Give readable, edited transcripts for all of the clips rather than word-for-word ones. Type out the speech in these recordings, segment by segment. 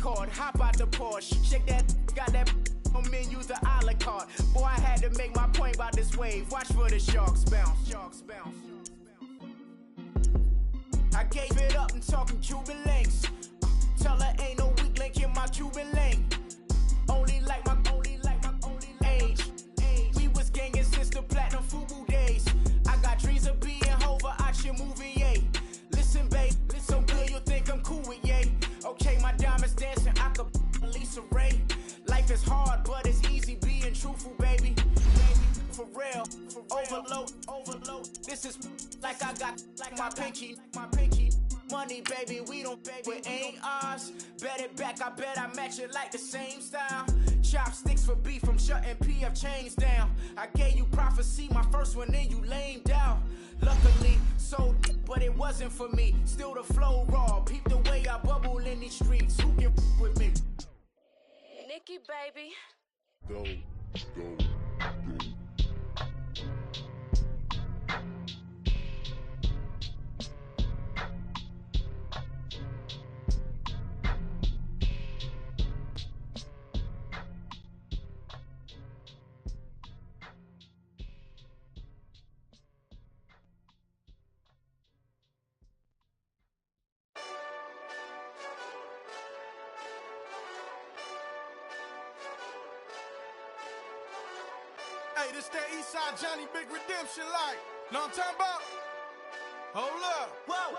card, hop out the Porsche, shake that, got that on menu, the a la carte. Boy, I had to make my point about this wave. Watch for the sharks bounce, sharks bounce. I gave it up and talking Cuban links. Tell her ain't no weak link in my Cuban link. Only like my age. We was gangin' since the platinum FUBU days. I got dreams of being Hova, out your movie, yay. Listen, babe, listen good, you'll think I'm cool with yay. Okay, my diamonds dancing, I could Lisa Ray. Life is hard, but it's easy being truthful, baby. For real, overload. This is like I got like my pinky. Money, baby, we don't pay, but ain't ours. Bet it back, I bet I match it like the same style. Chopsticks for beef, I'm shutting PF chains down. I gave you prophecy, my first one, then you lamed out. Luckily, sold, but it wasn't for me. Still the flow raw, peep the way I bubble in these streets. Who can with me? Nikki, baby. Go. Hey, this that Eastside Johnny Big Redemption like. Know what I'm talking about? Hold up. Whoa.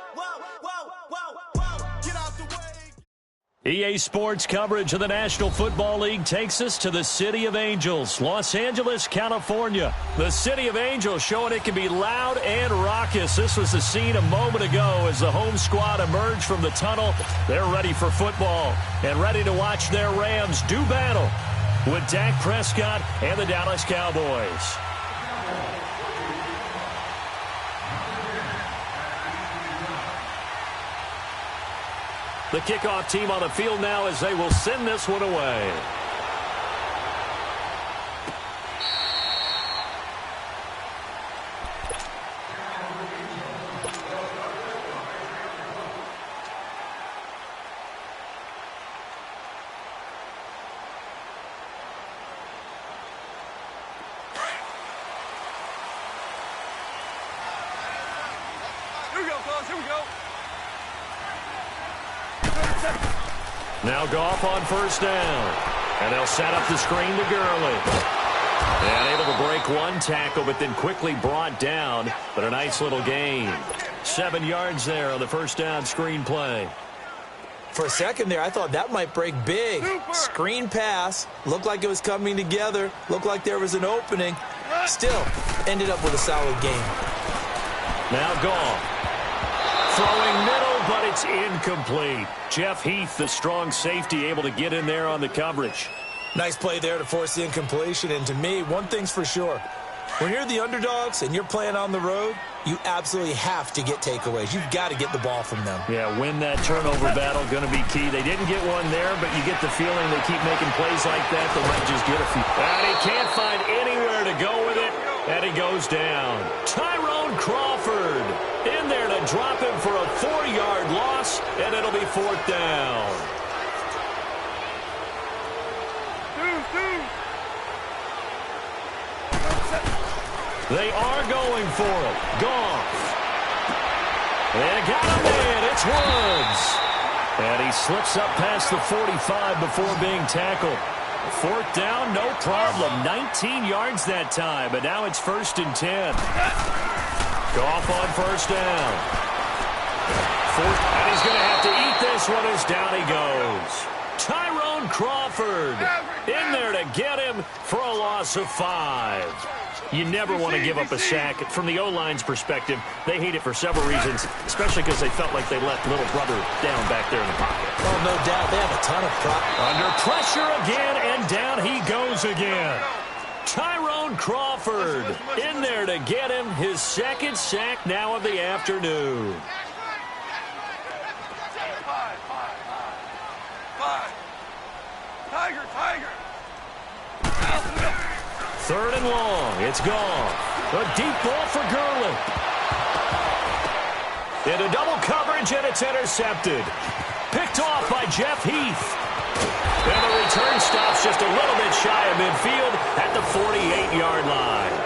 Get out the way. EA Sports coverage of the National Football League takes us to the City of Angels, Los Angeles, California. The City of Angels showing it can be loud and raucous. This was the scene a moment ago as the home squad emerged from the tunnel. They're ready for football and ready to watch their Rams do battle with Dak Prescott and the Dallas Cowboys. The kickoff team on the field now as they will send this one away. Now Goff on first down. And they'll set up the screen to Gurley. And able to break one tackle, but then quickly brought down. But a nice little gain. 7 yards there on the first down screen play. For a second there, I thought that might break big. Screen pass. Looked like it was coming together. Looked like there was an opening. Still, ended up with a solid game. Now Goff. Throwing middle, but it's incomplete. Jeff Heath, the strong safety, able to get in there on the coverage. Nice play there to force the incompletion. And to me, one thing's for sure. When you're the underdogs and you're playing on the road, you absolutely have to get takeaways. You've got to get the ball from them. Yeah, win that turnover battle, going to be key. They didn't get one there, but you get the feeling they keep making plays like that. They might just get a few. And he can't find anywhere to go with it, and he goes down. Tyrone Crawford in there to drop him for a 4-yard loss, and it'll be 4th down. They are going for it. Goff. And got him in. It's Woods. And he slips up past the 45 before being tackled. 4th down, no problem. 19 yards that time, but now it's 1st and 10. Goff on first down. And he's going to have to eat this one as down he goes. Tyrone Crawford in there to get him for a loss of 5. You never want to give up a sack. From the O-line's perspective, they hate it for several reasons, especially because they felt like they let little brother down back there in the pocket. Oh, no doubt. They have a ton of prop. Under pressure again, and down he goes again. Tyrone Crawford in there to get him his 2nd sack now of the afternoon. Tiger. 3rd and long. It's gone. A deep ball for Gurley. Into double coverage, and it's intercepted. Picked off by Jeff Heath. And the return stops just a little bit shy of midfield at the 48-yard line.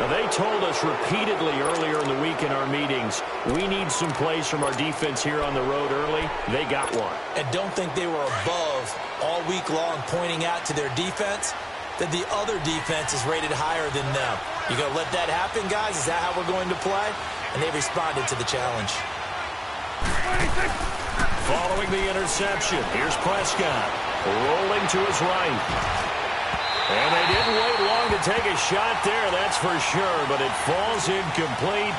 Now, they told us repeatedly earlier in the week in our meetings, we need some plays from our defense here on the road early. They got one. And don't think they were above all week long pointing out to their defense that the other defense is rated higher than them. You going to let that happen, guys? Is that how we're going to play? And they responded to the challenge. Following the interception, here's Prescott rolling to his right. And they didn't wait long to take a shot there, that's for sure, but it falls incomplete,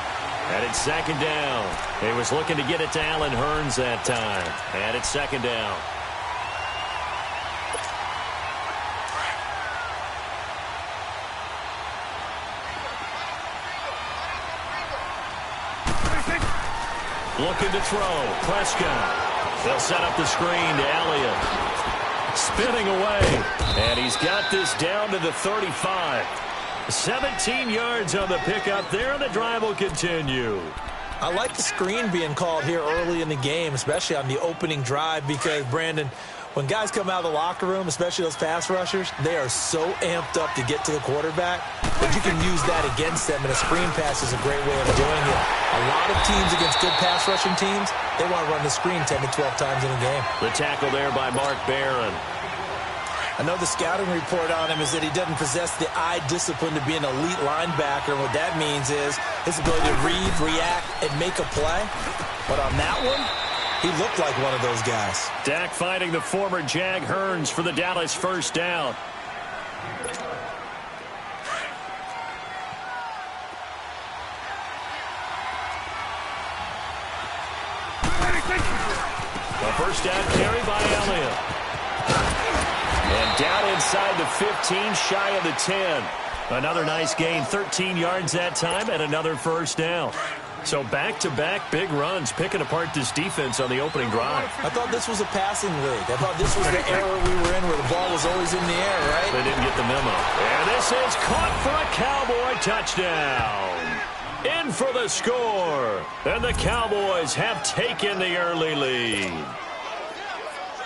and it's second down. He was looking to get it to Allen Hurns that time, and it's second down. Looking to throw, Prescott. They'll set up the screen to Elliott. Spinning away, and he's got this down to the 35. 17 yards on the pickup there, and the drive will continue. I like the screen being called here early in the game, especially on the opening drive, because, Brandon, when guys come out of the locker room, especially those pass rushers, they are so amped up to get to the quarterback that you can use that against them, and a screen pass is a great way of doing it. A lot of teams against good pass rushing teams, they want to run the screen 10 to 12 times in a game. The tackle there by Mark Barron. I know the scouting report on him is that he doesn't possess the eye discipline to be an elite linebacker. And what that means is his ability to read, react, and make a play. But on that one, he looked like one of those guys. Dak finding the former Jag Hurns for the Dallas first down. A first down carry by Elliott. And down inside the 15, shy of the 10. Another nice gain, 13 yards that time, and another first down. So back-to-back big runs, picking apart this defense on the opening drive. I thought this was a passing league. I thought this was the era we were in where the ball was always in the air, right? They didn't get the memo. And this is caught for a Cowboy touchdown. In for the score. And the Cowboys have taken the early lead.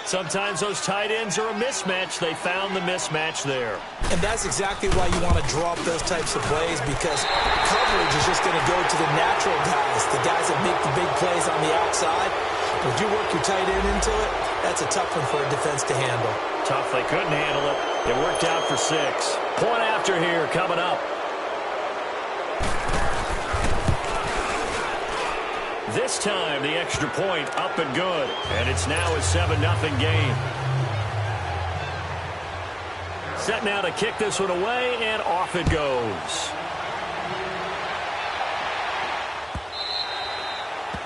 Sometimes those tight ends are a mismatch. They found the mismatch there. And that's exactly why you want to draw up those types of plays, because coverage is just going to go to the natural guys, the guys that make the big plays on the outside. If you work your tight end into it, that's a tough one for a defense to handle. Tough, they couldn't handle it. It worked out for 6. Point after here coming up. This time, the extra point up and good. And it's now a 7-0 game. Set now to kick this one away, and off it goes.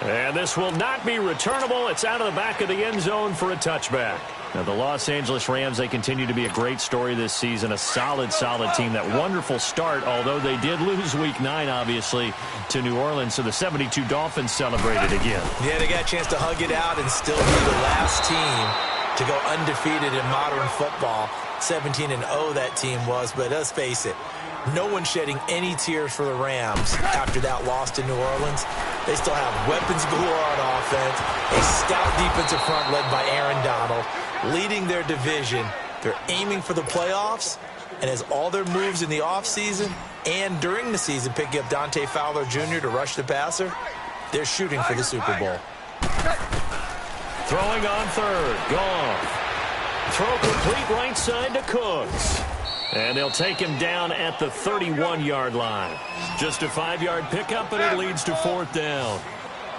And this will not be returnable. It's out of the back of the end zone for a touchback. Now, the Los Angeles Rams, they continue to be a great story this season. A solid team. That wonderful start, although they did lose Week 9, obviously, to New Orleans. So the 72 Dolphins celebrated again. Yeah, they got a chance to hug it out and still be the last team to go undefeated in modern football. 17-0 that team was, but let's face it, no one shedding any tears for the Rams after that loss to New Orleans. They still have weapons galore on offense, a stout defensive front led by Aaron Donald, leading their division. They're aiming for the playoffs, and as all their moves in the offseason and during the season picking up Dante Fowler Jr. to rush the passer, they're shooting for the Super Bowl. Throwing on third, Goff. Throw complete right side to Cooks. And they'll take him down at the 31-yard line. Just a 5-yard pickup, and it leads to 4th down.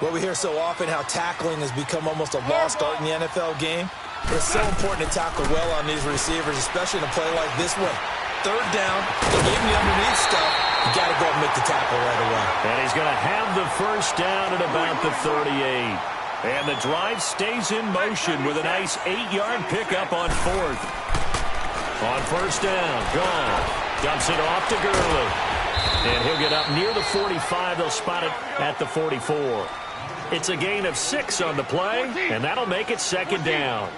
Well, we hear so often how tackling has become almost a lost art in the NFL game. It's so important to tackle well on these receivers, especially in a play like this one. 3rd down, they gave him the underneath stuff. You got to go and make the tackle right away. And he's going to have the first down at about the 38. And the drive stays in motion with a nice 8-yard pickup on 4th. On first down, Goff dumps it off to Gurley. And he'll get up near the 45. They'll spot it at the 44. It's a gain of 6 on the play, and that'll make it 2nd down.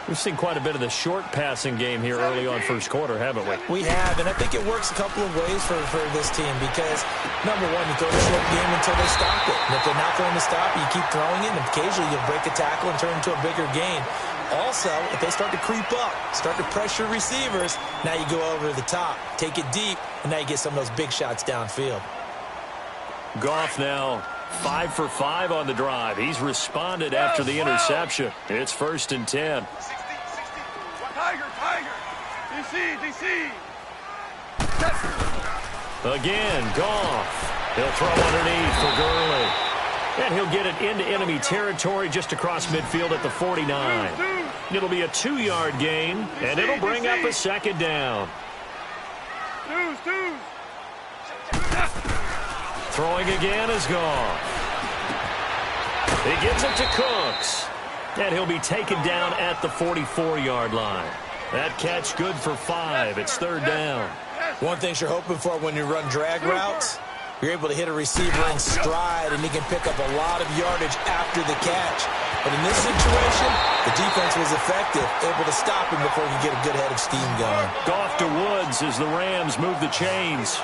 We've seen quite a bit of the short passing game here early on first quarter, haven't we? We have, and I think it works a couple of ways for this team because, number one, you throw the short game until they stop it. And if they're not going to stop it, you keep throwing it, and occasionally you'll break a tackle and turn it into a bigger gain. Also, if they start to creep up, start to pressure receivers, now you go over the top, take it deep, and now you get some of those big shots downfield. Goff now 5 for 5 on the drive. He's responded after the interception. It's 1st and 10. 60. Tiger. DC. Again, Goff. He'll throw underneath for Gurley. And he'll get it into enemy territory just across midfield at the 49. It'll be a 2-yard gain, and it'll bring up a 2nd down. Throwing again is Goff. He gives it to Cooks. And he'll be taken down at the 44-yard line. That catch good for 5. It's 3rd down. One thing you're hoping for when you run drag routes, you're able to hit a receiver in stride, and he can pick up a lot of yardage after the catch. But in this situation, the defense was effective, able to stop him before he could get a good head of steam going. Goff to Woods as the Rams move the chains.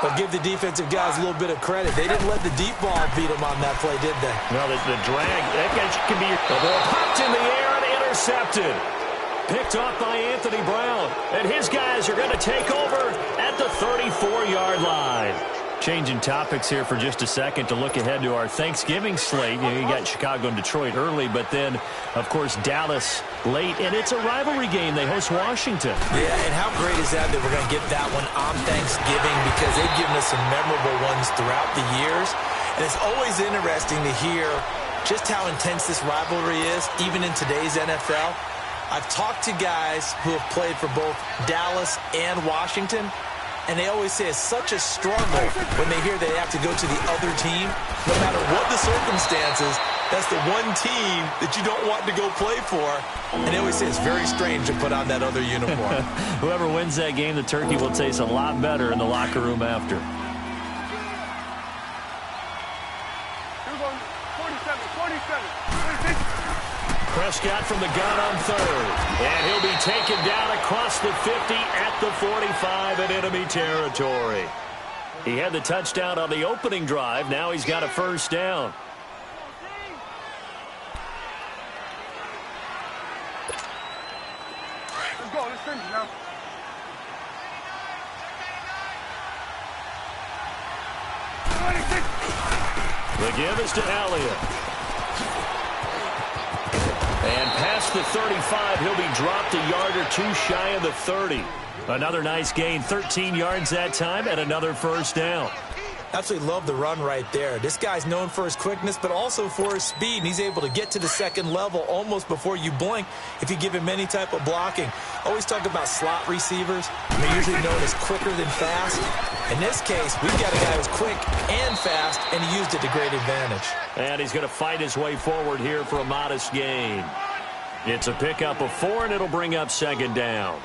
But give the defensive guys a little bit of credit. They didn't let the deep ball beat them on that play, did they? No, the drag, that can be the ball popped in the air and intercepted. Picked off by Anthony Brown. And his guys are going to take over at the 34-yard line. Changing topics here for just a second to look ahead to our Thanksgiving slate. You got Chicago and Detroit early, but then, of course, Dallas late. And it's a rivalry game. They host Washington. Yeah, and how great is that we're going to get that one on Thanksgiving, because they've given us some memorable ones throughout the years. And it's always interesting to hear just how intense this rivalry is, even in today's NFL. I've talked to guys who have played for both Dallas and Washington, and they always say it's such a struggle when they hear they have to go to the other team. No matter what the circumstances, that's the one team that you don't want to go play for. And they always say it's very strange to put on that other uniform. Whoever wins that game, the turkey will taste a lot better in the locker room after. Prescott from the gun on 3rd. And he'll be taken down across the 50 at the 45 in enemy territory. He had the touchdown on the opening drive. Now he's got a 1st down. Let's go. Let's finish now. The give is to Elliott. And past the 35, he'll be dropped a yard or two shy of the 30. Another nice gain, 13 yards that time, and another 1st down. Absolutely love the run right there. This guy's known for his quickness, but also for his speed, and he's able to get to the 2nd level almost before you blink if you give him any type of blocking. Always talk about slot receivers. They're usually known as quicker than fast. In this case, we've got a guy who's quick and fast, and he used it to great advantage. And he's going to fight his way forward here for a modest gain. It's a pickup of 4, and it'll bring up 2nd down.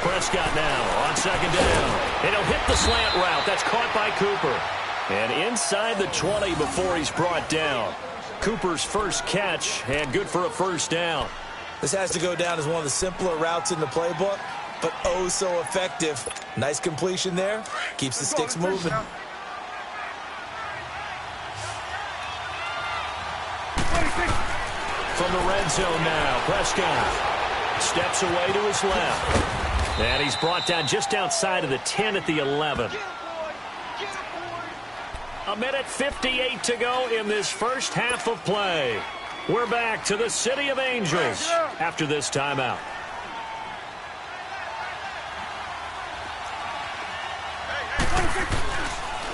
Prescott now on 2nd down. And he'll hit the slant route. That's caught by Cooper. And inside the 20 before he's brought down. Cooper's first catch, and good for a 1st down. This has to go down as one of the simpler routes in the playbook, but oh so effective. Nice completion there. Keeps the sticks moving. From the red zone now, Prescott steps away to his left. And he's brought down just outside of the 10 at the 11. A minute 58 to go in this first half of play. We're back to the City of Angels after this timeout.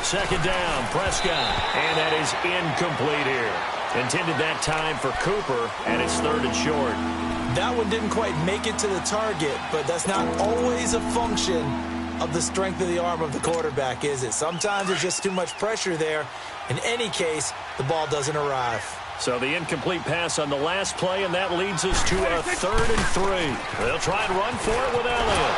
Second down, Prescott. And that is incomplete here. Intended that time for Cooper, and it's 3rd and short. That one didn't quite make it to the target, but that's not always a function of the strength of the arm of the quarterback, is it? Sometimes there's just too much pressure there. In any case, the ball doesn't arrive. So the incomplete pass on the last play, and that leads us to a 3rd and 3. They'll try and run for it with Elliott.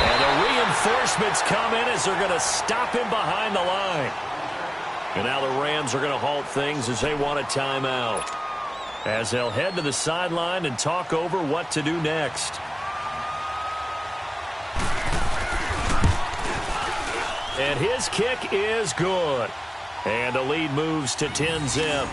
And the reinforcements come in as they're going to stop him behind the line. And now the Rams are going to halt things as they want a timeout. as they'll head to the sideline and talk over what to do next. And his kick is good. And the lead moves to 10-zip.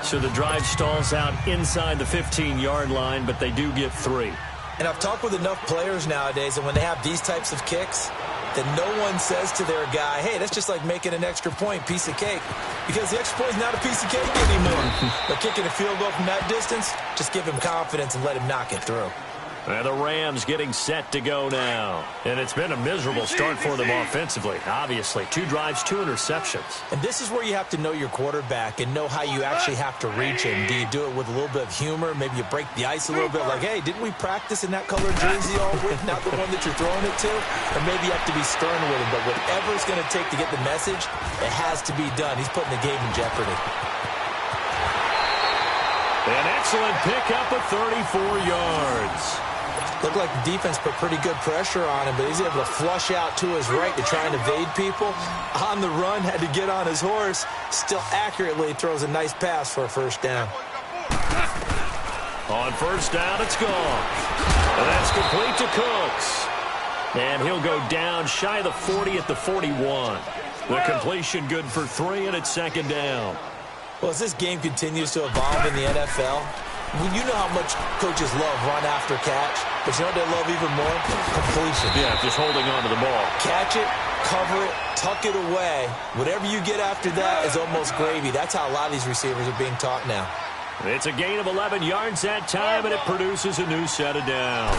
So the drive stalls out inside the 15-yard line, but they do get 3. And I've talked with enough players nowadays, and when they have these types of kicks, that no one says to their guy, hey, that's just like making an extra point, piece of cake. Because the extra point is not a piece of cake anymore. But kicking a field goal from that distance, just give him confidence and let him knock it through. And the Rams getting set to go now. And it's been a miserable start for them offensively. Obviously, 2 drives, 2 interceptions. And this is where you have to know your quarterback and know how you actually have to reach him. Do you do it with a little bit of humor? Maybe you break the ice a little bit like, hey, didn't we practice in that colored jersey all week? Not the one that you're throwing it to? Or maybe you have to be stern with him. But whatever it's going to take to get the message, it has to be done. He's putting the game in jeopardy. An excellent pickup of 34 yards. Looked like the defense put pretty good pressure on him, but he's able to flush out to his right to try and evade people. On the run, had to get on his horse. Still accurately throws a nice pass for a first down. On first down, it's gone. And that's complete to Cooks. And he'll go down shy of the 40 at the 41. The completion good for 3, and it's second down. Well, as this game continues to evolve in the NFL, you know how much coaches love run after catch, but you know what they love even more? Completion. Yeah, just holding on to the ball. Catch it, cover it, tuck it away. Whatever you get after that is almost gravy. That's how a lot of these receivers are being taught now. It's a gain of 11 yards that time, and it produces a new set of downs.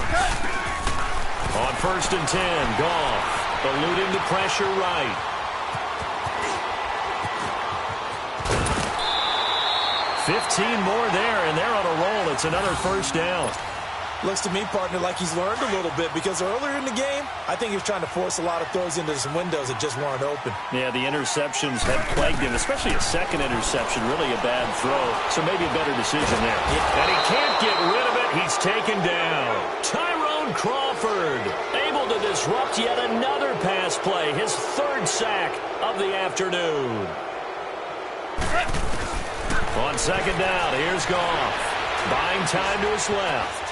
On first and 10, Goff eluding the pressure right. 15 more there, and they're on a roll. It's another first down. Looks to me, partner, like he's learned a little bit, because earlier in the game, I think he was trying to force a lot of throws into some windows that just weren't open. Yeah, the interceptions had plagued him, especially a second interception, really a bad throw. So maybe a better decision there. Yeah. And he can't get rid of it. He's taken down. Tyrone Crawford able to disrupt yet another pass play, his 3rd sack of the afternoon. On second down, here's Goff. Buying time to his left.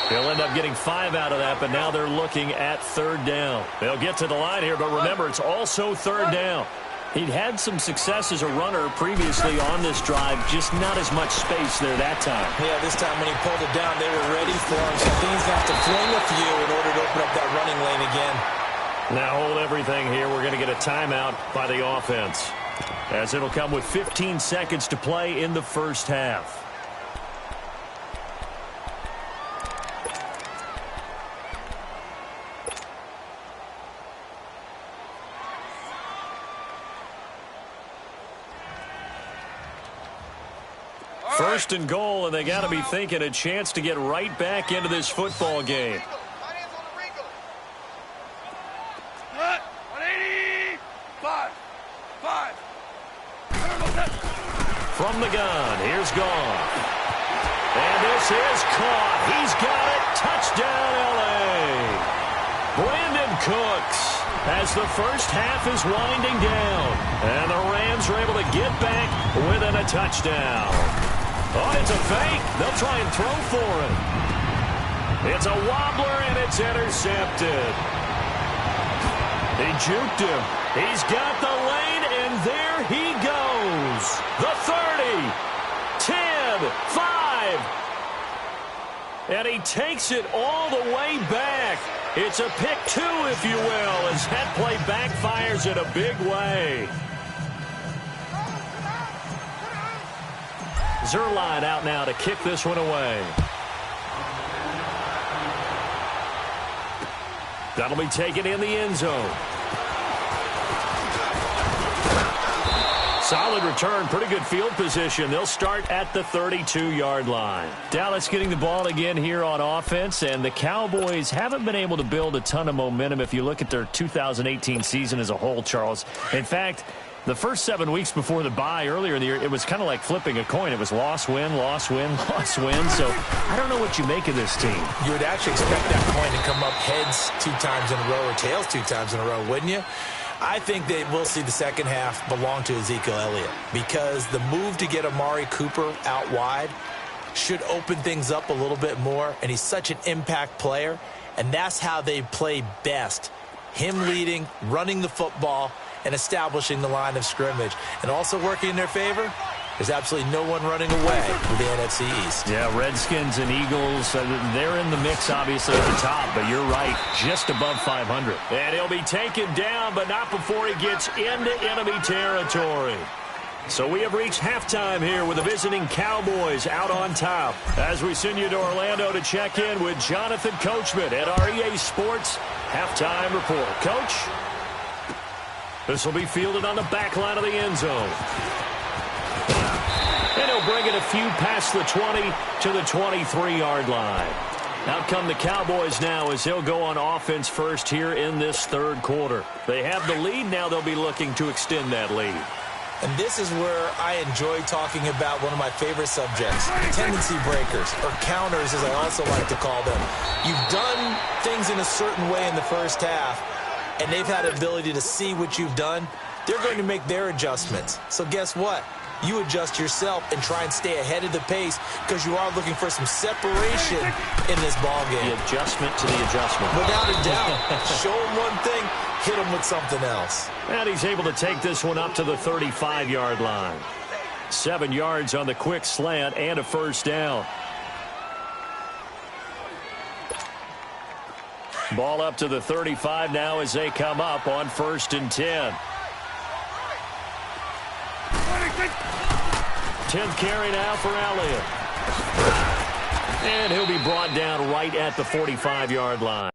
He'll end up getting 5 out of that, but now they're looking at 3rd down. They'll get to the line here, but remember, it's also 3rd down. He'd had some success as a runner previously on this drive, just not as much space there that time. Yeah, this time when he pulled it down, they were ready for him, so I think he's going to have to fling a few in order to open up that running lane again. Now hold everything here. We're going to get a timeout by the offense, as it'll come with 15 seconds to play in the first half. First and goal, and they got to be thinking a chance to get right back into this football game. From the gun, here's Goff. And this is caught. He's got it. Touchdown, L.A. Brandon Cooks, as the first half is winding down. And the Rams are able to get back within a touchdown. Oh, it's a fake. They'll try and throw for it. It's a wobbler, and it's intercepted. He juked him. He's got the lane, and there he goes. The 30, 10, 5. And he takes it all the way back. It's a pick 2, if you will, as that play backfires in a big way. Zerline out now to kick this one away. That'll be taken in the end zone. Solid return, pretty good field position. They'll start at the 32-yard line. Dallas getting the ball again here on offense, and the Cowboys haven't been able to build a ton of momentum if you look at their 2018 season as a whole, Charles. In fact, the first 7 weeks before the bye earlier in the year, it was kind of like flipping a coin. It was loss, win, loss, win, loss, win. So I don't know what you make of this team. You would actually expect that coin to come up heads 2 times in a row or tails 2 times in a row, wouldn't you? I think that we'll see the second half belong to Ezekiel Elliott because the move to get Amari Cooper out wide should open things up a little bit more, and he's such an impact player, and that's how they play best. Him leading, running the football, and establishing the line of scrimmage. And also working in their favor, there's absolutely no one running away with the NFC East. Yeah, Redskins and Eagles, they're in the mix, obviously, at the top, but you're right, just above 500. And he'll be taken down, but not before he gets into enemy territory. So we have reached halftime here with the visiting Cowboys out on top. As we send you to Orlando to check in with Jonathan Coachman at our EA Sports Halftime Report. Coach? This will be fielded on the back line of the end zone. And he'll bring it a few past the 20 to the 23-yard line. Out come the Cowboys now as they'll go on offense first here in this third quarter. They have the lead. Now they'll be looking to extend that lead. And this is where I enjoy talking about one of my favorite subjects, tendency breakers, or counters as I also like to call them. You've done things in a certain way in the first half, and they've had the ability to see what you've done. They're going to make their adjustments. So guess what? You adjust yourself and try and stay ahead of the pace because you are looking for some separation in this ballgame. The adjustment to the adjustment. Without a doubt. Show them one thing, hit them with something else. And he's able to take this one up to the 35-yard line. 7 yards on the quick slant and a first down. Ball up to the 35 now as they come up on 1st and 10. 10th carry now for Elliott. And he'll be brought down right at the 45-yard line.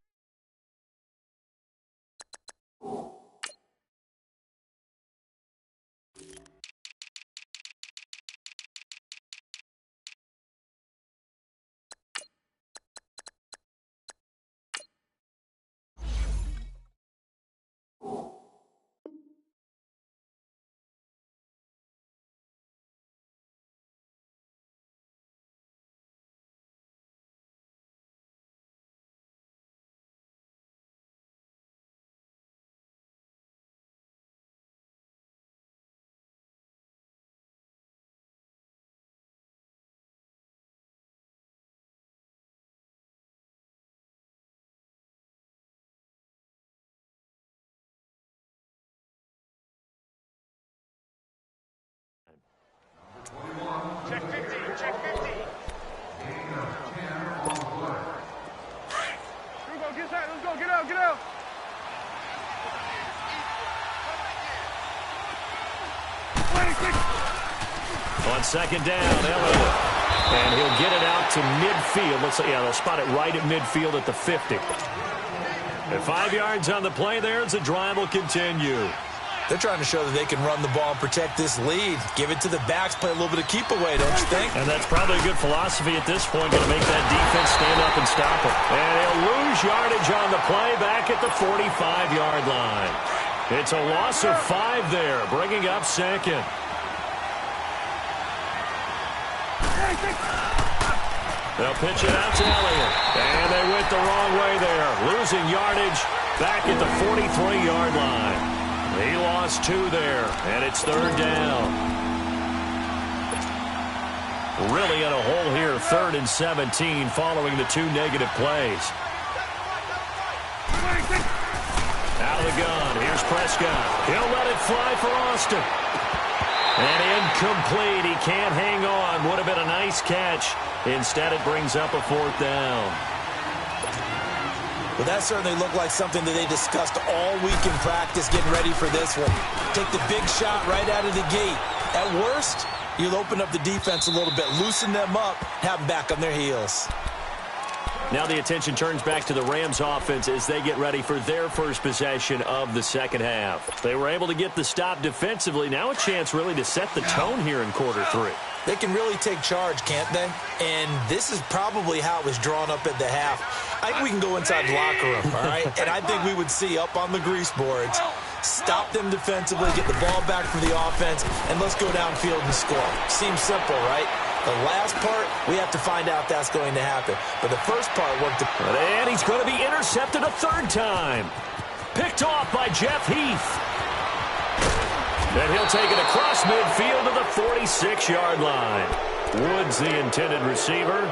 Check 50, check 50. Here we go, get inside, let's go, get out, get out. On 2nd down, Elliott. And he'll get it out to midfield. Let's see, yeah, they'll spot it right at midfield at the 50. And 5 yards on the play there as the drive will continue. They're trying to show that they can run the ball and protect this lead. Give it to the backs, play a little bit of keep away, don't you think? And that's probably a good philosophy at this point, going to make that defense stand up and stop them. And they'll lose yardage on the play back at the 45-yard line. It's a loss of 5 there, bringing up 2nd. They'll pitch it out to Elliott. And they went the wrong way there, losing yardage back at the 43-yard line. He lost 2 there, and it's 3rd down. Really in a hole here, 3rd and 17, following the 2 negative plays. Out of the gun, here's Prescott. He'll let it fly for Austin. And incomplete, he can't hang on. Would have been a nice catch. Instead, it brings up a 4th down. Well, that certainly looked like something that they discussed all week in practice, getting ready for this one. Take the big shot right out of the gate. At worst, you'll open up the defense a little bit, loosen them up, have them back on their heels. Now the attention turns back to the Rams offense as they get ready for their first possession of the second half. They were able to get the stop defensively. Now a chance really to set the tone here in quarter 3. They can really take charge, can't they? And this is probably how it was drawn up at the half. I think we can go inside the locker room, all right? And I think we would see up on the grease boards, stop them defensively, get the ball back from the offense, and let's go downfield and score. Seems simple, right? The last part, we have to find out that's going to happen. But the first part worked. And he's going to be intercepted a 3rd time. Picked off by Jeff Heath. And he'll take it across midfield to the 46-yard line. Woods, the intended receiver.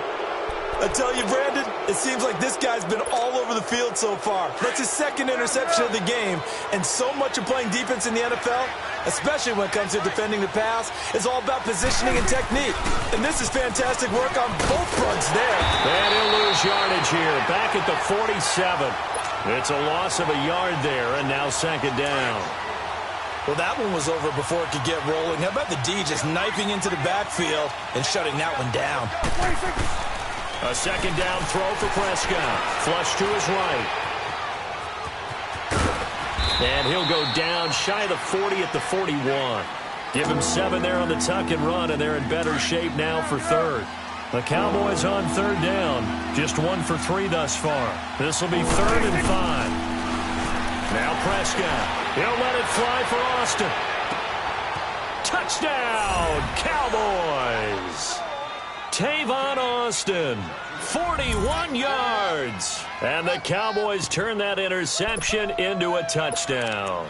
I tell you, Brandon, it seems like this guy's been all over the field so far. That's his second interception of the game, and so much of playing defense in the NFL, especially when it comes to defending the pass, is all about positioning and technique. And this is fantastic work on both fronts there. And he'll lose yardage here, back at the 47. It's a loss of a yard there, and now second down. Well, that one was over before it could get rolling. How about the D just knifing into the backfield and shutting that one down? A second down throw for Prescott. Flush to his right. And he'll go down shy of the 40 at the 41. Give him 7 there on the tuck and run, and they're in better shape now for third. The Cowboys on third down. Just 1 for 3 thus far. This will be 3rd and 5. Now Prescott. He'll let it fly for Austin. Touchdown, Cowboys! Tavon Austin, 41 yards. And the Cowboys turn that interception into a touchdown.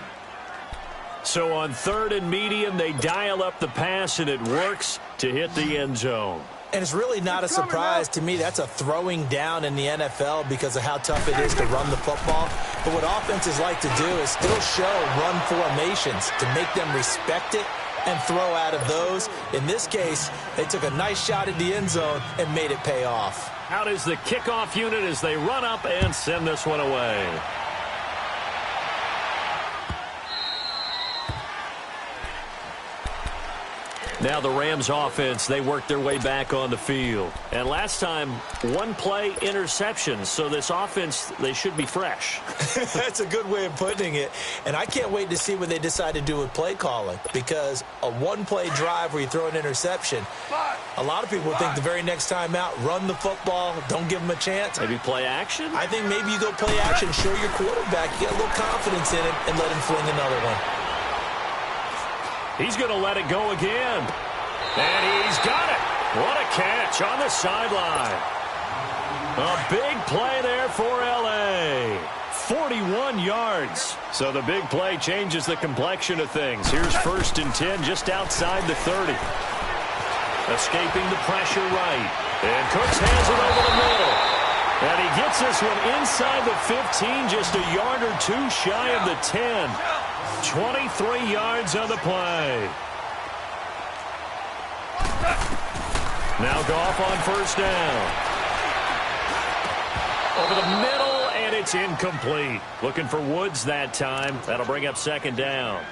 So on 3rd and medium, they dial up the pass, and it works to hit the end zone. And it's really not a surprise to me. That's a throwing down in the NFL because of how tough it is to run the football. But what offenses like to do is still show run formations to make them respect it and throw out of those. In this case, they took a nice shot at the end zone and made it pay off. Out is the kickoff unit as they run up and send this one away. Now the Rams offense, they work their way back on the field. And last time, 1-play interception. So this offense, they should be fresh. That's a good way of putting it. And I can't wait to see what they decide to do with play calling. Because a 1-play drive where you throw an interception, a lot of people think the very next time out, run the football, don't give them a chance. Maybe play action? I think maybe you go play action, show your quarterback, you get a little confidence in him, and let him fling another one. He's going to let it go again. And he's got it. What a catch on the sideline. A big play there for L.A. 41 yards. So the big play changes the complexion of things. Here's 1st and 10 just outside the 30. Escaping the pressure right. And Cooks has it over the middle. And he gets this one inside the 15, just a yard or 2 shy of the 10. 23 yards on the play. Now Goff on 1st down. Over the middle, and it's incomplete. Looking for Woods that time. That'll bring up 2nd down.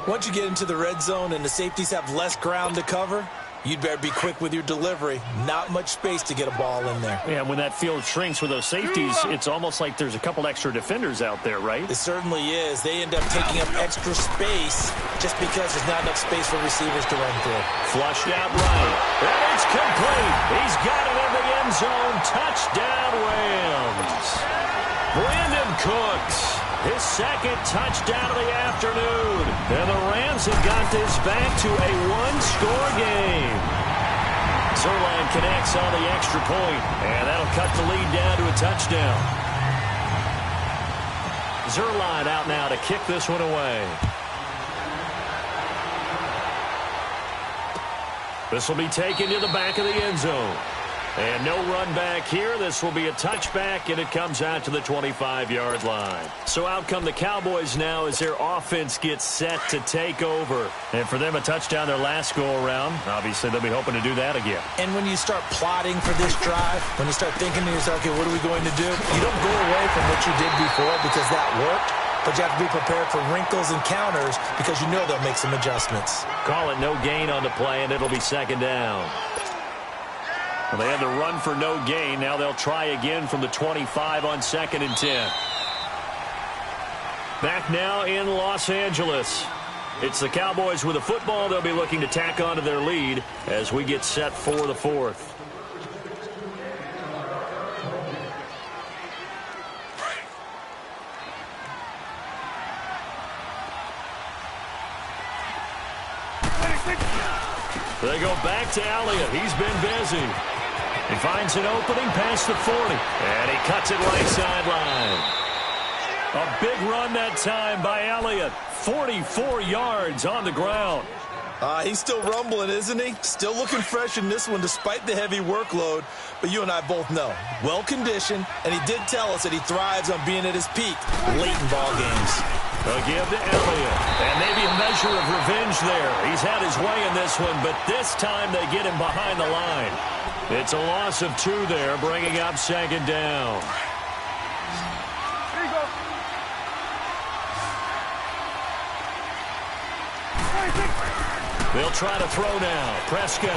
Once you get into the red zone and the safeties have less ground to cover, you'd better be quick with your delivery. Not much space to get a ball in there. Yeah, when that field shrinks with those safeties, it's almost like there's a couple extra defenders out there, right? It certainly is. They end up taking up extra space just because there's not enough space for receivers to run through. Flushed out right. And it's complete. He's got it in the end zone. Touchdown, Rams. Brandon Cooks. His 2nd touchdown of the afternoon. And the Rams have got this back to a 1-score game. Zerline connects on the extra point, and that'll cut the lead down to a touchdown. Zerline out now to kick this one away. This will be taken to the back of the end zone. And no run back here. This will be a touchback, and it comes out to the 25-yard line. So out come the Cowboys now as their offense gets set to take over. And for them, a touchdown their last go-around. Obviously, they'll be hoping to do that again. And when you start plotting for this drive, when you start thinking to yourself, okay, what are we going to do? You don't go away from what you did before because that worked. But you have to be prepared for wrinkles and counters because you know they'll make some adjustments. Call it no gain on the play, and it'll be 2nd down. Well, they had to run for no gain. Now they'll try again from the 25 on 2nd and 10. Back now in Los Angeles. It's the Cowboys with the football. They'll be looking to tack on to their lead as we get set for the 4th. They go back to Elliott. He's been busy. He finds an opening past the 40. And he cuts it right sideline. A big run that time by Elliott. 44 yards on the ground. He's still rumbling, isn't he? Still looking fresh in this one despite the heavy workload. But you and I both know, well-conditioned, and he did tell us that he thrives on being at his peak late in ball games. A give to Elliott, and maybe a measure of revenge there. He's had his way in this one, but this time they get him behind the line. It's a loss of 2 there, bringing up second down. Here you go. They'll try to throw now. Prescott.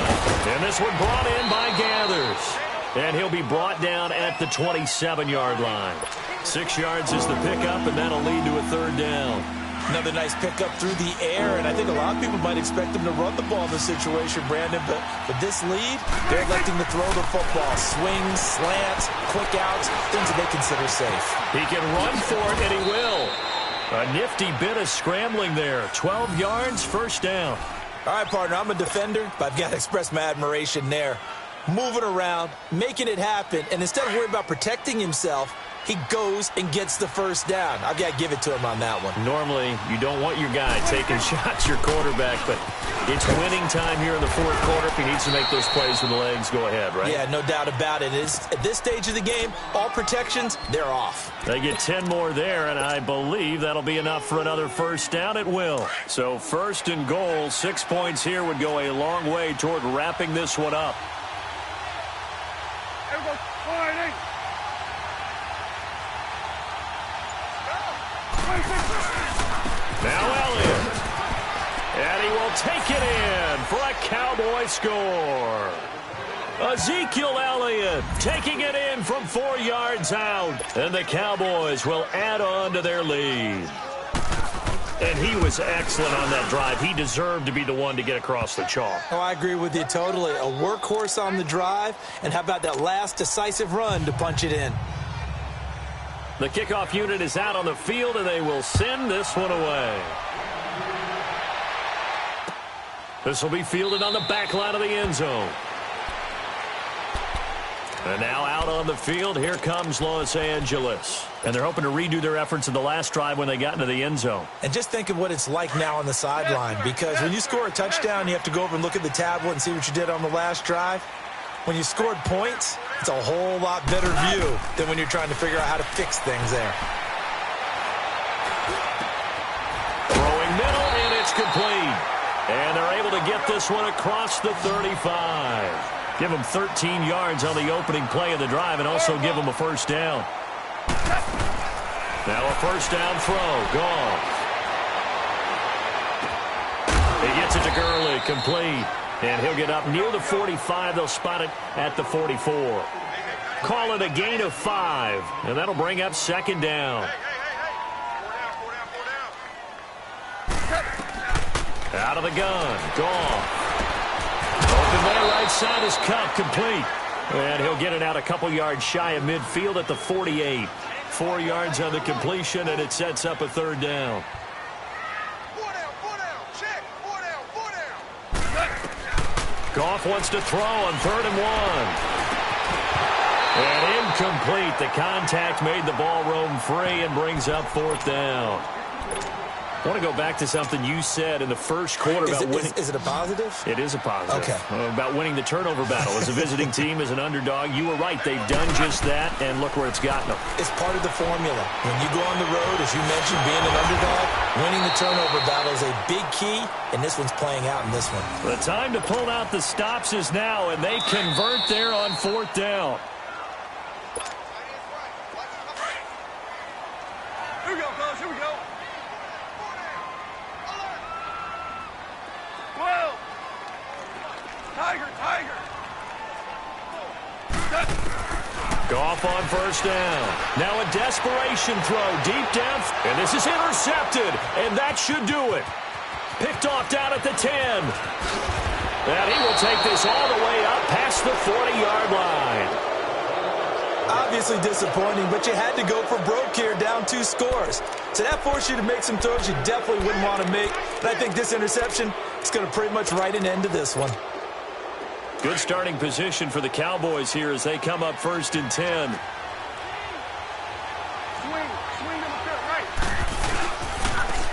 And this one brought in by Gathers. And he'll be brought down at the 27-yard line. 6 yards is the pickup, and that'll lead to a third down. Another nice pickup through the air, and I think a lot of people might expect him to run the ball in this situation, Brandon, but with this lead, they're electing to throw the football. Swings, slants, quick outs, things that they consider safe. He can run for it, and he will. A nifty bit of scrambling there. 12 yards, first down. All right, partner, I'm a defender, but I've got to express my admiration there. Moving around, making it happen, and instead of worrying about protecting himself, he goes and gets the first down. I've got to give it to him on that one. Normally, you don't want your guy taking shots, your quarterback, but it's winning time here in the fourth quarter. If he needs to make those plays with the legs, go ahead, right? Yeah, no doubt about it. At this stage of the game, all protections, they're off. They get 10 more there, and I believe that'll be enough for another first down. It will. So first and goal, 6 points here would go a long way toward wrapping this one up. Now Elliott. And he will take it in for a Cowboy score. Ezekiel Elliott taking it in from 4 yards out. And the Cowboys will add on to their lead. And he was excellent on that drive. He deserved to be the one to get across the chalk. Oh, I agree with you totally. A workhorse on the drive. And how about that last decisive run to punch it in? The kickoff unit is out on the field, and they will send this one away. This will be fielded on the back line of the end zone. And now out on the field, here comes Los Angeles. And they're hoping to redo their efforts in the last drive when they got into the end zone. And just think of what it's like now on the sideline, because when you score a touchdown, you have to go over and look at the tablet and see what you did on the last drive. When you scored points, it's a whole lot better view than when you're trying to figure out how to fix things there. Throwing middle, and it's complete. And they're able to get this one across the 35. Give them 13 yards on the opening play of the drive and also give them a first down. Now a first down throw. Goff. He gets it to Gurley. Complete. And he'll get up near the 45. They'll spot it at the 44. Call it a gain of 5. And that'll bring up second down. Out of the gun. Goff. Open man right side is cut. Complete. And he'll get it out a couple yards shy of midfield at the 48. 4 yards on the completion, and it sets up a third down. Goff wants to throw on 3rd and 1. And incomplete. The contact made the ball roam free and brings up 4th down. I want to go back to something you said in the first quarter about winning. Is it a positive? It is a positive. Okay. About winning the turnover battle. As a visiting team, as an underdog, you were right. They've done just that, and look where it's gotten them. It's part of the formula. When you go on the road, as you mentioned, being an underdog, winning the turnover battle is a big key, and this one's playing out in this one. The time to pull out the stops is now, and they convert there on 4th down. Here we go, fellas. Here we go. 12. Tiger, Tiger. Goff on first down. Now a desperation throw deep down. And this is intercepted. And that should do it. Picked off down at the 10. And he will take this all the way up past the 40-yard line. Obviously disappointing, but you had to go for broke here, down 2 scores. So that forced you to make some throws you definitely wouldn't want to make. And I think this interception is going to pretty much write an end to this one. Good starting position for the Cowboys here as they come up 1st and 10. Swing, swing to the right.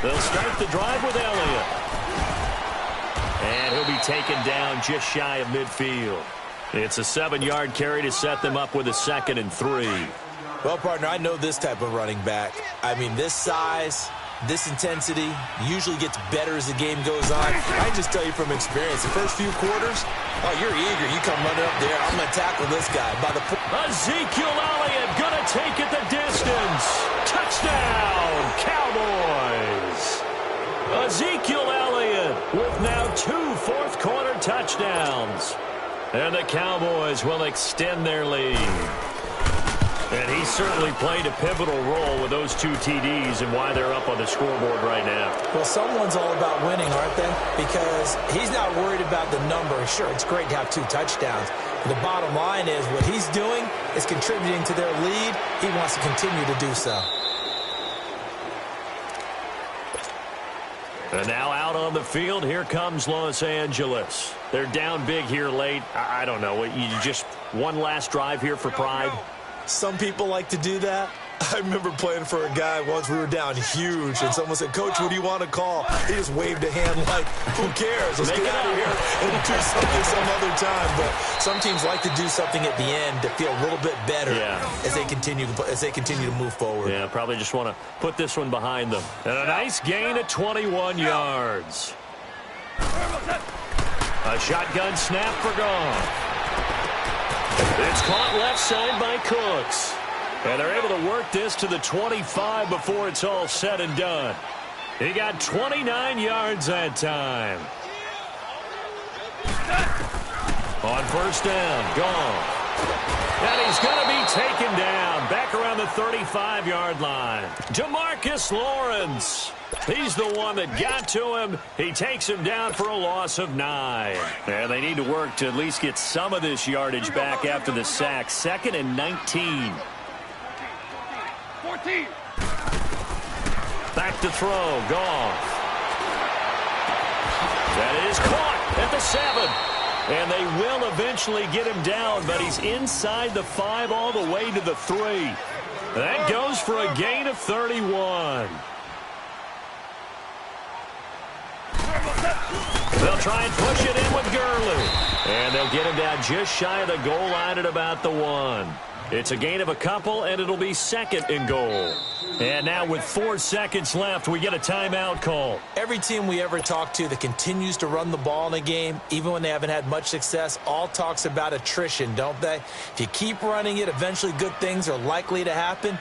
They'll start the drive with Elliott. And he'll be taken down just shy of midfield. It's a 7-yard carry to set them up with a 2nd and 3. Well, partner, I know this type of running back. I mean, this size, this intensity usually gets better as the game goes on. I can just tell you from experience, the first few quarters, oh, you're eager. You come running up there. I'm going to tackle this guy. By the Ezekiel Elliott going to take it the distance. Touchdown, Cowboys. Ezekiel Elliott with now 2 fourth-quarter touchdowns. And the Cowboys will extend their lead. And he certainly played a pivotal role with those 2 TDs and why they're up on the scoreboard right now. Well, someone's all about winning, aren't they? Because he's not worried about the number. Sure, it's great to have 2 touchdowns. But the bottom line is what he's doing is contributing to their lead. He wants to continue to do so. And now out on the field, here comes Los Angeles. They're down big here late. I don't know. You just one last drive here for pride? Some people like to do that. I remember playing for a guy once. We were down huge, and someone said, "Coach, what do you want to call?" He just waved a hand like, who cares? Let's get out of here and do something some other time. But some teams like to do something at the end to feel a little bit better as they continue to move forward. Yeah, probably just want to put this one behind them. And a nice gain of 21 yards. A shotgun snap for Goff. It's caught left side by Cooks. And they're able to work this to the 25 before it's all said and done. He got 29 yards that time. On first down, Goff. And he's going to be taken down back around the 35-yard line. DeMarcus Lawrence. He's the one that got to him. He takes him down for a loss of 9. And they need to work to at least get some of this yardage back after the sack. 2nd and 19. 14. Back to throw. Goff. That is caught at the 7. And they will eventually get him down, but he's inside the 5 all the way to the 3. That goes for a gain of 31. They'll try and push it in with Gurley. And they'll get him down just shy of the goal line at about the 1. It's a gain of a couple, and it'll be 2nd and goal. And now with 4 seconds left, we get a timeout call. Every team we ever talk to that continues to run the ball in a game, even when they haven't had much success, all talks about attrition, don't they? If you keep running it, eventually good things are likely to happen.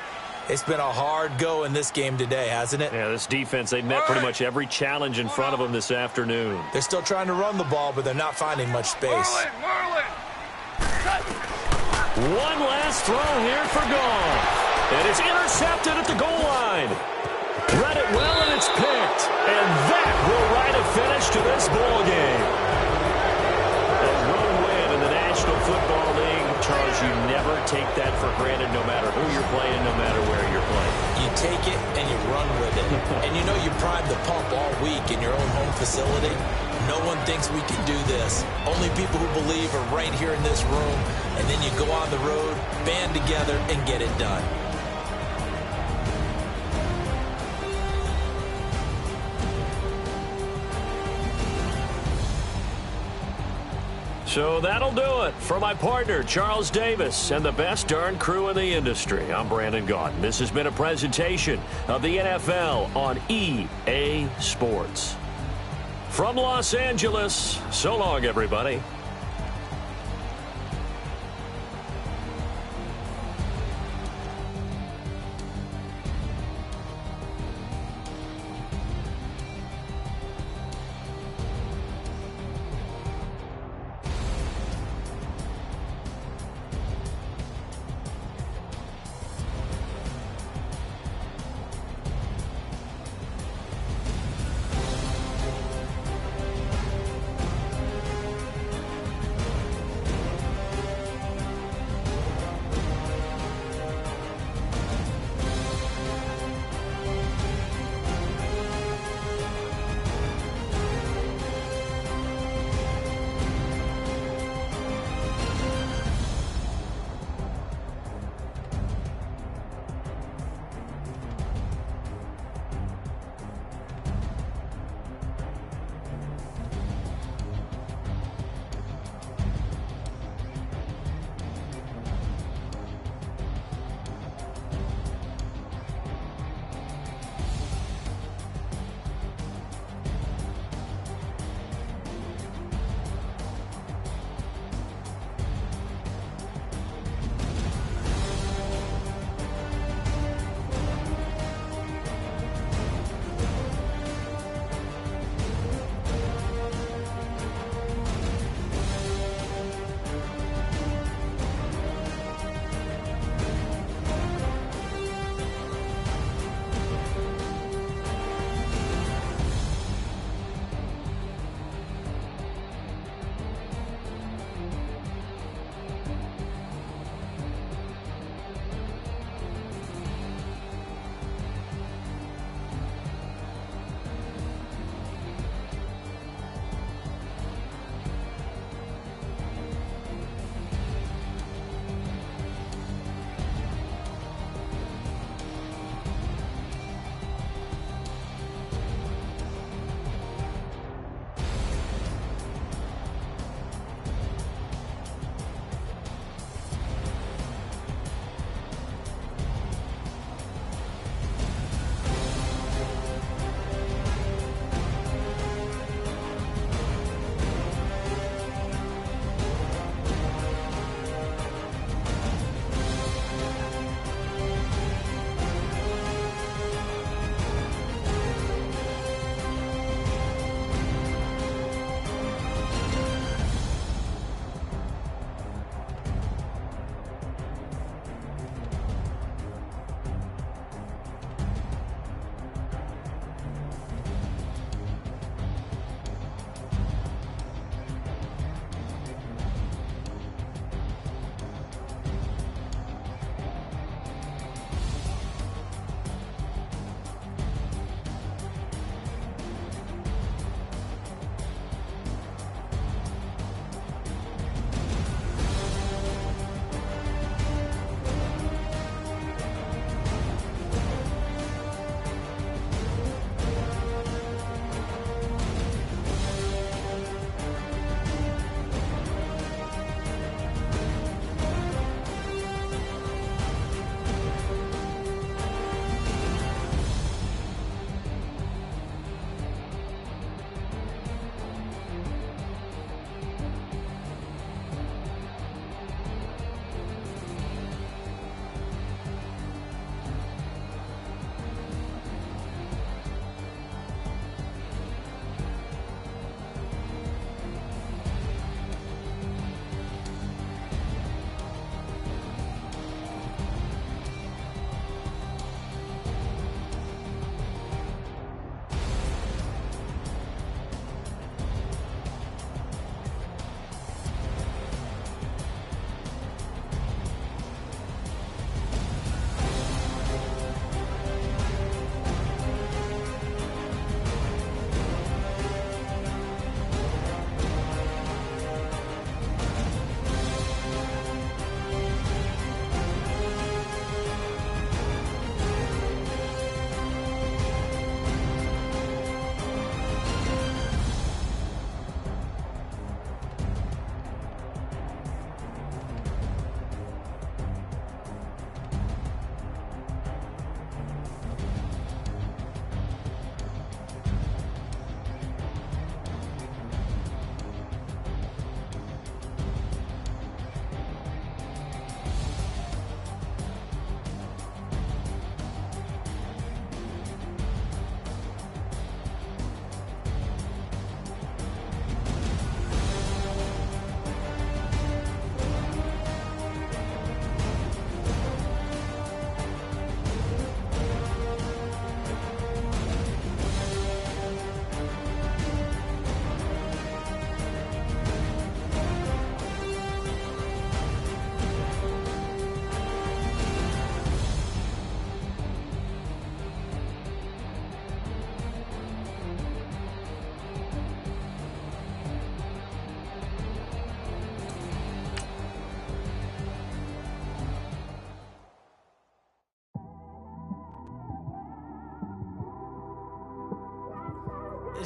It's been a hard go in this game today, hasn't it? Yeah, this defense, they met pretty much every challenge in front of them this afternoon. They're still trying to run the ball, but they're not finding much space. One last throw here for Goff. And it's intercepted at the goal line. Read it well, and it's picked. And that will write a finish to this ball game. A road win in the National Football League. Charles, you never take that for granted, no matter who you're playing, no matter where you're playing. You take it and you run with it. And you know you primed the pump all week in your own home facility. No one thinks we can do this. Only people who believe are right here in this room. And then you go on the road, band together, and get it done. So that'll do it for my partner, Charles Davis, and the best darn crew in the industry. I'm Brandon Gaudin. This has been a presentation of the NFL on EA Sports. From Los Angeles, so long, everybody.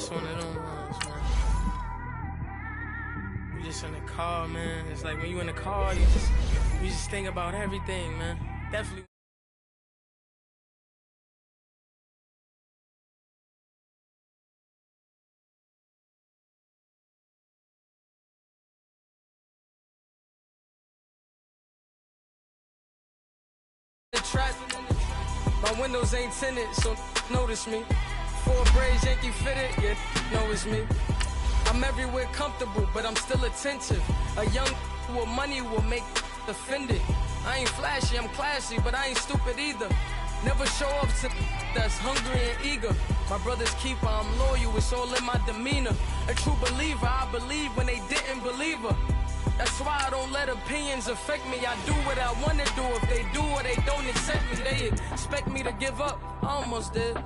just one of them ones, man. You just in the car, man. It's like when you in the car, you just think about everything, man. Definitely. Trap. My windows ain't tinted, so notice me. 4 braids, Yankee fitted, yeah, know it's me. I'm everywhere comfortable, but I'm still attentive. A young with money will make offended. I ain't flashy, I'm classy, but I ain't stupid either. Never show up to that's hungry and eager. My brother's keeper, I'm loyal, it's all in my demeanor. A true believer, I believe when they didn't believe her. That's why I don't let opinions affect me. I do what I want to do. If they do or they don't accept me, they expect me to give up. I almost did.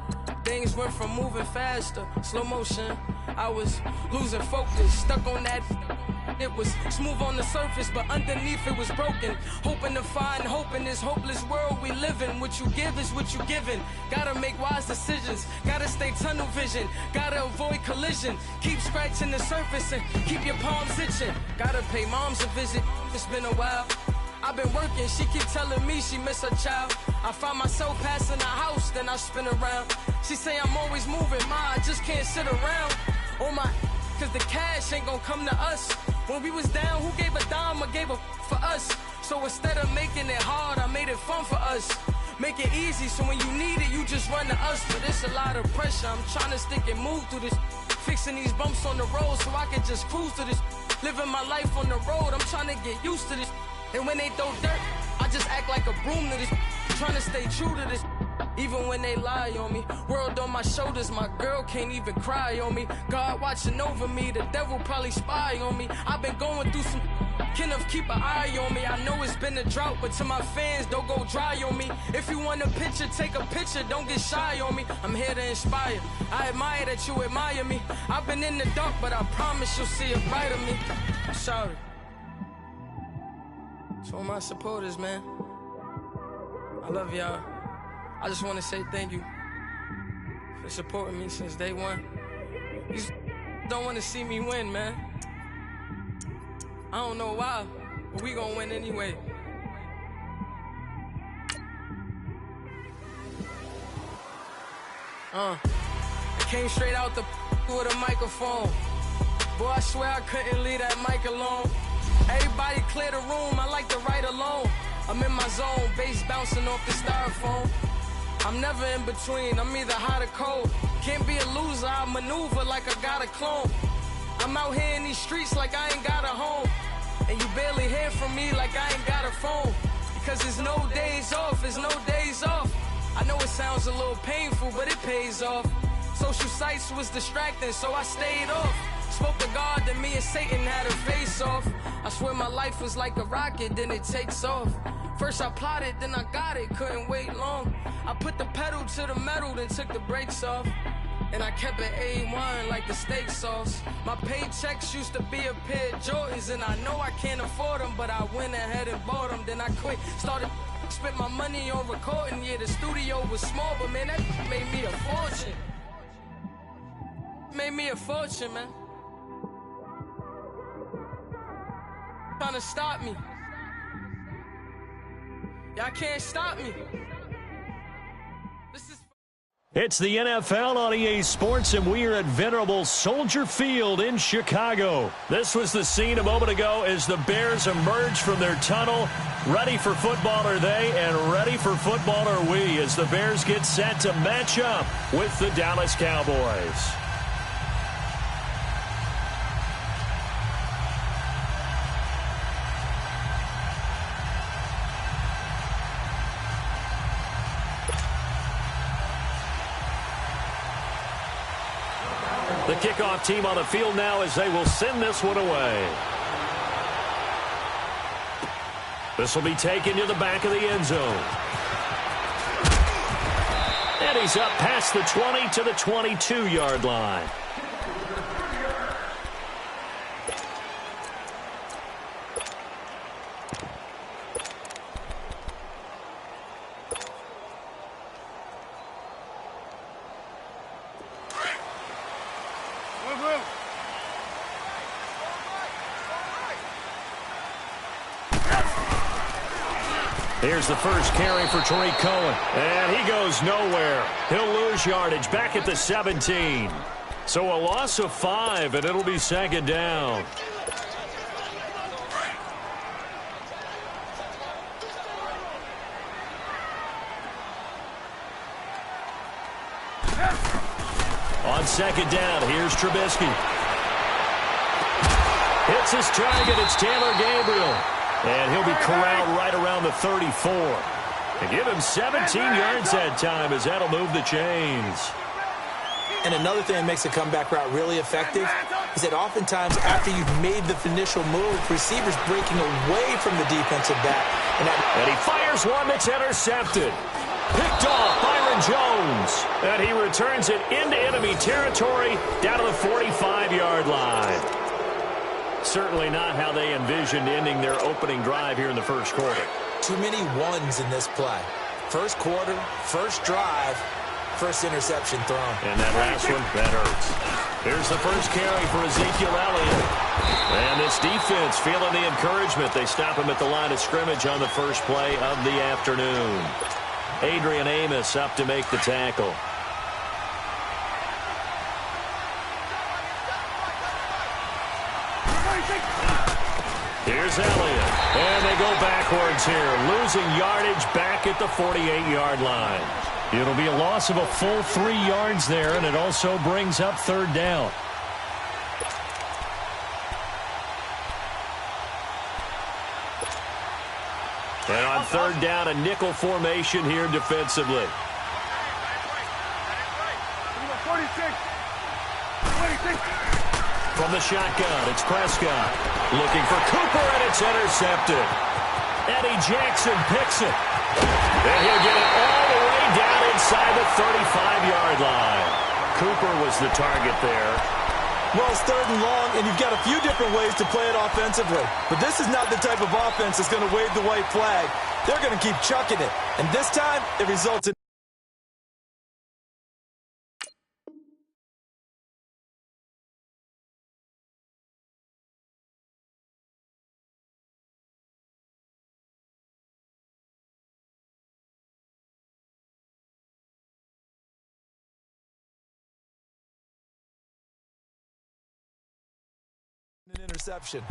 Things went from moving faster, slow motion. I was losing focus, stuck on that. It was smooth on the surface, but underneath it was broken. Hoping to find hope in this hopeless world we live in. What you give is what you given. Gotta make wise decisions. Gotta stay tunnel vision. Gotta avoid collision. Keep scratching the surface and keep your palms itching. Gotta pay moms a visit. It's been a while. I've been working, she keep telling me she miss her child. I find myself passing the house, then I spin around. She say I'm always moving, ma, I just can't sit around. Oh my, cause the cash ain't gonna come to us. When we was down, who gave a dime or gave a for us? So instead of making it hard, I made it fun for us. Make it easy, so when you need it, you just run to us. But it's a lot of pressure, I'm trying to stick and move through this. Fixing these bumps on the road so I can just cruise to this. Living my life on the road, I'm trying to get used to this. And when they throw dirt, I just act like a broom to this. Trying to stay true to this. Even when they lie on me. World on my shoulders, my girl can't even cry on me. God watching over me, the devil probably spy on me. I've been going through some. Kenneth, keep an eye on me. I know it's been a drought, but to my fans, don't go dry on me. If you want a picture, take a picture, don't get shy on me. I'm here to inspire. I admire that you admire me. I've been in the dark, but I promise you'll see a brighter me. I'm sorry. To all my supporters, man, I love y'all. I just want to say thank you for supporting me since day one. You don't want to see me win, man. I don't know why, but we gonna win anyway. I came straight out the with a microphone. Boy, I swear I couldn't leave that mic alone. Everybody clear the room, I like to write alone. I'm in my zone, bass bouncing off the styrofoam. I'm never in between, I'm either hot or cold. Can't be a loser, I maneuver like I got a clone. I'm out here in these streets like I ain't got a home. And you barely hear from me like I ain't got a phone. Because there's no days off, there's no days off. I know it sounds a little painful, but it pays off. Social sites was distracting, so I stayed off. Spoke to God, then me and Satan had a face off. I swear my life was like a rocket, then it takes off. First I plotted, then I got it, couldn't wait long. I put the pedal to the metal, then took the brakes off. And I kept it A1 like the steak sauce. My paychecks used to be a pair of Jordans, and I know I can't afford them, but I went ahead and bought them. Then I quit, started spent my money on recording. Yeah, the studio was small, but man, that made me a fortune. Made me a fortune, man. Trying to stop me. Y'all can't stop me. It's the NFL on EA Sports, and we are at venerable Soldier Field in Chicago. This was the scene a moment ago as the Bears emerged from their tunnel. Ready for football are they, and ready for football are we, as the Bears get set to match up with the Dallas Cowboys. The kickoff team on the field now as they will send this one away. This will be taken to the back of the end zone. And he's up past the 20 to the 22-yard line. Here's the first carry for Tariq Cohen. And he goes nowhere. He'll lose yardage back at the 17. So a loss of 5, and it'll be second down. On second down, here's Trubisky. Hits his target. It's Taylor Gabriel. And he'll be corralled right around the 34. And give him 17 yards that time as that'll move the chains. And another thing that makes a comeback route really effective is that oftentimes after you've made the initial move, receivers breaking away from the defensive back. And he fires one that's intercepted. Picked off Byron Jones. And he returns it into enemy territory down to the 45-yard line. Certainly not how they envisioned ending their opening drive here in the first quarter. Too many ones in this play. First quarter, first drive, first interception thrown. And that last one, that hurts. Here's the first carry for Ezekiel Elliott. And this defense feeling the encouragement. They stop him at the line of scrimmage on the first play of the afternoon. Adrian Amos up to make the tackle. Here's Elliott. And they go backwards here, losing yardage back at the 48-yard line. It'll be a loss of a full 3 yards there, and it also brings up third down. And on third down, a nickel formation here defensively. 46. From the shotgun, it's Prescott. Looking for Cooper, and it's intercepted. Eddie Jackson picks it. And he'll get it all the way down inside the 35-yard line. Cooper was the target there. Well, it's third and long, and you've got a few different ways to play it offensively. But this is not the type of offense that's going to wave the white flag. They're going to keep chucking it. And this time, it results in... an interception.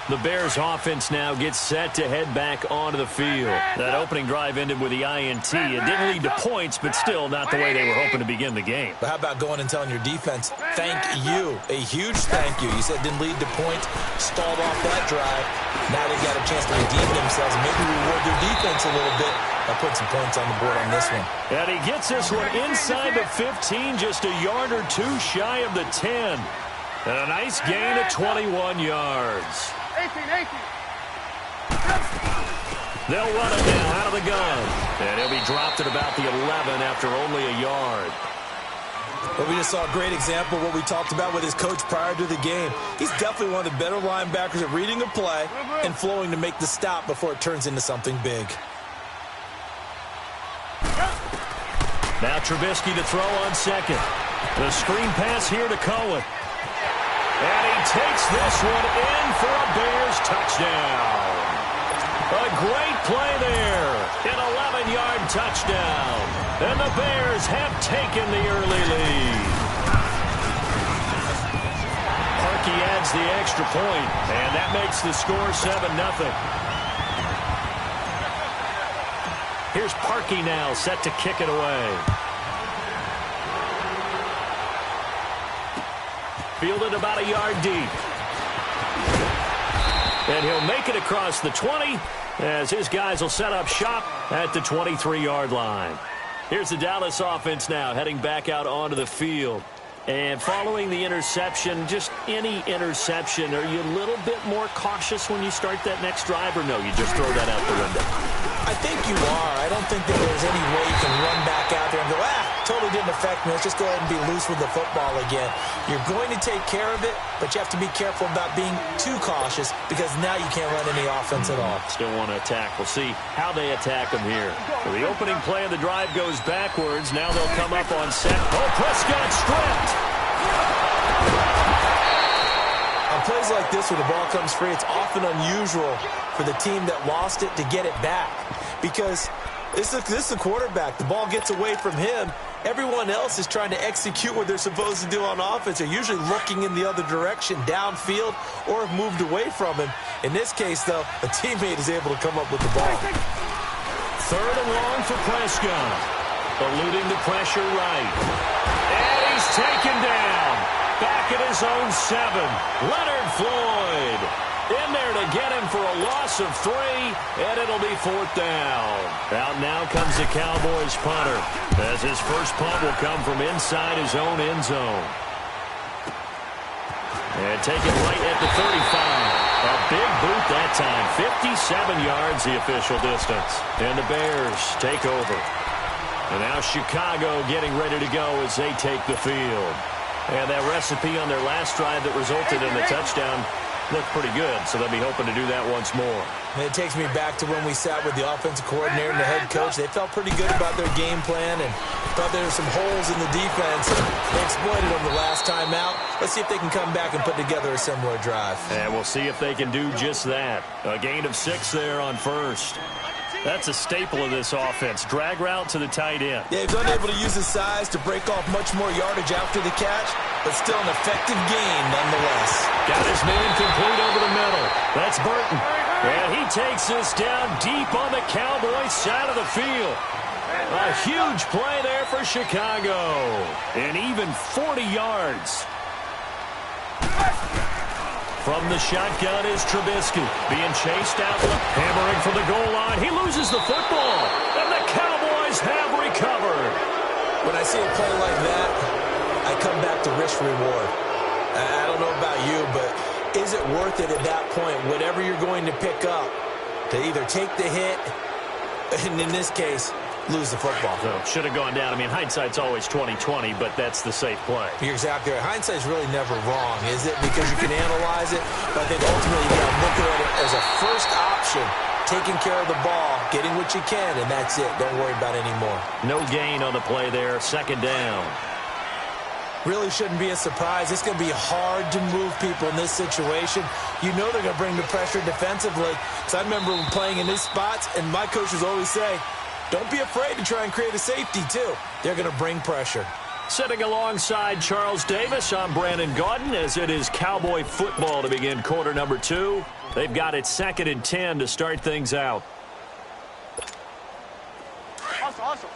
The Bears offense now gets set to head back onto the field. That opening drive ended with the INT. It didn't lead to points, but still not the way they were hoping to begin the game. But how about going and telling your defense, thank you, a huge thank you. You said it didn't lead to points, stalled off that drive. Now they've got a chance to redeem themselves and maybe reward their defense a little bit by putting some points on the board on this one. And he gets this one inside the 15, just a yard or two shy of the 10. And a nice gain of 21 yards. 18. They'll run it now out of the gun. And he'll be dropped at about the 11 after only a yard. Well, we just saw a great example of what we talked about with his coach prior to the game. He's definitely one of the better linebackers at reading a play and flowing to make the stop before it turns into something big. Now Trubisky to throw on second. The screen pass here to Cohen. And he takes this one in for a Bears touchdown. A great play there. An 11-yard touchdown. And the Bears have taken the early lead. Parkey adds the extra point, and that makes the score 7-0. Here's Parkey now set to kick it away. Fielded about a yard deep. And he'll make it across the 20 as his guys will set up shop at the 23-yard line. Here's the Dallas offense now heading back out onto the field. And following the interception, just any interception, are you a little bit more cautious when you start that next drive, or no, you just throw that out the window? I think you are. I don't think that there's any way you can run back out there and go, totally didn't effect, man, let's just go ahead and be loose with the football again. You're going to take care of it, but you have to be careful about being too cautious because now you can't run any offense at all. Still want to attack. We'll see how they attack them here. Well, the opening play of the drive goes backwards. Now they'll come up on set. Oh, Prescott stripped. On plays like this where the ball comes free, it's often unusual for the team that lost it to get it back because this is the quarterback. The ball gets away from him. Everyone else is trying to execute what they're supposed to do on offense. They're usually looking in the other direction, downfield, or have moved away from him. In this case, though, a teammate is able to come up with the ball. 3rd and long for Prescott. Eluding the pressure right. And he's taken down. Back at his own 7. Leonard Floyd in there to get him for a loss of 3, and it'll be 4th down. Out now comes the Cowboys punter, as his first punt will come from inside his own end zone. And taken right at the 35. A big boot that time. 57 yards the official distance. And the Bears take over. And now Chicago getting ready to go as they take the field. And that recipe on their last drive that resulted in the touchdown looked pretty good, so they'll be hoping to do that once more. And it takes me back to when we sat with the offensive coordinator and the head coach. They felt pretty good about their game plan and thought there were some holes in the defense. They exploited them the last time out. Let's see if they can come back and put together a similar drive. And we'll see if they can do just that. A gain of 6 there on first. That's a staple of this offense. Drag route to the tight end. Yeah, he's unable to use his size to break off much more yardage after the catch, but still an effective gain nonetheless. Got his man complete over the middle. That's Burton. And he takes this down deep on the Cowboys side of the field. A huge play there for Chicago. And even 40 yards. From the shotgun is Trubisky. Being chased out, hammering for the goal line. He loses the football. And the Cowboys have recovered. When I see a play like that, I come back to risk-reward. I don't know about you, but is it worth it at that point, whatever you're going to pick up, to either take the hit, and in this case, lose the football? So, should have gone down. I mean, hindsight's always 20/20, but that's the safe play. You're exactly right. Hindsight's really never wrong, is it? Because you can analyze it, but I think ultimately you got to look at it as a first option, taking care of the ball, getting what you can, and that's it. Don't worry about it anymore. No gain on the play there. 2nd down. Really shouldn't be a surprise. It's going to be hard to move people in this situation. You know they're going to bring the pressure defensively. Because I remember playing in these spots, and my coaches always say, don't be afraid to try and create a safety, too. They're going to bring pressure. Sitting alongside Charles Davis, I'm Brandon Gaudin, as it is Cowboy football to begin quarter number 2. They've got it 2nd and 10 to start things out. Awesome.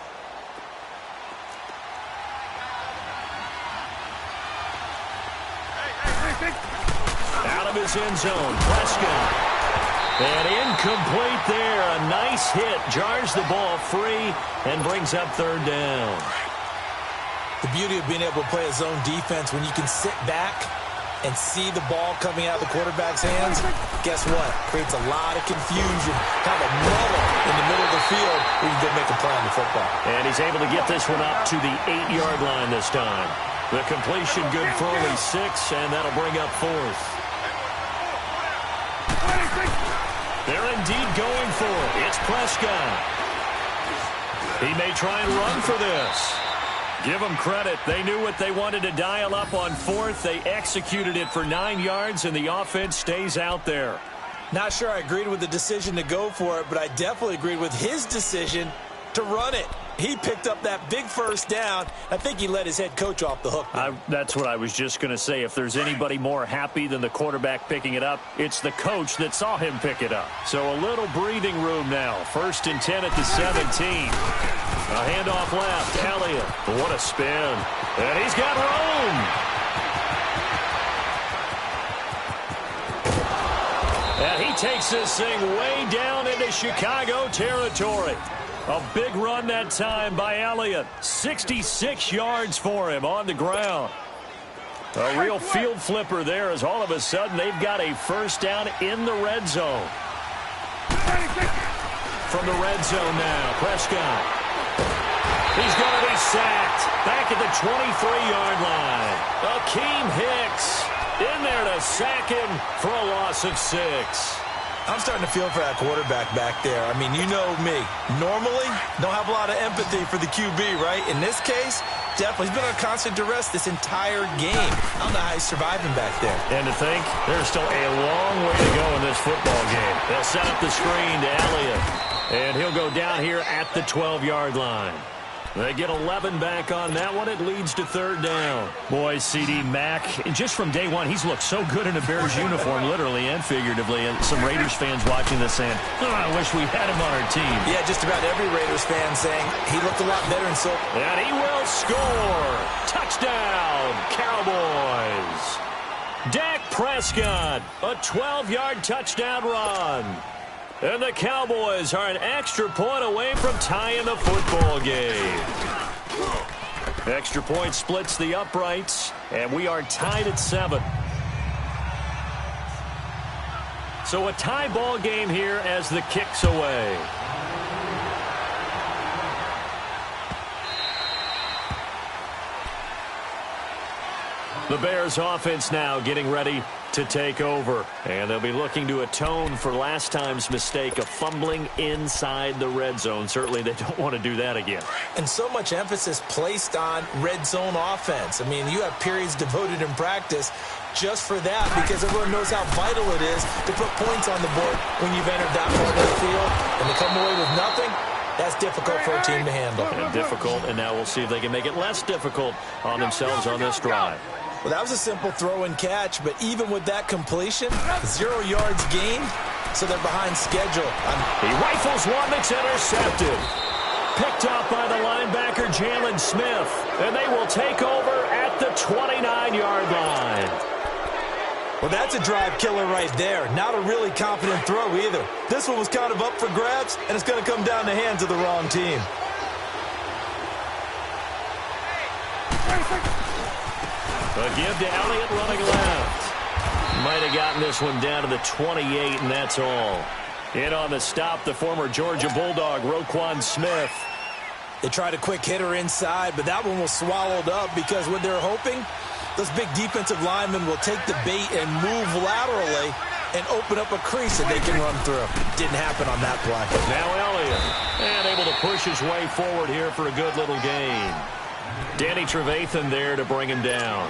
Out of his end zone, Prescott. And incomplete there. A nice hit. Jars the ball free and brings up 3rd down. The beauty of being able to play a zone defense when you can sit back and see the ball coming out of the quarterback's hands, guess what? Creates a lot of confusion. Kind of a muddle in the middle of the field where you can go make a play on the football. And he's able to get this one up to the 8-yard line this time. The completion good for only 6, and that'll bring up 4th. They're indeed going for it. It's Prescott. He may try and run for this. Give them credit. They knew what they wanted to dial up on 4th. They executed it for 9 yards, and the offense stays out there. Not sure I agreed with the decision to go for it, but I definitely agreed with his decision to run it. He picked up that big 1st down. I think he let his head coach off the hook. That's what I was just going to say. If there's anybody more happy than the quarterback picking it up, it's the coach that saw him pick it up. So a little breathing room now. 1st and 10 at the 17. A handoff left. Elliott. What a spin. And he's got room. And he takes this thing way down into Chicago territory. A big run that time by Elliott. 66 yards for him on the ground. A real field flipper there as all of a sudden they've got a 1st down in the red zone. From the red zone now, Prescott. He's going to be sacked. Back at the 23-yard line. Akeem Hicks in there to sack him for a loss of 6. I'm starting to feel for that quarterback back there. I mean, you know me. Normally, don't have a lot of empathy for the QB, right? In this case, definitely. He's been on constant duress this entire game. I don't know how he's surviving back there. And to think, there's still a long way to go in this football game. They'll set up the screen to Elliott. And he'll go down here at the 12-yard line. They get 11 back on that one. It leads to 3rd down. Boy, C.D. Mack, just from day one, he's looked so good in a Bears uniform, literally and figuratively. And some Raiders fans watching this saying, oh, I wish we had him on our team. Yeah, just about every Raiders fan saying he looked a lot better. And he will score. Touchdown, Cowboys. Dak Prescott, a 12-yard touchdown run. And the Cowboys are an extra point away from tying the football game. Extra point splits the uprights, and we are tied at 7. So a tie ball game here as the kick's away. The Bears offense now getting ready to take over. And they'll be looking to atone for last time's mistake of fumbling inside the red zone. Certainly they don't want to do that again. And so much emphasis placed on red zone offense. I mean, you have periods devoted in practice just for that because everyone knows how vital it is to put points on the board when you've entered that part of the field. And to come away with nothing, that's difficult for a team to handle. And difficult, and now we'll see if they can make it less difficult on themselves on this drive. Well, that was a simple throw and catch, but even with that completion, 0 yards gained, so they're behind schedule. He rifles one that's intercepted. Picked up by the linebacker, Jalen Smith, and they will take over at the 29-yard line. Well, that's a drive killer right there. Not a really confident throw either. This one was kind of up for grabs, and it's going to come down the hands of the wrong team. A give to Elliott running left. Might have gotten this one down to the 28, and that's all. In on the stop, the former Georgia Bulldog, Roquan Smith. They tried a quick hitter inside, but that one was swallowed up because what they're hoping, those big defensive linemen will take the bait and move laterally and open up a crease that they can run through. Didn't happen on that play. Now Elliott, and able to push his way forward here for a good little gain. Danny Trevathan there to bring him down.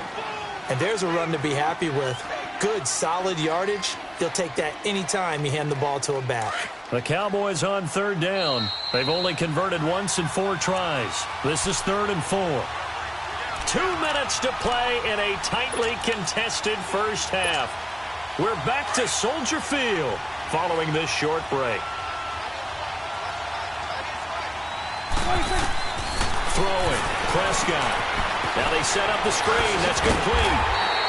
And there's a run to be happy with. Good, solid yardage. They'll take that anytime you hand the ball to a back. The Cowboys on 3rd down. They've only converted once in 4 tries. This is 3rd and 4. 2 minutes to play in a tightly contested first half. We're back to Soldier Field following this short break. Throwing, Prescott. Now they set up the screen. That's complete.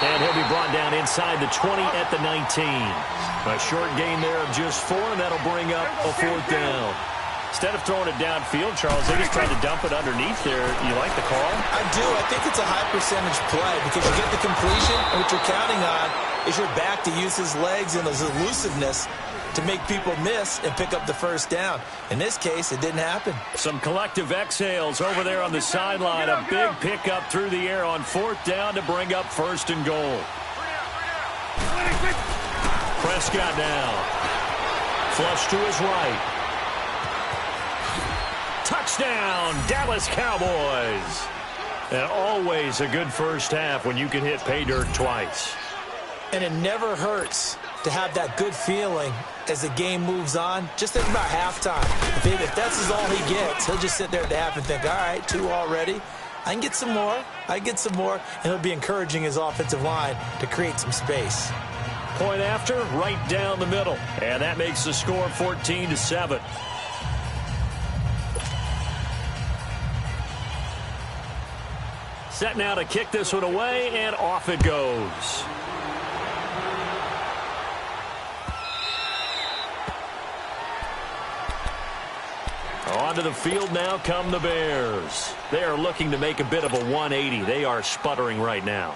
And he'll be brought down inside the 20 at the 19. A short gain there of just 4, and that'll bring up a 4th down. Instead of throwing it downfield, Charles, they just tried to dump it underneath there. You like the call? I do. I think it's a high percentage play because you get the completion, and what you're counting on is your back to use his legs and his elusiveness to make people miss and pick up the first down. In this case, it didn't happen. Some collective exhales over there on the sideline. A big pickup through the air on 4th down to bring up 1st and goal. Prescott now. Flush to his right. Touchdown, Dallas Cowboys. And always a good first half when you can hit pay dirt twice. And it never hurts to have that good feeling as the game moves on. Just think about halftime. If that's all he gets, he'll just sit there at the half and think, all right, 2 already. I can get some more. I can get some more. And he'll be encouraging his offensive line to create some space. Point after, right down the middle. And that makes the score 14-7. Set now to kick this one away, and off it goes. Onto the field now come the Bears. They are looking to make a bit of a 180. They are sputtering right now.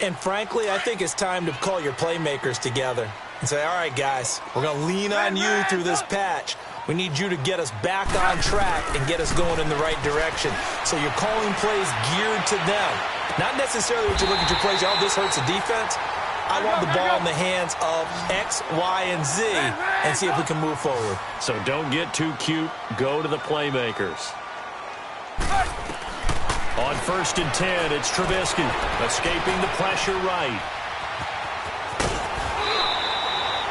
And frankly, I think it's time to call your playmakers together and say, all right, guys, we're going to lean on you through this patch. We need you to get us back on track and get us going in the right direction. So you're calling plays geared to them. Not necessarily what you look at your plays, oh, this hurts the defense. I want the ball in the hands of X, Y, and Z and see if we can move forward. So don't get too cute. Go to the playmakers. On 1st and 10, it's Trubisky escaping the pressure right.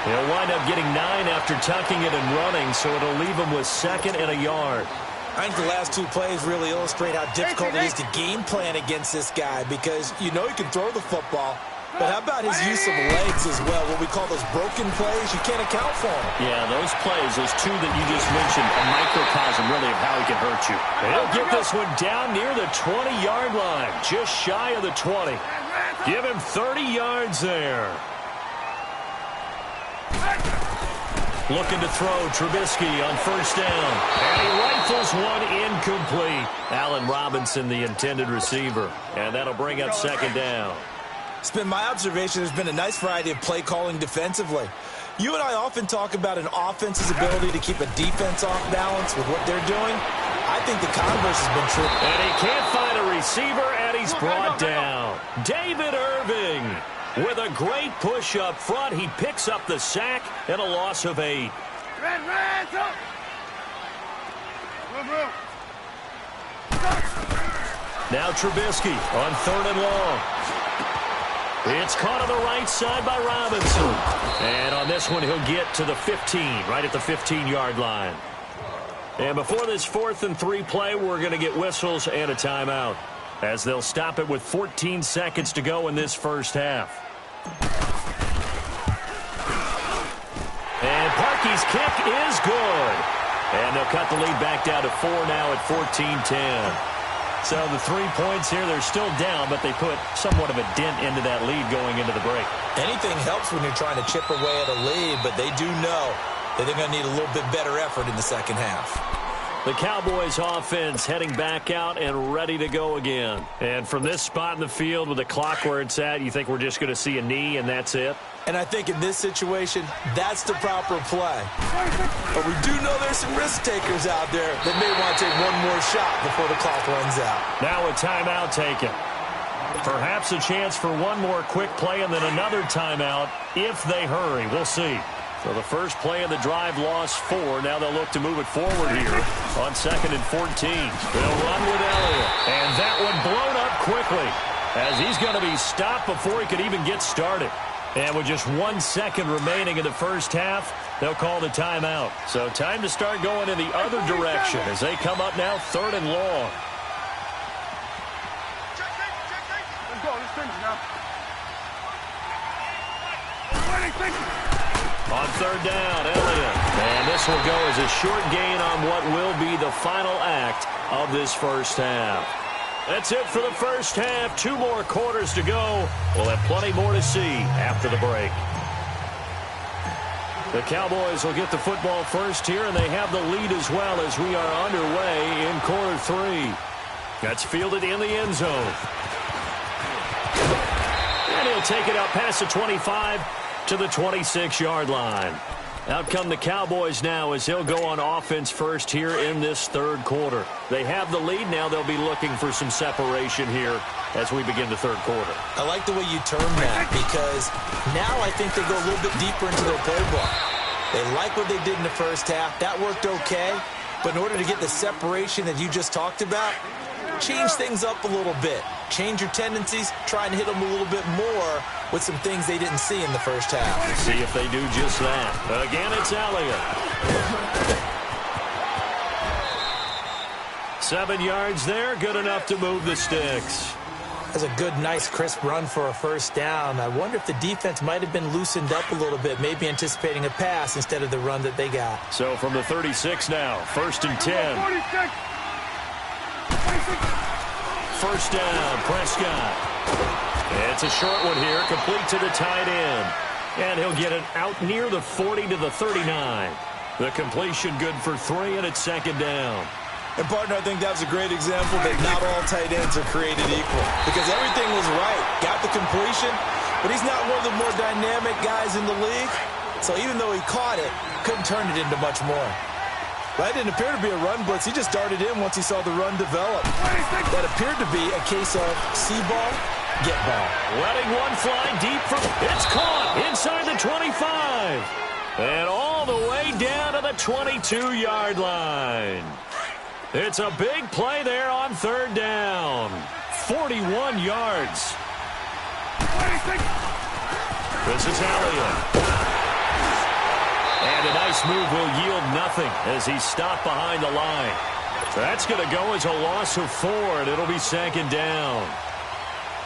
He'll wind up getting 9 after tucking it and running, so it'll leave him with 2nd and a yard. I think the last 2 plays really illustrate how difficult it is to game plan against this guy because you know he can throw the football, but how about his use of legs as well? What we call those broken plays, you can't account for them. Yeah, those plays, those 2 that you just mentioned, a microcosm really of how he can hurt you. He'll get this one down near the 20-yard line, just shy of the 20. Give him 30 yards there. Looking to throw, Trubisky on 1st down. And he rifles one incomplete. Allen Robinson, the intended receiver. And that'll bring up 2nd down. It's been my observation there's been a nice variety of play calling defensively. You and I often talk about an offense's ability to keep a defense off balance with what they're doing. I think the converse has been true. And he can't find a receiver, and he's brought down. David Irving. With a great push up front, he picks up the sack and a loss of 8. Now Trubisky on 3rd and long. It's caught on the right side by Robinson. And on this one, he'll get to the 15, right at the 15-yard line. And before this 4th and 3 play, we're going to get whistles and a timeout, as they'll stop it with 14 seconds to go in this first half. And Parkey's kick is good. And they'll cut the lead back down to 4 now at 14-10. So the 3 points here, they're still down, but they put somewhat of a dent into that lead going into the break. Anything helps when you're trying to chip away at a lead, but they do know that they're going to need a little bit better effort in the second half. The Cowboys offense heading back out and ready to go again. And from this spot in the field with the clock where it's at, you think we're just going to see a knee and that's it? And I think in this situation, that's the proper play. But we do know there's some risk takers out there that may want to take one more shot before the clock runs out. Now a timeout taken. Perhaps a chance for one more quick play and then another timeout if they hurry. We'll see. So the first play of the drive lost 4. Now they'll look to move it forward here on 2nd and 14. They'll run with Elliott. And that one blown up quickly as he's going to be stopped before he could even get started. And with just 1 second remaining in the first half, they'll call the timeout. So time to start going in the other direction as they come up now 3rd and long. Let's go. Let's finish now. On 3rd down, Elliott. And this will go as a short gain on what will be the final act of this first half. That's it for the first half. 2 more quarters to go. We'll have plenty more to see after the break. The Cowboys will get the football first here, and they have the lead as well as we are underway in quarter 3. That's fielded in the end zone. And he'll take it out past the 25 to the 26-yard line. Out come the Cowboys now as they'll go on offense first here in this 3rd quarter. They have the lead. Now they'll be looking for some separation here as we begin the 3rd quarter. I like the way you term that because now I think they go a little bit deeper into their playbook. They like what they did in the first half. That worked okay. But in order to get the separation that you just talked about, change things up a little bit. Change your tendencies. Try and hit them a little bit more with some things they didn't see in the first half. See if they do just that. Again, it's Elliott. 7 yards there. Good enough to move the sticks. That's a good, nice, crisp run for a first down. I wonder if the defense might have been loosened up a little bit, maybe anticipating a pass instead of the run that they got. So from the 36 now, 1st and 10. 1st down, Prescott. It's a short one here, complete to the tight end. And he'll get it out near the 40 to the 39. The completion good for 3, and it's 2nd down. And, partner, I think that was a great example that not all tight ends are created equal. Because everything was right. Got the completion, but he's not one of the more dynamic guys in the league. So even though he caught it, couldn't turn it into much more. That didn't appear to be a run blitz. He just darted in once he saw the run develop. That appeared to be a case of see ball, get ball. Letting one fly deep from... It's caught inside the 25. And all the way down to the 22-yard line. It's a big play there on third down. 41 yards. This is Elliott. And a nice move will yield nothing as he's stopped behind the line. That's going to go as a loss of 4, and it'll be second down.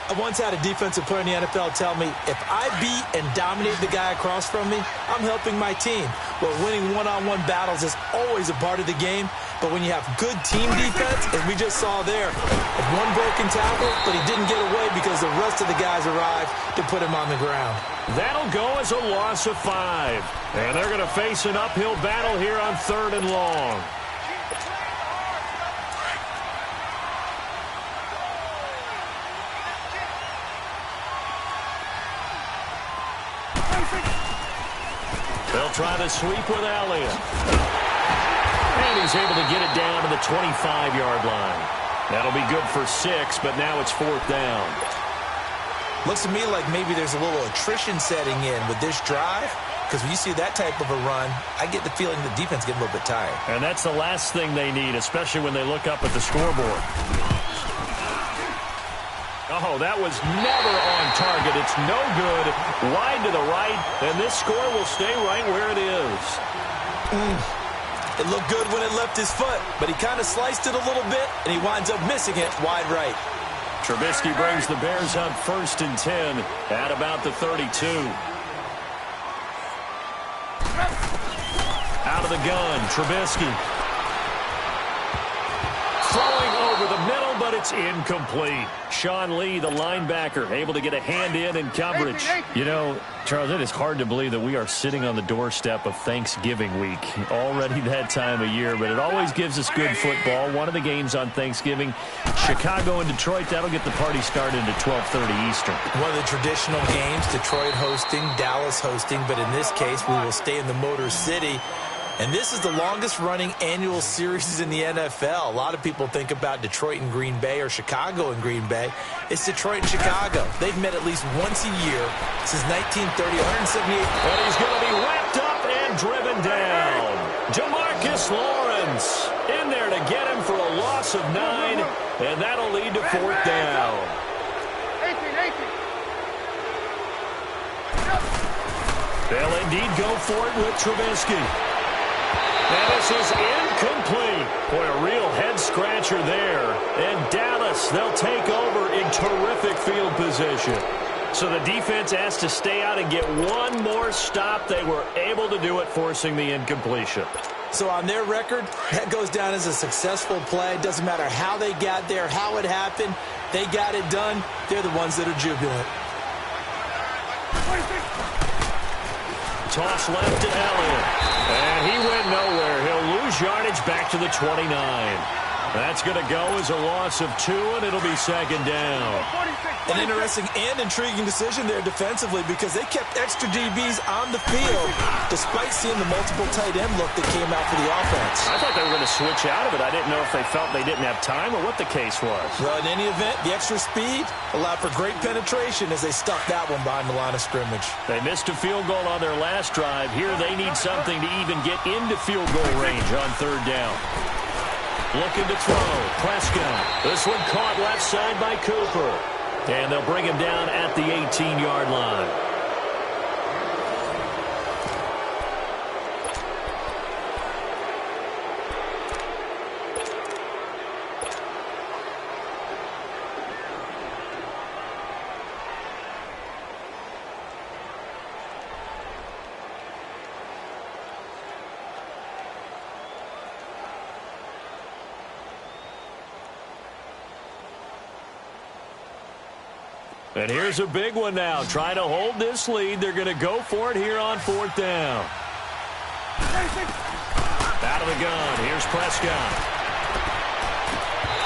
I once had a defensive player in the NFL tell me, if I beat and dominate the guy across from me, I'm helping my team. Well, winning one-on-one battles is always a part of the game, but when you have good team defense, as we just saw there, one broken tackle, but he didn't get away because the rest of the guys arrived to put him on the ground. That'll go as a loss of 5. And they're going to face an uphill battle here on third and long. They'll try to sweep with Elliott. And he's able to get it down to the 25-yard line. That'll be good for 6, but now it's 4th down. Looks to me like maybe there's a little attrition setting in with this drive, because when you see that type of a run, I get the feeling the defense gets a little bit tired. And that's the last thing they need, especially when they look up at the scoreboard. Oh, that was never on target. It's no good. Wide to the right, and this score will stay right where it is. It looked good when it left his foot, but he kind of sliced it a little bit, and he winds up missing it wide right. Trubisky brings the Bears up 1st and 10 at about the 32. Out of the gun, Trubisky. Throwing over the middle, but it's incomplete. Sean Lee, the linebacker, able to get a hand in coverage. You know, Charles, it is hard to believe that we are sitting on the doorstep of Thanksgiving week. Already that time of year, but it always gives us good football. One of the games on Thanksgiving, Chicago and Detroit, that'll get the party started at 12:30 Eastern. One of the traditional games, Detroit hosting, Dallas hosting, but in this case, we will stay in the Motor City. And this is the longest-running annual series in the NFL. A lot of people think about Detroit and Green Bay or Chicago and Green Bay. It's Detroit and Chicago. They've met at least once a year since 1930, 178. And he's going to be wrapped up and driven down. Jamarcus Lawrence in there to get him for a loss of 9, and that'll lead to 4th down. 18. They'll indeed go for it with Trubisky. And this is incomplete. Boy, a real head-scratcher there. And Dallas, they'll take over in terrific field position. So the defense has to stay out and get one more stop. They were able to do it, forcing the incompletion. So on their record, that goes down as a successful play. Doesn't matter how they got there, how it happened. They got it done. They're the ones that are jubilant. Toss left to Elliott. And he went nowhere. He'll lose yardage back to the 29. That's going to go as a loss of 2, and it'll be second down. An interesting and intriguing decision there defensively because they kept extra DBs on the field despite seeing the multiple tight end look that came out for the offense. I thought they were going to switch out of it. I didn't know if they felt they didn't have time or what the case was. Well, in any event, the extra speed allowed for great penetration as they stuffed that one behind the line of scrimmage. They missed a field goal on their last drive. Here they need something to even get into field goal range on third down. Looking to throw. Prescott. This one caught left side by Cooper. And they'll bring him down at the 18-yard line. And here's a big one now. Trying to hold this lead. They're going to go for it here on fourth down. Out of the gun. Here's Prescott.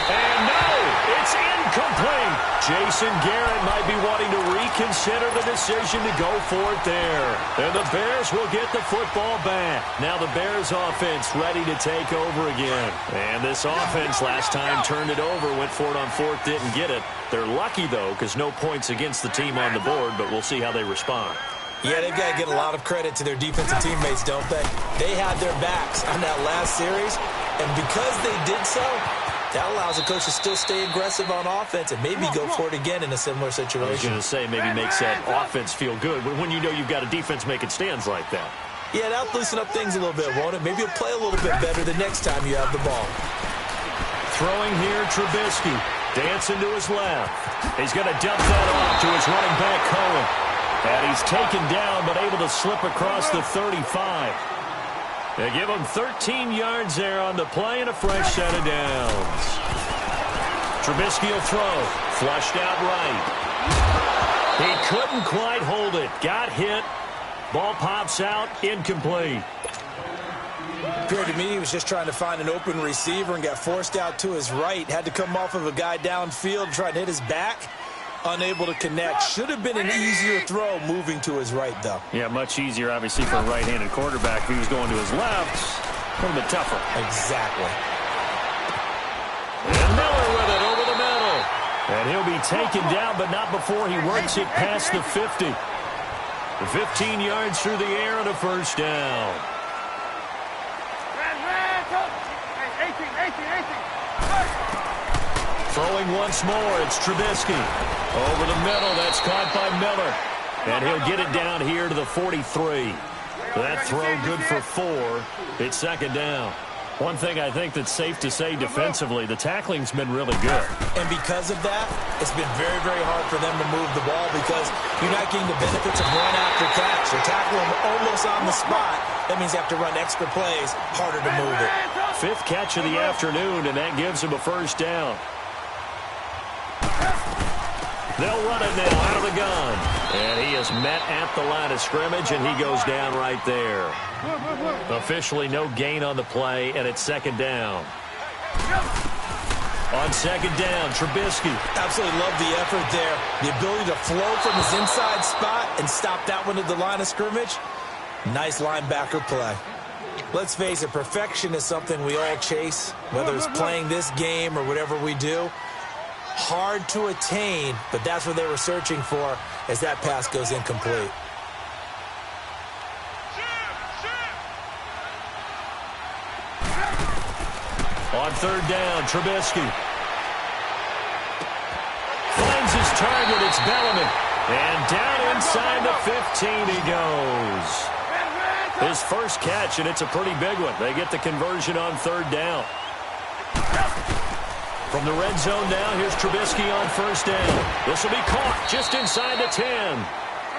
And no, it's incomplete. Jason Garrett might be wanting to reconsider the decision to go for it there. And the Bears will get the football back. Now the Bears offense ready to take over again. And this offense last time turned it over, went for it on fourth, didn't get it. They're lucky, though, because no points against the team on the board, but we'll see how they respond. Yeah, they've got to get a lot of credit to their defensive teammates, don't they? They had their backs on that last series, and because they did so, that allows the coach to still stay aggressive on offense and maybe go for it again in a similar situation. I was going to say maybe makes that offense feel good when you know you've got a defense making stands like that. Yeah, that'll loosen up things a little bit, won't it? Maybe you'll play a little bit better the next time you have the ball. Throwing here, Trubisky. Dancing to his left. He's going to dump that off to his running back, Cohen. And he's taken down but able to slip across the 35. They give him 13 yards there on the play and a fresh set of downs. Trubisky will throw. Flushed out right. He couldn't quite hold it. Got hit. Ball pops out. Incomplete. Appeared to me he was just trying to find an open receiver and got forced out to his right. Had to come off of a guy downfield, trying to hit his back. Unable to connect. Should have been an easier throw moving to his right, though. Yeah, much easier, obviously, for a right-handed quarterback. If he was going to his left, a little bit tougher. Exactly. And Miller with it over the middle. And he'll be taken down, but not before he works it past the 50. The 15 yards through the air and a first down. Throwing once more, it's Trubisky. Over the middle, that's caught by Miller. And he'll get it down here to the 43. That throw good for 4. It's second down. One thing I think that's safe to say defensively, the tackling's been really good. And because of that, it's been very, very hard for them to move the ball because you're not getting the benefits of run after catch. They're tackling almost on the spot. That means you have to run extra plays, harder to move it. 5th catch of the afternoon, and that gives him a first down. They'll run it now out of the gun. And he is met at the line of scrimmage, and he goes down right there. Officially no gain on the play, and it's second down. On second down, Trubisky. Absolutely love the effort there. The ability to flow from his inside spot and stop that one at the line of scrimmage. Nice linebacker play. Let's face it, perfection is something we all chase, whether it's playing this game or whatever we do. Hard to attain, but that's what they were searching for as that pass goes incomplete. On third down, Trubisky. Finds his target, it's Bellamy. And down inside the 15 he goes. His first catch, and it's a pretty big one. They get the conversion on third down. From the red zone now, here's Trubisky on first down. This will be caught just inside the 10.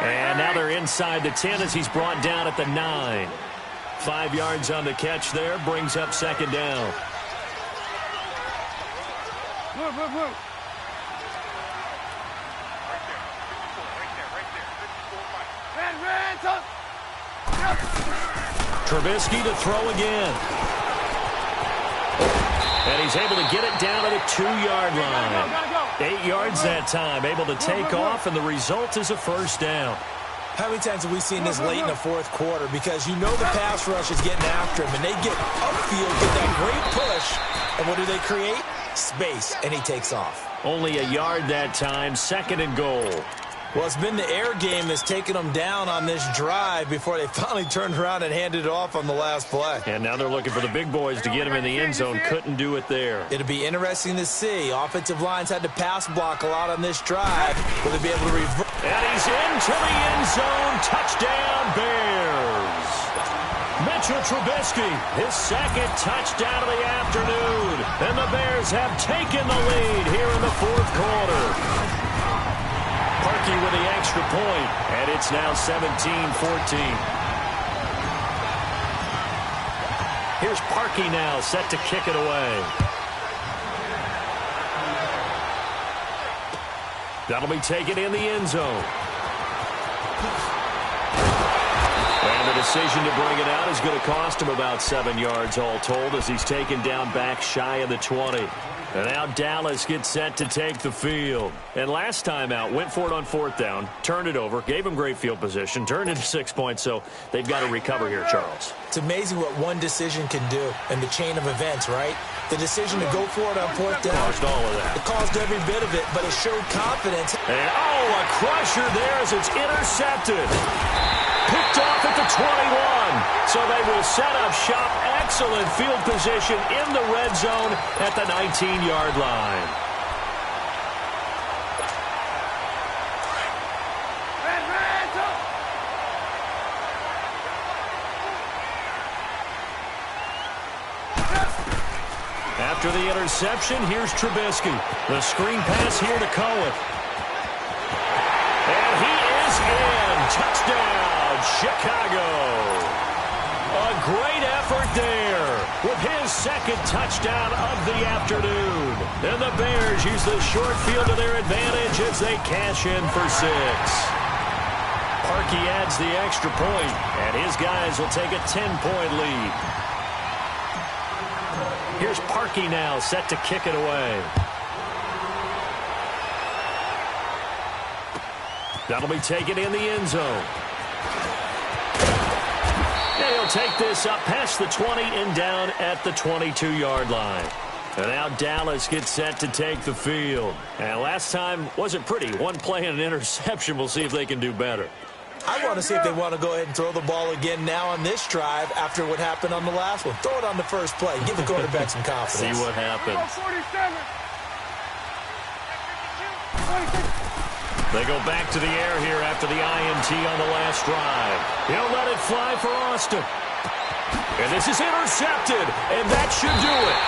And now they're inside the 10 as he's brought down at the 9. 5 yards on the catch there, brings up second down. Trubisky to throw again. And he's able to get it down to the 2-yard line. 8 yards that time, able to take off, and the result is a first down. How many times have we seen this late in the fourth quarter? Because you know the pass rush is getting after him, and they get upfield, get that great push, and what do they create? Space, and he takes off. Only a yard that time, second and goal. Well, it's been the air game that's taken them down on this drive before they finally turned around and handed it off on the last play. And now they're looking for the big boys to get him in the end zone. Couldn't do it there. It'll be interesting to see. Offensive lines had to pass block a lot on this drive. Will they be able to revert? And he's into the end zone. Touchdown, Bears. Mitchell Trubisky, his second touchdown of the afternoon. And the Bears have taken the lead here in the fourth quarter. Parkey with the extra point, and it's now 17-14. Here's Parkey now, set to kick it away. That'll be taken in the end zone. And And the decision to bring it out is going to cost him about 7 yards all told as he's taken down back shy of the 20. And now Dallas gets set to take the field. And last time out, went for it on 4th down, turned it over, gave him great field position, turned into 6 points, so they've got to recover here, Charles. It's amazing what one decision can do in the chain of events, right? The decision to go for it on 4th down. Caused all of that. It caused every bit of it, but it showed confidence. And, a crusher there as it's intercepted. Picked off at the 21. So they will set up shop. Excellent field position in the red zone at the 19-yard line. After the interception, here's Trubisky. The screen pass here to Cohen. And he is in. Touchdown, Chicago. A great effort there with his second touchdown of the afternoon. And the Bears use the short field to their advantage as they cash in for 6. Parkey adds the extra point, and his guys will take a 10-point lead. Here's Parkey now, set to kick it away. That'll be taken in the end zone. And he'll take this up past the 20 and down at the 22-yard line. And now Dallas gets set to take the field. And last time wasn't pretty. One play and an interception. We'll see if they can do better. I want to see if they want to go ahead and throw the ball again now on this drive after what happened on the last one. Throw it on the first play. Give the quarterback some confidence. See what happens. They go back to the air here after the INT on the last drive. He'll let it fly for Austin. And this is intercepted, and that should do it.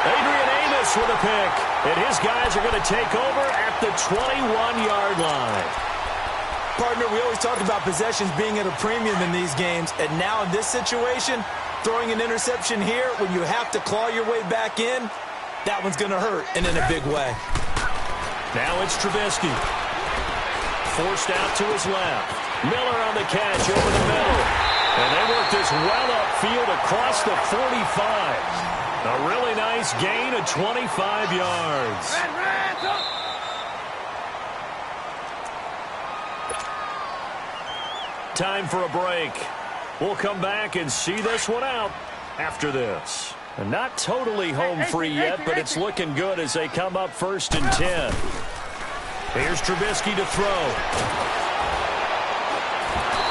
Adrian Amos with a pick, and his guys are going to take over at the 21-yard line. Partner, we always talk about possessions being at a premium in these games, and now in this situation, throwing an interception here when you have to claw your way back in, that one's going to hurt, and in a big way. Now it's Trubisky. Forced out to his left. Miller on the catch over the middle. And they work this well upfield across the 45. A really nice gain of 25 yards. Time for a break. We'll come back and see this one out after this. And not totally home free yet, but it's looking good as they come up 1st and 10. Here's Trubisky to throw.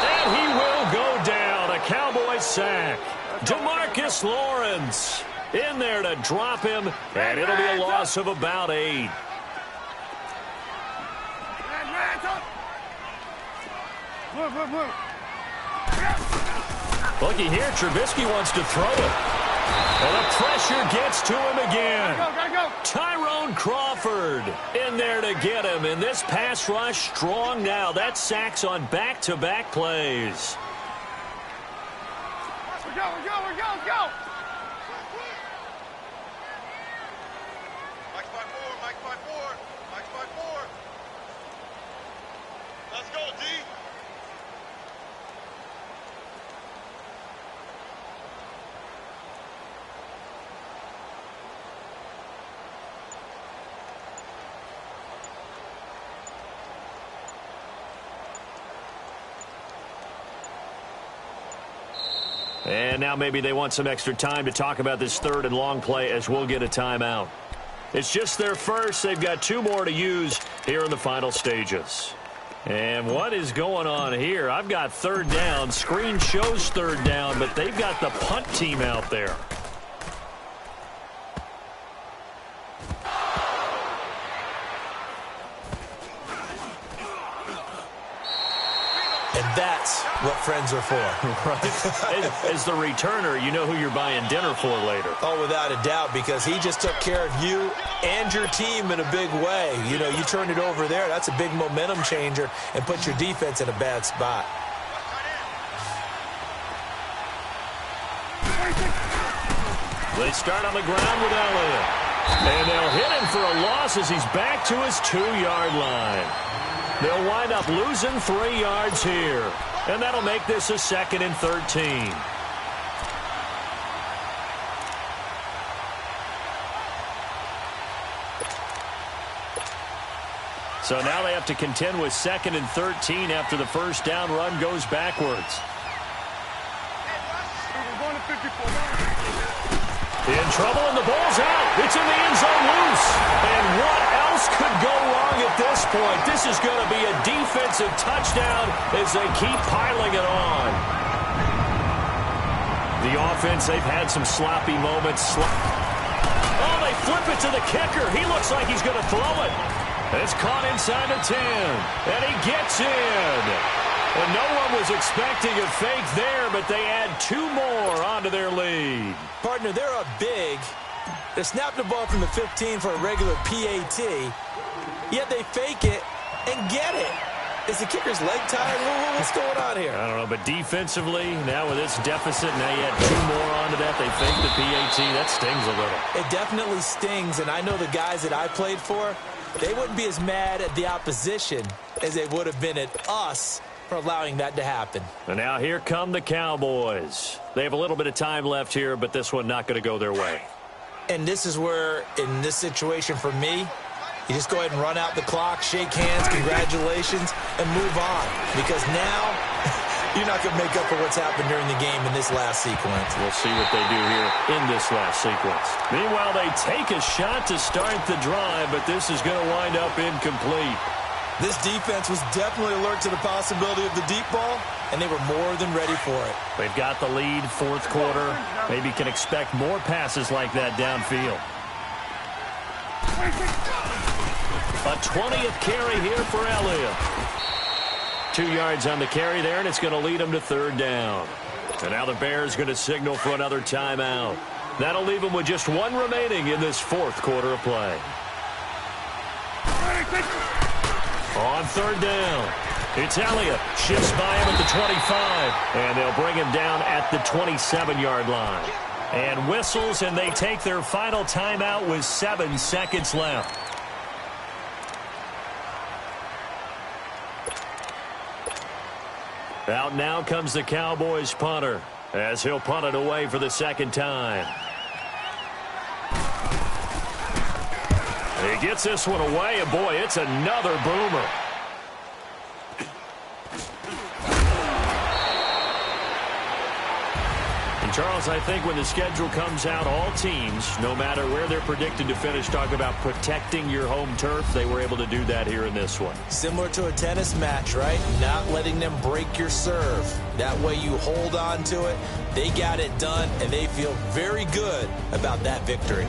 And he will go down. A Cowboy sack. DeMarcus Lawrence in there to drop him, and it'll be a loss of about 8. Looky here, Trubisky wants to throw it. And the pressure gets to him again. Tyrone Crawford in there to get him. And this pass rush strong now. That's sacks on back-to-back plays. We're go. Mike's by 4. Let's go, D. And now maybe they want some extra time to talk about this 3rd and long play as we'll get a timeout. It's just their first. They've got 2 more to use here in the final stages. And what is going on here? I've got 3rd down. Screen shows 3rd down, but they've got the punt team out there. And that's what friends are for. Right. As the returner, you know who you're buying dinner for later. Oh, without a doubt, because he just took care of you and your team in a big way. You know, you turned it over there. That's a big momentum changer and put your defense in a bad spot. They start on the ground with Elliott. And they'll hit him for a loss as he's back to his 2-yard line. They'll wind up losing 3 yards here. And that'll make this a 2nd and 13. So now they have to contend with 2nd and 13 after the first down run goes backwards. In trouble, and the ball's out. It's in the end zone loose. And what else could go wrong at this point? This is going to be a defensive touchdown as they keep piling it on. The offense, they've had some sloppy moments. Oh, they flip it to the kicker. He looks like he's going to throw it. It's caught inside the 10, and he gets in. And no one was expecting a fake there, but they add 2 more onto their lead. Partner, they're up big. They snapped the ball from the 15 for a regular PAT, yet they fake it and get it. Is the kicker's leg tired? What's going on here? I don't know, but defensively, now with this deficit, now you add 2 more onto that. They fake the PAT. That stings a little. It definitely stings, and I know the guys that I played for, they wouldn't be as mad at the opposition as they would have been at us for allowing that to happen. And now here come the Cowboys. They have a little bit of time left here, but this one not going to go their way. And this is where, in this situation for me, you just go ahead and run out the clock, shake hands, congratulations, and move on. Because now, you're not going to make up for what's happened during the game in this last sequence. We'll see what they do here in this last sequence. Meanwhile, they take a shot to start the drive, but this is going to wind up incomplete. This defense was definitely alert to the possibility of the deep ball, and they were more than ready for it. They've got the lead, 4th quarter. Maybe can expect more passes like that downfield. A 20th carry here for Elliott. 2 yards on the carry there, and it's going to lead them to 3rd down. And now the Bears going to signal for another timeout. That'll leave them with just 1 remaining in this 4th quarter of play. On 3rd down, it's Elliott. Shifts by him at the 25, and they'll bring him down at the 27-yard line. And whistles, and they take their final timeout with 7 seconds left. Out now comes the Cowboys punter as he'll punt it away for the 2nd time. He gets this one away, and boy, it's another boomer. And Charles, I think when the schedule comes out, all teams, no matter where they're predicted to finish, talk about protecting your home turf. They were able to do that here in this one. Similar to a tennis match, right? Not letting them break your serve. That way you hold on to it. They got it done, and they feel very good about that victory.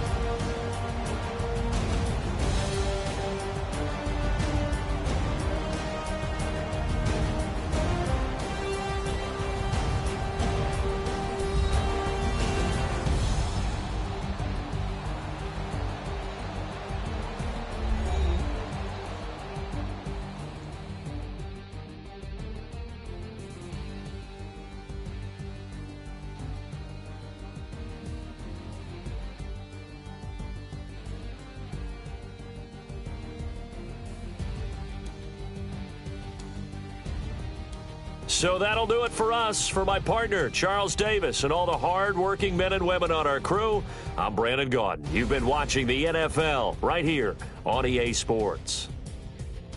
So that'll do it for us. For my partner, Charles Davis, and all the hard-working men and women on our crew, I'm Brandon Gaudin. You've been watching the NFL right here on EA Sports.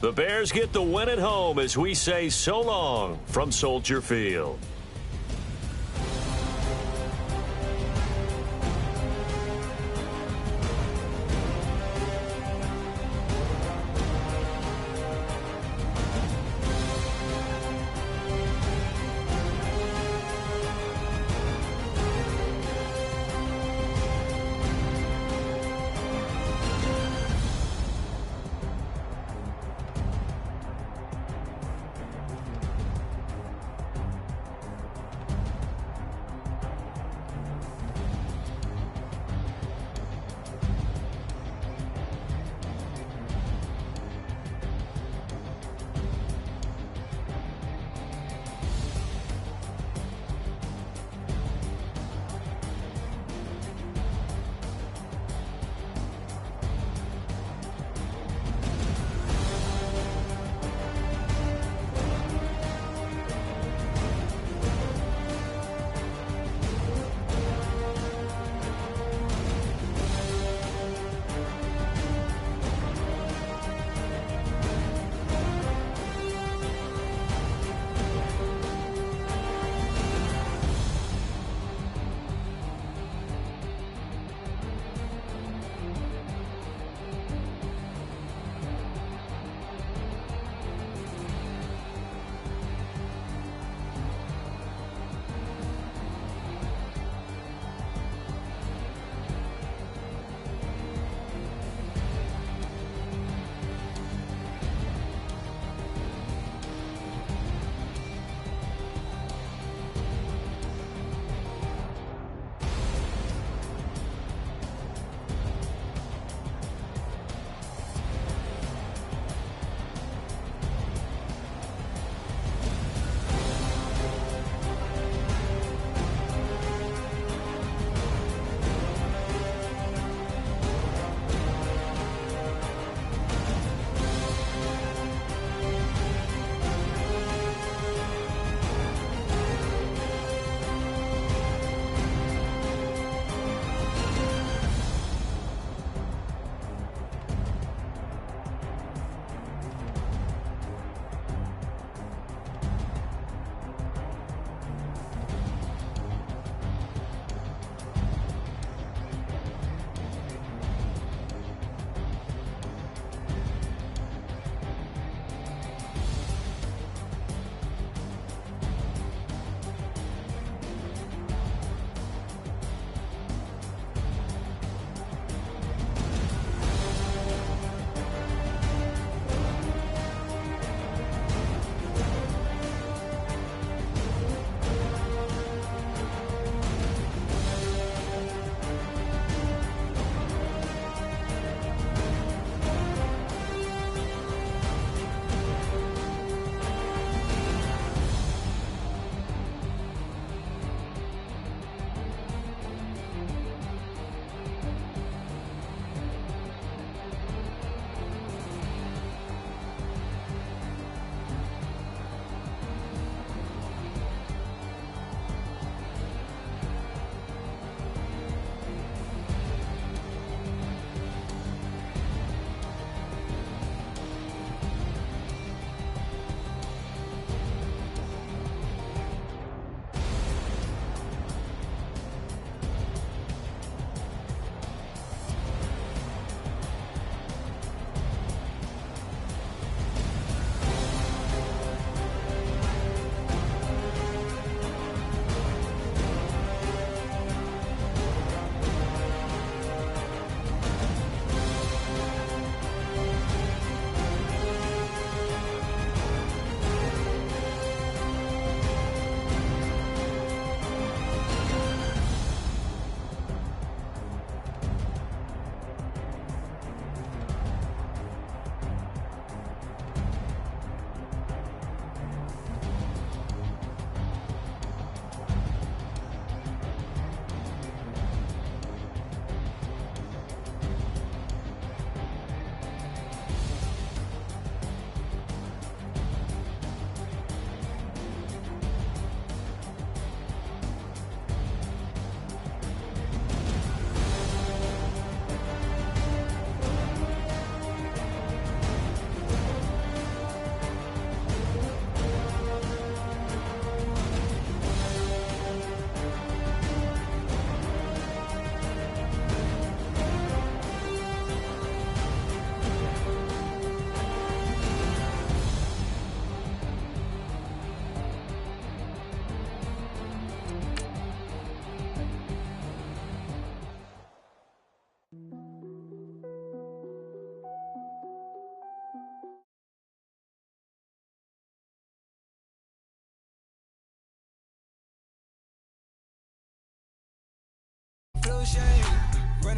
The Bears get the win at home as we say so long from Soldier Field.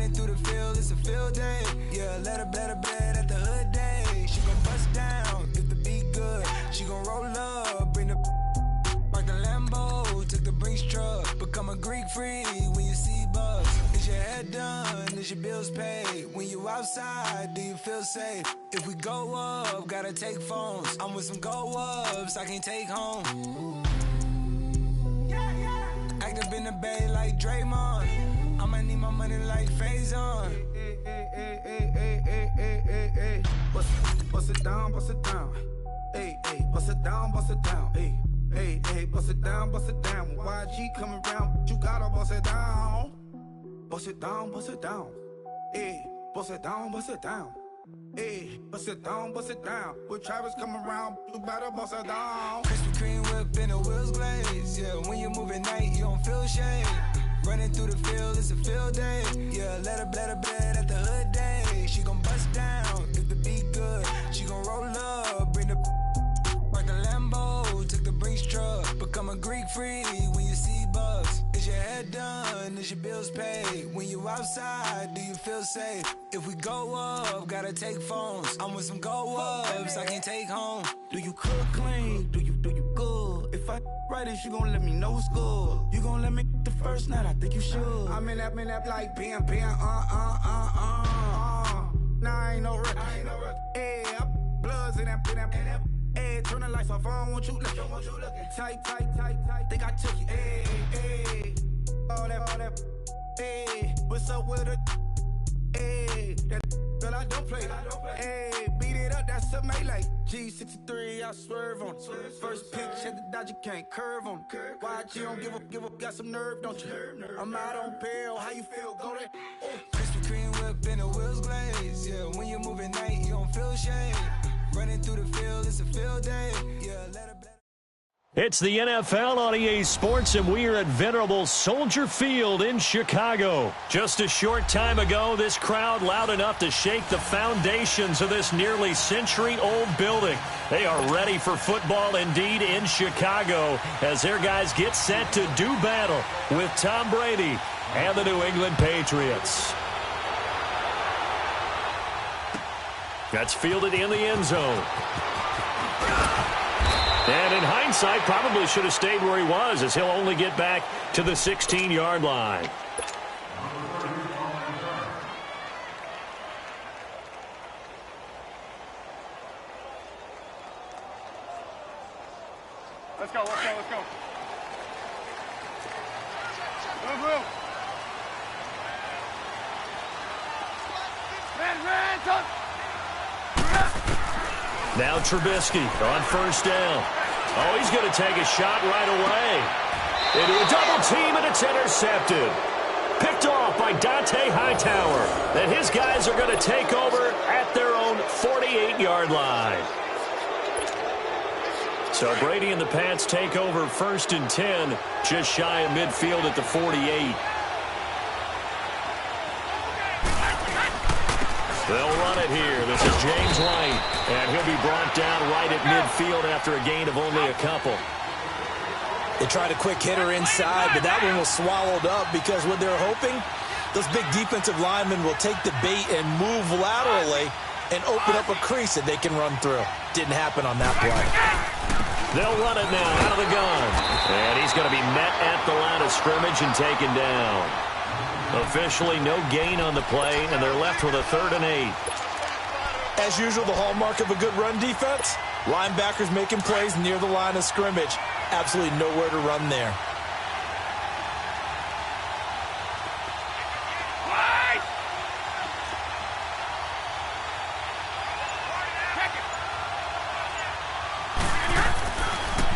Running through the field, it's a field day. Yeah, let her bet at the hood day. She gon' bust down if the beat good. She gon' roll up, bring the park the Lambo, took the Brinks truck. Become a Greek freak when you see bugs. Is your head done? Is your bills paid? When you outside, do you feel safe? If we go up, gotta take phones. I'm with some go-ups I can't take home. Act up in the bay like Draymond. I'ma need my money like Faison. Bust it down, bust it down. Hey, hey, bust it down, bust it down. Hey, hey, hey, bust it down, bust it down. When YG coming around, you gotta bust it down. Bust it down, bust it down. Hey, bust it down, bust it down. Hey, bust it down, bust it down. When Travis come around, you better bust it down. Krispy Kreme whip and the wheels glaze. Yeah, when you move at night, you don't feel shade. Running through the field, it's a field day. Yeah, let her bet at the hood day. She gon' bust down if the beat good. She gon' roll up, bring the park the Lambo, took the Brinks truck. Become a Greek freak when you see bugs. Is your head done? Is your bills paid? When you outside, do you feel safe? If we go up, gotta take phones. I'm with some go-ups I can't take home. Do you cook clean? Do you good? If I right it, you gon' let me know it's good. You gon' let me the first night, I think you should. I'm in that like bam. Nah, I ain't no rookie. Hey, bloods in that. Hey, turn the lights off, I don't want you looking. Tight. Think I took it. Hey, all that. Hey, what's up with it? Hey, that girl I don't play. Hey, beat it up, that's a melee. G63, I swerve on it. First pitch at the Dodger, can't curve on it. YG don't give up, got some nerve, don't you? I'm out on bail, how you feel? Go there. Krispy Kreme whip and the wheels glaze. Yeah, when you move at night, you don't feel shade. Running through the field, it's a field day. Yeah, let her bet. It's the NFL on EA Sports, and we are at venerable Soldier Field in Chicago. Just a short time ago, this crowd loud enough to shake the foundations of this nearly century-old building. They are ready for football indeed in Chicago as their guys get set to do battle with Tom Brady and the New England Patriots. That's fielded in the end zone. And in hindsight, probably should have stayed where he was, as he'll only get back to the 16-yard line. Let's go. Move. Man, Now Trubisky on first down. Oh, he's going to take a shot right away. Into a double team, and it's intercepted. Picked off by Dante Hightower. And his guys are going to take over at their own 48-yard line. So Brady and the Pats take over 1st and 10, just shy of midfield at the 48. They'll run it here. This is James White, and he'll be brought down right at midfield after a gain of only a couple. They tried a quick hitter inside, but that one was swallowed up because what they're hoping, those big defensive linemen will take the bait and move laterally and open up a crease that they can run through. Didn't happen on that play. They'll run it now out of the gun. And he's going to be met at the line of scrimmage and taken down. Officially no gain on the play, and they're left with a 3rd and 8. As usual, the hallmark of a good run defense, linebackers making plays near the line of scrimmage. Absolutely nowhere to run there.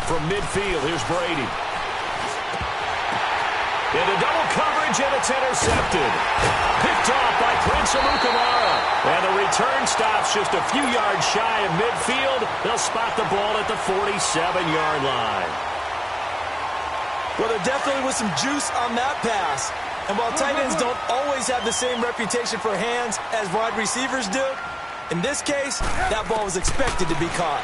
From midfield, here's Brady. Into double coverage, and it's intercepted. Picked off by Prince Amukamara. And the return stops just a few yards shy of midfield. They'll spot the ball at the 47-yard line. Well, there definitely was some juice on that pass. And while tight ends don't always have the same reputation for hands as wide receivers do, in this case, that ball was expected to be caught.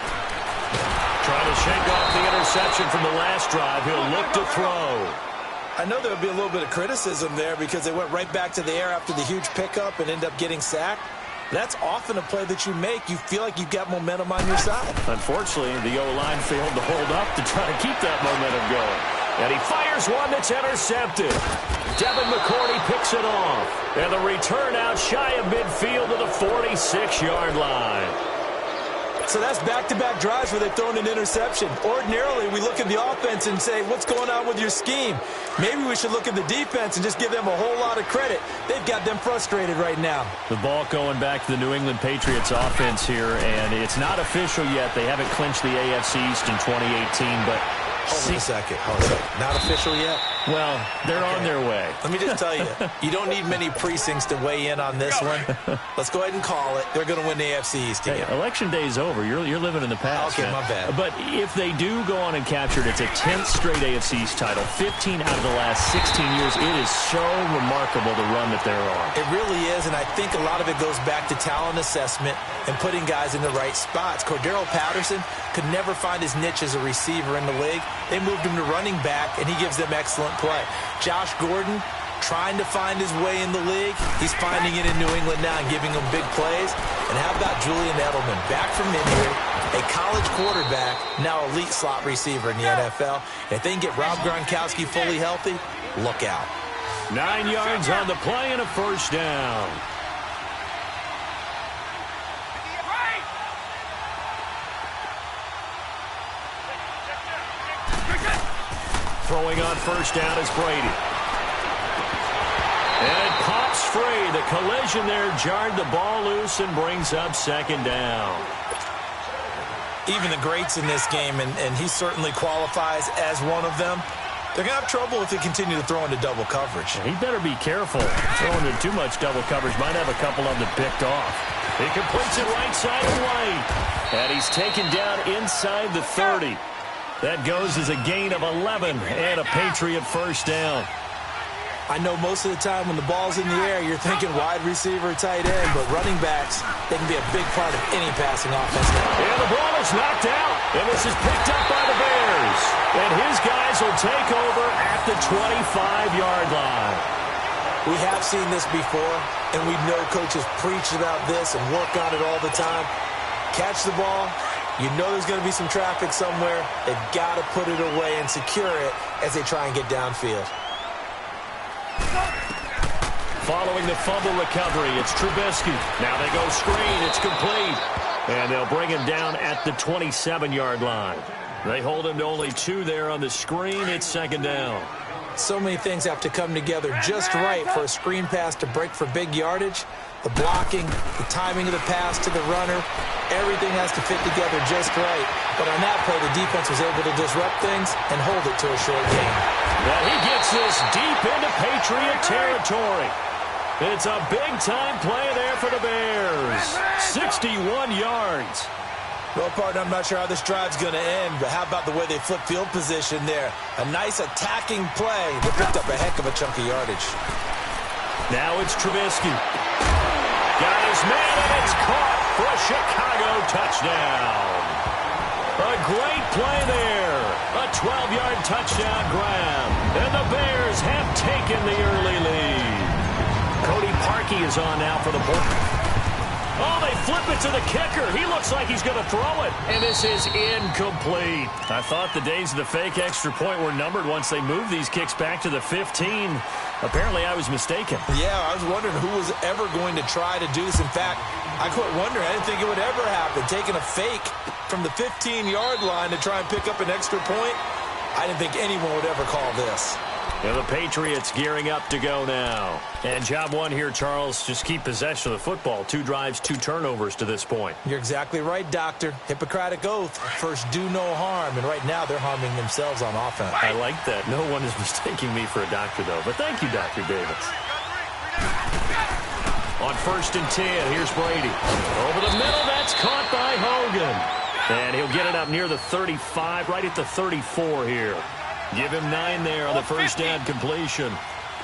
Trying to shake off the interception from the last drive. He'll look to throw. I know there would be a little bit of criticism there because they went right back to the air after the huge pickup and end up getting sacked. That's often a play that you make. You feel like you've got momentum on your side. Unfortunately, the O-line failed to hold up to try to keep that momentum going. And he fires one that's intercepted. Devin McCourty picks it off. And the return out shy of midfield to the 46-yard line. So that's back-to-back drives where they've thrown an interception. Ordinarily, we look at the offense and say, what's going on with your scheme? Maybe we should look at the defense and just give them a whole lot of credit. They've got them frustrated right now. The ball going back to the New England Patriots offense here, and it's not official yet. They haven't clinched the AFC East in 2018, but... Hold on a second. Not official yet? Well, they're on their way. Let me just tell you, you don't need many precincts to weigh in on this one. Let's go ahead and call it. They're going to win the AFC East again. Hey, election day is over. You're living in the past. Okay, man. My bad. But if they do go on and capture it, it's a 10th straight AFC East title. 15 out of the last 16 years. It is so remarkable the run that they're on. It really is, and I think a lot of it goes back to talent assessment and putting guys in the right spots. Cordero Patterson could never find his niche as a receiver in the league. They moved him to running back, and he gives them excellent play. Josh Gordon trying to find his way in the league. He's finding it in New England now and giving them big plays. And how about Julian Edelman, back from injury, a college quarterback, now elite slot receiver in the NFL. And if they can get Rob Gronkowski fully healthy, look out. 9 yards on the play and a first down. Throwing on first down is Brady. And it pops free. The collision there jarred the ball loose and brings up second down. Even the greats in this game, and he certainly qualifies as one of them, they're going to have trouble if they continue to throw into double coverage. He better be careful. Throwing into too much double coverage might have a couple of them picked off. He completes it right side of White. And he's taken down inside the 30. That goes as a gain of 11 and a Patriot first down. I know most of the time when the ball's in the air, you're thinking wide receiver, tight end, but running backs, they can be a big part of any passing offense now. And the ball is knocked out, and this is picked up by the Bears. And his guys will take over at the 25-yard line. We have seen this before, and we know coaches preach about this and work on it all the time. Catch the ball. You know there's going to be some traffic somewhere. They've got to put it away and secure it as they try and get downfield. Following the fumble recovery, it's Trubisky. Now they go screen. It's complete. And they'll bring him down at the 27-yard line. They hold him to only 2 there on the screen. It's second down. So many things have to come together just right for a screen pass to break for big yardage. The blocking, the timing of the pass to the runner, everything has to fit together just right. But on that play, the defense was able to disrupt things and hold it to a short gain. Well, he gets this deep into Patriot territory. It's a big-time play there for the Bears. 61 yards. Well, partner, I'm not sure how this drive's going to end, but how about the way they flip field position there? A nice attacking play. They picked up a heck of a chunk of yardage. Now it's Trubisky. Got his man, and it's caught for a Chicago touchdown. A great play there. A 12-yard touchdown grab. And the Bears have taken the early lead. Cody Parkey is on now for the point. Oh, they flip it to the kicker. He looks like he's going to throw it. And this is incomplete. I thought the days of the fake extra point were numbered once they moved these kicks back to the 15. Apparently, I was mistaken. Yeah, I was wondering who was ever going to try to do this. In fact, I quit wondering. I didn't think it would ever happen. Taking a fake from the 15-yard line to try and pick up an extra point, I didn't think anyone would ever call this. And the Patriots gearing up to go now. And job one here, Charles, just keep possession of the football. 2 drives, 2 turnovers to this point. You're exactly right, Doctor. Hippocratic oath. First, do no harm. And right now, they're harming themselves on offense. I like that. No one is mistaking me for a doctor, though. But thank you, Dr. Davis. On 1st and 10, here's Brady. Over the middle, that's caught by Hogan. And he'll get it up near the 35, right at the 34 here. Give him 9 there on the first down completion.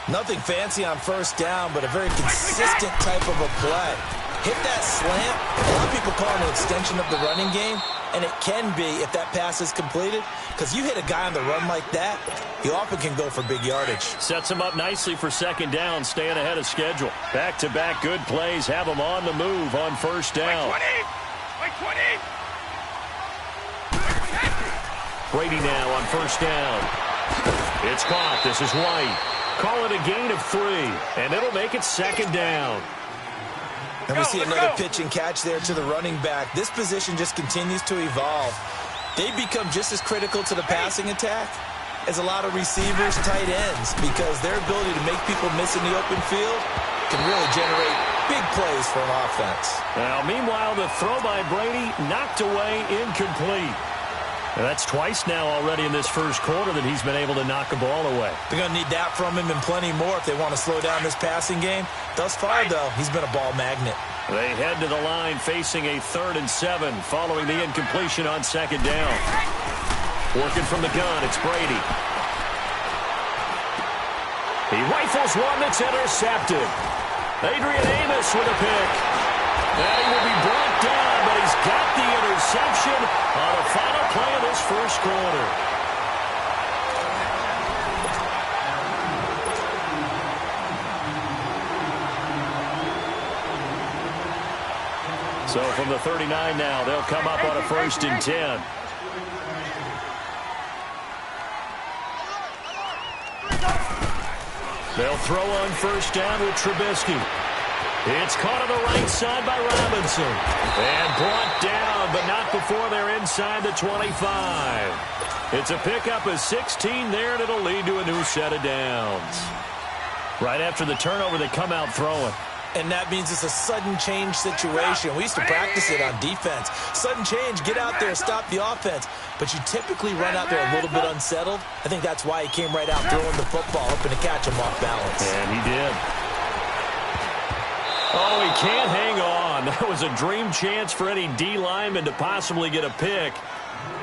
Nothing fancy on first down, but a very consistent type of a play. Hit that slant. A lot of people call it an extension of the running game, and it can be if that pass is completed, because you hit a guy on the run like that, he often can go for big yardage. Sets him up nicely for second down, staying ahead of schedule. Back-to-back good plays have him on the move on first down. Brady now on first down. It's caught. This is White. Call it a gain of 3, and it'll make it second down. And we see another pitch and catch there to the running back. This position just continues to evolve. They become just as critical to the passing attack as a lot of receivers, tight ends, because their ability to make people miss in the open field can really generate big plays for an offense. Now, meanwhile, the throw by Brady knocked away, incomplete. And that's twice now already in this first quarter that he's been able to knock a ball away. They're going to need that from him and plenty more if they want to slow down this passing game. Thus far, though, he's been a ball magnet. They head to the line facing a 3rd and 7 following the incompletion on second down. Working from the gun, it's Brady. He rifles one that's intercepted. Adrian Amos with a pick. And he will be brought down, but he's got the interception on the final play of this first quarter. So from the 39 now, they'll come up on a 1st and 10. They'll throw on first down with Trubisky. It's caught on the right side by Robinson. And brought down, but not before they're inside the 25. It's a pickup of 16 there, and it'll lead to a new set of downs. Right after the turnover, they come out throwing. And that means it's a sudden change situation. We used to practice it on defense. Sudden change, get out there, stop the offense. But you typically run out there a little bit unsettled. I think that's why he came right out throwing the football, hoping to catch him off balance. And he did. Oh, he can't hang on. That was a dream chance for any D lineman to possibly get a pick.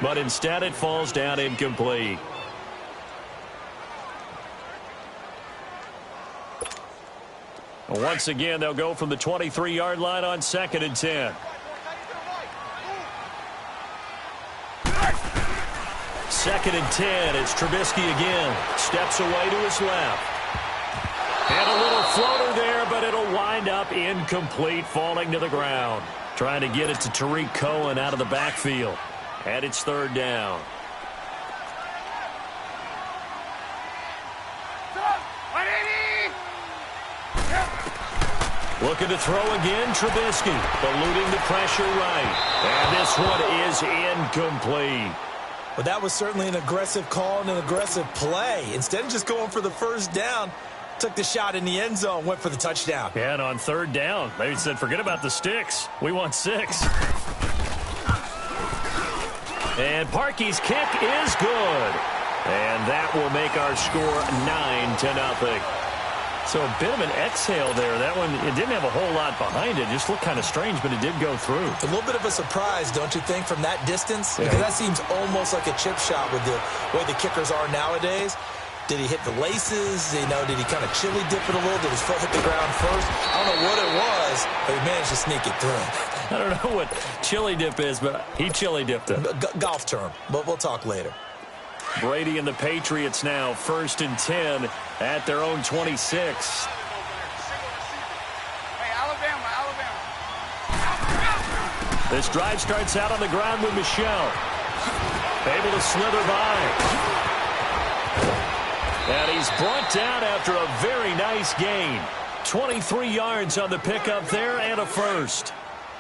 But instead it falls down incomplete. Once again, they'll go from the 23-yard line on 2nd and 10. Second and 10. It's Trubisky again. Steps away to his left. And a little floater there, but it'll wind up incomplete, falling to the ground. Trying to get it to Tariq Cohen out of the backfield. And it's 3rd down. Looking to throw again, Trubisky, eluding the pressure right. And this one is incomplete. Well, that was certainly an aggressive call and an aggressive play. Instead of just going for the first down, took the shot in the end zone, went for the touchdown. Yeah, and on 3rd down, they said, forget about the sticks. We want 6. And Parkey's kick is good. And that will make our score 9-0. So a bit of an exhale there. That one, it didn't have a whole lot behind it. Just looked kind of strange, but it did go through. A little bit of a surprise, don't you think, from that distance? Yeah. Because that seems almost like a chip shot with the way the kickers are nowadays. Did he hit the laces? You know, did he kind of chili dip it a little? Did his foot hit the ground first? I don't know what it was, but he managed to sneak it through. I don't know what chili dip is, but he chili dipped it. Golf term, but we'll talk later. Brady and the Patriots now 1st and 10 at their own 26. Hey, Alabama. This drive starts out on the ground with Michelle. Able to slither by. And he's brought down after a very nice gain. 23 yards on the pickup there and a first.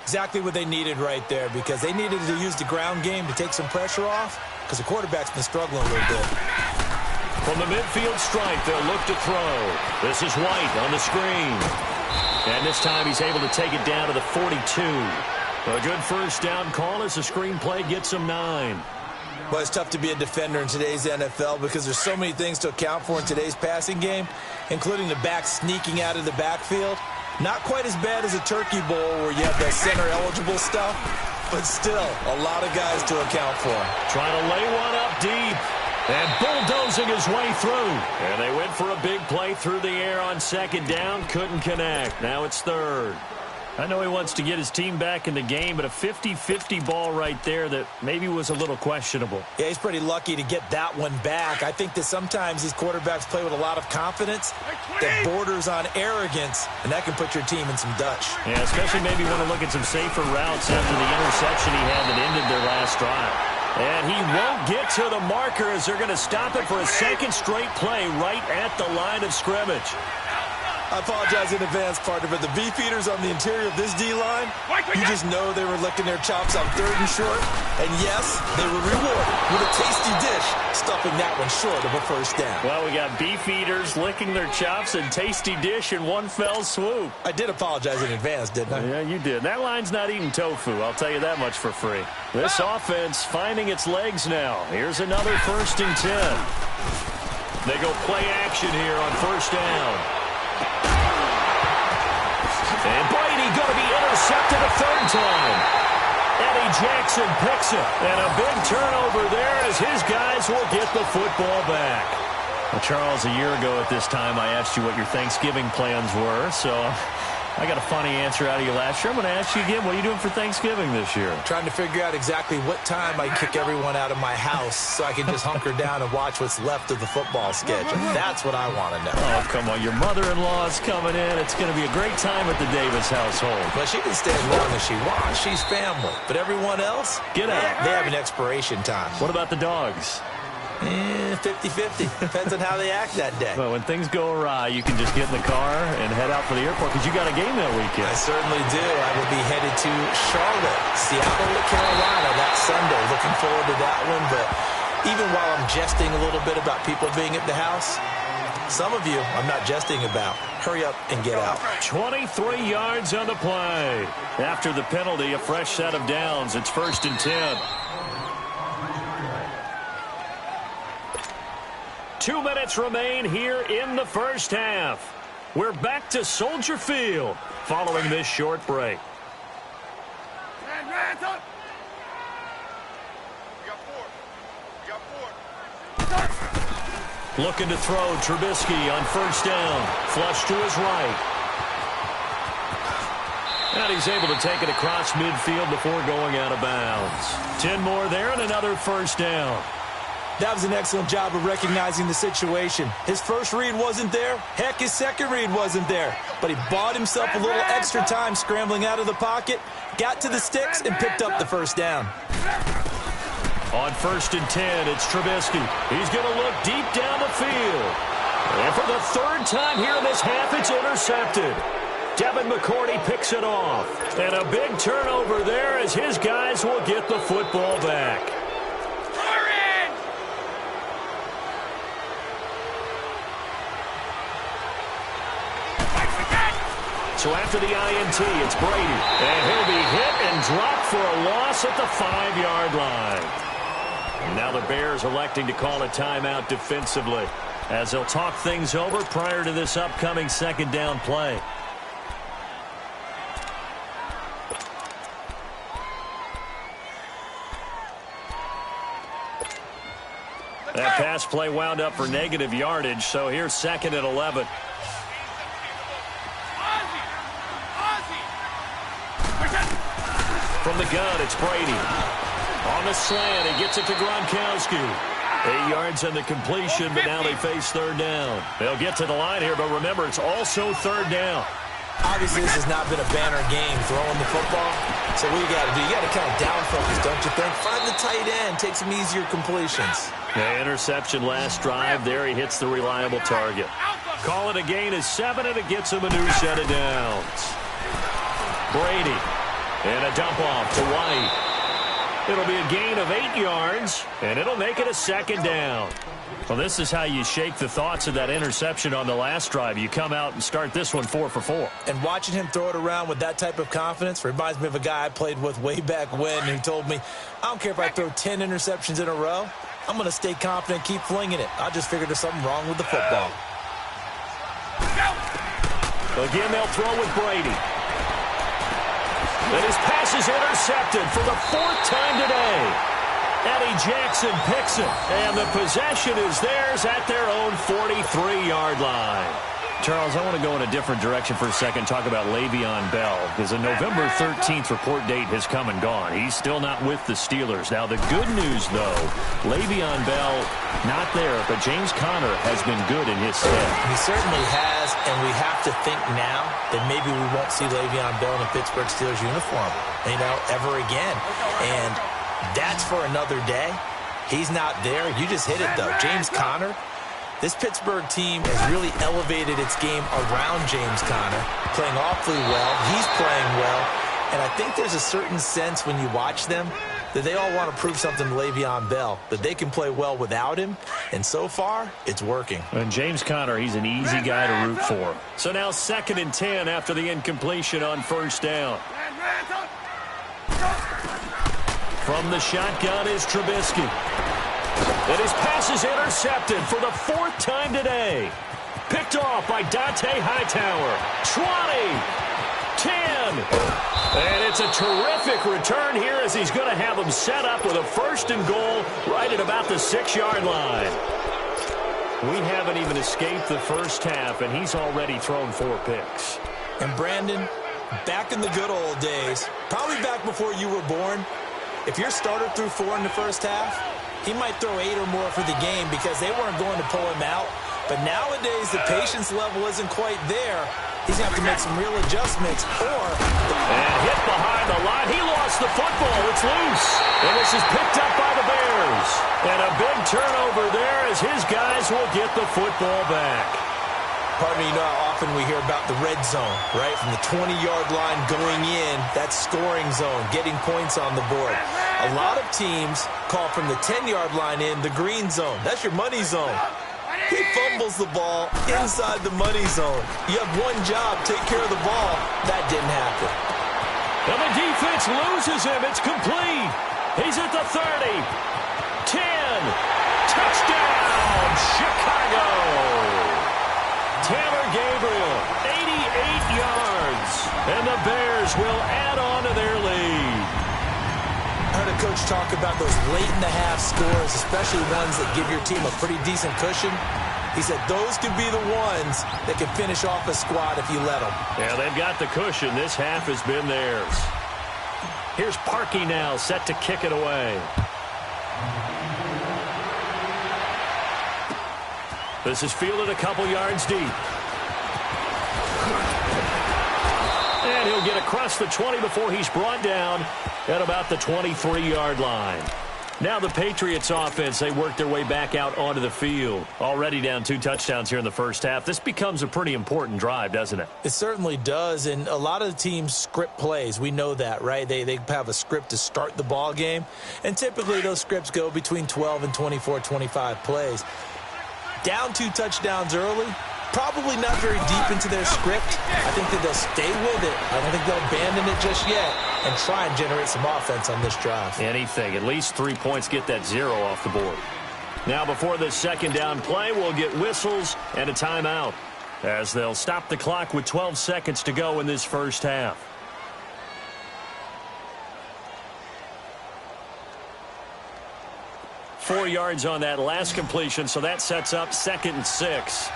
Exactly what they needed right there, because they needed to use the ground game to take some pressure off, because the quarterback's been struggling a little bit. From the midfield stripe, they'll look to throw. This is White on the screen. And this time he's able to take it down to the 42. A good first down call as the screen play gets him 9. Well, it's tough to be a defender in today's NFL because there's so many things to account for in today's passing game, including the back sneaking out of the backfield. Not quite as bad as a turkey bowl where you have the center-eligible stuff, but still a lot of guys to account for. Trying to lay one up deep and bulldozing his way through. And they went for a big play through the air on 2nd down. Couldn't connect. Now it's 3rd. I know he wants to get his team back in the game, but a 50-50 ball right there that maybe was a little questionable. Yeah, he's pretty lucky to get that one back. I think that sometimes these quarterbacks play with a lot of confidence that borders on arrogance, and that can put your team in some Dutch. Yeah, especially maybe want to look at some safer routes after the interception he had that ended their last drive. And he won't get to the marker as they're going to stop it for a second straight play right at the line of scrimmage. I apologize in advance, partner, but the beefeaters on the interior of this D-line, you just know they were licking their chops on 3rd and short. And yes, they were rewarded with a tasty dish, stuffing that one short of a first down. Well, we got beefeaters licking their chops and tasty dish in one fell swoop. I did apologize in advance, didn't I? Yeah, you did. That line's not eating tofu, I'll tell you that much for free. This offense finding its legs now. Here's another 1st and 10. They go play action here on 1st down. And Brady going to be intercepted a 3rd time. Eddie Jackson picks it. And a big turnover there as his guys will get the football back. Well, Charles, a year ago at this time, I asked you what your Thanksgiving plans were. So I got a funny answer out of you last year. I'm going to ask you again, what are you doing for Thanksgiving this year? Trying to figure out exactly what time I kick everyone out of my house so I can just hunker down and watch what's left of the football schedule. That's what I want to know. Oh, come on. Your mother-in-law is coming in. It's going to be a great time at the Davis household. But she can stay as long as she wants. She's family. But everyone else, get out. They have an expiration time. What about the dogs? 50-50. Depends on how they act that day. Well, when things go awry, you can just get in the car and head out for the airport because you got a game that weekend. I certainly do. I will be headed to Charlotte, Seattle, Carolina that Sunday. Looking forward to that one. But even while I'm jesting a little bit about people being at the house, some of you I'm not jesting about. Hurry up and get out. 23 yards on the play. After the penalty, a fresh set of downs. It's 1st and 10. 2 minutes remain here in the first half. We're back to Soldier Field following this short break. Looking to throw Trubisky on 1st down. Flush to his right. And he's able to take it across midfield before going out of bounds. 10 more there and another 1st down. That was an excellent job of recognizing the situation. His first read wasn't there. Heck, his second read wasn't there. But he bought himself a little extra time scrambling out of the pocket, got to the sticks, and picked up the 1st down. On 1st and 10, it's Trubisky. He's going to look deep down the field. And for the 3rd time here in this half, it's intercepted. Devin McCourty picks it off. And a big turnover there as his guys will get the football back. So after the INT, it's Brady. And he'll be hit and dropped for a loss at the 5-yard line. And now the Bears electing to call a timeout defensively as they'll talk things over prior to this upcoming 2nd down play. That pass play wound up for negative yardage, so here's 2nd and 11. From the gun, it's Brady. On the slant, he gets it to Gronkowski. 8 yards on the completion, but now they face 3rd down. They'll get to the line here, but remember, it's also 3rd down. Obviously, this has not been a banner game throwing the football. So what you got to do, you got to kind of down focus, don't you think? Find the tight end, take some easier completions. The interception last drive. There he hits the reliable target. Call it a gain of 7, and it gets him a new set of downs. Brady. And a dump off to White. It'll be a gain of 8 yards, and it'll make it a 2nd down. Well, this is how you shake the thoughts of that interception on the last drive. You come out and start this one 4 for 4. And watching him throw it around with that type of confidence reminds me of a guy I played with way back when who told me, I don't care if I throw 10 interceptions in a row. I'm going to stay confident, keep flinging it. I just figured there's something wrong with the football. Again, they'll throw with Brady. And his pass is intercepted for the 4th time today. Eddie Jackson picks it, and the possession is theirs at their own 43-yard line. Charles, I want to go in a different direction for a second, talk about Le'Veon Bell, because the November 13th report date has come and gone. He's still not with the Steelers. Now, the good news, though, Le'Veon Bell not there, but James Conner has been good in his stead. He certainly has, and we have to think now that maybe we won't see Le'Veon Bell in a Pittsburgh Steelers uniform, ever again. And that's for another day. He's not there. You just hit it, though. James Conner. This Pittsburgh team has really elevated its game around James Conner, playing awfully well. He's playing well. And I think there's a certain sense when you watch them that they all want to prove something to Le'Veon Bell, that they can play well without him. And so far, it's working. And James Conner, he's an easy guy to root for. So now 2nd and 10 after the incompletion on first down. From the shotgun is Trubisky. And his pass is intercepted for the 4th time today. Picked off by Dante Hightower. 20, 10. And it's a terrific return here as he's going to have them set up with a 1st and goal right at about the 6-yard line. We haven't even escaped the first half, and he's already thrown 4 picks. And Brandon, back in the good old days, probably back before you were born, if your starter threw 4 in the first half, he might throw 8 or more for the game because they weren't going to pull him out. But nowadays, the patience level isn't quite there. He's going to have to make some real adjustments. And hit behind the line. He lost the football. It's loose. And this is picked up by the Bears. And a big turnover there as his guys will get the football back. Partner, you know how often we hear about the red zone, right? From the 20-yard line going in, that's scoring zone, getting points on the board. A lot of teams call from the 10-yard line in the green zone. That's your money zone. He fumbles the ball inside the money zone. You have one job, take care of the ball. That didn't happen. And the defense loses him. It's complete. He's at the 30. 10. Touchdown, Chicago. Taylor Gabriel, 88 yards. And the Bears will add on to their lead. I heard a coach talk about those late-in-the-half scores, especially ones that give your team a pretty decent cushion. He said those could be the ones that can finish off a squad if you let them. Yeah, they've got the cushion. This half has been theirs. Here's Parkey now, set to kick it away. This is fielded a couple yards deep. And he'll get across the 20 before he's brought down at about the 23-yard line. Now the Patriots offense, they work their way back out onto the field. Already down 2 touchdowns here in the first half. This becomes a pretty important drive, doesn't it? It certainly does, and a lot of the teams script plays. We know that, right? They have a script to start the ball game, and typically those scripts go between 12 and 24, 25 plays. Down 2 touchdowns early, probably not very deep into their script. I think that they'll stay with it. I don't think they'll abandon it just yet and try and generate some offense on this drive. Anything. At least 3 points, get that 0 off the board. Now before this 2nd down play, we'll get whistles and a timeout as they'll stop the clock with 12 seconds to go in this first half. Four yards on that last completion, so that sets up 2nd and 6.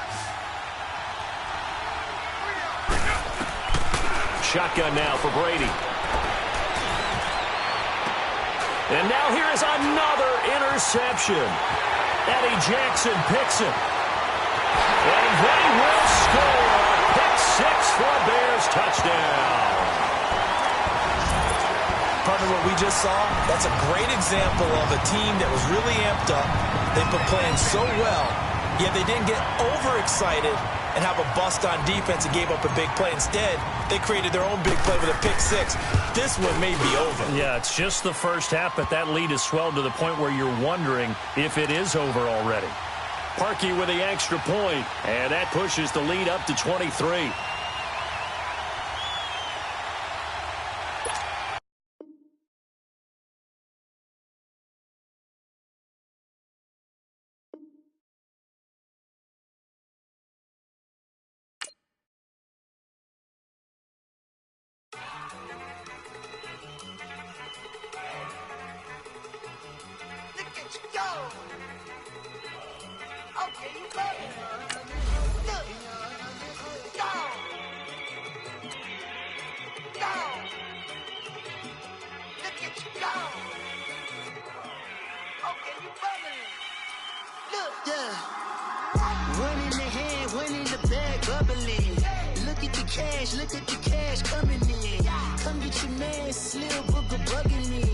Shotgun now for Brady. And now here is another interception. Eddie Jackson picks it. And they will score. Pick 6 for a Bears touchdown. Partner, what we just saw, that's a great example of a team that was really amped up. They've been playing so well, yet they didn't get overexcited and have a bust on defense and gave up a big play. Instead, they created their own big play with a pick 6. This one may be over. Yeah, it's just the first half, but that lead has swelled to the point where you're wondering if it is over already. Parkey with the extra point, and that pushes the lead up to 23. Okay, you bubbling. Look, yeah. One in the hand, one in the bag, bubbling. Look at the cash coming in. Come get your man, Slim Booker bugging me.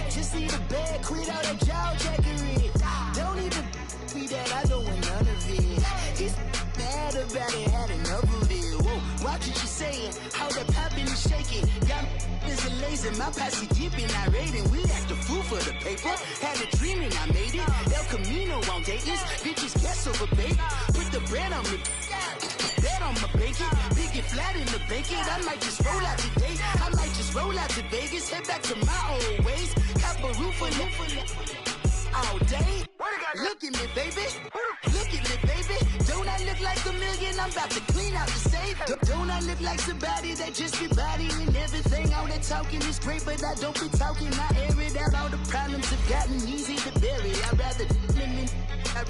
Just need a bag, quit all that jaw jackery. Don't even be that, I don't want none of it. He's mad about it, had enough of it. Whoa, watch what you saying, how that poppin' and shaking. Y'all is a lazy, my posse deep and I raiding. We act a fool for the paper, had a dream and I made it. El Camino on Dayton's, bitches guess over bait. Put the bread on me, bet on my bacon. Big and flat in the bacon, I might just roll out today. I might just roll out to Vegas, head back to my old ways. Cop a roof for all day. Look at me, baby. Look at me, baby. Don't I look like a million? I'm about to clean out the safe. Don't I look like somebody that just be bodying everything? All that talking is great, but I don't be talking. I air it out. All the problems have gotten easy to bury. I'd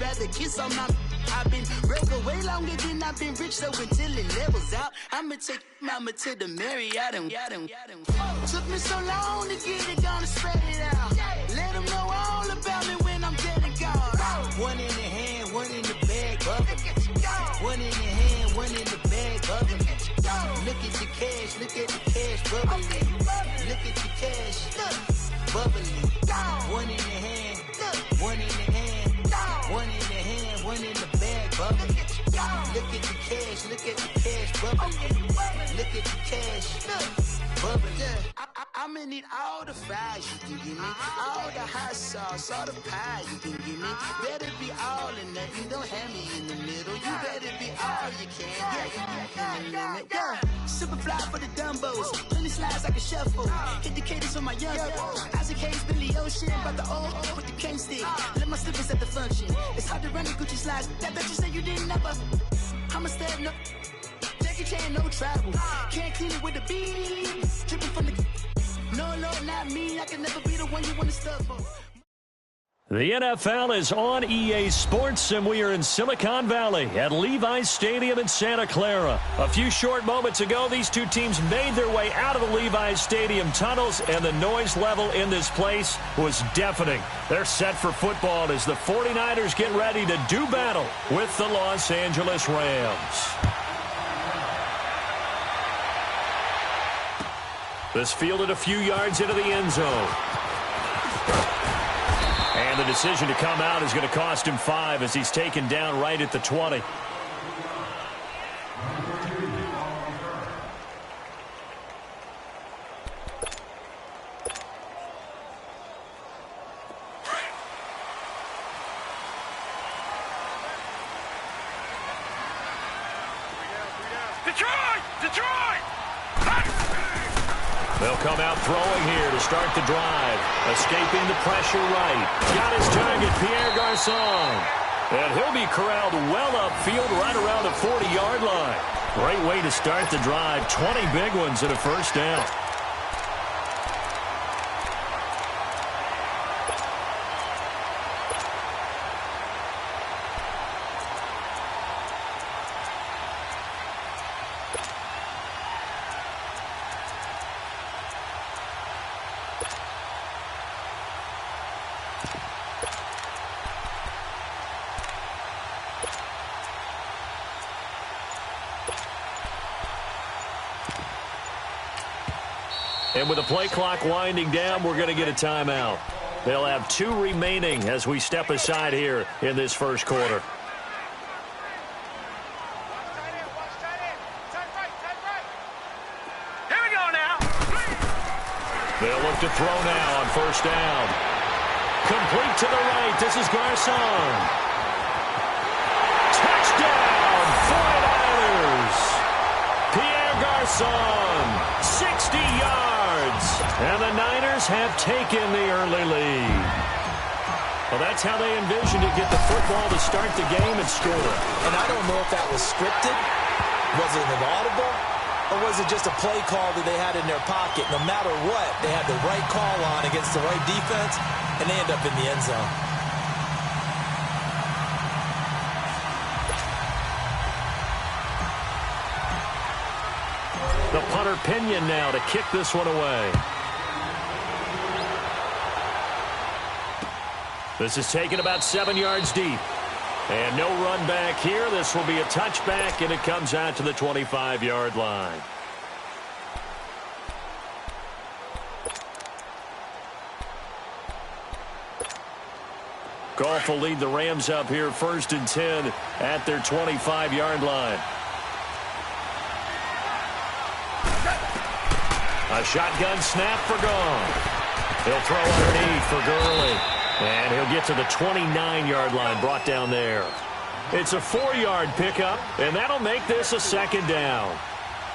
rather kiss on my. I've been broke way longer than I've been rich, so until it levels out, I'ma take mama to the Marriott and took me so long to get it, gonna spread it out. Let them know all about me when I'm dead and gone. One in the hand, one in the bag, bubbling. One in the hand, one in the bag, bubbling. Look at the cash, bubbling. Look at the cash, bubbling. One in the hand, one in the hand, one in the hand, one in the bag, bubbling. Look at the cash, bubbling. Look at the cash, bubbling. I'ma need all the fries you can give me, all the hot sauce, all the pie you can give me. Better be all or nothing, don't have me in the middle. You better be all you can, yeah. Super fly for the Dumbos, plenty slides like a shuffle. Hit the cadence on my young Isaac Hayes, Billy Ocean, about the old with the cane stick. Let my slippers at the function. It's hard to run the Gucci slides. That bet you say you didn't never. I'ma step no. Jackie Chan, no travel. Can't clean it with the beat. Dripping from the. No, Lord, not me. I can never be the one you want to stuff for. The NFL is on EA Sports, and we are in Silicon Valley at Levi's Stadium in Santa Clara. A few short moments ago, these two teams made their way out of the Levi's Stadium tunnels, and the noise level in this place was deafening. They're set for football as the 49ers get ready to do battle with the Los Angeles Rams. This fielded a few yards into the end zone. And the decision to come out is going to cost him 5 as he's taken down right at the 20. Detroit! They'll come out throwing here to start the drive. Escaping the pressure right. Got his target, Pierre Garçon. And he'll be corralled well upfield right around the 40-yard line. Great way to start the drive. 20 big ones and a first down. And with the play clock winding down, we're going to get a timeout. They'll have 2 remaining as we step aside here in this first quarter. Here we go now. They'll look to throw now on first down. Complete to the right. This is Garçon. Touchdown, 49ers. Pierre Garçon, 60 yards. And the Niners have taken the early lead. Well, that's how they envisioned to get the football to start the game and score. And I don't know if that was scripted. Was it an audible? Or was it just a play call that they had in their pocket? No matter what, they had the right call on against the right defense, and they end up in the end zone. The punter Pinion now to kick this one away. This is taken about 7 yards deep. And no run back here. This will be a touchback, and it comes out to the 25-yard line. Goff will lead the Rams up here 1st and 10 at their 25-yard line. A shotgun snap for Goff. He'll throw underneath for Gurley. And he'll get to the 29-yard line, brought down there. It's a 4-yard pickup, and that'll make this a 2nd down.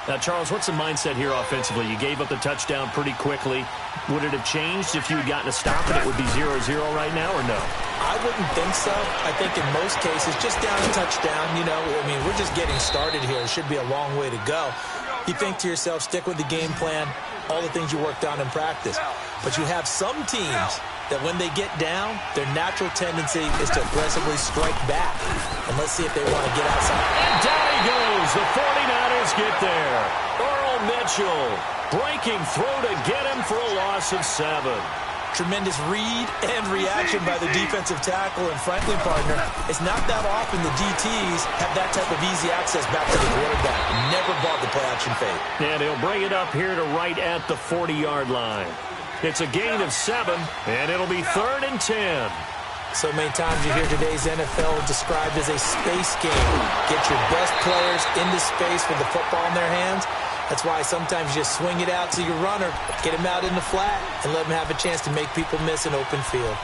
Now, Charles, what's the mindset here offensively? You gave up the touchdown pretty quickly. Would it have changed if you had gotten a stop and it would be 0-0 right now, or no? I wouldn't think so. I think in most cases, just down a touchdown, you know, I mean, we're just getting started here. It should be a long way to go. You think to yourself, stick with the game plan, all the things you worked on in practice. But you have some teams that when they get down, their natural tendency is to aggressively strike back. And let's see if they want to get outside. And down he goes. The 49ers get there. Earl Mitchell breaking through to get him for a loss of 7. Tremendous read and reaction by the defensive tackle. And frankly, partner, it's not that often the DTs have that type of easy access back to the quarterback. Never bought the play-action fake. And he'll bring it up here to right at the 40-yard line. It's a gain of 7, and it'll be 3rd and 10. So many times you hear today's NFL described as a space game. Get your best players into space with the football in their hands. That's why sometimes you just swing it out to your runner, get him out in the flat, and let him have a chance to make people miss an open field.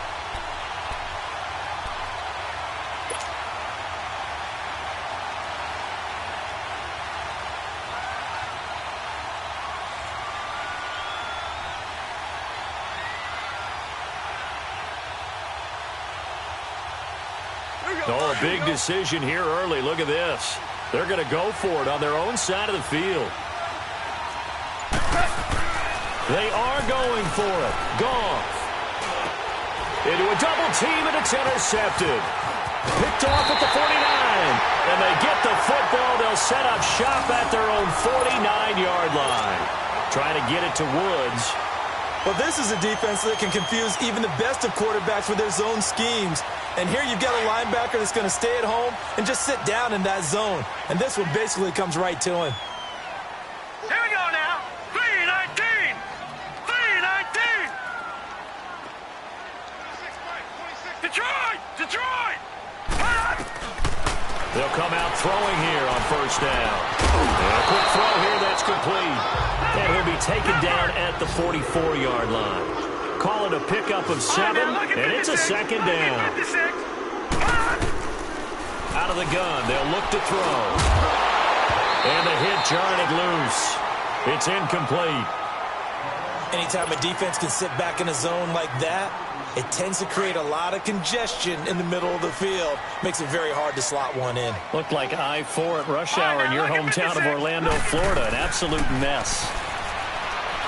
Oh, a big decision here early. Look at this. They're going to go for it on their own side of the field. They are going for it. Goff. Into a double team, and it's intercepted. Picked off at the 49. And they get the football. They'll set up shop at their own 49-yard line. Trying to get it to Woods. Well, this is a defense that can confuse even the best of quarterbacks with their zone schemes. And here you've got a linebacker that's going to stay at home and just sit down in that zone. And this one basically comes right to him. Here we go now. 3-19. 3-19. Detroit! Detroit! They'll come out throwing here on 1st down. And a quick throw here, that's complete. And he'll be taken down at the 44-yard line. Call it a pickup of 7, and it's a 2nd down. Out of the gun, they'll look to throw. And the hit jarred it loose. It's incomplete. Anytime a defense can sit back in a zone like that, it tends to create a lot of congestion in the middle of the field. Makes it very hard to slot one in. Looked like I-4 at rush hour in your hometown of Orlando, Florida. An absolute mess.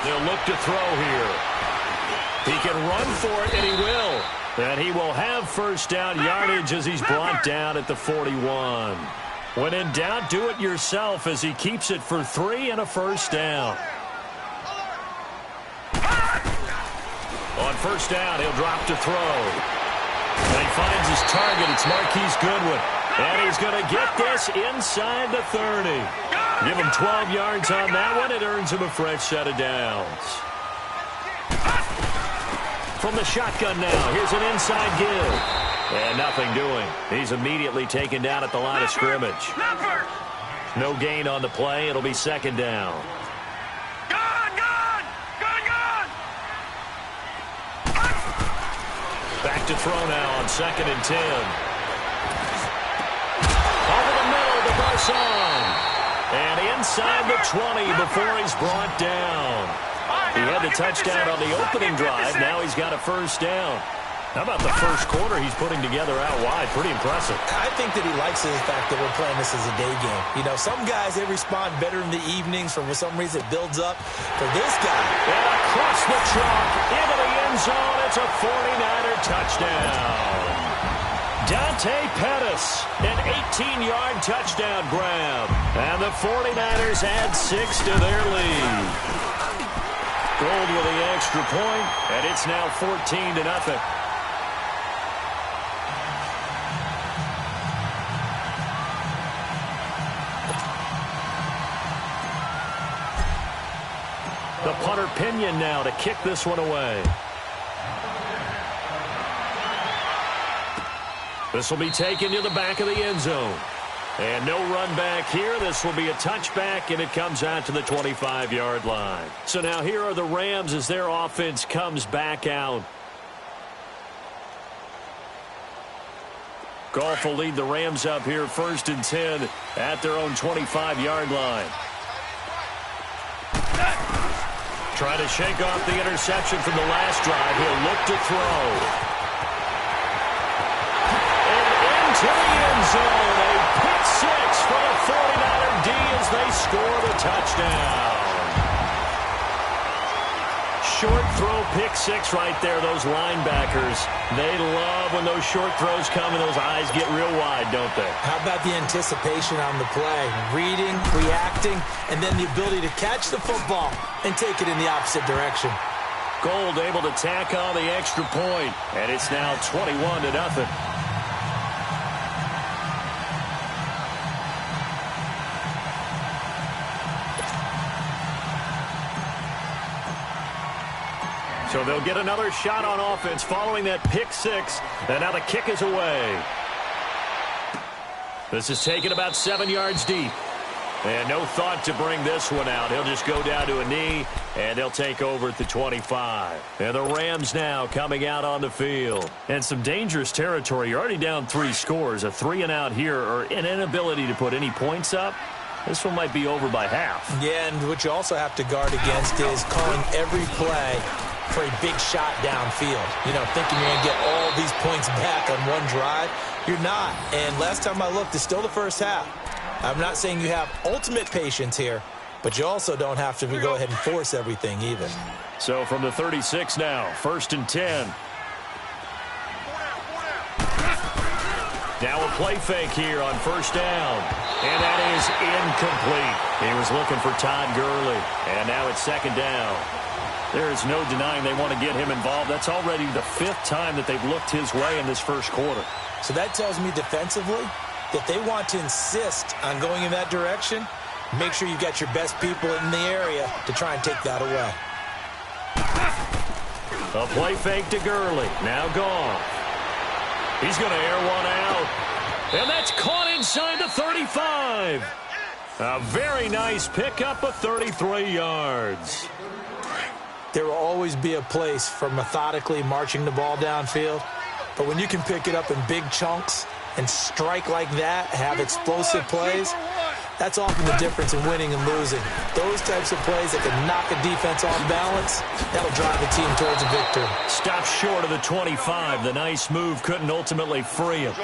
They'll look to throw here. He can run for it, and he will. And he will have 1st down yardage as he's brought down at the 41. When in doubt, do it yourself as he keeps it for 3 and a 1st down. On 1st down, he'll drop to throw. And he finds his target. It's Marquise Goodwin. And he's going to get this inside the 30. Give him 12 yards on that one. It earns him a fresh set of downs. From the shotgun now, here's an inside give. And nothing doing. He's immediately taken down at the line of scrimmage. No gain on the play. It'll be 2nd down. Back to throw now on 2nd and 10. Over the middle to Garcon. And inside the 20 before he's brought down. He had the touchdown on the opening drive. Now he's got a 1st down. How about the first quarter he's putting together out wide? Pretty impressive. I think that he likes the fact that we're playing this as a day game. You know, some guys, they respond better in the evenings. For some reason, it builds up. For this guy. And across the chalk, into the end zone. It's a 49er touchdown. Dante Pettis, an 18-yard touchdown grab. And the 49ers add 6 to their lead. Gold with the extra point, and it's now 14-0. Pinion now to kick this one away. This will be taken to the back of the end zone. And no run back here. This will be a touchback, and it comes out to the 25-yard line. So now here are the Rams as their offense comes back out. Goff will lead the Rams up here 1st and 10 at their own 25-yard line. Trying to shake off the interception from the last drive. He'll look to throw. And into the end zone. A pick six for the 49er D as they score the touchdown. Short throw pick six right there. Those linebackers, they love when those short throws come and those eyes get real wide, don't they? How about the anticipation on the play? Reading, reacting, and then the ability to catch the football and take it in the opposite direction. Gold able to tack on the extra point, and it's now 21-0. So they'll get another shot on offense following that pick six. And now the kick is away. This is taken about 7 yards deep. And no thought to bring this one out. He'll just go down to a knee, and they'll take over at the 25. And the Rams now coming out on the field. And some dangerous territory. You're already down 3 scores. A 3-and-out here, or an inability to put any points up. This one might be over by half. Yeah, and what you also have to guard against is calling every play for a big shot downfield. You know, thinking you're going to get all these points back on one drive. You're not. And last time I looked, it's still the first half. I'm not saying you have ultimate patience here, but you also don't have to go ahead and force everything either. So from the 36 now, 1st and 10. Now a play fake here on 1st down. And that is incomplete. He was looking for Todd Gurley. And now it's 2nd down. There is no denying they want to get him involved. That's already the 5th time that they've looked his way in this first quarter. So that tells me defensively that they want to insist on going in that direction. Make sure you've got your best people in the area to try and take that away. A play fake to Gurley. Now gone. He's going to air one out. And that's caught inside the 35. A very nice pickup of 33 yards. There will always be a place for methodically marching the ball downfield. But when you can pick it up in big chunks and strike like that, have explosive plays, that's often the difference in winning and losing. Those types of plays that can knock a defense off balance, that'll drive the team towards a victory. Stopped short of the 25. The nice move couldn't ultimately free him.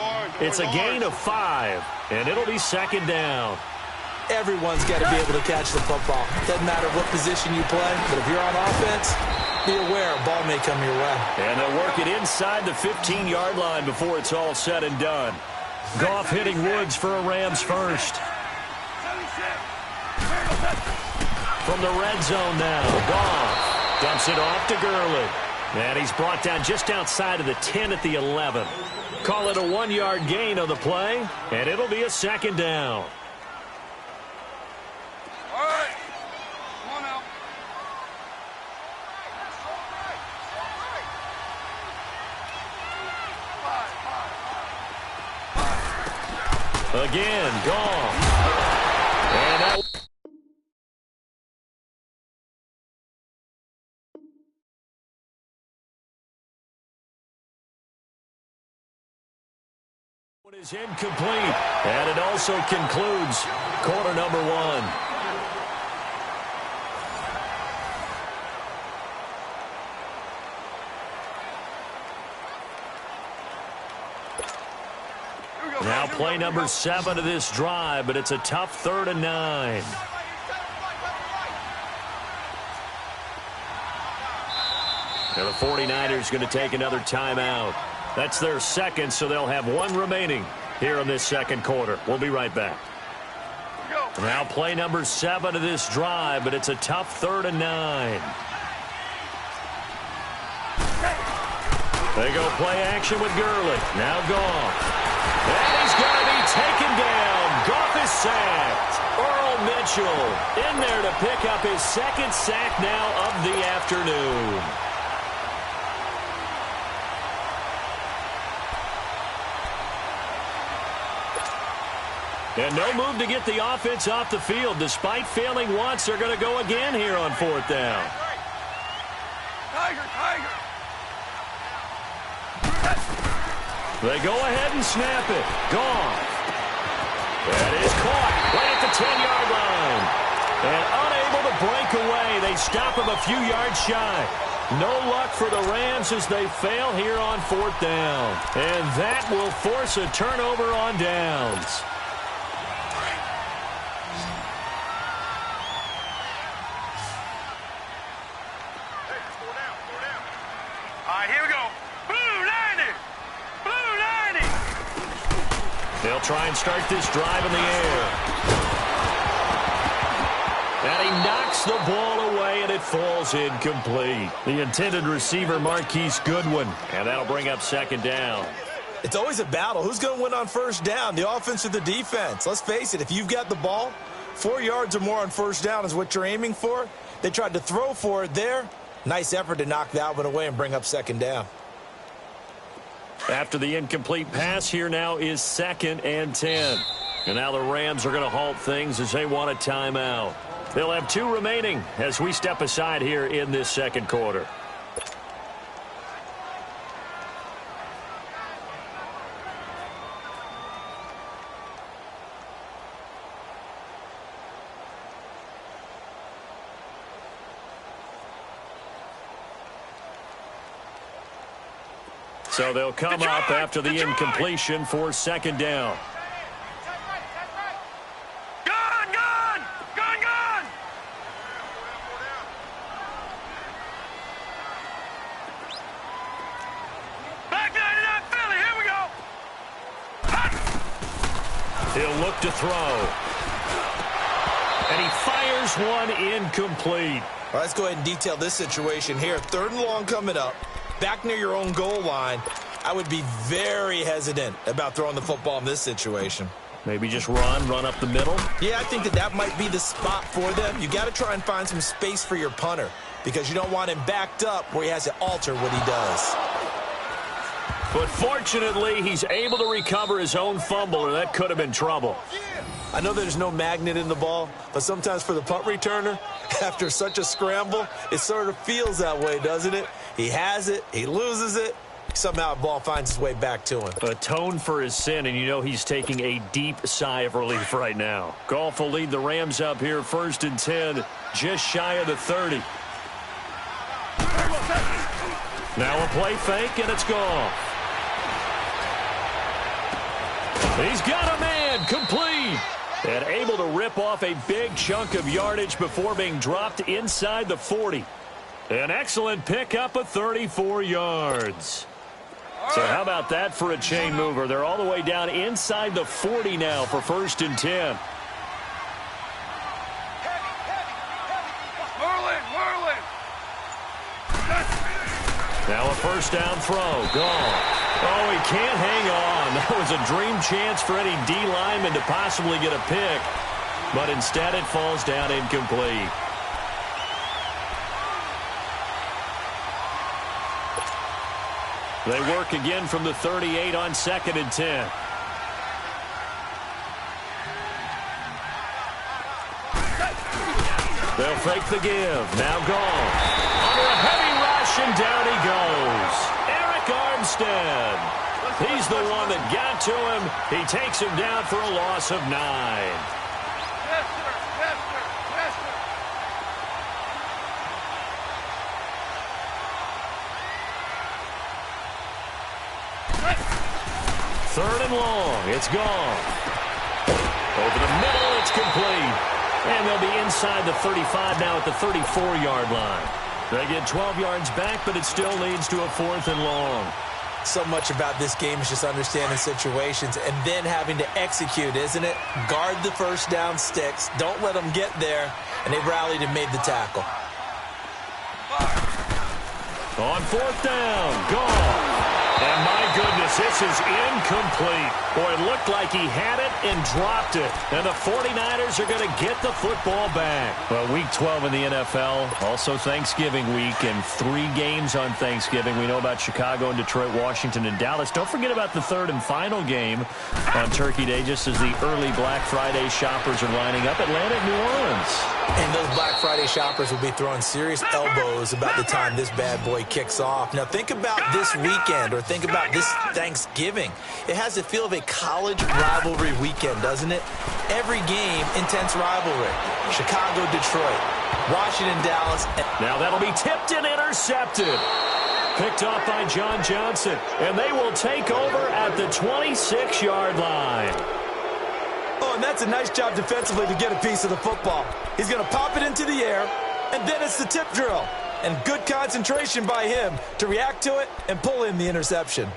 It's a gain of 5, and it'll be 2nd down. Everyone's got to be able to catch the football. Doesn't matter what position you play, but if you're on offense, be aware a ball may come your way. And they'll work it inside the 15-yard line before it's all said and done. Goff hitting Woods for a Rams first. From the red zone now, Goff dumps it off to Gurley. And he's brought down just outside of the 10 at the 11. Call it a 1-yard gain on the play, and it'll be a 2nd down. Again, Goff. And that one is incomplete. And it also concludes quarter number 1. Now play number 7 of this drive, but it's a tough 3rd and 9. Now the 49ers going to take another timeout. That's their 2nd, so they'll have 1 remaining here in this 2nd quarter. We'll be right back. Now play number 7 of this drive, but it's a tough 3rd and 9. They go play action with Gurley. Now Goff. And he's going to be taken down. Goff is He's sacked. Earl Mitchell in there to pick up his second sack now of the afternoon. And no move to get the offense off the field. Despite failing once, they're going to go again here on fourth down. They go ahead and snap it. Gone. That is caught right at the 10-yard line. And unable to break away. They stop him a few yards shy. No luck for the Rams as they fail here on fourth down. And that will force a turnover on downs. They'll try and start this drive in the air. And he knocks the ball away, and it falls incomplete. The intended receiver, Marquise Goodwin. And that'll bring up second down. It's always a battle. Who's going to win on first down, the offense or the defense? Let's face it, if you've got the ball, 4 yards or more on first down is what you're aiming for. They tried to throw for it there. Nice effort to knock that one away and bring up second down. After the incomplete pass, here now is 2nd and 10. And now the Rams are going to halt things as they want a timeout. They'll have 2 remaining as we step aside here in this second quarter. So they'll come up after the incompletion for second down. Gone! Back 99 Philly, here we go! He'll look to throw. And he fires one incomplete. All right, let's go ahead and detail this situation here. 3rd and long coming up. Back near your own goal line, I would be very hesitant about throwing the football in this situation. Maybe just run up the middle? Yeah, I think that might be the spot for them. You got to try and find some space for your punter because you don't want him backed up where he has to alter what he does. But fortunately, he's able to recover his own fumble, or that could have been trouble. I know there's no magnet in the ball, but sometimes for the punt returner, after such a scramble, it sort of feels that way, doesn't it? He has it, he loses it, somehow the ball finds its way back to him. Atone for his sin, and you know he's taking a deep sigh of relief right now. Goff will lead the Rams up here 1st and 10, just shy of the 30. Now a play fake, and it's Goff. He's got a man, complete. And able to rip off a big chunk of yardage before being dropped inside the 40. An excellent pickup of 34 yards. So how about that for a chain mover? They're all the way down inside the 40 now for 1st and 10. Merlin! Now a 1st down throw. Gone. Oh, he can't hang on. That was a dream chance for any D lineman to possibly get a pick. But instead it falls down incomplete. They work again from the 38 on 2nd and 10. They'll fake the give. Now gone. Under a heavy rush, and down he goes. Eric Armstead. He's the one that got to him. He takes him down for a loss of 9. Yes, sir. 3rd and long. It's gone. Over the middle, it's complete. And they'll be inside the 35 now at the 34-yard line. They get 12 yards back, but it still leads to a 4th and long. So much about this game is just understanding situations and then having to execute, isn't it? Guard the 1st down sticks. Don't let them get there. And they rallied and made the tackle. On 4th down, gone. And my goodness, This is incomplete. Boy, it looked like he had it and dropped it. And the 49ers are going to get the football back. Well, Week 12 in the NFL, also Thanksgiving week, and 3 games on Thanksgiving. We know about Chicago and Detroit, Washington, and Dallas. Don't forget about the third and final game on Turkey Day, just as the early Black Friday shoppers are lining up. Atlanta and New Orleans. And those Black Friday shoppers will be throwing serious elbows about the time this bad boy kicks off. Now, think about this weekend, or think about this Thanksgiving. It has the feel of a college rivalry weekend, doesn't it? Every game, intense rivalry. Chicago, Detroit, Washington, Dallas. Now that'll be tipped and intercepted. Picked off by John Johnson. And they will take over at the 26-yard line. Oh, and that's a nice job defensively to get a piece of the football. He's going to pop it into the air, and then it's the tip drill. And good concentration by him to react to it and pull in the interception.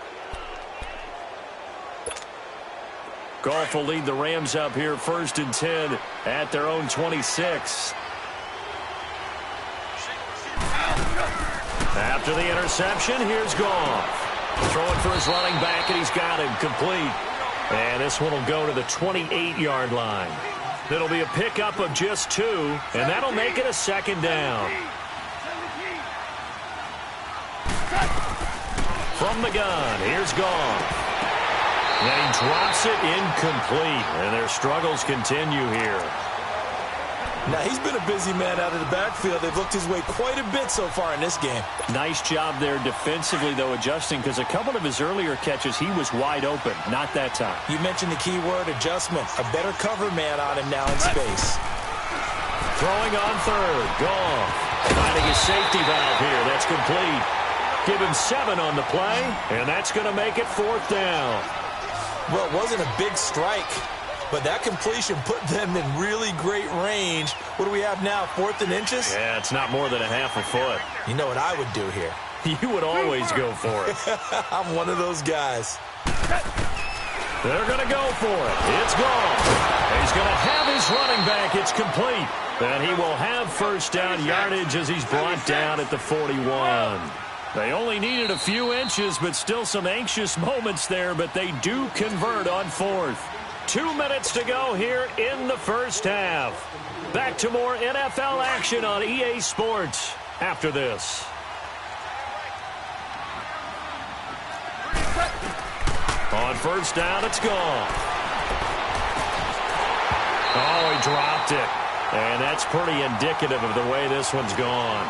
Goff will lead the Rams up here 1st and 10 at their own 26. After the interception, here's Goff. Throwing for his running back, and he's got him complete. And this one will go to the 28-yard line. It'll be a pickup of just 2, and that'll make it a 2nd down. From the gun, here's Goff. And he drops it incomplete, and their struggles continue here. Now, he's been a busy man out of the backfield. They've looked his way quite a bit so far in this game. Nice job there defensively, though, adjusting, because a couple of his earlier catches, he was wide open. Not that time. You mentioned the key word, adjustment. A better cover man on him now in space. Throwing on 3rd. Goff finding his safety valve here. That's complete. Give him 7 on the play, and that's going to make it 4th down. Well, it wasn't a big strike, but that completion put them in really great range. What do we have now, 4th and inches? Yeah, it's not more than a half a foot. You know what I would do here? You would always go for it. I'm one of those guys. They're going to go for it. It's gone. He's going to have his running back. It's complete. And he will have 1st down yardage as he's brought down at the 41. They only needed a few inches, but still some anxious moments there, but they do convert on 4th. 2 minutes to go here in the first half. Back to more NFL action on EA Sports after this. On 1st down, it's gone. Oh, he dropped it. And that's pretty indicative of the way this one's gone.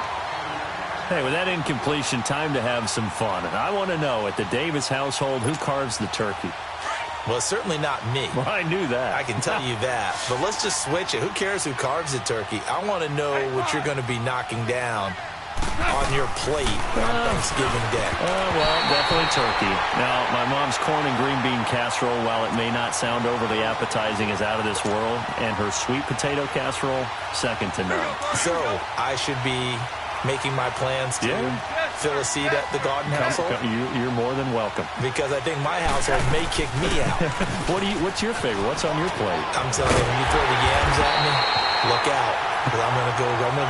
Hey, with that incompletion, time to have some fun. And I want to know, at the Davis household, who carves the turkey? Well, it's certainly not me. Well, I knew that. I can tell you that. But let's just switch it. Who cares who carves the turkey? I want to know what you're going to be knocking down on your plate on Thanksgiving Day. Well, definitely turkey. Now, my mom's corn and green bean casserole, while it may not sound overly appetizing, is out of this world. And her sweet potato casserole, second to none. So, I should be making my plans to fill a seat at the Garden household? You're more than welcome. Because I think my household may kick me out. What's your favorite? What's on your plate? I'm telling you, when you throw the yams at me, look out. Because I'm gonna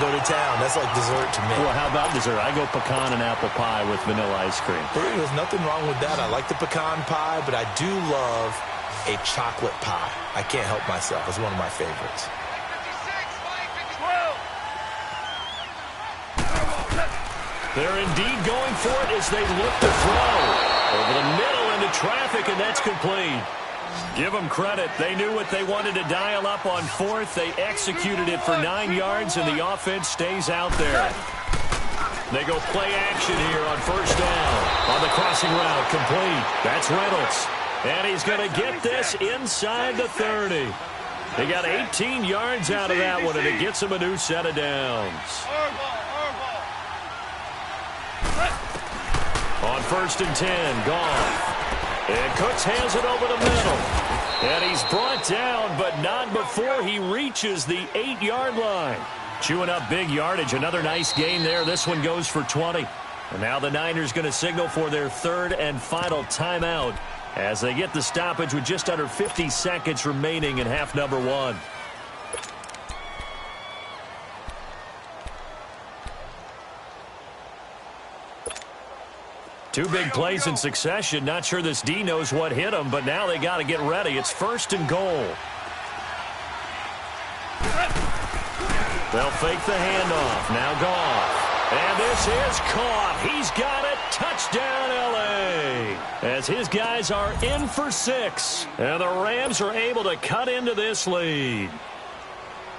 go to town. That's like dessert to me. Well, how about dessert? I go pecan and apple pie with vanilla ice cream. There's nothing wrong with that. I like the pecan pie, but I do love a chocolate pie. I can't help myself. It's one of my favorites. They're indeed going for it as they look to throw. Over the middle into traffic, and that's complete. Give them credit. They knew what they wanted to dial up on 4th. They executed it for 9 yards, and the offense stays out there. They go play action here on 1st down. On the crossing route, complete. That's Reynolds. And he's going to get this inside the 30. They got 18 yards out of that one, and it gets them a new set of downs. On 1st and 10, Goff. And Cooks hands it over the middle. And he's brought down, but not before he reaches the 8-yard line. Chewing up big yardage. Another nice gain there. This one goes for 20. And now the Niners going to signal for their 3rd and final timeout as they get the stoppage with just under 50 seconds remaining in half number 1. Two big plays in succession. Not sure this D knows what hit him, but now they got to get ready. It's 1st and goal. They'll fake the handoff. Now Goff. And this is caught. He's got it. Touchdown, L.A. As his guys are in for 6. And the Rams are able to cut into this lead.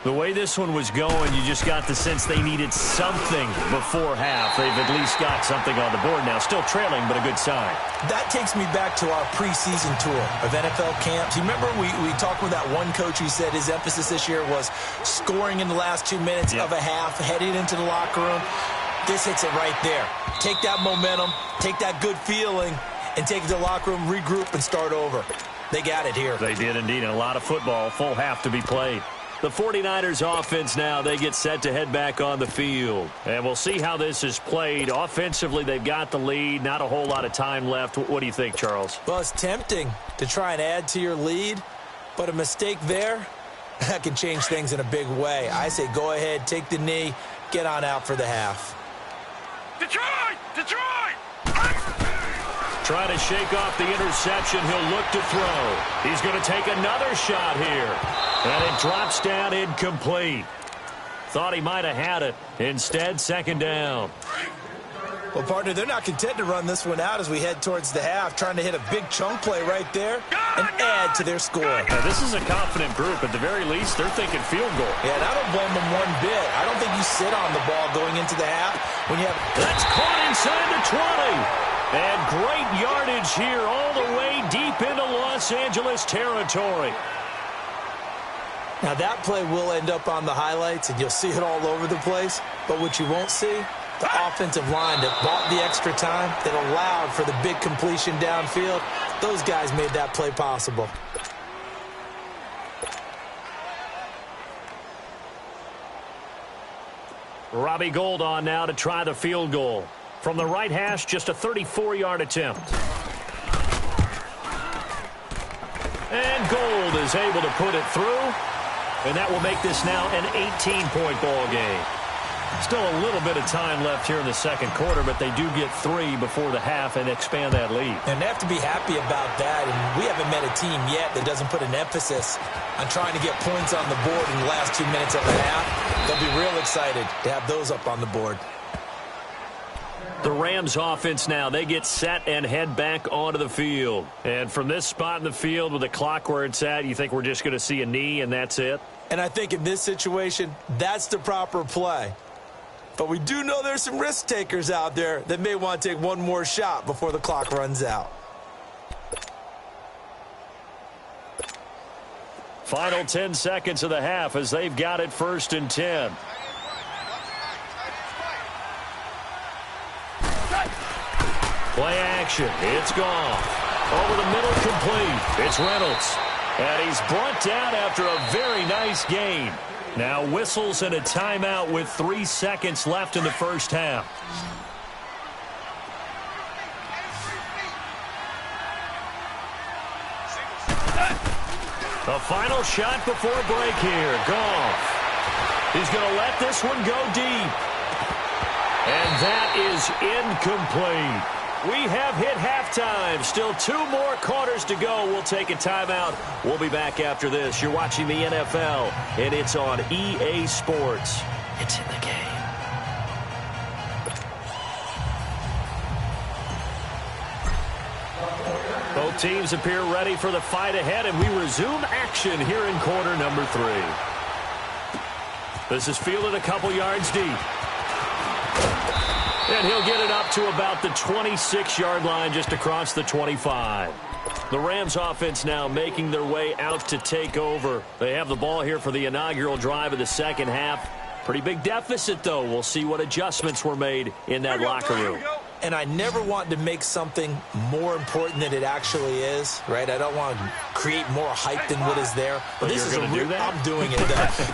The way this one was going, you just got the sense they needed something before half. They've at least got something on the board now. Still trailing, but a good sign. That takes me back to our preseason tour of NFL camps. You remember we talked with that one coach who said his emphasis this year was scoring in the last 2 minutes of a half, heading into the locker room. This hits it right there. Take that momentum, take that good feeling, and take it to the locker room, regroup, and start over. They got it here. They did indeed. And a lot of football, full half to be played. The 49ers offense now, they get set to head back on the field. And we'll see how this is played. Offensively, they've got the lead. Not a whole lot of time left. What do you think, Charles? Well, it's tempting to try and add to your lead, but a mistake there, that can change things in a big way. I say go ahead, take the knee, get on out for the half. Detroit! Detroit! Trying to shake off the interception. He'll look to throw. He's going to take another shot here. And it drops down incomplete. Thought he might have had it. Instead, 2nd down. Well, partner, they're not content to run this one out as we head towards the half, trying to hit a big chunk play right there and add to their score. Now, this is a confident group. At the very least, they're thinking field goal. Yeah, and I don't blame them one bit. I don't think you sit on the ball going into the half when you have... That's caught inside the 20. And great yardage here all the way deep into Los Angeles territory. Now, that play will end up on the highlights, and you'll see it all over the place. But what you won't see, the offensive line that bought the extra time, that allowed for the big completion downfield, those guys made that play possible. Robbie Gould on now to try the field goal. From the right hash, just a 34-yard attempt. And Gould is able to put it through. And that will make this now an 18-point ball game. Still a little bit of time left here in the 2nd quarter, but they do get 3 before the half and expand that lead. And they have to be happy about that. And we haven't met a team yet that doesn't put an emphasis on trying to get points on the board in the last 2 minutes of the half. They'll be real excited to have those up on the board. The Rams offense now, they get set and head back onto the field. And from this spot in the field with the clock where it's at, you think we're just going to see a knee and that's it? And I think in this situation, that's the proper play. But we do know there's some risk takers out there that may want to take one more shot before the clock runs out. Final 10 seconds of the half as they've got it 1st and 10. Play action. It's gone. Over the middle, complete. It's Reynolds. And he's brought down after a very nice gain. Now whistles and a timeout with 3 seconds left in the 1st half. The final shot before break here. Goff. He's going to let this one go deep. And that is incomplete. We have hit halftime. Still 2 more quarters to go. We'll take a timeout. We'll be back after this. You're watching the NFL, and it's on EA Sports. It's in the game. Both teams appear ready for the fight ahead, and we resume action here in quarter number 3. This is fielded a couple yards deep. And he'll get it up to about the 26-yard line, just across the 25. The Rams offense now making their way out to take over. They have the ball here for the inaugural drive of the 2nd half. Pretty big deficit, though. We'll see what adjustments were made in that locker room. And I never want to make something more important than it actually is, right? I don't want to create more hype than what is there. But this is I'm doing it.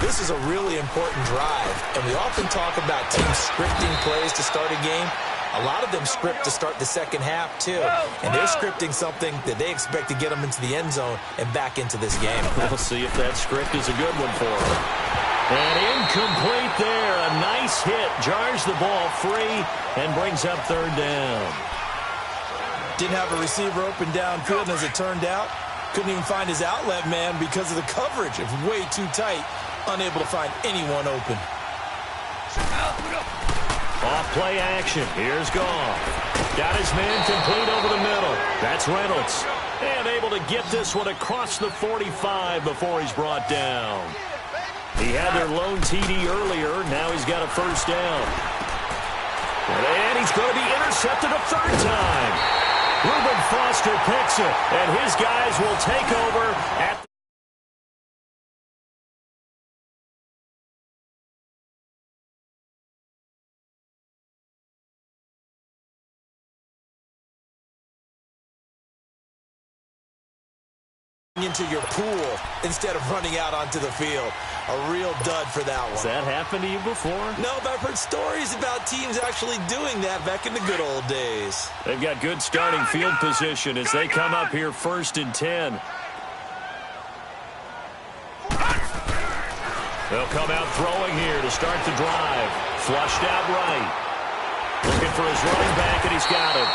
This is a really important drive. And we often talk about teams scripting plays to start a game. A lot of them script to start the 2nd half, too. And they're scripting something that they expect to get them into the end zone and back into this game. We'll see if that script is a good one for them. And incomplete there. A nice hit. Jars the ball free and brings up 3rd down. Didn't have a receiver open downfield, and as it turned out, couldn't even find his outlet man because of the coverage. It was way too tight, unable to find anyone open. Off play action. Here's Goff. Got his man complete over the middle. That's Reynolds. And able to get this one across the 45 before he's brought down. He had their lone TD earlier. Now he's got a first down. And he's going to be intercepted a third time. Reuben Foster picks it, and his guys will take over at into your pool instead of running out onto the field. A real dud for that one. Has that happened to you before? No, but I've heard stories about teams actually doing that back in the good old days. They've got good starting field position as they come up here 1st and 10. They'll come out throwing here to start the drive. Flushed out right. Looking for his running back, and he's got him.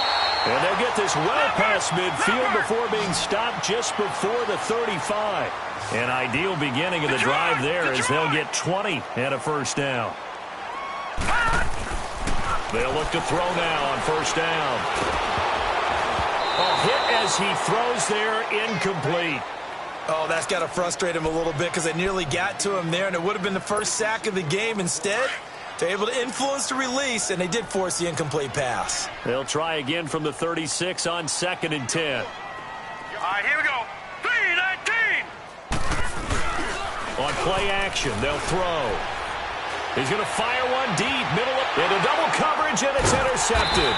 And they'll get this well past midfield before being stopped just before the 35. An ideal beginning of the drive there as they'll get 20 and a first down. They'll look to throw now on first down. A hit as he throws there, incomplete. Oh, that's got to frustrate him a little bit because they nearly got to him there, and it would have been the first sack of the game. Instead, they're able to influence the release, and they did force the incomplete pass. They'll try again from the 36 on 2nd and 10. All right, here we go. 3-19. On play action, they'll throw. He's going to fire one deep, middle into double coverage, and it's intercepted.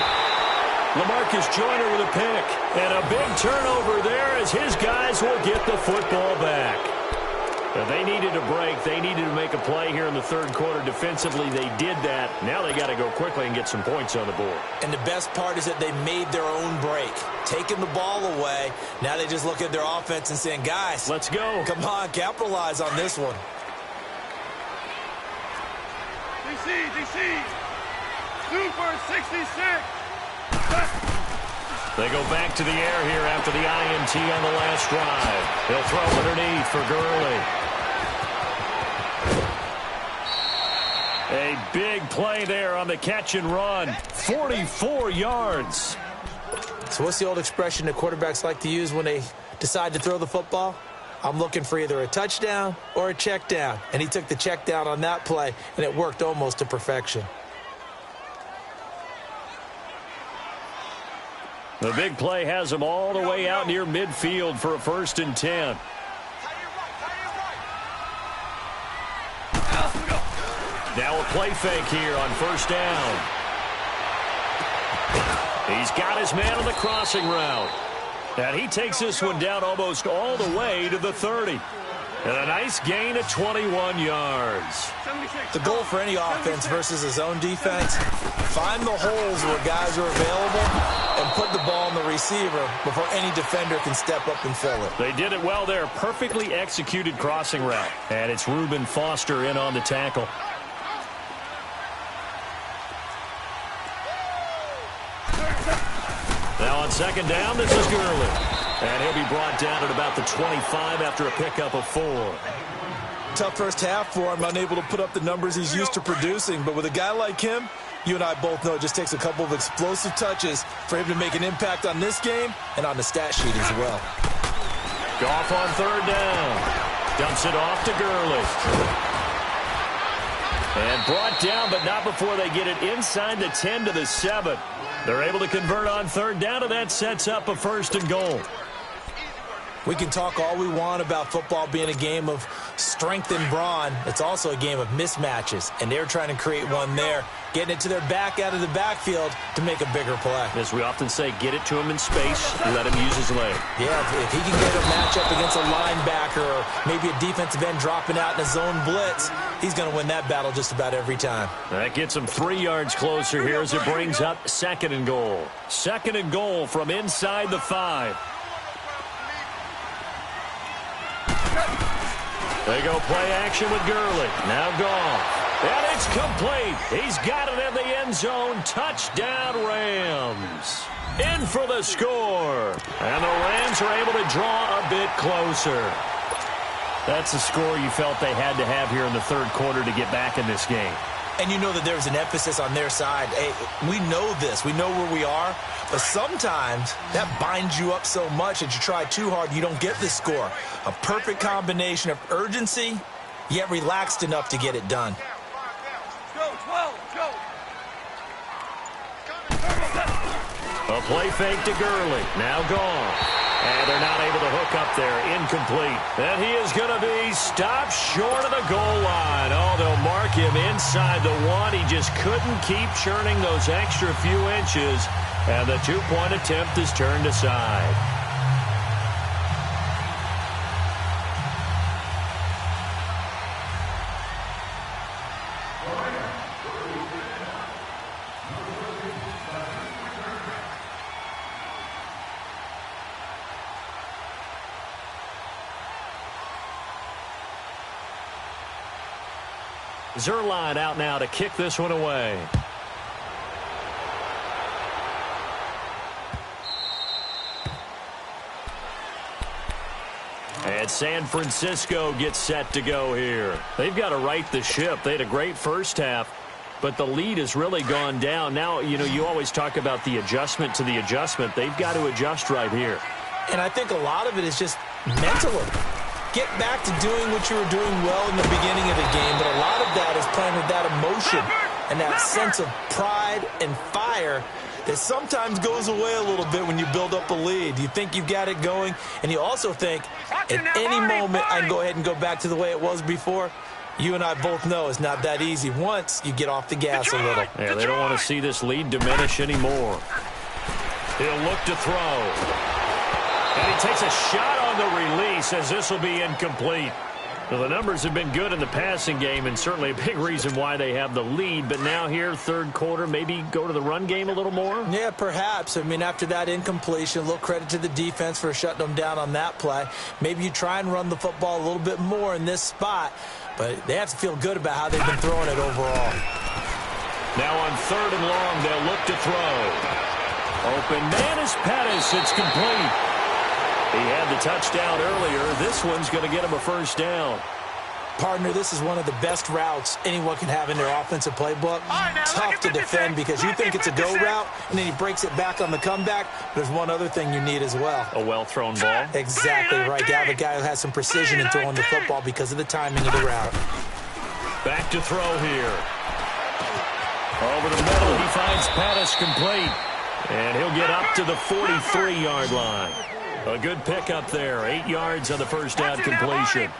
LaMarcus Joyner with a pick, and a big turnover there as his guys will get the football back. Now, they needed a break. They needed to make a play here in the third quarter. Defensively, they did that. Now they got to go quickly and get some points on the board. And the best part is that they made their own break, taking the ball away. Now they just look at their offense and saying, guys, let's go. Come on, capitalize on this one. DC, Super 66. They go back to the air here after the INT on the last drive. They'll throw underneath for Gurley. A big play there on the catch and run. 44 yards. So what's the old expression that quarterbacks like to use when they decide to throw the football? I'm looking for either a touchdown or a check down. And he took the check down on that play, and it worked almost to perfection. The big play has him all the way out near midfield for a 1st and 10. Now a play fake here on first down. He's got his man on the crossing route. And he takes this one down almost all the way to the 30. And a nice gain of 21 yards. The goal for any offense versus his own defense, find the holes where guys are available and put the ball in the receiver before any defender can step up and fill it. They did it well there. Perfectly executed crossing route. And it's Reuben Foster in on the tackle. Now on second down, this is Gurley. And he'll be brought down at about the 25 after a pickup of 4. Tough first half for him, unable to put up the numbers he's used to producing. But with a guy like him, you and I both know it just takes a couple of explosive touches for him to make an impact on this game and on the stat sheet as well. Goff on third down. Dumps it off to Gurley. And brought down, but not before they get it inside the 10 to the 7. They're able to convert on third down, and that sets up a 1st and goal. We can talk all we want about football being a game of strength and brawn. It's also a game of mismatches, and they're trying to create one there, getting it to their back out of the backfield to make a bigger play. As we often say, get it to him in space, let him use his leg. Yeah, if he can get a matchup against a linebacker or maybe a defensive end dropping out in a zone blitz, he's going to win that battle just about every time. That gets him 3 yards closer here as it brings up 2nd and goal. 2nd and goal from inside the 5. They go play action with Gurley. Now Goff. And it's complete. He's got it in the end zone. Touchdown, Rams. in for the score. And the Rams are able to draw a bit closer. That's the score you felt they had to have here in the third quarter to get back in this game. And you know that there's an emphasis on their side. Hey, we know this. We know where we are. But sometimes that binds you up so much that you try too hard, you don't get the score. A perfect combination of urgency, yet relaxed enough to get it done. A play fake to Gurley. Now gone. And they're not able to hook up there. Incomplete. And he is going to be stopped short of the goal line. Oh, they'll mark him inside the one. He just couldn't keep churning those extra few inches. And the two-point attempt is turned aside. Zerline out now to kick this one away. And San Francisco gets set to go here. They've got to right the ship. They had a great first half, but the lead has really gone down. Now, you know, you always talk about the adjustment to the adjustment. They've got to adjust right here. And I think a lot of it is just mentally. Get back to doing what you were doing well in the beginning of the game, but a lot of that is playing with that emotion and that sense of pride and fire that sometimes goes away a little bit when you build up a lead. You think you've got it going, and you also think at any moment I can go ahead and go back to the way it was before. You and I both know it's not that easy once you get off the gas a little. Yeah, they don't want to see this lead diminish anymore. He'll look to throw. And he takes a shot on the release as this will be incomplete. Well, the numbers have been good in the passing game and certainly a big reason why they have the lead. But now here, third quarter, maybe go to the run game a little more? Yeah, perhaps. I mean, after that incompletion, a little credit to the defense for shutting them down on that play. Maybe you try and run the football a little bit more in this spot. But they have to feel good about how they've been throwing it overall. Now on third and long, they'll look to throw. Open man is Pettis. It's complete. He had the touchdown earlier. This one's going to get him a first down. Partner, this is one of the best routes anyone can have in their offensive playbook. Tough to defend because you think it's a go route, and then he breaks it back on the comeback. There's one other thing you need as well. A well-thrown ball? Exactly right. You have a guy who has some precision in throwing the football because of the timing of the route. Back to throw here. Over the middle, he finds Pettis complete. And he'll get up to the 43-yard line. A good pickup there. 8 yards on the first down completion.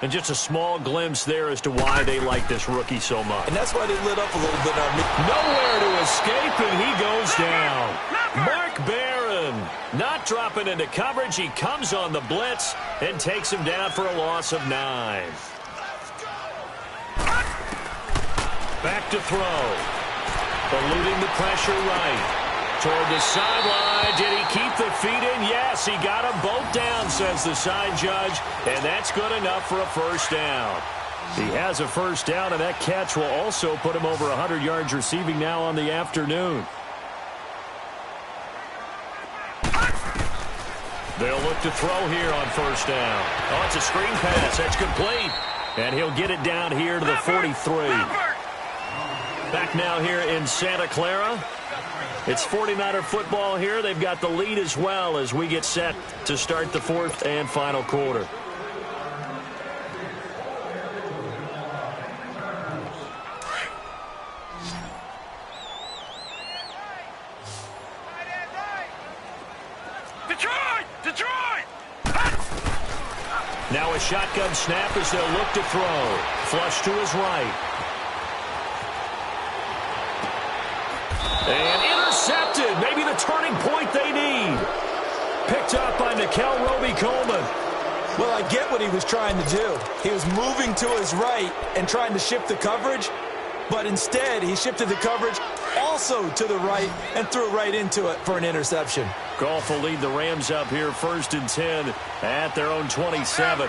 And just a small glimpse there as to why they like this rookie so much. And that's why they lit up a little bit on me. Nowhere to escape, and he goes down. Mark Barron not dropping into coverage. He comes on the blitz and takes him down for a loss of 9. Back to throw. Eluding the pressure right. Toward the sideline. Did he keep the feet in? Yes, he got them both down, says the side judge. And that's good enough for a first down. He has a first down, and that catch will also put him over 100 yards receiving now on the afternoon. They'll look to throw here on first down. Oh, it's a screen pass. That's complete. And he'll get it down here to the 43. Back now here in Santa Clara. It's 49er football here. They've got the lead as well as we get set to start the fourth and final quarter. Detroit! Now a shotgun snap as they'll look to throw. Flush to his right. And intercepted. Maybe the turning point they need. Picked up by Nickel Roby-Coleman. Well, I get what he was trying to do. He was moving to his right and trying to shift the coverage, but instead he shifted the coverage also to the right and threw right into it for an interception. Goff will lead the Rams up here 1st and 10 at their own 27.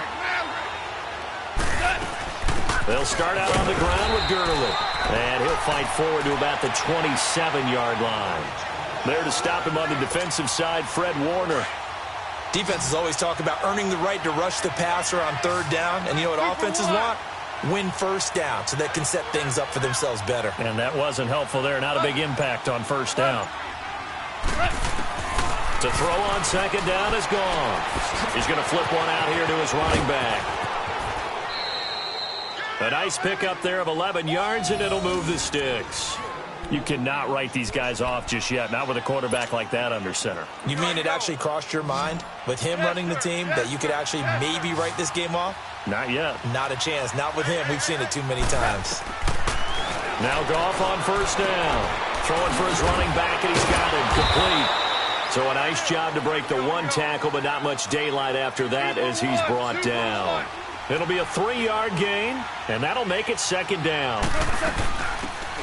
They'll start out on the ground with Gurley. And he'll fight forward to about the 27-yard line. There to stop him on the defensive side, Fred Warner. Defenses always talk about earning the right to rush the passer on third down. And you know what offenses want? Win first down so they can set things up for themselves better. And that wasn't helpful there. Not a big impact on first down. To throw on second down is gone. He's going to flip one out here to his running back. A nice pickup there of 11 yards, and it'll move the sticks. You cannot write these guys off just yet, not with a quarterback like that under center. You mean it actually crossed your mind with him running the team that you could actually maybe write this game off? Not yet. Not a chance. Not with him. We've seen it too many times. Now Goff on first down. Throwing for his running back, and he's got it complete. So a nice job to break the one tackle, but not much daylight after that as he's brought down. It'll be a 3-yard gain, and that'll make it second down.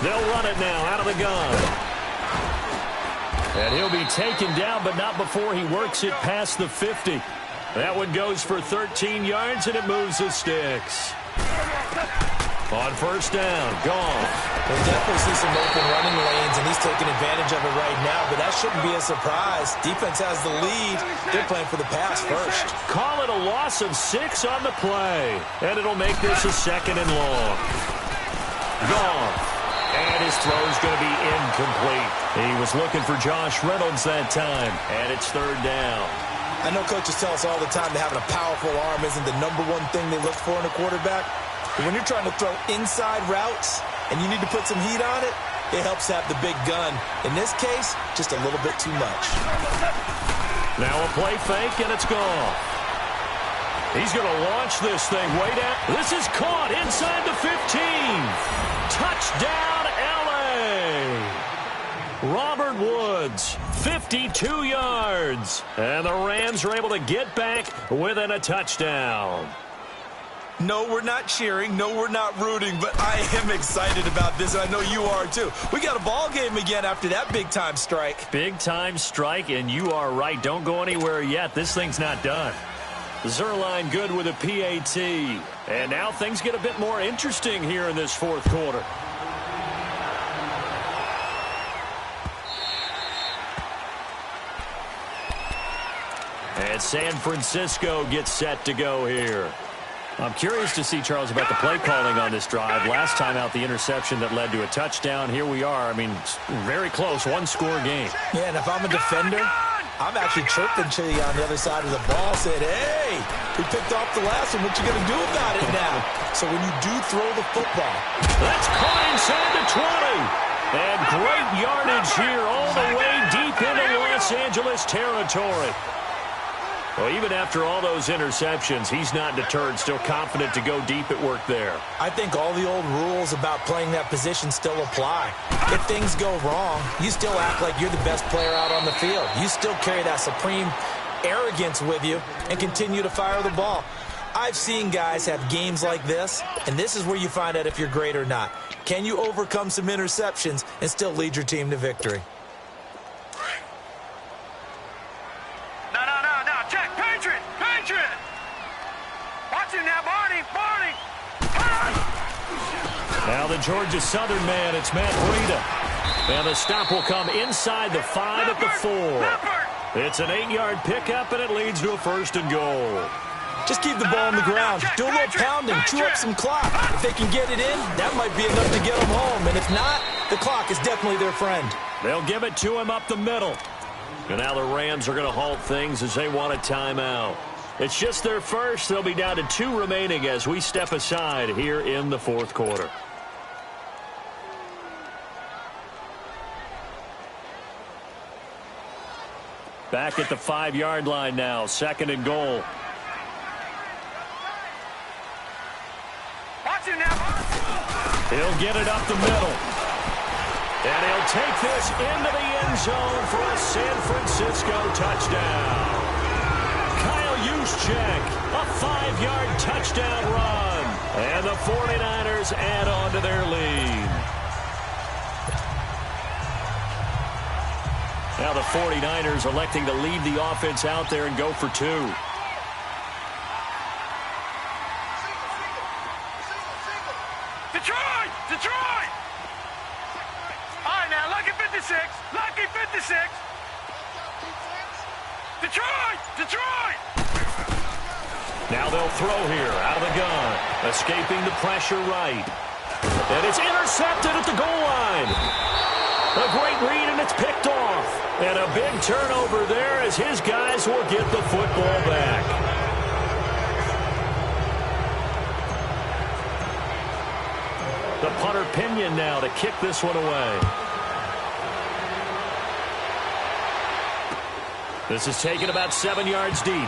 They'll run it now out of the gun. And he'll be taken down, but not before he works it past the 50. That one goes for 13 yards, and it moves the sticks. On first down, gone. We'll definitely see some open running lanes, and he's taking advantage of it right now, but that shouldn't be a surprise. Defense has the lead. They're playing for the pass first. Call it a loss of 6 on the play, and it'll make this a second and long. Gone. And his throw's going to be incomplete. He was looking for Josh Reynolds that time, and it's third down. I know coaches tell us all the time that having a powerful arm isn't the #1 thing they look for in a quarterback. But when you're trying to throw inside routes and you need to put some heat on it, it helps have the big gun. In this case, just a little bit too much. Now a play fake, and it's gone. He's going to launch this thing way down. This is caught inside the 15. Touchdown, L.A. Robert Woods, 52 yards. And the Rams are able to get back within a touchdown. No, we're not cheering. No, we're not rooting. But I am excited about this, and I know you are too. We got a ball game again after that big-time strike. Big-time strike, and you are right. Don't go anywhere yet. This thing's not done. Zerline good with a PAT. And now things get a bit more interesting here in this fourth quarter. And San Francisco gets set to go here. I'm curious to see, Charles, about the play calling on this drive. Last time out, the interception that led to a touchdown. Here we are. I mean, very close, one-score game. Yeah, and if I'm a defender, I'm actually chirping to you on the other side of the ball, saying, hey, we picked off the last one. What you going to do about it now? So when you do throw the football. That's caught inside the 20. And great yardage here all the way deep into Los Angeles territory. Well, even after all those interceptions, he's not deterred, still confident to go deep at work there. I think all the old rules about playing that position still apply. If things go wrong, you still act like you're the best player out on the field. You still carry that supreme arrogance with you and continue to fire the ball. I've seen guys have games like this, and this is where you find out if you're great or not. Can you overcome some interceptions and still lead your team to victory? Now the Georgia Southern man, it's Matt Breida. And the stop will come inside the 5 at the 4. It's an 8-yard pickup, and it leads to a first and goal. Just keep the ball on the ground. Do a little pounding. Chew up some clock. If they can get it in, that might be enough to get them home. And if not, the clock is definitely their friend. They'll give it to him up the middle. And now the Rams are going to halt things as they want a timeout. It's just their first. They'll be down to 2 remaining as we step aside here in the fourth quarter. Back at the 5-yard line now, second and goal. He'll get it up the middle. And he'll take this into the end zone for a San Francisco touchdown. Kyle Juszczyk, a 5-yard touchdown run. And the 49ers add on to their lead. Now the 49ers electing to leave the offense out there and go for 2. Detroit! All right, now, lucky 56. Lucky 56. 6. Detroit! Detroit! Now they'll throw here out of the gun. Escaping the pressure right. And it's intercepted at the goal line. A great read, and it's picked off. And a big turnover there as his guys will get the football back. The punter Pinion now to kick this one away. This is taken about 7 yards deep.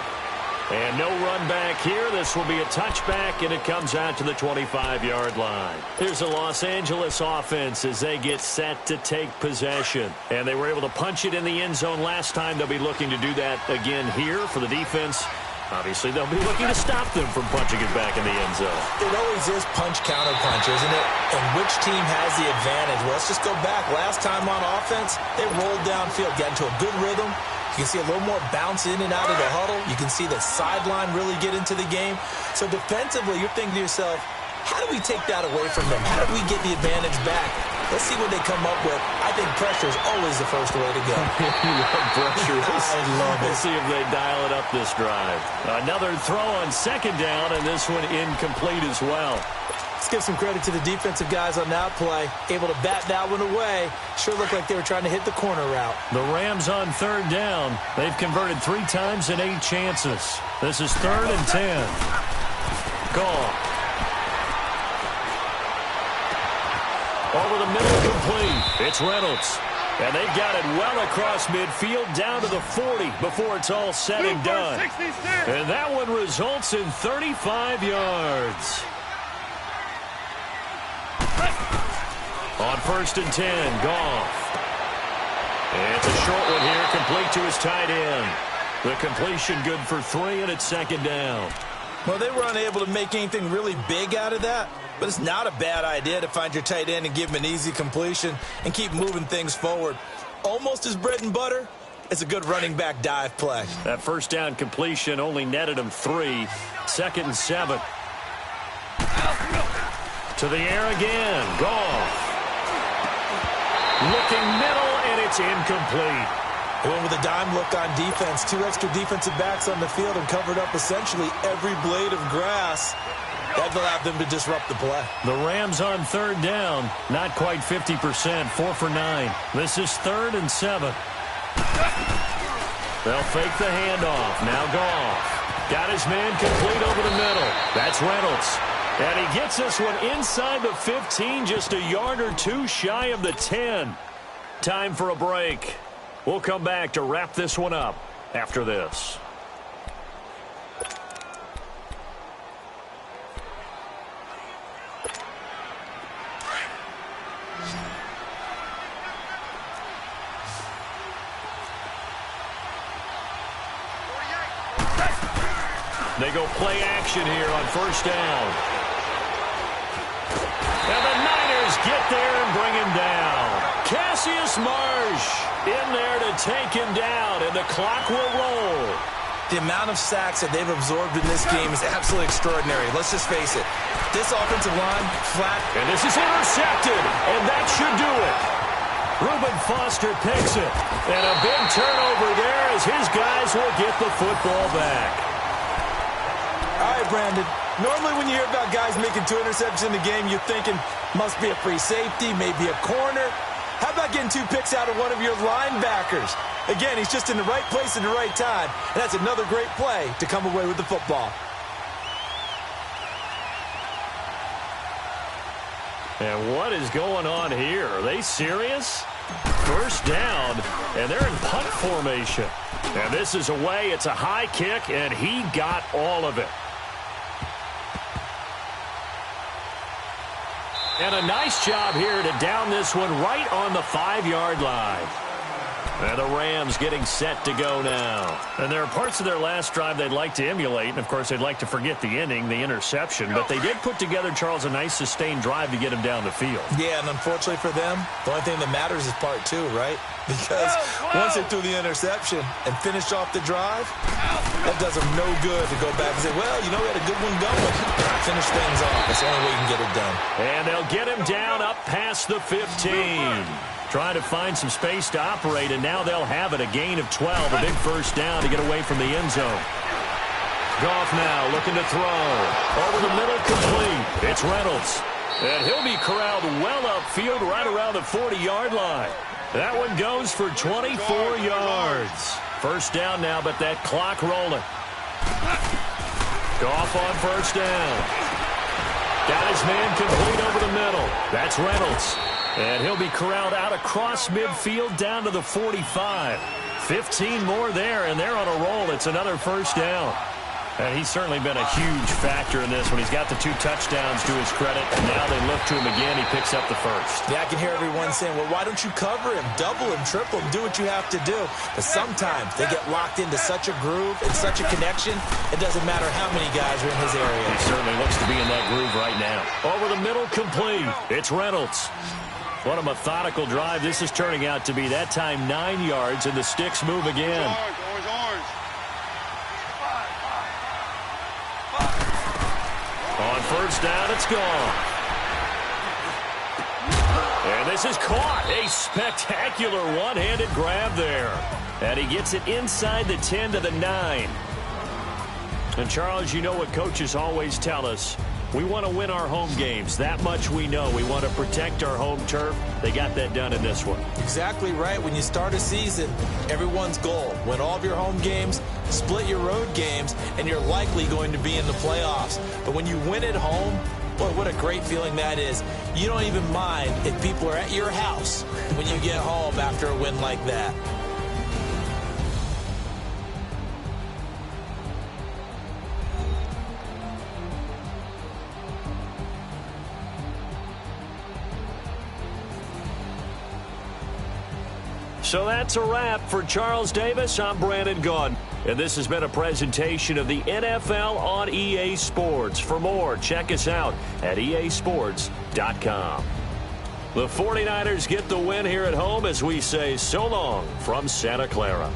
And no run back here. This will be a touchback, and it comes out to the 25-yard line. Here's the Los Angeles offense as they get set to take possession. And they were able to punch it in the end zone last time. They'll be looking to do that again here for the defense. Obviously, they'll be looking to stop them from punching it back in the end zone. It always is punch-counter-punch, isn't it? And which team has the advantage? Well, let's just go back. Last time on offense, they rolled downfield, got into a good rhythm. You can see a little more bounce in and out of the huddle. You can see the sideline really get into the game. So defensively, you're thinking to yourself, how do we take that away from them? How do we get the advantage back? Let's see what they come up with. I think pressure is always the first way to go. You love pressure. I love it. We'll see if they dial it up this drive. Another throw on second down, and this one incomplete as well. Let's give some credit to the defensive guys on that play. Able to bat that one away. Sure looked like they were trying to hit the corner route. The Rams on third down. They've converted 3 times in 8 chances. This is 3rd and 10. Goal. Over the middle, complete. It's Reynolds. And they've got it well across midfield down to the 40 before it's all said and done. And that one results in 35 yards. On 1st and 10, Goff. And it's a short one here, complete to his tight end. The completion good for 3, and it's 2nd down. Well, they were unable to make anything really big out of that, but it's not a bad idea to find your tight end and give him an easy completion and keep moving things forward. Almost his bread and butter. It's a good running back dive play. That 1st down completion only netted him 3. 2nd and 7. To the air again, Goff. Looking middle, and it's incomplete. They went with a dime look on defense. 2 extra defensive backs on the field and covered up essentially every blade of grass. That allowed them to disrupt the play. The Rams on 3rd down, not quite 50%, 4 for 9. This is 3rd and 7. They'll fake the handoff. Now Goff. Got his man complete over the middle. That's Reynolds. And he gets this one inside the 15, just a yard or 2 shy of the 10. Time for a break. We'll come back to wrap this one up after this. They go play action here on 1st down. And the Niners get there and bring him down. Cassius Marsh in there to take him down, and the clock will roll. The amount of sacks that they've absorbed in this game is absolutely extraordinary. Let's just face it. This offensive line, flat. And this is intercepted, and that should do it. Reuben Foster picks it. And a big turnover there as his guys will get the football back. All right, Brandon. Normally when you hear about guys making 2 interceptions in the game, you're thinking must be a free safety, maybe a corner. How about getting 2 picks out of one of your linebackers? Again, he's just in the right place at the right time. And that's another great play to come away with the football. And what is going on here? Are they serious? 1st down, and they're in punt formation. And this is away. It's a high kick, and he got all of it. And a nice job here to down this one right on the 5-yard line. And the Rams getting set to go now. And there are parts of their last drive they'd like to emulate. And, of course, they'd like to forget the ending, the interception. But they did put together, Charles, a nice sustained drive to get him down the field. Yeah, and unfortunately for them, the only thing that matters is part 2, right? Because once they threw the interception and finished off the drive, that does them no good to go back and say, well, you know, we had a good one going. Finish things off. That's the only way you can get it done. And they'll get him down up past the 15. Trying to find some space to operate, and now they'll have it. A gain of 12, a big first down to get away from the end zone. Goff now looking to throw. Over the middle, complete. It's Reynolds. And he'll be corralled well upfield right around the 40-yard line. That one goes for 24 yards. First down now, but that clock rolling. Goff on first down. Got his man complete over the middle. That's Reynolds. And he'll be corralled out across midfield down to the 45. 15 more there, and they're on a roll. It's another first down. And he's certainly been a huge factor in this when he's got the 2 touchdowns to his credit, and now they look to him again. He picks up the first. Yeah, I can hear everyone saying, well, why don't you cover him, double him, triple him, do what you have to do. But sometimes they get locked into such a groove and such a connection, it doesn't matter how many guys are in his area. He certainly looks to be in that groove right now. Over the middle, complete. It's Reynolds. What a methodical drive this is turning out to be. That time 9 yards, and the sticks move again. Orange. On first down, it's gone. And this is caught. A spectacular one-handed grab there. And he gets it inside the 10 to the 9. And, Charles, you know what coaches always tell us. We want to win our home games. That much we know. We want to protect our home turf. They got that done in this one. Exactly right. When you start a season, everyone's goal, win all of your home games, split your road games, and you're likely going to be in the playoffs. But when you win at home, boy, what a great feeling that is. You don't even mind if people are at your house when you get home after a win like that. So that's a wrap for Charles Davis. I'm Brandon Gunn, and this has been a presentation of the NFL on EA Sports. For more, check us out at easports.com. The 49ers get the win here at home as we say so long from Santa Clara.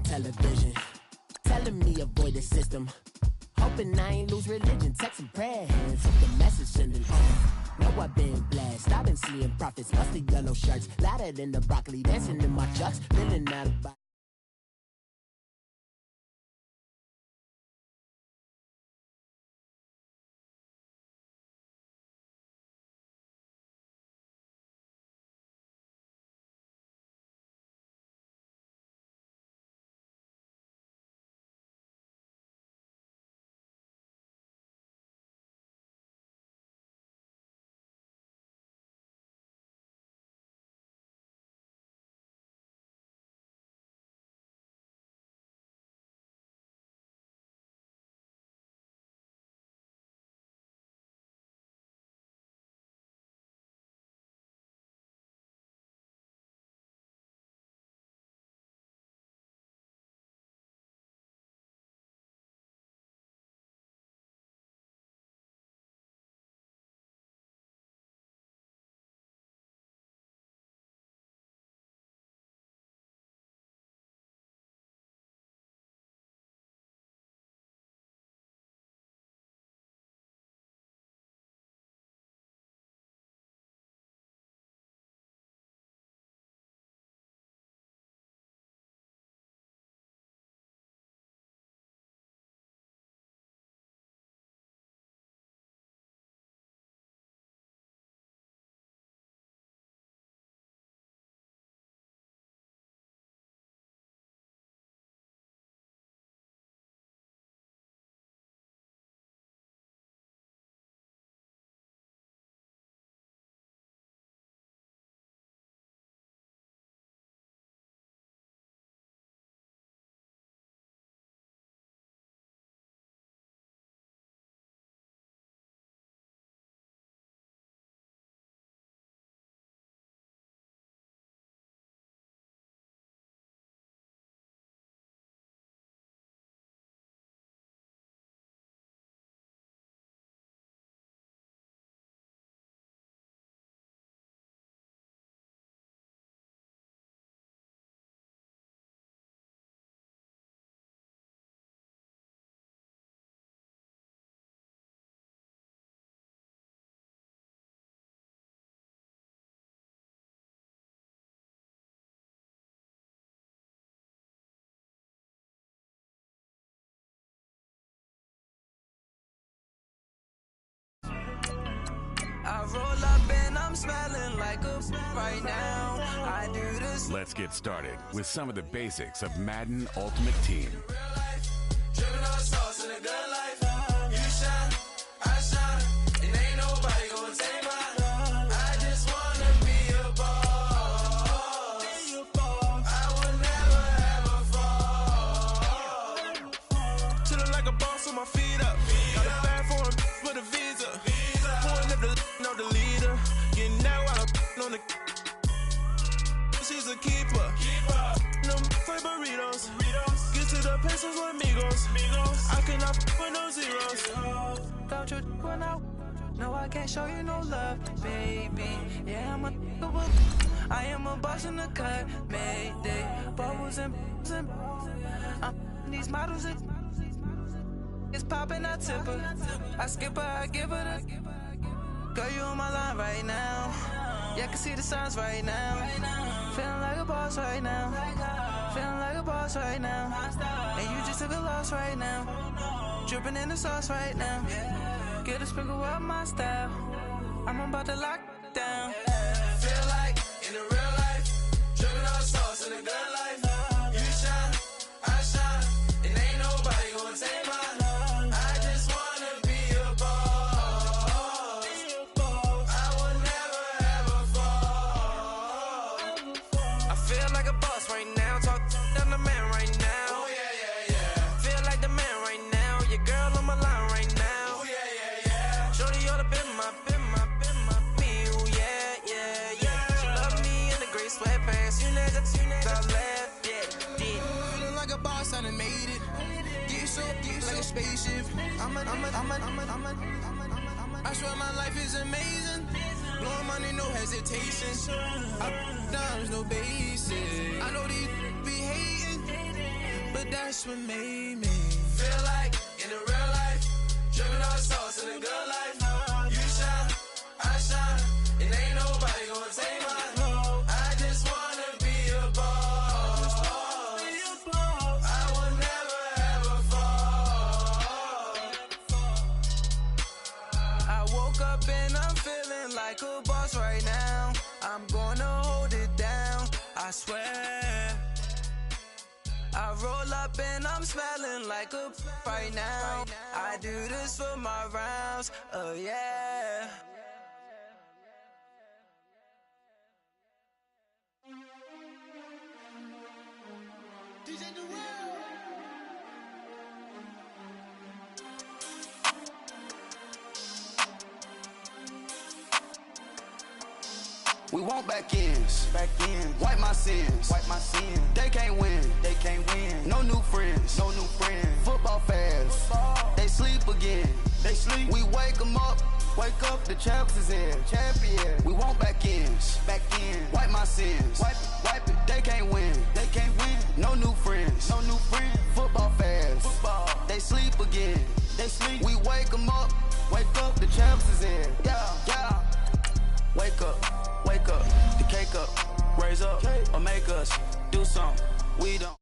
television, telling me avoid the system. Hoping I ain't lose religion, text some prayers. The message sending know I've been blessed. I've been seeing prophets, musty yellow shirts, louder than the broccoli, dancing in my chucks, feeling out of body. I roll up and I'm smelling like a right now. I do this. Let's get started with some of the basics of Madden Ultimate Team. Dripping on sauce in a good life. You shine, I shine, and ain't nobody gonna take mine. I just wanna be a boss. I would never ever fall. Chillin' like a boss with my feet up. Got a bag for him with a visa. Pulling up the know the leader. Getting out while I'm on the. She's a keeper. No play burritos. Get to the pesos with amigos. I cannot with no zeros. Don't you run out? No, I can't show you no love, baby. Yeah, I am a boss in the cut. Mayday. Bubbles and these models are. It's popping, I tip her. I skip her, I give her the. Girl, you on my line right now. Yeah, I can see the signs right now. Feeling like a boss right now. Feeling like a boss right now. And you just took a loss right now. Dripping in the sauce right now. Get a sprinkle up my style. I'm about to lock down. Feel like in the real life. Dripping on sauce in the good life. You shine, I shine. And ain't nobody gonna take mine. Spaceship. I swear my life is amazing. Blowing money, no hesitation. Up, downs, no basic. I know these be hating. but that's what made me feel like in the real life, dripping all sauce in the good life. You shine, I shine, and ain't nobody gonna take mine. I just wanna be a boss. I will never ever fall. I woke up and I'm feeling like a boss right now. I'm gonna hold it down, I swear. I roll up and I'm smelling like a right now. I do this for my rounds, oh yeah. We want back ends, wipe my sins, They can't win, No new friends, Football fans, they sleep again, We wake them up, the champs is here, champion. We want back ends, wipe my sins, wipe it. They can't win, No new friends, Football fans, they sleep again, We wake them up, the champs is here, yeah. Wake up, the cake up, raise up, or make us do something we don't.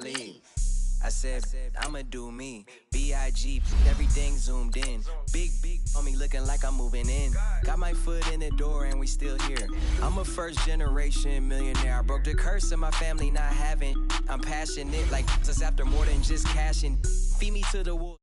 leave. I said, I'ma do me. B.I.G. Everything zoomed in. Big on me looking like I'm moving in. Got my foot in the door and we still here. I'm a first generation millionaire. I broke the curse of my family not having. I'm passionate like just after more than just cashing. Feed me to the wolves.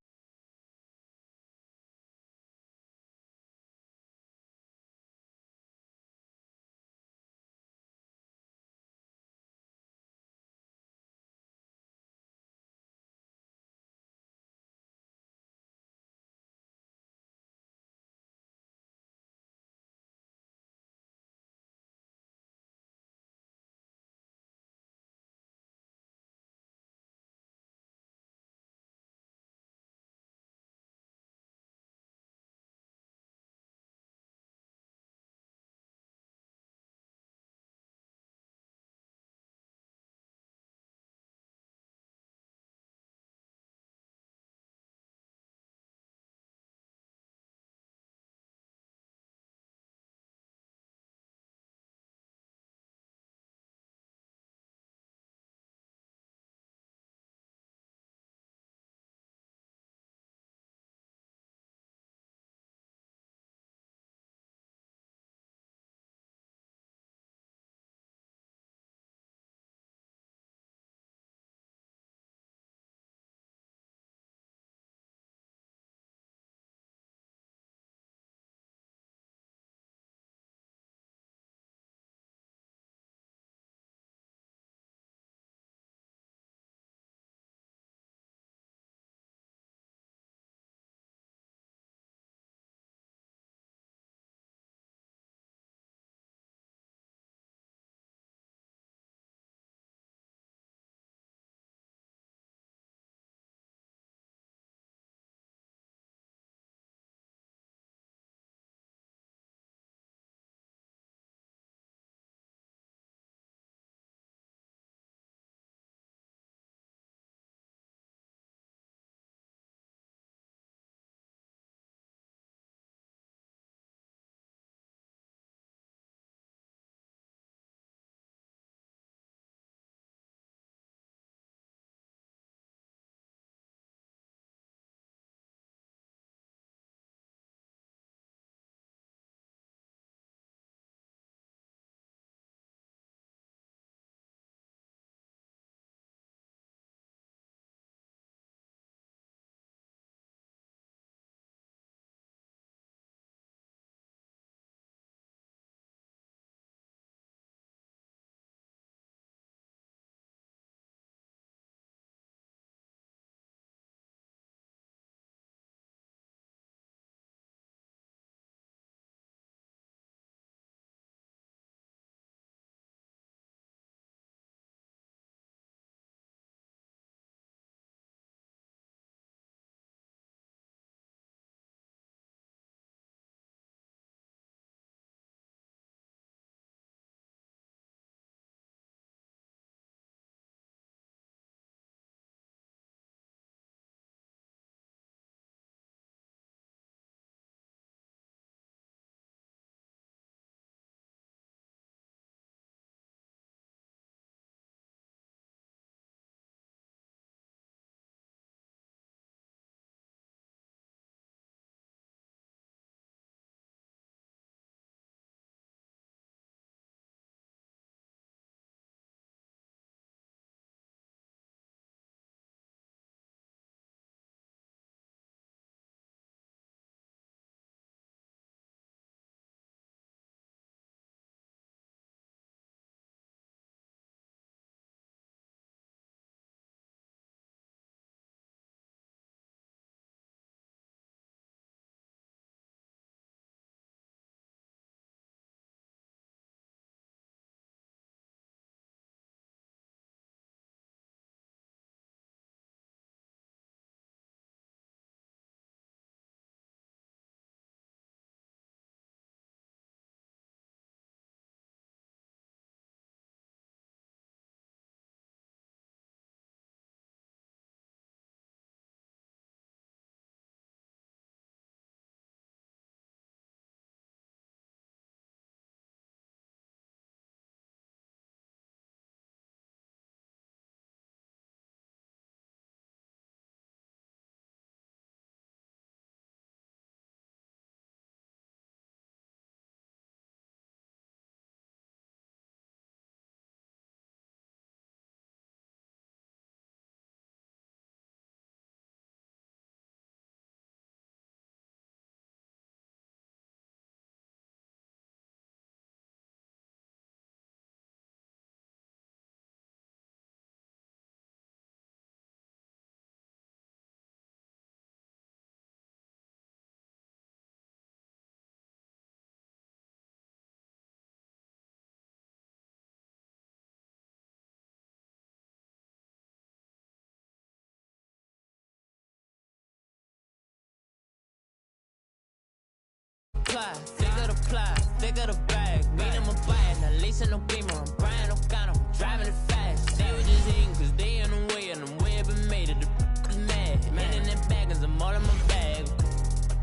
car, figure the plot, figure the bag. Meet him a buying, at least in no beamer. I'm Brian O'Connor, driving it fast. They was just eating cause they in the way, and the way it been made it. The mad. Man in that bag, cause I'm all in my bag.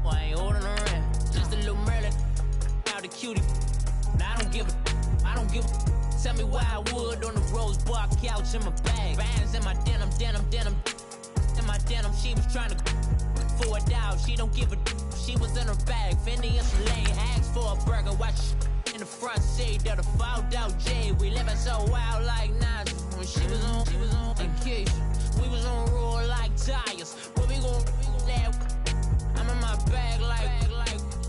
Well, I ain't holding around. Just a little Merlin, out the cutie. Now I don't give a. Tell me why I would on the rose bar couch in my bag. Bands in my denim. In my denim, she was trying to for a doubt. She don't give a. She was in her bag. Fendi and Soleil asked for a burger. Watch in the front seat of the fouled out J. We living so wild like Nas. When she was on vacation. We was on roll like tires. What we gon' that? I'm in my bag like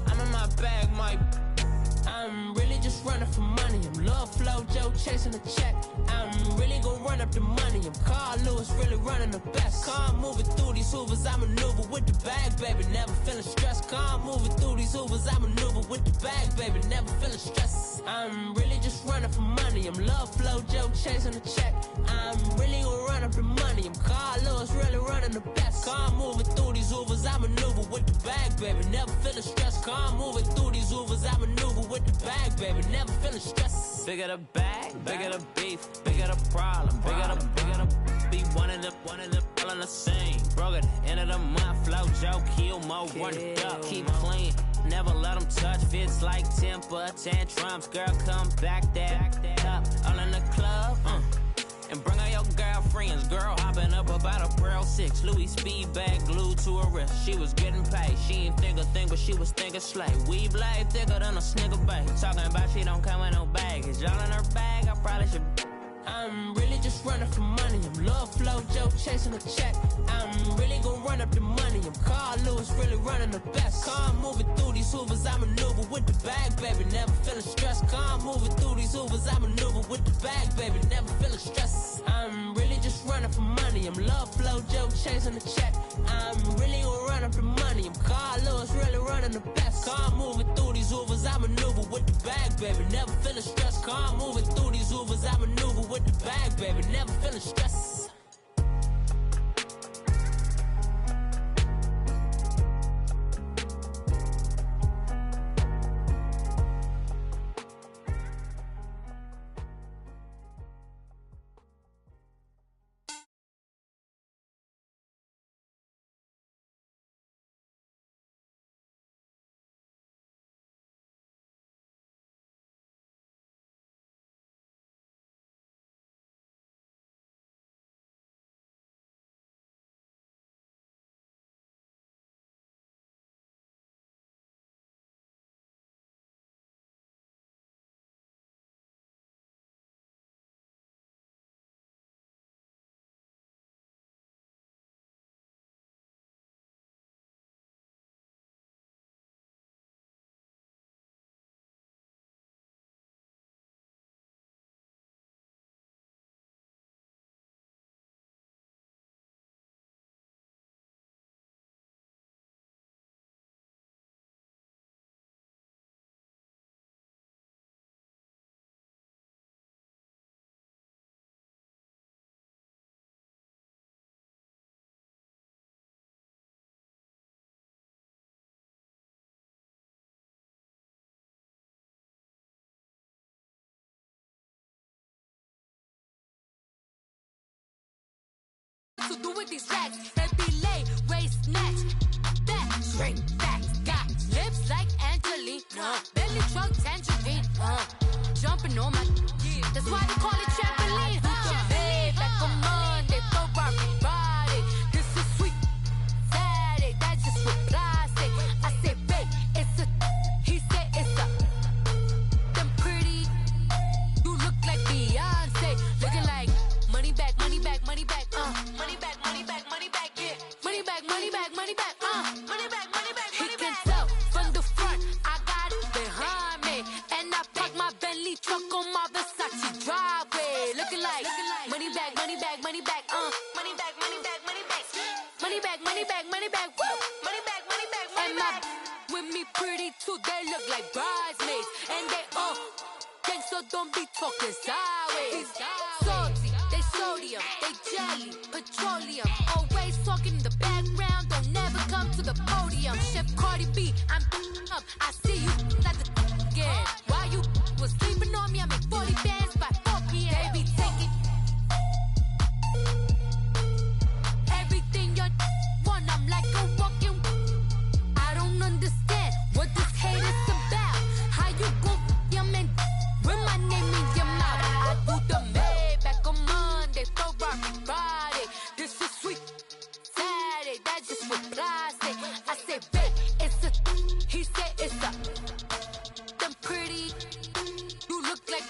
I'm in my bag, Mike. I'm really just running for money. I'm Love Flow Joe chasing the check. I'm really gonna run up the money. I'm Carl Lewis really running the best. Car moving through these Hoovers, I maneuver with the bag, baby. Never feeling stressed. Car moving through these Hoovers, I maneuver with the bag, baby. Never feeling stressed. I'm really just running for money. I'm Love Flow Joe chasing the check. I'm really gonna run up the money. I'm Carl Lewis really running the best. Car moving through these Hoovers, I maneuver with the bag, baby. Never feeling stressed. Car moving through these Hoovers, I maneuver with the bag, baby. Never feeling stressed. Bigger the bag, bigger the beef, bigger the problem, bigger the be one in the all in the same. Broke at the end of the month, flow Joe, kill mo, run it up, keep clean. Never let them touch, fits like temper tantrums. Girl, come back that up, all in the club, and bring all your girlfriends. Girl hopping up about a Pearl 6 Louis speed bag glued to her wrist. She was getting paid. She ain't think a thing, but she was thinking slay. We blade thicker than a snigger bag. Talking about she don't come with no baggage. Y'all in her bag, I probably should. I'm really just running for money. I'm Love Flow Joe chasing a check. I'm really gonna run up the money. I'm Carl Lewis really running the best. Car moving through these Hoovers, I maneuver with the bag, baby. Never feeling stressed. Car moving through these Hoovers, I maneuver with the bag, baby. Never feeling stressed. I'm really just running for money. I'm Love Flow Joe chasing the check. I'm really gonna run up the money. I'm Carl Lewis really running the best. Car moving through these Hoovers, I maneuver with the bag, baby. Never feeling stressed. Car moving through these Hoovers, I maneuver with the bag, baby. Never feeling stressed. To do with these racks, that be late, waist snatch, back, straight back, got lips like Angelina, belly truck tangerine, jumping on my, that's why they call it trampoline, hey, like a Monday, for Barbie body, this is sweet, Saturday, that's just what plastic, I say, babe, it's a, he said it's a, them pretty, you look like Beyonce, looking like, money back, money back, money back, money back, money back, money back, yeah. Money back, money back, money back, money back, money back, money back. He can tell from the front, I got it behind me. And I park my Bentley truck on my Versace driveway. Looking like money back, money back, money back, money back, money back, money back. Money back, money back, money back, woo. Money back, money back, money back. And with me pretty too, they look like bridesmaids. And they all gang, so don't be talking sideways. Salty, they sodium, they jelly. petroleum. Always talking in the background, don't never come to the podium. Chef Cardi B, I'm up. I see you at the again. While you was sleeping on me, I make 40 bands by 4 p.m. Baby, take it. Everything you want, I'm like a walking. I don't understand what this hate is about. How you go your man with my name in your mouth? I do the Maybach on Monday, Ferrari Friday. This is sweet Saturday, that's just what I say. I say, babe, it's a. He said it's a. Them pretty. You look like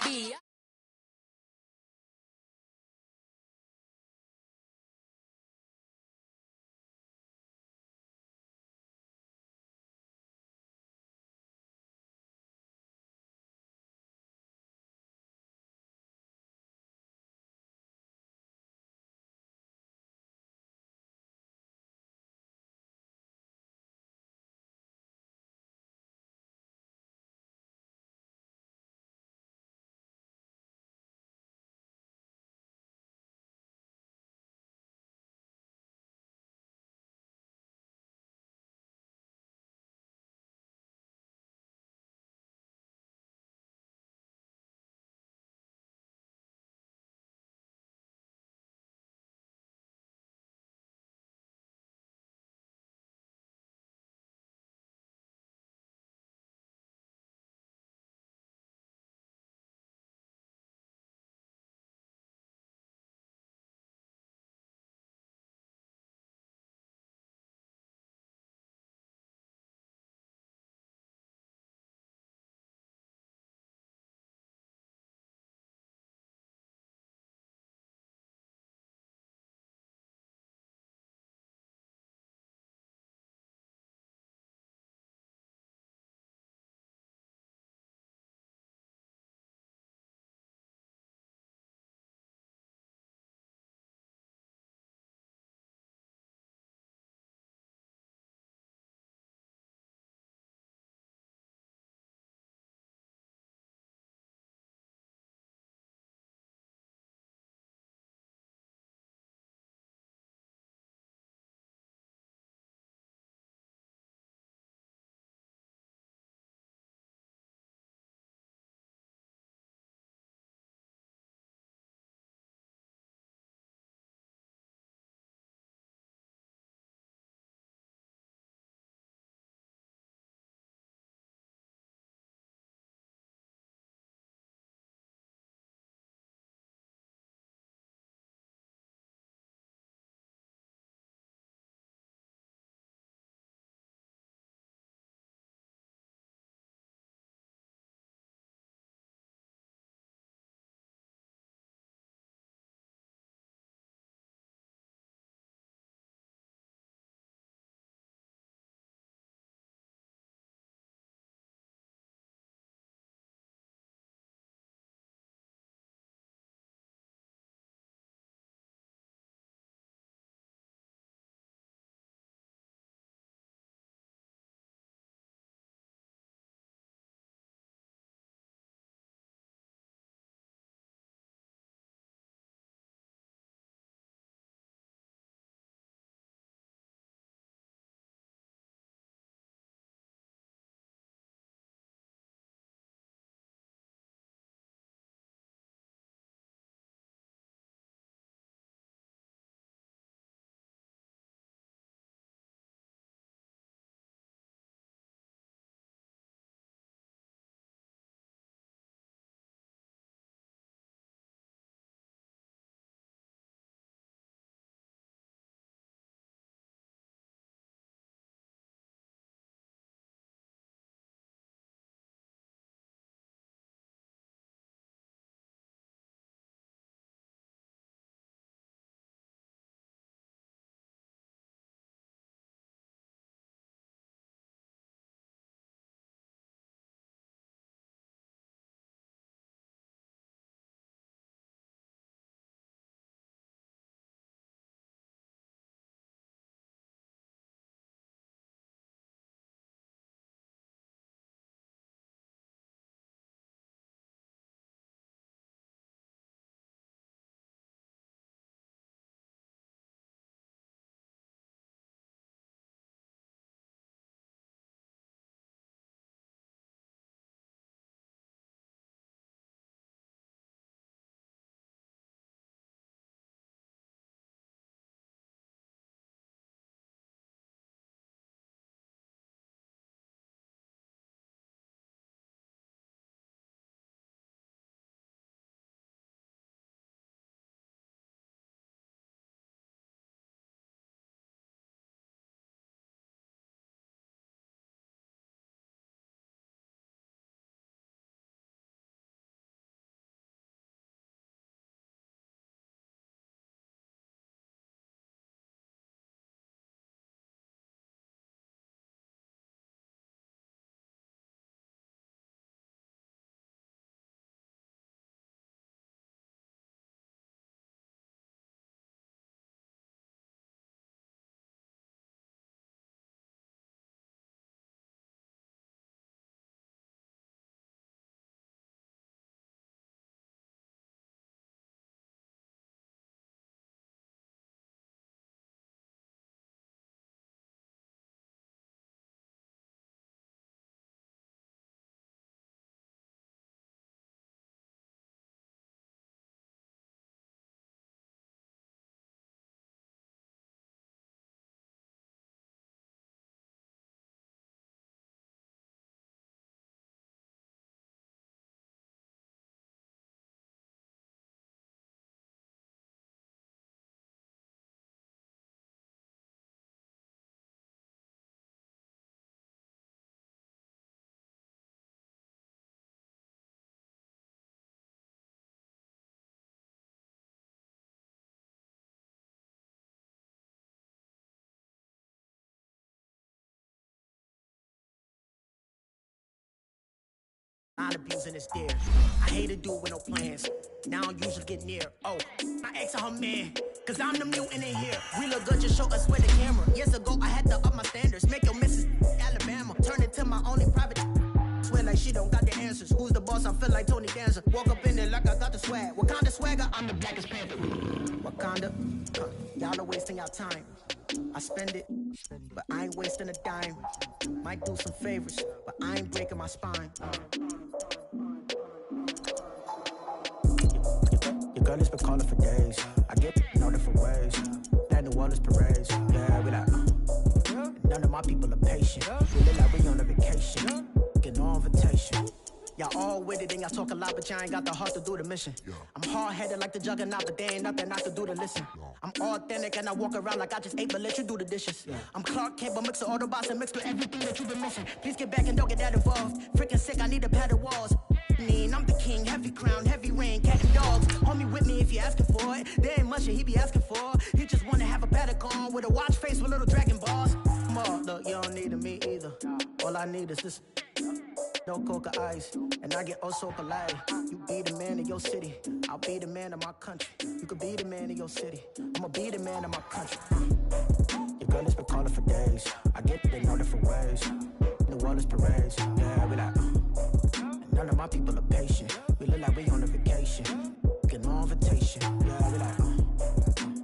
not abusing his dear. I hate a dude with no plans. Now I don't usually get near. Oh, my ex and her man. Cause I'm the mutant in here. We look good, just show us where the camera. Years ago, I had to up my standards. Make your missus Alabama. Turn it to my only private. Swear like she don't got the answers. Who's the boss? I feel like Tony Danza. Walk up in there like I got the swag. What kind of swagger? I'm the blackest panther. Wakanda. Y'all are wasting your time. I spend it, but I ain't wasting a dime. Might do some favors, but I ain't breaking my spine. Your girl has been calling for days. I get in all different ways. That New Orleans parades. Yeah, we like, none of my people are patient. We look like we on a vacation. Get no invitation. Y'all all with it and y'all talk a lot, but y'all ain't got the heart to do the mission. I'm hard-headed like the juggernaut, but there ain't nothing I can do to listen. I'm authentic and I walk around like I just ate, but let you do the dishes. I'm Clark Kent, but mix the Autobots and mix with everything that you've been missing. Please get back and don't get that involved. Freaking sick, I need a pad of walls. I'm the king, heavy crown, heavy rain, cat and dogs. Homie with me if you asking for it. There ain't much that he be asking for. He just wanna have a paddock on with a watch face with little dragon balls. Look, you don't need me either. All I need is this. No coca ice, and I get oh so polite. You be the man of your city, I'll be the man of my country. You could be the man of your city, I'ma be the man of my country. Your girl has been calling for days. I get it in all different ways. New Orleans parades, yeah, we like. None of my people are patient. We look like we on a vacation. Get no invitation, yeah, we like.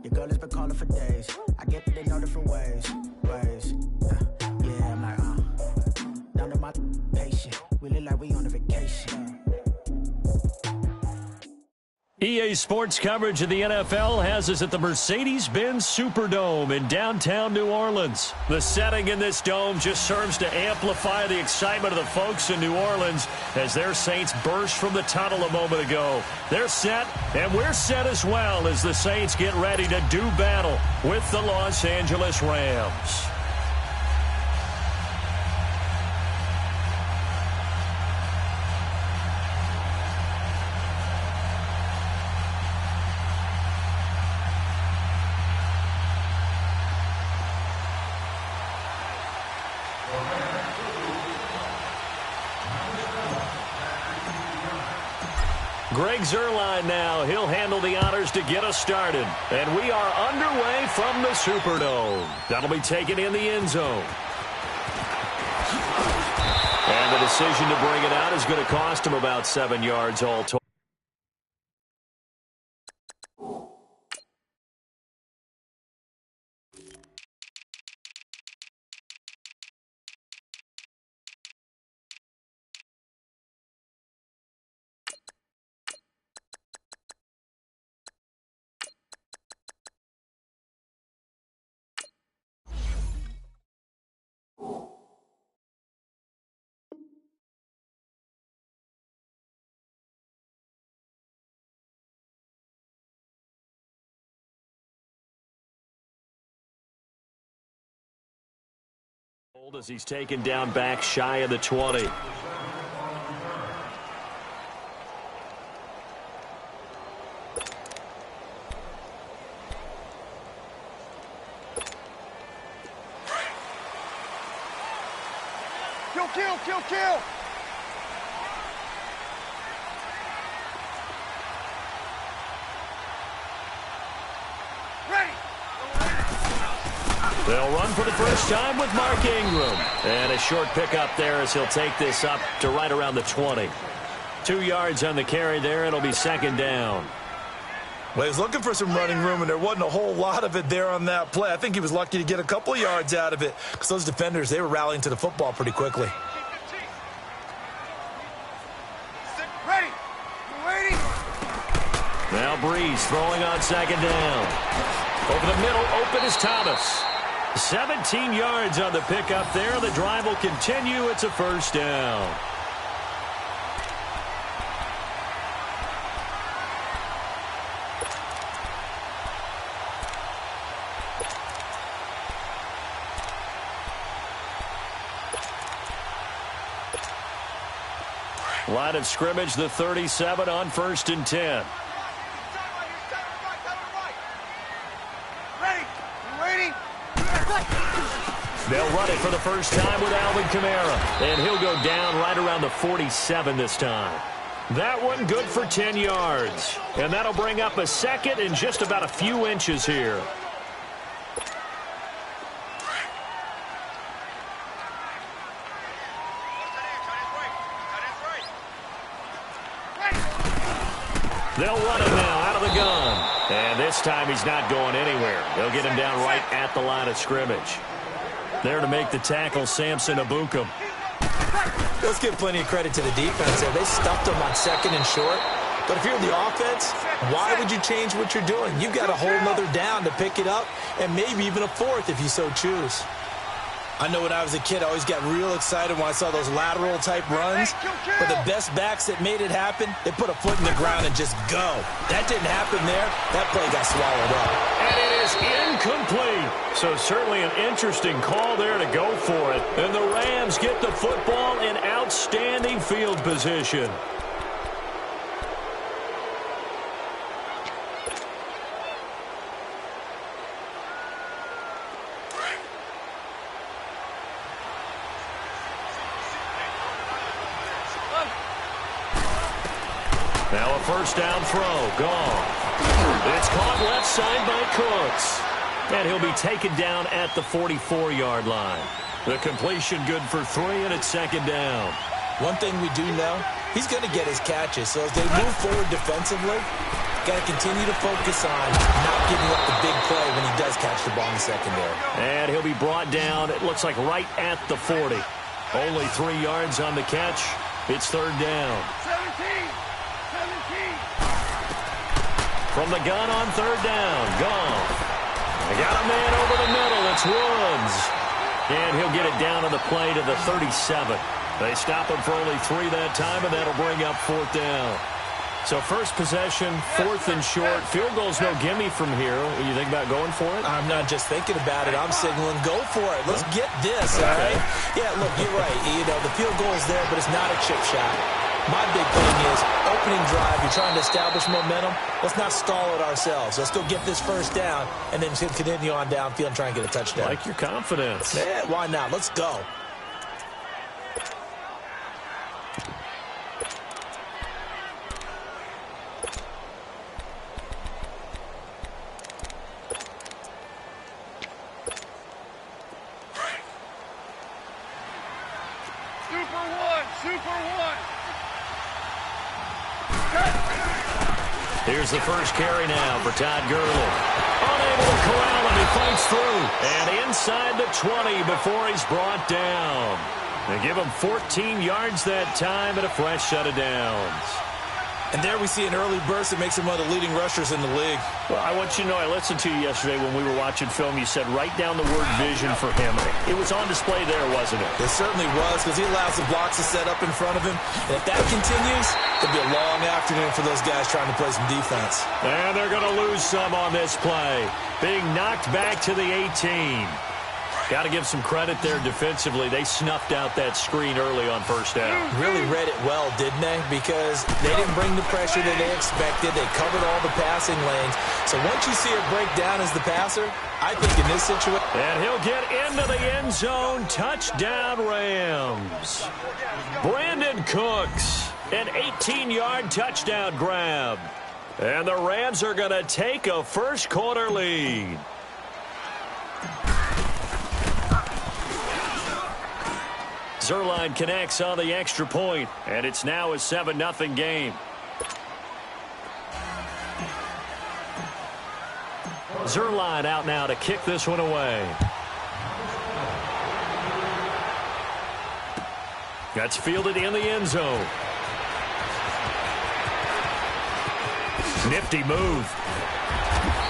Your girl has been calling for days. I get it in all different ways. Yeah, I'm like, none of my patient. We look like we on a vacation. EA Sports coverage of the NFL has us at the Mercedes-Benz Superdome in downtown New Orleans. The setting in this dome just serves to amplify the excitement of the folks in New Orleans as their Saints burst from the tunnel a moment ago. They're set, and we're set as well as the Saints get ready to do battle with the Los Angeles Rams. Greg Zuerlein now. He'll handle the honors to get us started. And we are underway from the Superdome. That'll be taken in the end zone. And the decision to bring it out is going to cost him about 7 yards all total. As he's taken down back shy of the 20. Kill! They'll run for the first time with Mark Ingram. And a short pickup there as he'll take this up to right around the 20. 2 yards on the carry there. It'll be second down. Well, he's looking for some running room, and there wasn't a whole lot of it there on that play. I think he was lucky to get a couple of yards out of it because those defenders, they were rallying to the football pretty quickly. Now Breeze throwing on second down. Over the middle, open is Thomas. 17 yards on the pickup there. The drive will continue. It's a first down. Line of scrimmage, the 37 on 1st and 10. They'll run it for the first time with Alvin Kamara. And he'll go down right around the 47 this time. That one good for 10 yards. And that'll bring up a second and just about a few inches here. They'll run it now out of the gun. And this time he's not going anywhere. They'll get him down right at the line of scrimmage. There to make the tackle, Samson Abukum. Let's give plenty of credit to the defense there. They stuffed him on second and short. But if you're the offense, why would you change what you're doing? You've got a whole nother down to pick it up, and maybe even a fourth if you so choose. I know when I was a kid, I always got real excited when I saw those lateral-type runs. But the best backs that made it happen, they put a foot in the ground and just go. That didn't happen there. That play got swallowed up. And it is incomplete. So certainly an interesting call there to go for it. And the Rams get the football in outstanding field position. Now a first down throw. Gone. It's caught left side by Cooks. And he'll be taken down at the 44-yard line. The completion good for 3, and it's second down. One thing we do know, he's going to get his catches. So as they move forward defensively, got to continue to focus on not giving up the big play when he does catch the ball in the secondary. And he'll be brought down, it looks like right at the 40. Only 3 yards on the catch. It's third down. 17. From the gun on third down. Gone. They got a man over the middle. It's Woods. And he'll get it down on the play to the 37. They stop him for only 3 that time, and that'll bring up fourth down. So first possession, fourth and short. Field goal's no gimme from here. You think about going for it? I'm not just thinking about it. I'm signaling, go for it. Let's get this, all right? Yeah, look, you're right. You know, the field goal's there, but it's not a chip shot. My big thing is opening drive. You're trying to establish momentum. Let's not stall it ourselves. Let's go get this first down and then continue on downfield and try and get a touchdown. Like your confidence. Yeah, why not? Let's go. Here's the first carry now for Todd Gurley. Unable to corral him. He fights through. And inside the 20 before he's brought down. They give him 14 yards that time and a fresh set of downs. And there we see an early burst that makes him one of the leading rushers in the league. Well, I want you to know, I listened to you yesterday when we were watching film. You said write down the word vision for him. It was on display there, wasn't it? It certainly was, because he allows the blocks to set up in front of him. And if that continues, it'll be a long afternoon for those guys trying to play some defense. And they're going to lose some on this play. Being knocked back to the 18. Got to give some credit there defensively. They snuffed out that screen early on first down. Really read it well, didn't they? Because they didn't bring the pressure that they expected. They covered all the passing lanes. So once you see it break down as the passer, I think in this situation... And he'll get into the end zone. Touchdown, Rams. Brandon Cooks, an 18-yard touchdown grab. And the Rams are going to take a first-quarter lead. Zerline connects on the extra point, and it's now a 7-0 game. Zerline out now to kick this one away. That's fielded in the end zone. Nifty move.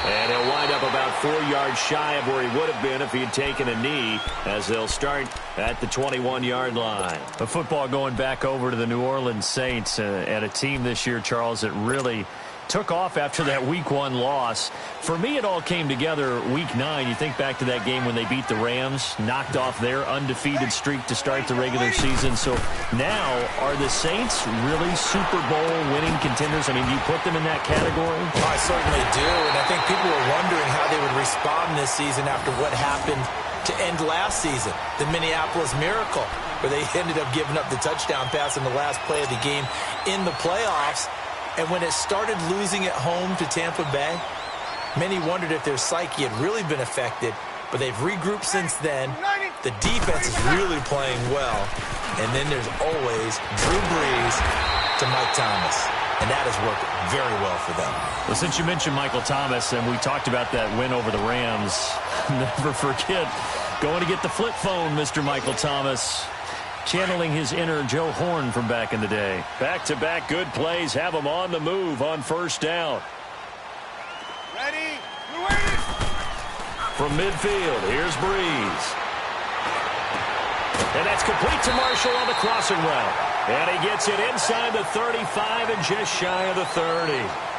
And he'll wind up about 4 yards shy of where he would have been if he had taken a knee, as they'll start at the 21-yard line. The football going back over to the New Orleans Saints, and a team this year, Charles, that really took off after that Week 1 loss. For me, it all came together Week 9. You think back to that game when they beat the Rams, knocked off their undefeated streak to start the regular season. So now, are the Saints really Super Bowl winning contenders? I mean, do you put them in that category? Oh, I certainly do, and I think people were wondering how they would respond this season after what happened to end last season, the Minneapolis Miracle, where they ended up giving up the touchdown pass in the last play of the game in the playoffs. And when it started losing at home to Tampa Bay, many wondered if their psyche had really been affected, but they've regrouped since then. The defense is really playing well. And then there's always Drew Brees to Mike Thomas. And that has worked very well for them. Well, since you mentioned Michael Thomas, and we talked about that win over the Rams, never forget going to get the flip phone, Mr. Michael Thomas. Channeling his inner Joe Horn from back in the day. Back-to-back good plays have him on the move on first down. Ready? We're waiting. From midfield, here's Brees. And that's complete to Marshall on the crossing route. And he gets it inside the 35 and just shy of the 30.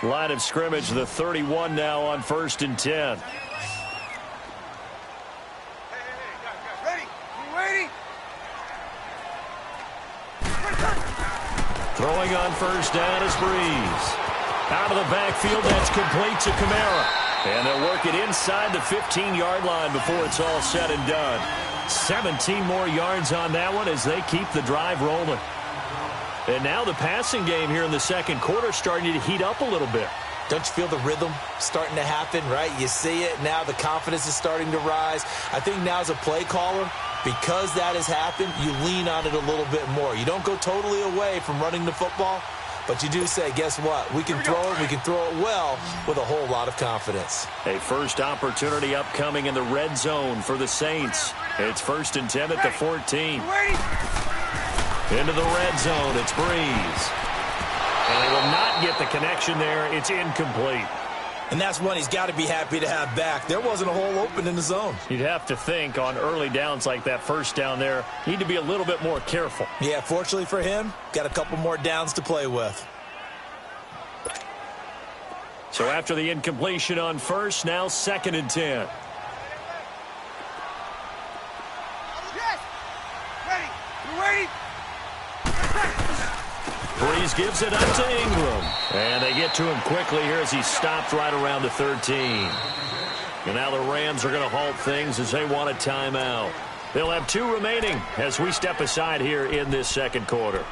Line of scrimmage, the 31 now on 1st and 10. Ready? You waiting? Throwing on first down is Brees. Out of the backfield, that's complete to Kamara. And they'll work it inside the 15-yard line before it's all said and done. 17 more yards on that one as they keep the drive rolling. And now the passing game here in the second quarter starting to heat up a little bit. Don't you feel the rhythm starting to happen, right? You see it now. The confidence is starting to rise. I think now as a play caller, because that has happened, you lean on it a little bit more. You don't go totally away from running the football, but you do say, guess what? We can throw it. We can throw it well with a whole lot of confidence. A first opportunity upcoming in the red zone for the Saints. It's 1st and 10 at the 14. Into the red zone, it's Brees. And they will not get the connection there. It's incomplete. And that's one he's got to be happy to have back. There wasn't a hole open in the zone. You'd have to think on early downs like that first down there, need to be a little bit more careful. Yeah, fortunately for him, got a couple more downs to play with. So after the incompletion on first, now 2nd and 10. Yes! Ready? You waiting? Brees gives it up to Ingram. And they get to him quickly here as he stopped right around the 13. And now the Rams are going to halt things as they want a timeout. They'll have 2 remaining as we step aside here in this second quarter.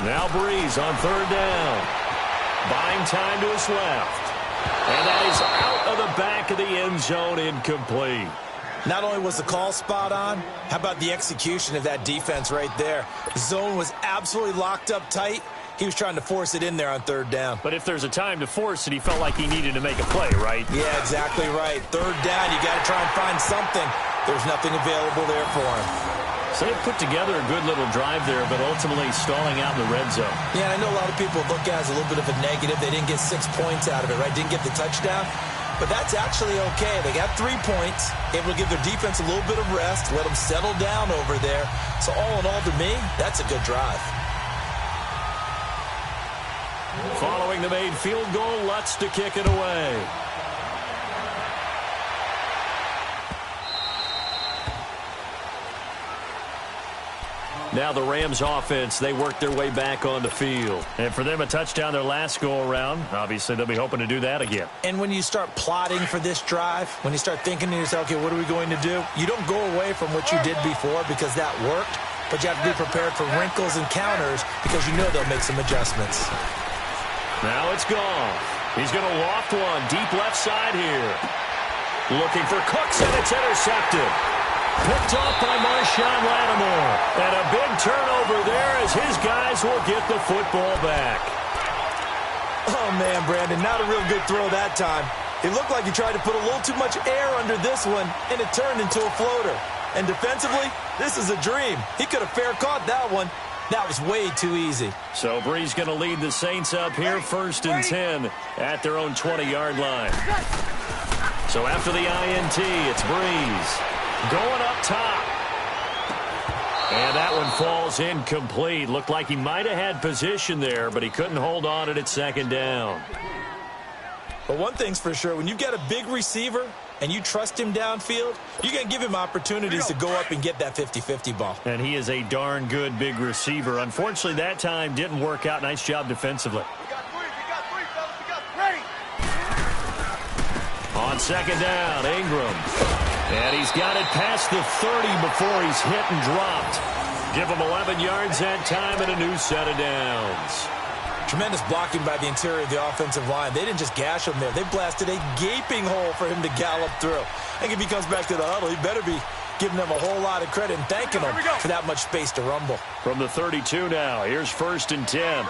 Now Brees on 3rd down. Buying time to his left. And that is out of the back of the end zone, incomplete. Not only was the call spot on, how about the execution of that defense right there? The zone was absolutely locked up tight. He was trying to force it in there on 3rd down. But if there's a time to force it, he felt like he needed to make a play, right? Yeah, exactly right. 3rd down, you got to try and find something. There's nothing available there for him. So they put together a good little drive there, but ultimately stalling out in the red zone. Yeah, I know a lot of people look at it as a little bit of a negative. They didn't get 6 points out of it, right? Didn't get the touchdown. But that's actually okay. They got 3 points, able to give their defense a little bit of rest, let them settle down over there. So all in all, to me, that's a good drive. Following the made field goal, Lutz to kick it away. Now the Rams offense, they work their way back on the field. And for them, a touchdown their last go-around. Obviously, they'll be hoping to do that again. And when you start plotting for this drive, when you start thinking to yourself, okay, what are we going to do? You don't go away from what you did before because that worked, but you have to be prepared for wrinkles and counters because you know they'll make some adjustments. Now it's gone. He's going to loft one deep left side here. Looking for Cooks, and it's intercepted. Picked off by Marshawn Lattimore. And a big turnover there as his guys will get the football back. Oh, man, Brandon, not a real good throw that time. It looked like he tried to put a little too much air under this one, and it turned into a floater. And defensively, this is a dream. He could have fair caught that one. That was way too easy. So Brees going to lead the Saints up here, 1st and 10 at their own 20-yard line. So after the INT, it's Brees going up top. And that one falls incomplete. Looked like he might have had position there, but he couldn't hold on at 2nd down. But one thing's for sure, when you've got a big receiver and you trust him downfield, you're going to give him opportunities to go up and get that 50-50 ball. And he is a darn good big receiver. Unfortunately, that time didn't work out. Nice job defensively. We got three, fellas. We got ready. On 2nd down, Ingram. And he's got it past the 30 before he's hit and dropped. Give him 11 yards that time and a new set of downs. Tremendous blocking by the interior of the offensive line. They didn't just gash him there. They blasted a gaping hole for him to gallop through. I think if he comes back to the huddle, he better be giving them a whole lot of credit and thanking them for that much space to rumble. From the 32 now, here's 1st and 10.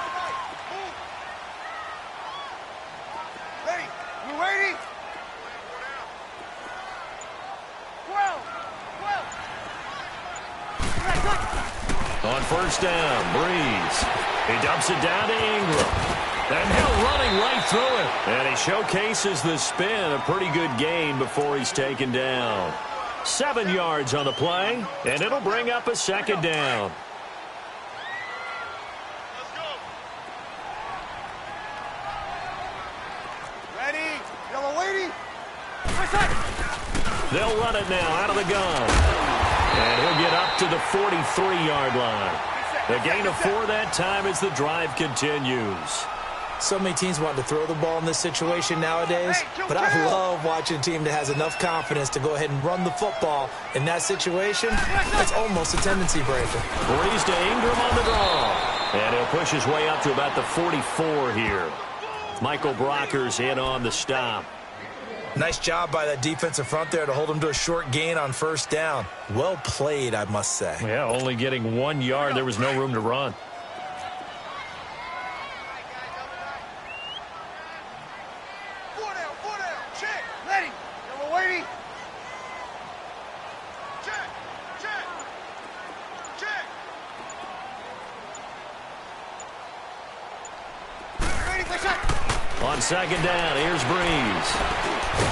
Ready? You ready? 12. On 1st down, Brees. He dumps it down to Ingram. And Hill running right through it. And he showcases the spin. A pretty good gain before he's taken down. 7 yards on the play, and it'll bring up a 2nd down. Let's go. Ready? Yellow lady. They'll run it now out of the gun. And he'll get up to the 43-yard line. The gain of 4 that time as the drive continues. So many teams want to throw the ball in this situation nowadays, but I love watching a team that has enough confidence to go ahead and run the football. In that situation, that's almost a tendency breaker. Brees to Ingram on the draw. And he'll push his way up to about the 44 here. Michael Brockers in on the stop. Nice job by that defensive front there to hold him to a short gain on 1st down. Well played, I must say. Yeah, only getting 1 yard. There was no room to run. Four down. Check. Ready. Yellow lady. Check. Ready for shot. On 2nd down, here's Brees.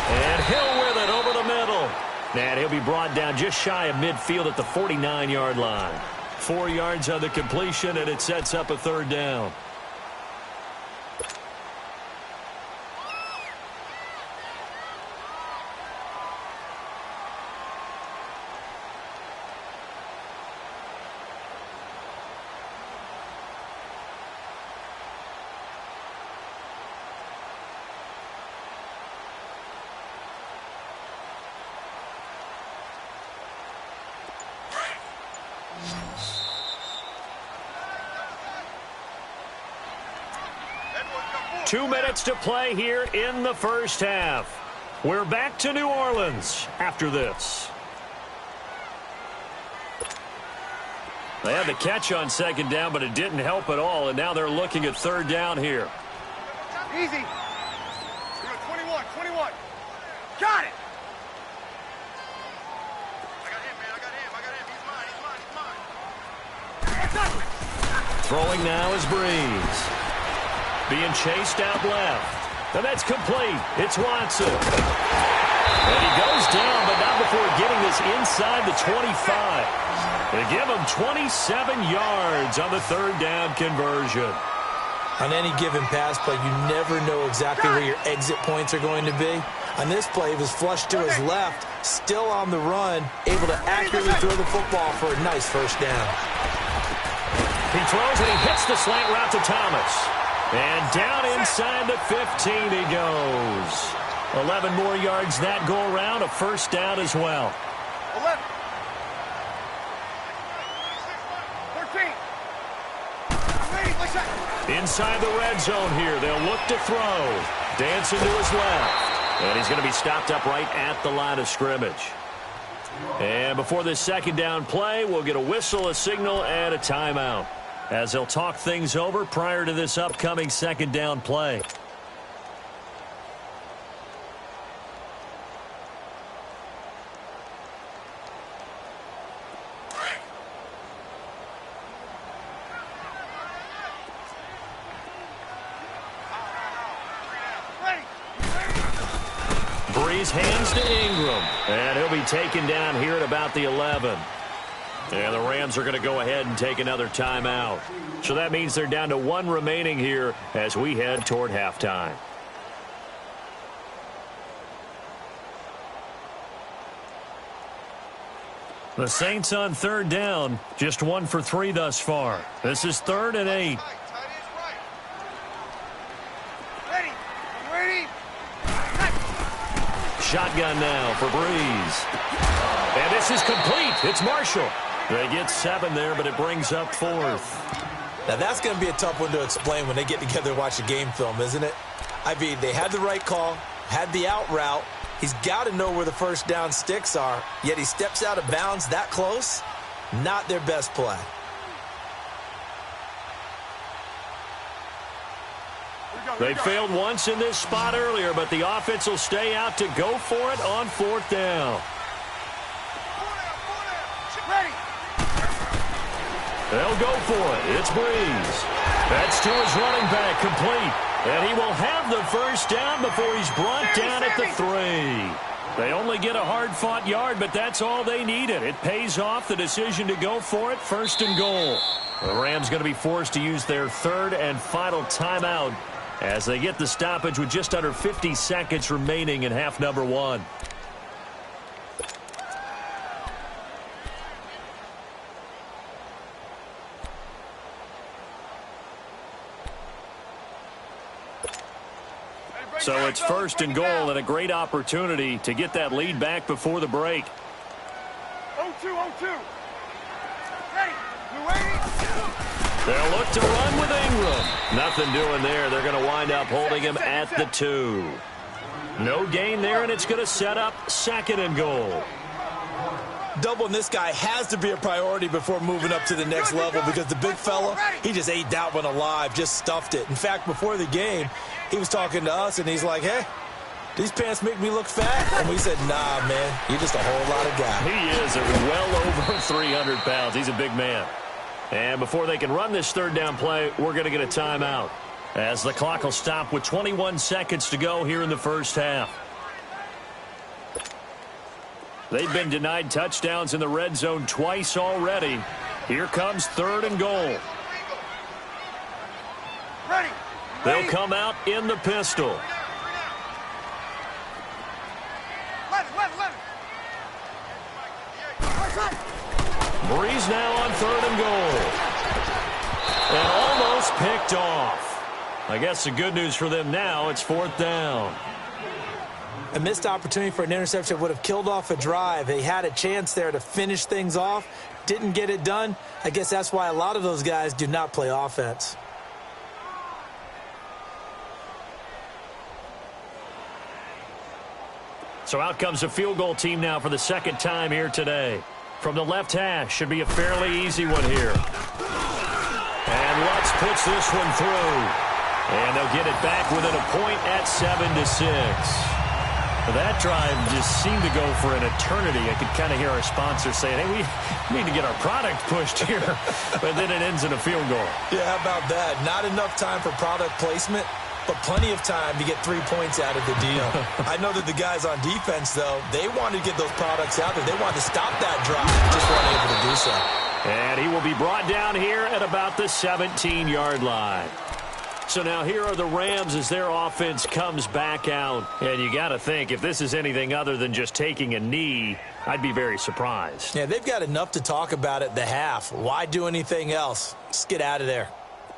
And Hill with it over the middle. And he'll be brought down just shy of midfield at the 49-yard line. 4 yards on the completion, and it sets up a 3rd down. Two minutes to play here in the 1st half. We're back to New Orleans after this. They had the catch on 2nd down, but it didn't help at all, and now they're looking at 3rd down here. Easy. 21. Got it. I got him. Throwing now is Brees. Being chased out left. And that's complete. It's Watson. And he goes down, but not before getting this inside the 25. They give him 27 yards on the 3rd down conversion. On any given pass play, you never know exactly where your exit points are going to be. On this play, he was flushed to his left, still on the run, able to accurately throw the football for a nice 1st down. He throws and he hits the slant route to Thomas. And down inside the 15 he goes. 11 more yards that go around, a 1st down as well. 11. 13. Inside the red zone here, they'll look to throw. Dancing to his left. And he's going to be stopped up right at the line of scrimmage. And before this 2nd down play, we'll get a whistle, a signal, and a timeout, as they'll talk things over prior to this upcoming 2nd down play. Breeze hands to Ingram. And he'll be taken down here at about the 11. And the Rams are going to go ahead and take another timeout. So that means they're down to 1 remaining here as we head toward halftime. The Saints on 3rd down, just 1 for 3 thus far. This is 3rd and 8. Shotgun now for Breeze. And this is complete. It's Marshall. They get 7 there, but it brings up 4th. Now, that's going to be a tough one to explain when they get together and watch a game film, isn't it? I mean, they had the right call, had the out route. He's got to know where the first down sticks are, yet he steps out of bounds that close. Not their best play. They failed once in this spot earlier, but the offense will stay out to go for it on 4th down. They'll go for it. It's Breeze. That's to his running back, complete. And he will have the first down before he's brought down at the 3. They only get a hard-fought yard, but that's all they needed. It pays off the decision to go for it, 1st and goal. The Rams going to be forced to use their 3rd and final timeout as they get the stoppage with just under 50 seconds remaining in half number 1. So it's 1st and goal and a great opportunity to get that lead back before the break. 0-2. They'll look to run with Ingram. Nothing doing there. They're going to wind up holding him at the 2. No gain there, and it's going to set up 2nd and goal. Doubling this guy has to be a priority before moving up to the next level because the big fella, he just ate that one alive, just stuffed it. In fact, before the game, he was talking to us, and he's like, hey, these pants make me look fat? And we said, nah, man, you're just a whole lot of guy. He is at well over 300 pounds. He's a big man. And before they can run this 3rd down play, we're going to get a timeout as the clock will stop with 21 seconds to go here in the first half. They've been denied touchdowns in the red zone twice already. Here comes 3rd and goal. They'll come out in the pistol. Breeze now on 3rd and goal. And almost picked off. I guess the good news for them now, it's 4th down. A missed opportunity for an interception would have killed off a drive. They had a chance there to finish things off. Didn't get it done. I guess that's why a lot of those guys do not play offense. So out comes a field goal team now for the 2nd time here today. From the left hash, should be a fairly easy one here. And Lutz puts this one through. And they'll get it back within a point at 7-6. That drive just seemed to go for an eternity. I could kind of hear our sponsor saying, hey, we need to get our product pushed here. But then it ends in a field goal. Yeah, how about that? Not enough time for product placement, but plenty of time to get 3 points out of the deal. I know that the guys on defense, though, they wanted to get those products out there. They wanted to stop that drive. Just weren't able to do so. And he will be brought down here at about the 17-yard line. So now here are the Rams as their offense comes back out. And you got to think, if this is anything other than just taking a knee, I'd be very surprised. Yeah, they've got enough to talk about at the half. Why do anything else? Just get out of there.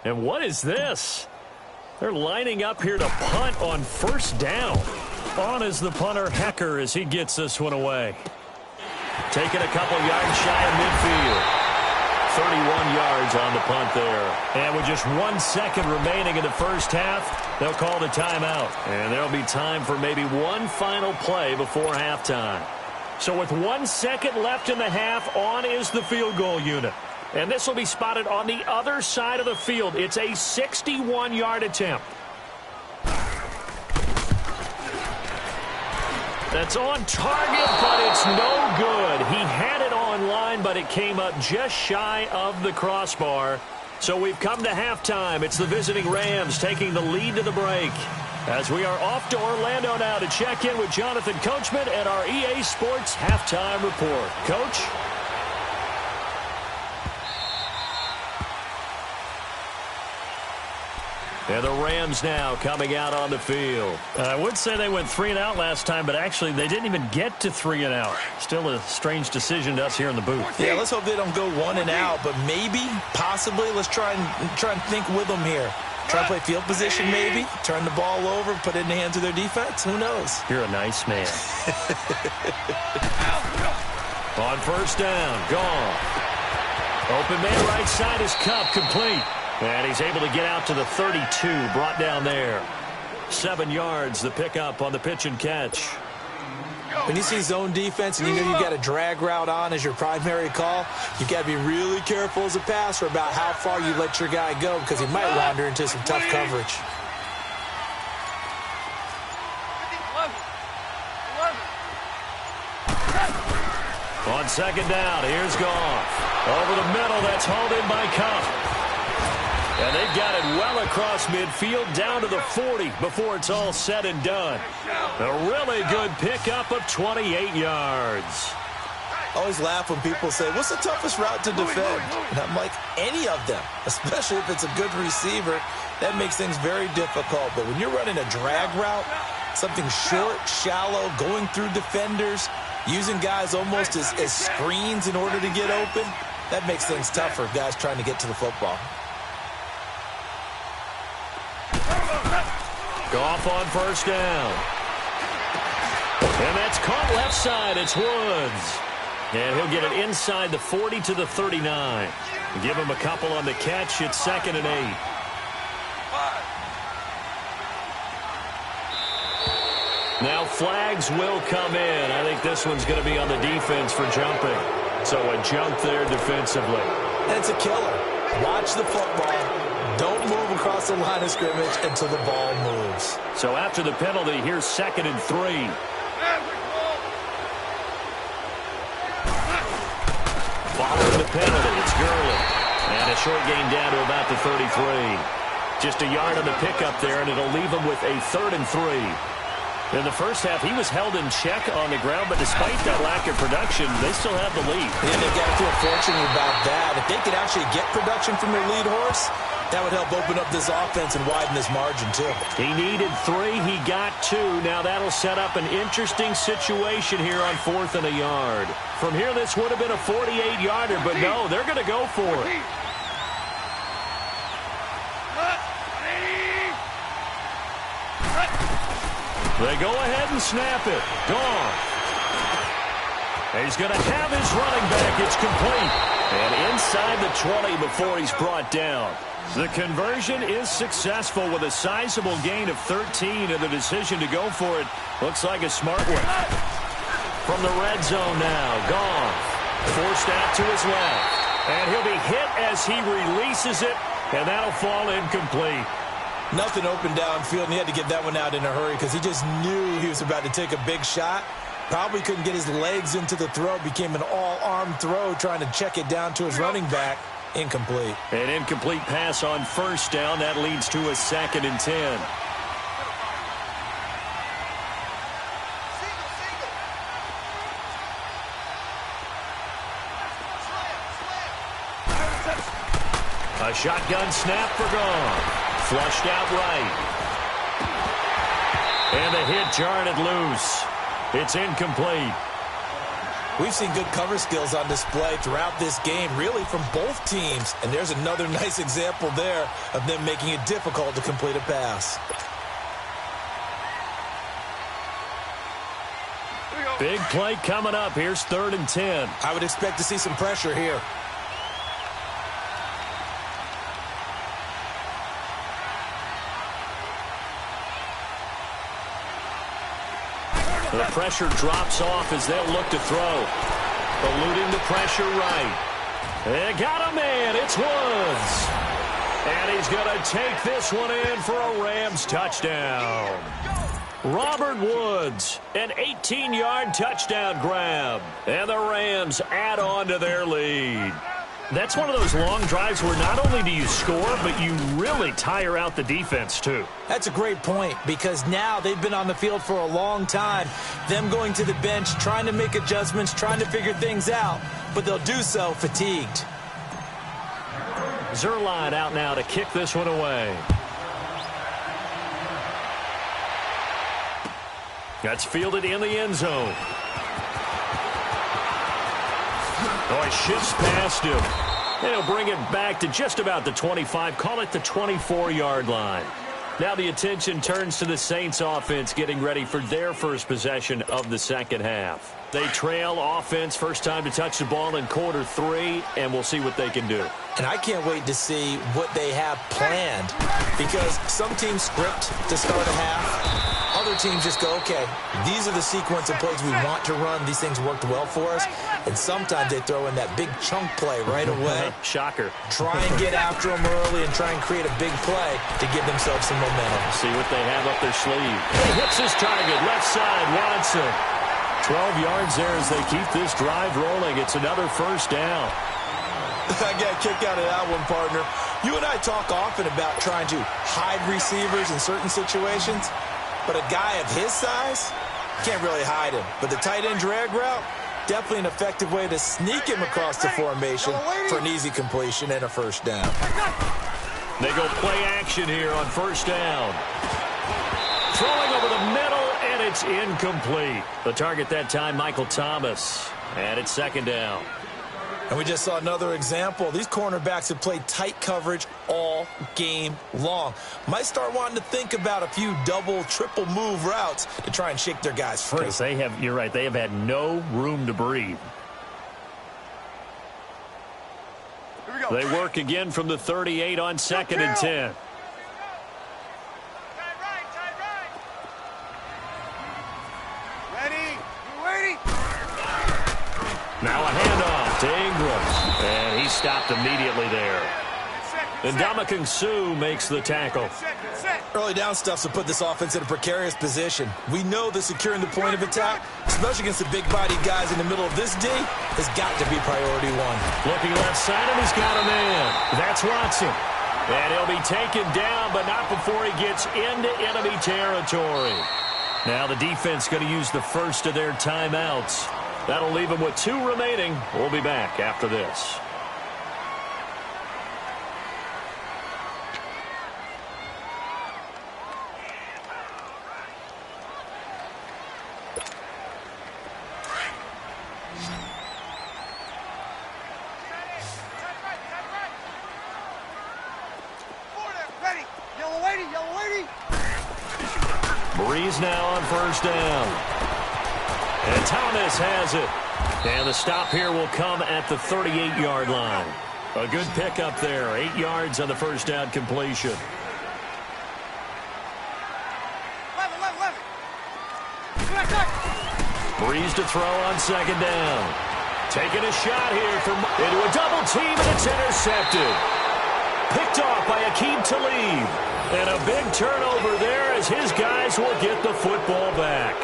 And what is this? They're lining up here to punt on 1st down. On is the punter, Hecker, as he gets this one away. Taking a couple yards shy of midfield. 31 yards on the punt there. And with just 1 second remaining in the first half, they'll call the timeout. And there'll be time for maybe one final play before halftime. So with 1 second left in the half, on is the field goal unit. And this will be spotted on the other side of the field. It's a 61-yard attempt. That's on target, but it's no good. He had it on line, but it came up just shy of the crossbar. So we've come to halftime. It's the visiting Rams taking the lead to the break. As we are off to Orlando now to check in with Jonathan Coachman and our EA Sports Halftime Report. Coach? And the Rams now coming out on the field. I would say they went 3 and out last time, but actually they didn't even get to 3 and out. Still a strange decision to us here in the booth. Yeah, let's hope they don't go 1 and out, but maybe, possibly, let's try and think with them here. Try to play field position maybe, turn the ball over, put it in the hands of their defense. Who knows? You're a nice man. On first down, gone. Open man right side is Cup, complete. And he's able to get out to the 32, brought down there. 7 yards, the pickup on the pitch and catch. When you see zone defense and you know you've got a drag route on as your primary call, you've got to be really careful as a passer about how far you let your guy go because he might wander into some tough coverage. On second down, here's Goff. Over the middle, that's hauled in by Cup. And they've got it well across midfield down to the 40 before it's all said and done. A really good pickup of 28 yards. I always laugh when people say, what's the toughest route to defend? And I'm like, any of them, especially if it's a good receiver. That makes things very difficult. But when you're running a drag route, something short, shallow, going through defenders, using guys almost as screens in order to get open, that makes things tougher, guys trying to get to the football. Goff on first down. And that's caught left side. It's Woods. And he'll get it inside the 40 to the 39. Give him a couple on the catch. It's 2nd and 8. Now flags will come in. I think this one's going to be on the defense for jumping. So a jump there defensively. That's a killer. Watch the football. Don't move across the line of scrimmage until the ball moves. So after the penalty, here's 2nd and 3. Following the penalty, it's Gurley. And a short gain down to about the 33. Just a yard on the pickup there, and it'll leave him with a 3rd and 3. In the first half, he was held in check on the ground, but despite that lack of production, they still have the lead. Yeah, they've got to feel fortunate about that. If they could actually get production from their lead horse, that would help open up this offense and widen this margin, too. He needed 3. He got 2. Now that'll set up an interesting situation here on 4th and a yard. From here, this would have been a 48-yarder, but no, they're going to go for it. They go ahead and snap it. Gone. He's going to have his running back. It's complete. And inside the 20 before he's brought down. The conversion is successful with a sizable gain of 13, and the decision to go for it looks like a smart one. From the red zone now, Goff. Forced out to his left. And he'll be hit as he releases it, and that'll fall incomplete. Nothing open downfield, and he had to get that one out in a hurry because he just knew he was about to take a big shot. Probably couldn't get his legs into the throw. Became an all-arm throw trying to check it down to his running back. Incomplete. An incomplete pass on first down. That leads to a 2nd and 10. A shotgun snap for Goff. Flushed out right. And the hit jarred it loose. It's incomplete. We've seen good cover skills on display throughout this game, really from both teams. And there's another nice example there of them making it difficult to complete a pass. Big play coming up. Here's 3rd and 10. I would expect to see some pressure here. The pressure drops off as they'll look to throw. Eluding the pressure right. They got a man. It's Woods. And he's going to take this one in for a Rams touchdown. Robert Woods, an 18-yard touchdown grab. And the Rams add on to their lead. That's one of those long drives where not only do you score, but you really tire out the defense, too. That's a great point, because now they've been on the field for a long time. Them going to the bench, trying to make adjustments, trying to figure things out, but they'll do so fatigued. Zerline out now to kick this one away. That's fielded in the end zone. Oh, he shifts past him. And he'll bring it back to just about the 25. Call it the 24-yard line. Now the attention turns to the Saints offense getting ready for their first possession of the second half. They trail offense first time to touch the ball in quarter 3, and we'll see what they can do. And I can't wait to see what they have planned, because some teams script to start a half. Other teams just go, okay, these are the sequence of plays we want to run. These things worked well for us. And sometimes they throw in that big chunk play right away. Shocker. Try and get after them early and try and create a big play to give themselves some momentum. See what they have up their sleeve. He hits his target, left side, Watson. 12 yards there as they keep this drive rolling. It's another first down. I got a kick out of that one, partner. You and I talk often about trying to hide receivers in certain situations, but a guy of his size can't really hide him. But the tight end drag route, definitely an effective way to sneak him across the formation for an easy completion and a first down. They go play action here on first down. Throwing over the middle, and it's incomplete. The target that time, Michael Thomas. And it's second down. And we just saw another example. These cornerbacks have played tight coverage all game long. Might start wanting to think about a few double, triple move routes to try and shake their guys free. Because they have, you're right, they have had no room to breathe. They work again from the 38 on 2nd and 10. Now a handoff to Ingram. And he stopped immediately there. And Ndamukong Suh makes the tackle. Early down stuff to put this offense in a precarious position. We know that securing the point of attack, especially against the big-bodied guys in the middle of this D, has got to be priority one. Looking left side, and he's got a man. That's Watson. And he'll be taken down, but not before he gets into enemy territory. Now the defense going to use the first of their timeouts. That'll leave them with 2 remaining. We'll be back after this. Breeze now on first down. And Thomas has it. And the stop here will come at the 38-yard line. A good pickup there. 8 yards on the first down completion. Breeze to throw on second down. Taking a shot here into a double team, and it's intercepted. Picked off by Aqib Talib. And a big turnover there as his guys will get the football back.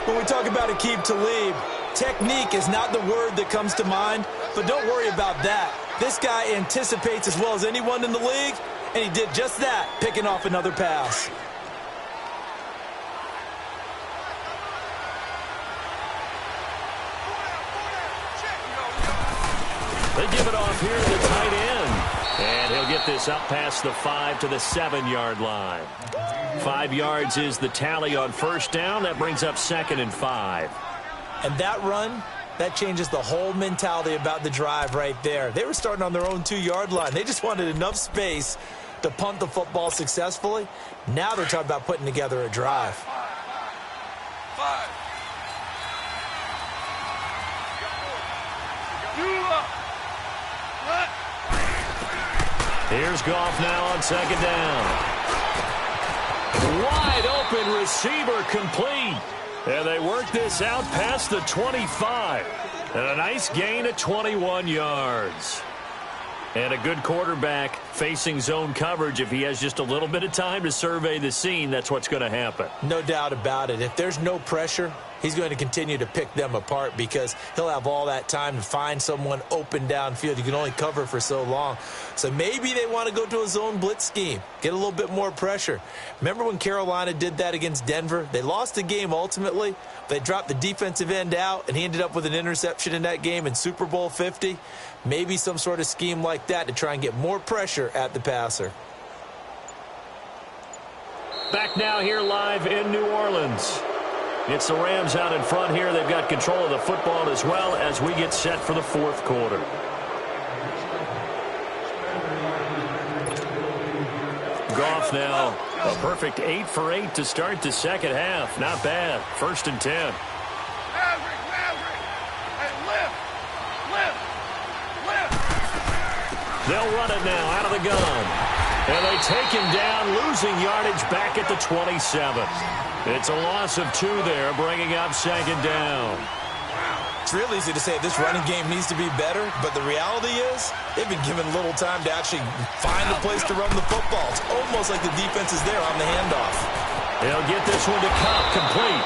When we talk about Aqib Talib, technique is not the word that comes to mind, but don't worry about that. This guy anticipates as well as anyone in the league, and he did just that, picking off another pass. They give it off here to the tight end. And he'll get this up past the 5 to the 7-yard line. 5 yards is the tally on first down. That brings up 2nd and 5. And that run, that changes the whole mentality about the drive right there. They were starting on their own 2-yard line. They just wanted enough space to punt the football successfully. Now they're talking about putting together a drive. 5. Here's Goff now on second down. Wide open receiver complete. And they work this out past the 25. And a nice gain of 21 yards. And a good quarterback facing zone coverage. If he has just a little bit of time to survey the scene, that's what's going to happen. No doubt about it. If there's no pressure, he's going to continue to pick them apart because he'll have all that time to find someone open downfield. You can only cover for so long. So maybe they want to go to a zone blitz scheme, get a little bit more pressure. Remember when Carolina did that against Denver? They lost the game ultimately. They dropped the defensive end out, and he ended up with an interception in that game in Super Bowl 50. Maybe some sort of scheme like that to try and get more pressure at the passer. Back now here live in New Orleans. It's the Rams out in front here. They've got control of the football as well as we get set for the fourth quarter. Goff now a perfect 8 for 8 to start the second half. Not bad. 1st and 10. Maverick. Hey, lift. They'll run it now out of the gun. And they take him down, losing yardage back at the 27. It's a loss of 2 there, bringing up 2nd down. It's real easy to say this running game needs to be better, but the reality is they've been given little time to actually find a place to run the football. It's almost like the defense is there on the handoff. They'll get this one to Kupp, complete.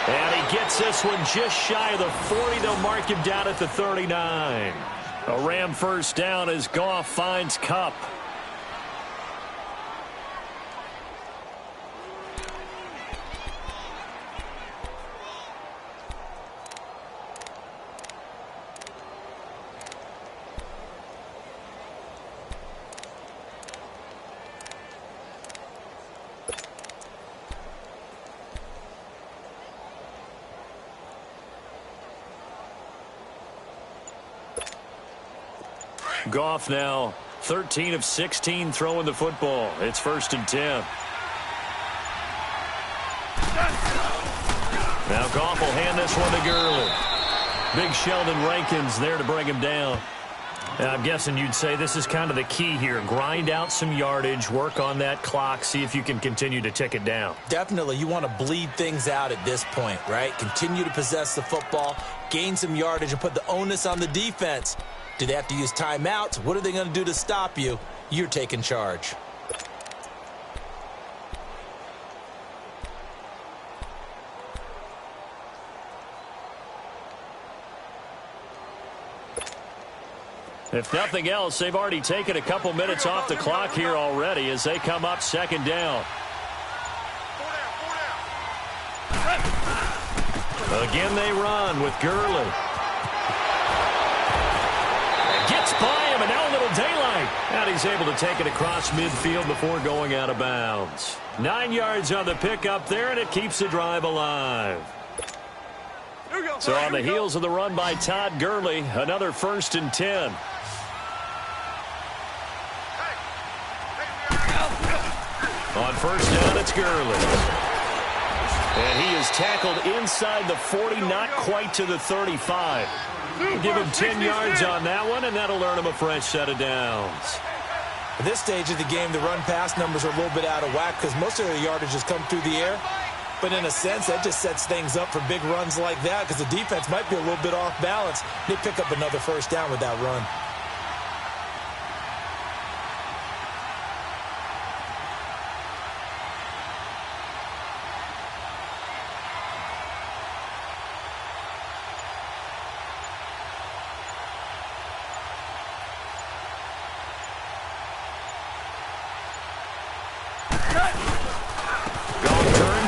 And he gets this one just shy of the 40. They'll mark him down at the 39. A Ram first down as Goff finds Kupp. Goff now 13 of 16 throwing the football. It's 1st and 10. Now Goff will hand this one to Gurley. Big Sheldon Rankins there to bring him down. I'm guessing you'd say this is kind of the key here. Grind out some yardage, work on that clock, see if you can continue to tick it down. Definitely. You want to bleed things out at this point, right? Continue to possess the football, gain some yardage, and put the onus on the defense. Do they have to use timeouts? What are they going to do to stop you? You're taking charge. If nothing else, they've already taken a couple minutes off the clock here already as they come up 2nd down. Again they run with Gurley. Gets by him, and now a little daylight. And he's able to take it across midfield before going out of bounds. 9 yards on the pickup there, and it keeps the drive alive. So on the heels of the run by Todd Gurley, another 1st and 10. On 1st down, it's Gurley. And he is tackled inside the 40, not quite to the 35. Give him 10 yards on that one, and that'll earn him a fresh set of downs. At this stage of the game, the run-pass numbers are a little bit out of whack because most of the yardage has come through the air. But in a sense, that just sets things up for big runs like that because the defense might be a little bit off balance. They pick up another 1st down with that run.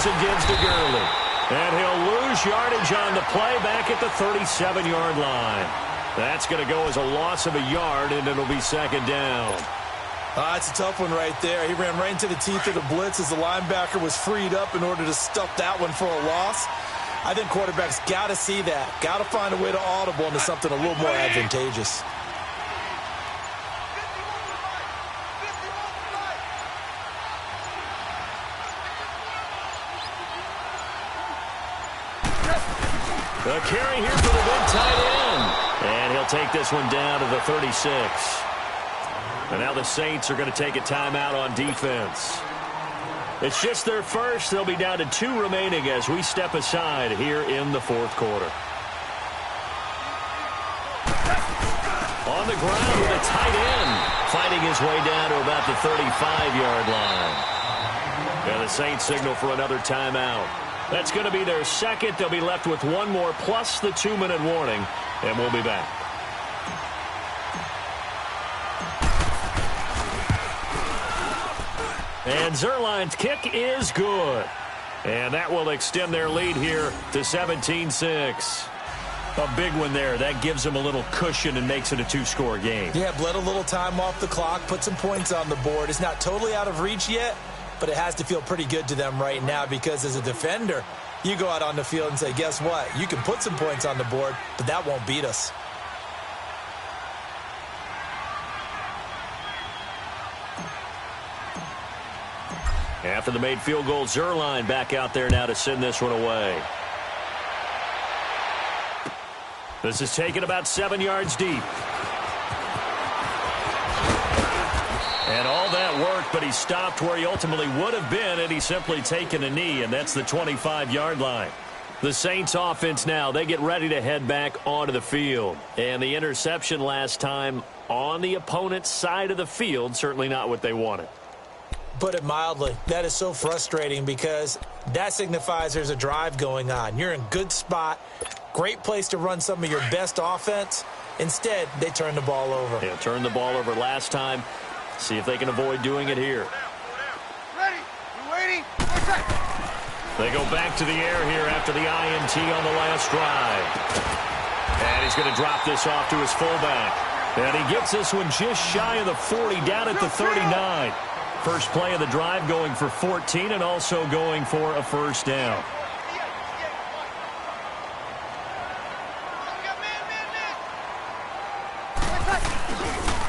And gives to Gurley. And he'll lose yardage on the play back at the 37-yard line. That's going to go as a loss of a yard, and it'll be 2nd down. That's a tough one right there. He ran right into the teeth of the blitz as the linebacker was freed up in order to stuff that one for a loss. I think quarterbacks got to see that. Got to find a way to audible into something a little more advantageous. A carry here for the big tight end. And he'll take this one down to the 36. And now the Saints are going to take a timeout on defense. It's just their first. They'll be down to 2 remaining as we step aside here in the 4th quarter. On the ground with a tight end, fighting his way down to about the 35-yard line. And the Saints signal for another timeout. That's going to be their second. They'll be left with one more plus the 2-minute warning, and we'll be back. And Zerline's kick is good. And that will extend their lead here to 17-6. A big one there. That gives them a little cushion and makes it a 2-score game. Yeah, bled a little time off the clock, put some points on the board. It's not totally out of reach yet, but it has to feel pretty good to them right now because as a defender, you go out on the field and say, guess what? You can put some points on the board, but that won't beat us. After the made field goal, Zerline back out there now to send this one away. This is taken about 7 yards deep. And all that work, but he stopped where he ultimately would have been, and he's simply taken a knee, and that's the 25-yard line. The Saints offense now, they get ready to head back onto the field. And the interception last time on the opponent's side of the field, certainly not what they wanted. Put it mildly, that is so frustrating because that signifies there's a drive going on. You're in good spot, great place to run some of your best offense. Instead, they turn the ball over. Yeah, turned the ball over last time. See if they can avoid doing it here. Ready? You waiting? They go back to the air here after the INT on the last drive. And he's going to drop this off to his fullback. And he gets this one just shy of the 40, down at the 39. First play of the drive going for 14 and also going for a first down.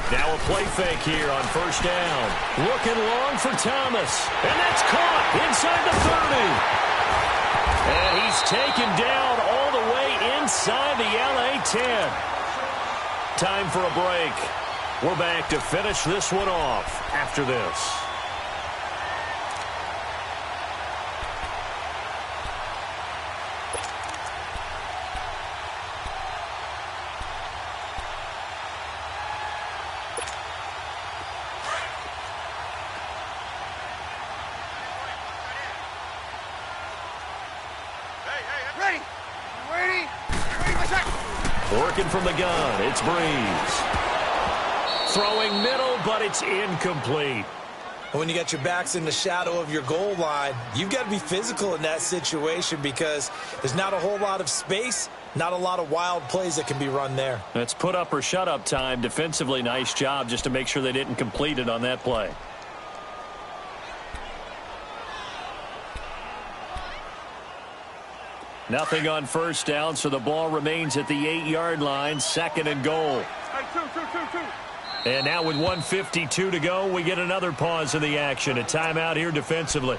Now a play fake here on first down. Looking long for Thomas. And that's caught inside the 30. And he's taken down all the way inside the LA 10. Time for a break. We're back to finish this one off after this. Working from the gun, it's Breeze. Throwing middle, but it's incomplete. When you got your backs in the shadow of your goal line, you've got to be physical in that situation because there's not a whole lot of space, not a lot of wild plays that can be run there. That's put up or shut up time. Defensively, nice job just to make sure they didn't complete it on that play. Nothing on first down, so the ball remains at the 8-yard line, second and goal. And now with 1:52 to go, we get another pause in the action. A timeout here defensively.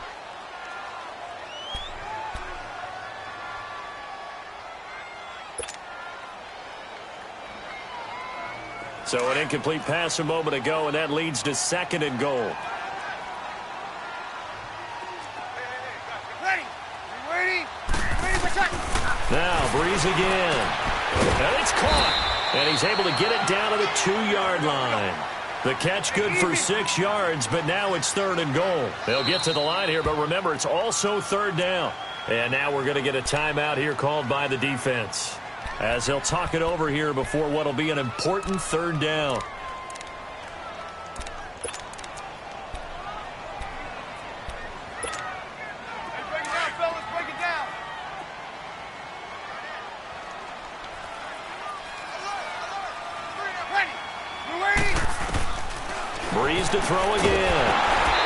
So an incomplete pass a moment ago, and that leads to second and goal. Now Breeze again. And it's caught. And he's able to get it down to the 2-yard line. The catch good for 6 yards, but now it's third and goal. They'll get to the line here, but remember, it's also third down. And now we're going to get a timeout here called by the defense, as they'll talk it over here before what will be an important third down. Breeze to throw again.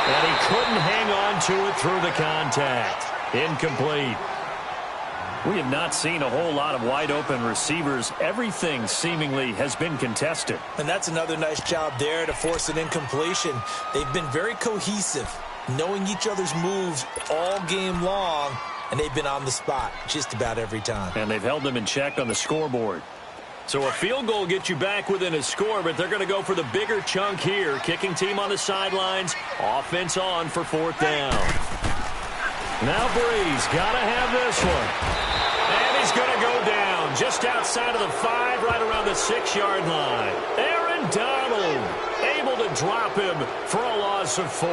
And he couldn't hang on to it through the contact. Incomplete. We have not seen a whole lot of wide-open receivers. Everything seemingly has been contested. And that's another nice job there to force an incompletion. They've been very cohesive, knowing each other's moves all game long, and they've been on the spot just about every time. And they've held them in check on the scoreboard. So a field goal gets you back within a score, but they're going to go for the bigger chunk here. Kicking team on the sidelines. Offense on for fourth down. Now Breeze got to have this one. And he's going to go down just outside of the 5, right around the 6-yard line. Aaron Donald able to drop him for a loss of 4.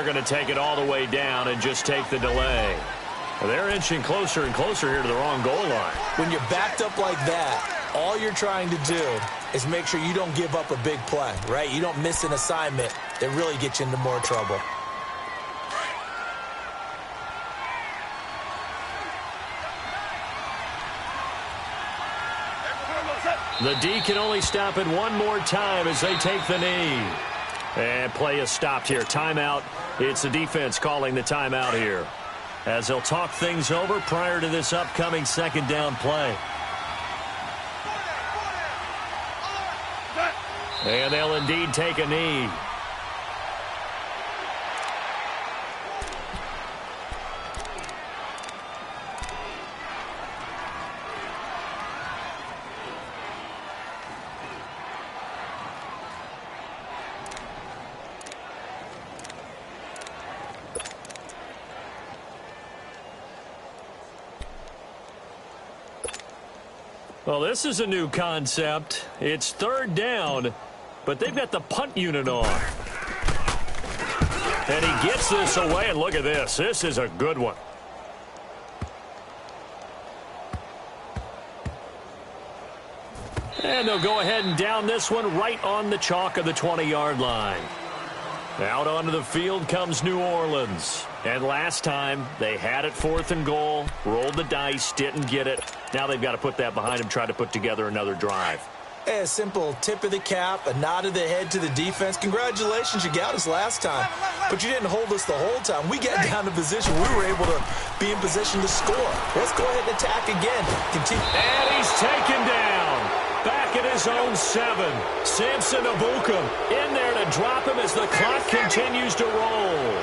they're going to take it all the way down and just take the delay. They're inching closer and closer here to the wrong goal line. When you're backed up like that, all you're trying to do is make sure you don't give up a big play, right? You don't miss an assignment that really gets you into more trouble. The D can only stop it one more time as they take the knee. And play is stopped here. Timeout. It's the defense calling the timeout here, as they'll talk things over prior to this upcoming second down play. And they'll indeed take a knee. Well, this is a new concept. It's third down, but they've got the punt unit on. And he gets this away, and look at this. This is a good one. And they'll go ahead and down this one right on the chalk of the 20-yard line. Out onto the field comes New Orleans. And last time, they had it 4th and goal, rolled the dice, didn't get it. Now they've got to put that behind them, try to put together another drive. Hey, a simple tip of the cap, a nod of the head to the defense. Congratulations, you got us last time. But you didn't hold us the whole time. We got down to position. We were able to be in position to score. Let's go ahead and attack again. Continue. And he's taken down. Back at his own 7. Samson Abukum in there to drop him as the clock continues to roll.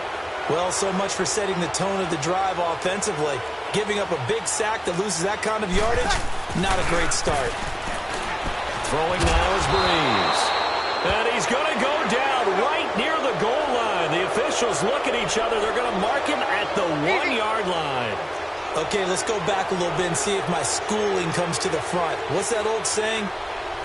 Well, so much for setting the tone of the drive offensively. Giving up a big sack that loses that kind of yardage, not a great start. Throwing now is Breeze. And he's going to go down right near the goal line. The officials look at each other. They're going to mark him at the 1-yard line. Okay, let's go back a little bit and see if my schooling comes to the front. What's that old saying?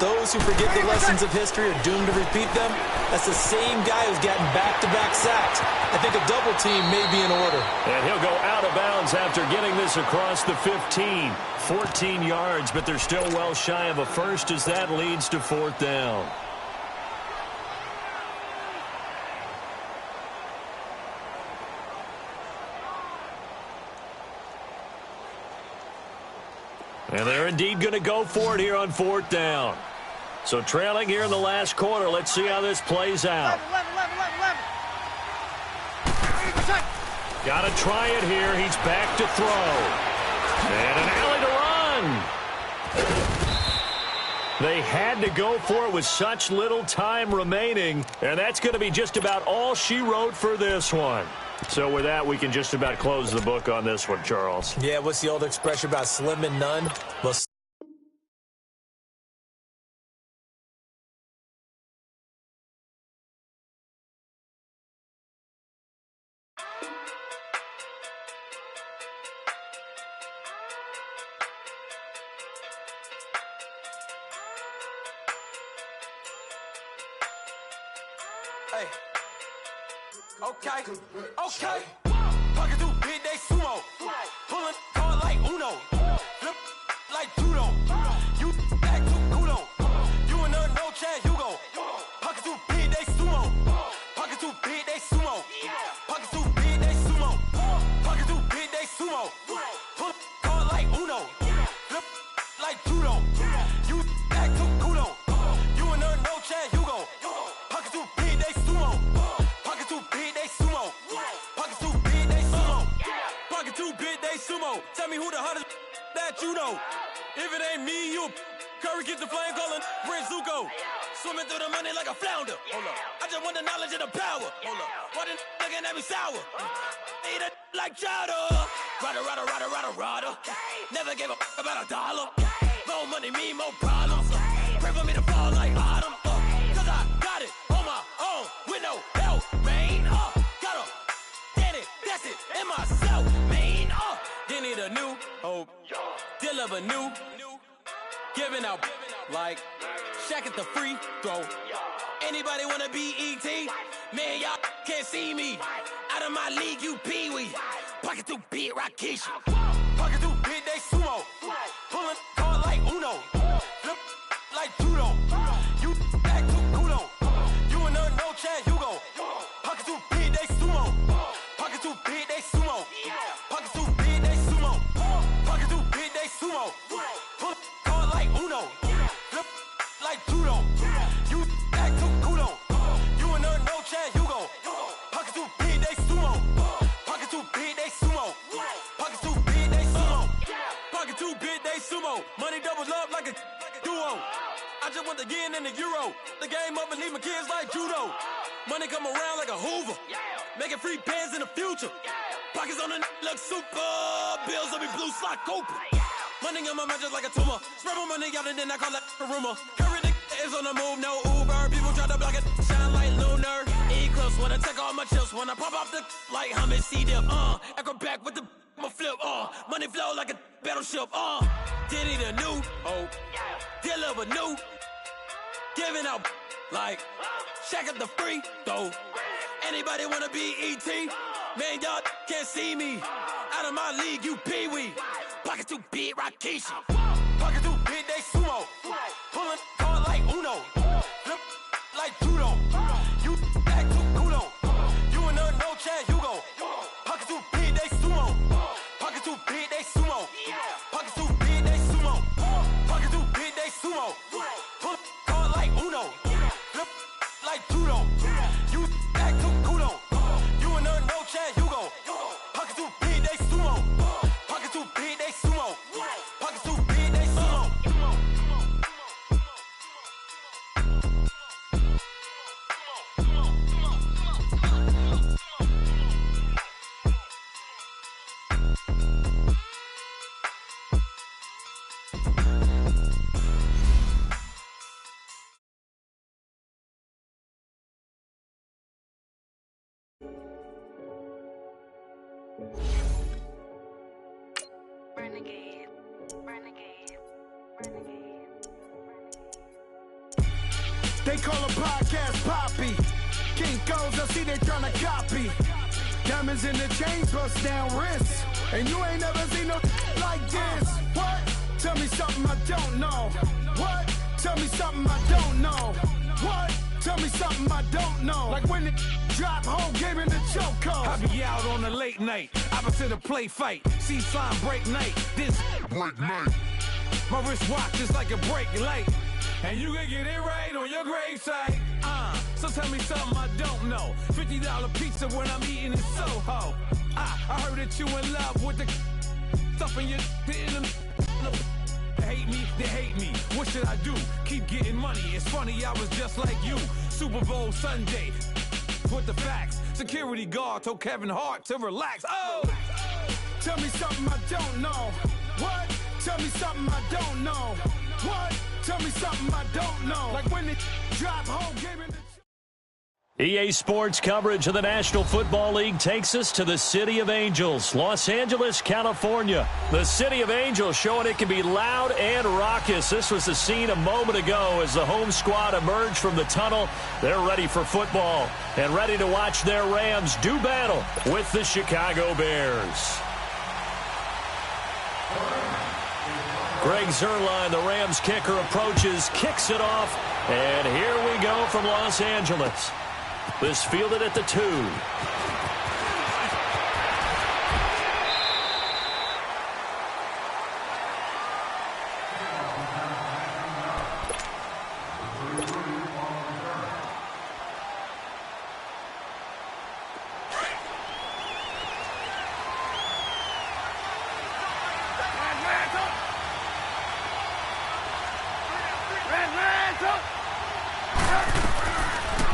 Those who forget the lessons of history are doomed to repeat them. That's the same guy who's gotten back-to-back sacks. I think a double team may be in order. And he'll go out of bounds after getting this across the 15. 14 yards, but they're still well shy of a first as that leads to 4th down. And they're indeed going to go for it here on 4th down. So trailing here in the last quarter. Let's see how this plays out. Got to try it here. He's back to throw. And an alley to run. They had to go for it with such little time remaining. And that's going to be just about all she wrote for this one. So with that, we can just about close the book on this one, Charles. Yeah, what's the old expression about slim and none? Well, hey. Okay. Pocket too big, they sumo. Pulling card like Uno. Flip like judo. You act too kudo. You and her, no chance, you go. Pocket too big, they sumo. Pocket too big, they sumo. Pocket too big, they sumo. Pocket too big, they sumo. Pull card like Uno. Flip like judo. You act too kudo. You and her, no chance, you go. Pocket too big, they sumo. Pocket too big, they sumo. Pocket too big, they sumo. Pocket too big, they sumo. Tell me who the hottest that you know. If it ain't me, you Curry get the flame calling Prince Zuko. Swimming through the money like a flounder. Hold up. I just want the knowledge and the power. Hold up. Why the looking at me sour? Eat it like chowder. Rada. Never gave a about a dollar. More money, me, more problems. Pray for me to fall like autumn. Cause I got it on my own with no help, man. Gotta get it, that's it, in myself, man. You need a new hope, deal of a new, giving out like Shaq at the free throw. Anybody wanna be ET? Man, y'all can't see me. Out of my league, you pee-wee. Pocket too big, Rakishi. Pocket too big, they sumo. Pulling card like Uno. Flip like judo. You act too kudo. You and her, no chance, you go. Pocket too big, they sumo. Pocket too big, they sumo. Pocket too big, they sumo. Pocket too big, they sumo. Pull card like Uno. Flip like judo. You act too kudo. You and her, no chance, you go. Pocket too big, they sumo. Pocket too big, they sumo. Pocket too big, they sumo. Pocket too big, they sumo. Money doubles up like a duo. I just want the yen and the euro. The game up and leave my kids like judo. Money come around like a Hoover. Making free bands in the future. Pockets on the look super. Bills on me blue slot Cooper. Money in my mouth just like a tumor. Spread my money out and then I call that a rumor. Curry the is on the move, no Uber. People try to block it, shine like lunar. Eclipse when I take all my chips. When I pop off the like Hummus C-dip. Echo back with the my flip. Money flow like a battleship. Diddy the new. Deliver new. Giving out like Shack up the free throw. Anybody wanna be ET? Man, y'all can't see me. Out of my league, you pee-wee. Pocket too big, Rakishi. Pocket too big, they sumo. Pulling card like Uno. Flip like judo. You act too kudo. You and her, no chance, you go. Pocket too big, they sumo. Pocket too big, they sumo. Pocket too big, they sumo. Pocket too big, they sumo. Pull card like Uno. Flip like judo. You act too kudo. You and her, no chance, you go. Pocket too big, they sumo. Pocket too big, they sumo. Pocket too big, they sumo. They call a podcast Poppy. King goes, I see they tryna copy. Diamonds in the chains, bust down wrists. And you ain't never seen no like this. What? Tell me something I don't know. What? Tell me something I don't know. What? Tell me something I don't know. Like when it drop, whole game in the chokehold. I be out on a late night, opposite a play fight. See slime break night, this break night. My wrist watch is like a break light. And you can get it right on your gravesite. So tell me something I don't know. $50 pizza when I'm eating in Soho. I heard that you in love with the stuff in your They hate me, they hate me. What should I do? Keep getting money. It's funny, I was just like you. Super Bowl Sunday. With the facts. Security guard told Kevin Hart to relax. Tell me something I don't know. What? Tell me something I don't know. What? Tell me something I don't know. Like when it drop, whole game in the EA Sports coverage of the National Football League takes us to the City of Angels, Los Angeles, California. The City of Angels showing it can be loud and raucous. This was the scene a moment ago as the home squad emerged from the tunnel. They're ready for football and ready to watch their Rams do battle with the Chicago Bears. Greg Zuerlein, the Rams kicker, approaches, kicks it off, and here we go from Los Angeles. This fielded at the 2.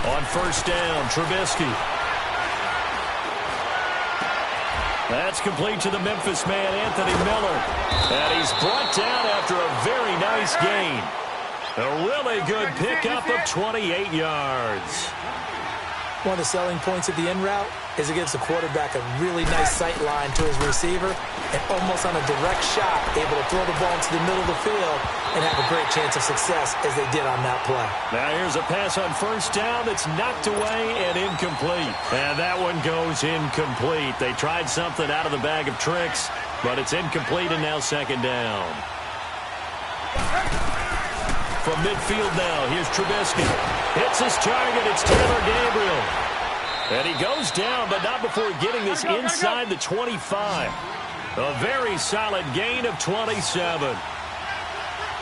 On first down, Trubisky. That's complete to the Memphis man, Anthony Miller. And he's brought down after a very nice gain. A really good pickup of 28 yards. one of the selling points of the in route is it gives the quarterback a really nice sight line to his receiver and almost on a direct shot able to throw the ball into the middle of the field and have a great chance of success as they did on that play. Now here's a pass on first down that's knocked away and incomplete. And that one goes incomplete. They tried something out of the bag of tricks, but it's incomplete and now second down. From midfield now, here's Trubisky. Hits his target. It's Taylor Gabriel. And he goes down, but not before getting this inside the 25. A very solid gain of 27.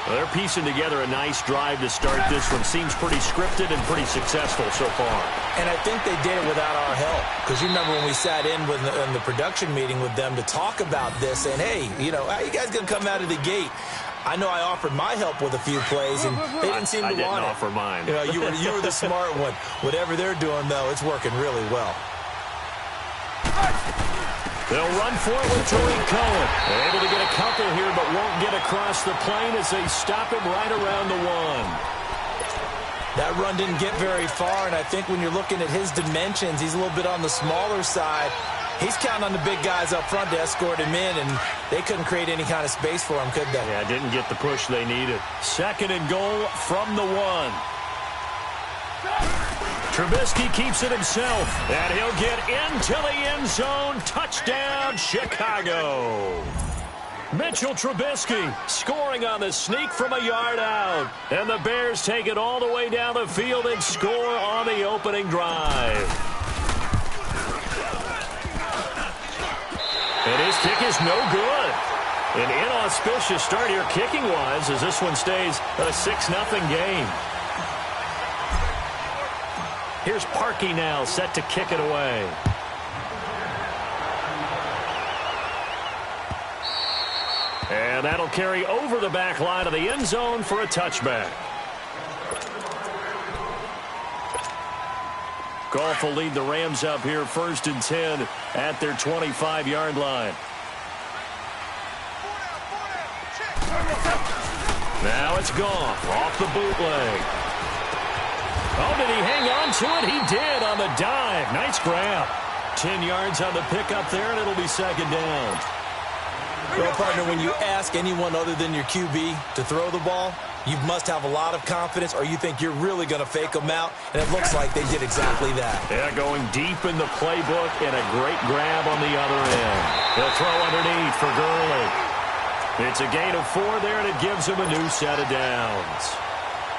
They're piecing together a nice drive to start this one. Seems pretty scripted and pretty successful so far. And I think they did it without our help. Because you remember when we sat in the production meeting with them to talk about this, and hey, how you guys going to come out of the gate? I know I offered my help with a few plays, and they didn't seem to want it. I didn't offer mine. You were the smart one. Whatever they're doing, though, it's working really well. They'll run for it with Tariq Cohen. They're able to get a couple here, but won't get across the plane as they stop him right around the 1. That run didn't get very far, and I think when you're looking at his dimensions, he's a little bit on the smaller side. He's counting on the big guys up front to escort him in, and they couldn't create any kind of space for him, could they? Yeah, didn't get the push they needed. Second and goal from the 1. Trubisky keeps it himself, and he'll get into the end zone. Touchdown, Chicago. Mitchell Trubisky scoring on the sneak from a yard out. And the Bears take it all the way down the field and score on the opening drive. And his kick is no good. An inauspicious start here kicking-wise as this one stays a 6-0 game. Here's Parkey now, set to kick it away. And that'll carry over the back line of the end zone for a touchback. Goff will lead the Rams up here 1st and 10 at their 25-yard line. Now it's Goff off the bootleg. Oh, did he hang on to it? He did on the dive. Nice grab. 10 yards on the pickup there, and it'll be second down. Well, partner, when you ask anyone other than your QB to throw the ball, you must have a lot of confidence, or you think you're really going to fake them out, and it looks like they did exactly that. Yeah, going deep in the playbook, and a great grab on the other end. They'll throw underneath for Gurley. It's a gain of 4 there, and it gives him a new set of downs.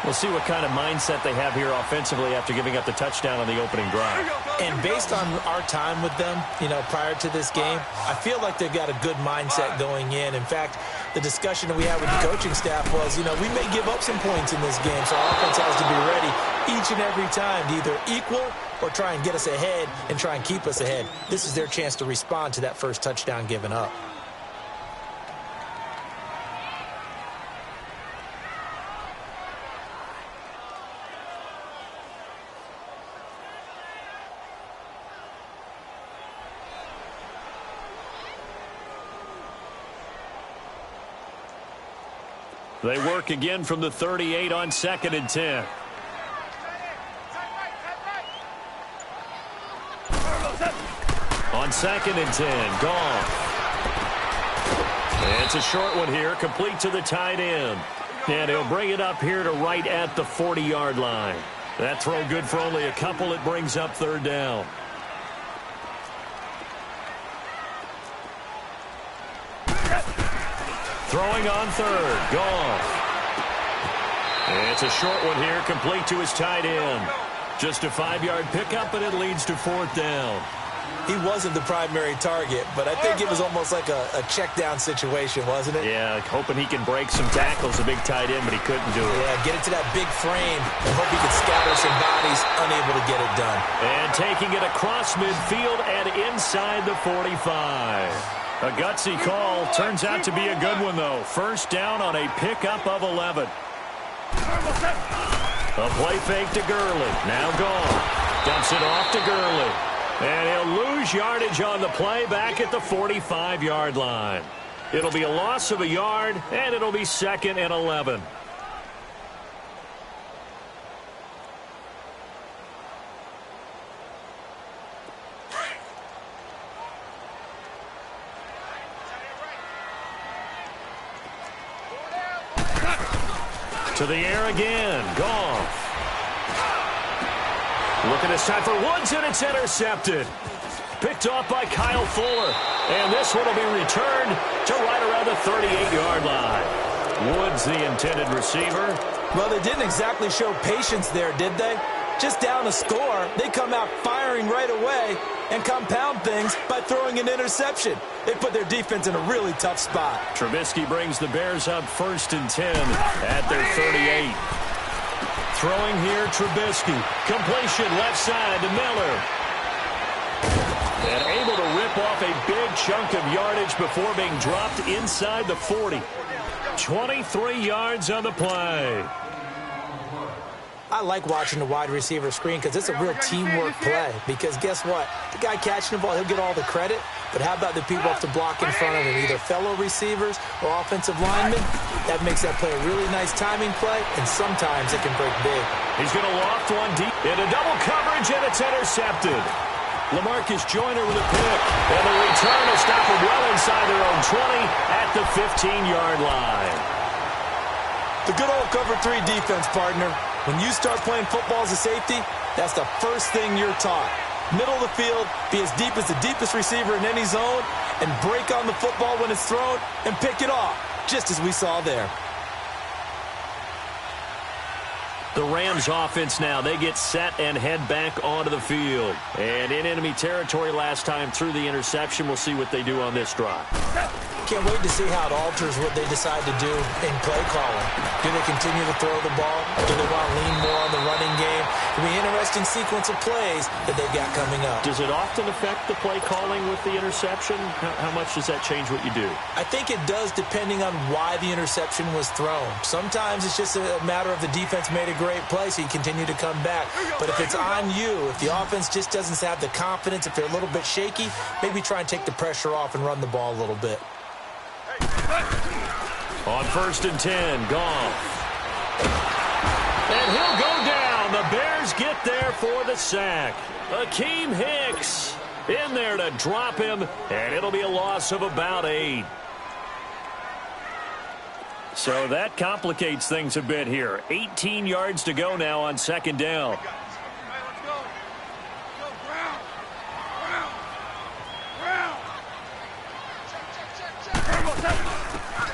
We'll see what kind of mindset they have here offensively after giving up the touchdown on the opening drive. And based on our time with them, prior to this game, I feel like they've got a good mindset going in. In fact, the discussion that we had with the coaching staff was, we may give up some points in this game, so our offense has to be ready each and every time to either equal or try and get us ahead and try and keep us ahead. This is their chance to respond to that first touchdown given up. They work again from the 38 on 2nd and 10. On 2nd and 10, Goff. It's a short one here, complete to the tight end. And he'll bring it up here to right at the 40-yard line. That throw good for only a couple. It brings up 3rd down. Throwing on 3rd, Goff. It's a short one here, complete to his tight end. Just a 5-yard pickup, and it leads to 4th down. He wasn't the primary target, but I think it was almost like a check down situation, wasn't it? Yeah, hoping he can break some tackles, a big tight end, but he couldn't do it. Yeah, get it to that big frame and hope he could scatter some bodies, unable to get it done. And taking it across midfield and inside the 45. A gutsy call. Turns out to be a good one, though. 1st down on a pickup of 11. A play fake to Gurley. Now Goff. Dumps it off to Gurley. And he'll lose yardage on the play back at the 45-yard line. It'll be a loss of a yard, and it'll be 2nd and 11. To the air again. Goff. Looking this time for Woods, and it's intercepted. Picked off by Kyle Fuller. And this one will be returned to right around the 38-yard line. Woods, the intended receiver. Well, they didn't exactly show patience there, did they? Just down a score, they come out firing right away and compound things by throwing an interception. They put their defense in a really tough spot. Trubisky brings the Bears up 1st and 10 at their 38. Throwing here, Trubisky. Completion left side to Miller. And able to rip off a big chunk of yardage before being dropped inside the 40. 23 yards on the play. I like watching the wide receiver screen because it's a real teamwork play. Because guess what? The guy catching the ball, he'll get all the credit. But how about the people have to block in front of him, either fellow receivers or offensive linemen? That makes that play a really nice timing play, and sometimes it can break big. He's going to loft one deep into double coverage, and it's intercepted. LaMarcus Joyner with a pick, and the return will stop them well inside their own 20 at the 15-yard line. The good old cover 3 defense, partner. When you start playing football as a safety, that's the first thing you're taught. Middle of the field, be as deep as the deepest receiver in any zone, and break on the football when it's thrown and pick it off, just as we saw there. The Rams offense now, they get set and head back onto the field. And in enemy territory last time through the interception. We'll see what they do on this drive. Can't wait to see how it alters what they decide to do in play calling. Do they continue to throw the ball? Do they want to lean more on the running game? It'll be an interesting sequence of plays that they've got coming up. Does it often affect the play calling with the interception? How much does that change what you do? I think it does, depending on why the interception was thrown. Sometimes it's just a matter of the defense made a great play, so you continue to come back. But if it's on you, if the offense just doesn't have the confidence, if they're a little bit shaky, maybe try and take the pressure off and run the ball a little bit. On 1st and 10, Goff. And he'll go down. The Bears get there for the sack. Akeem Hicks in there to drop him, and it'll be a loss of about 8. So that complicates things a bit here. 18 yards to go now on 2nd down.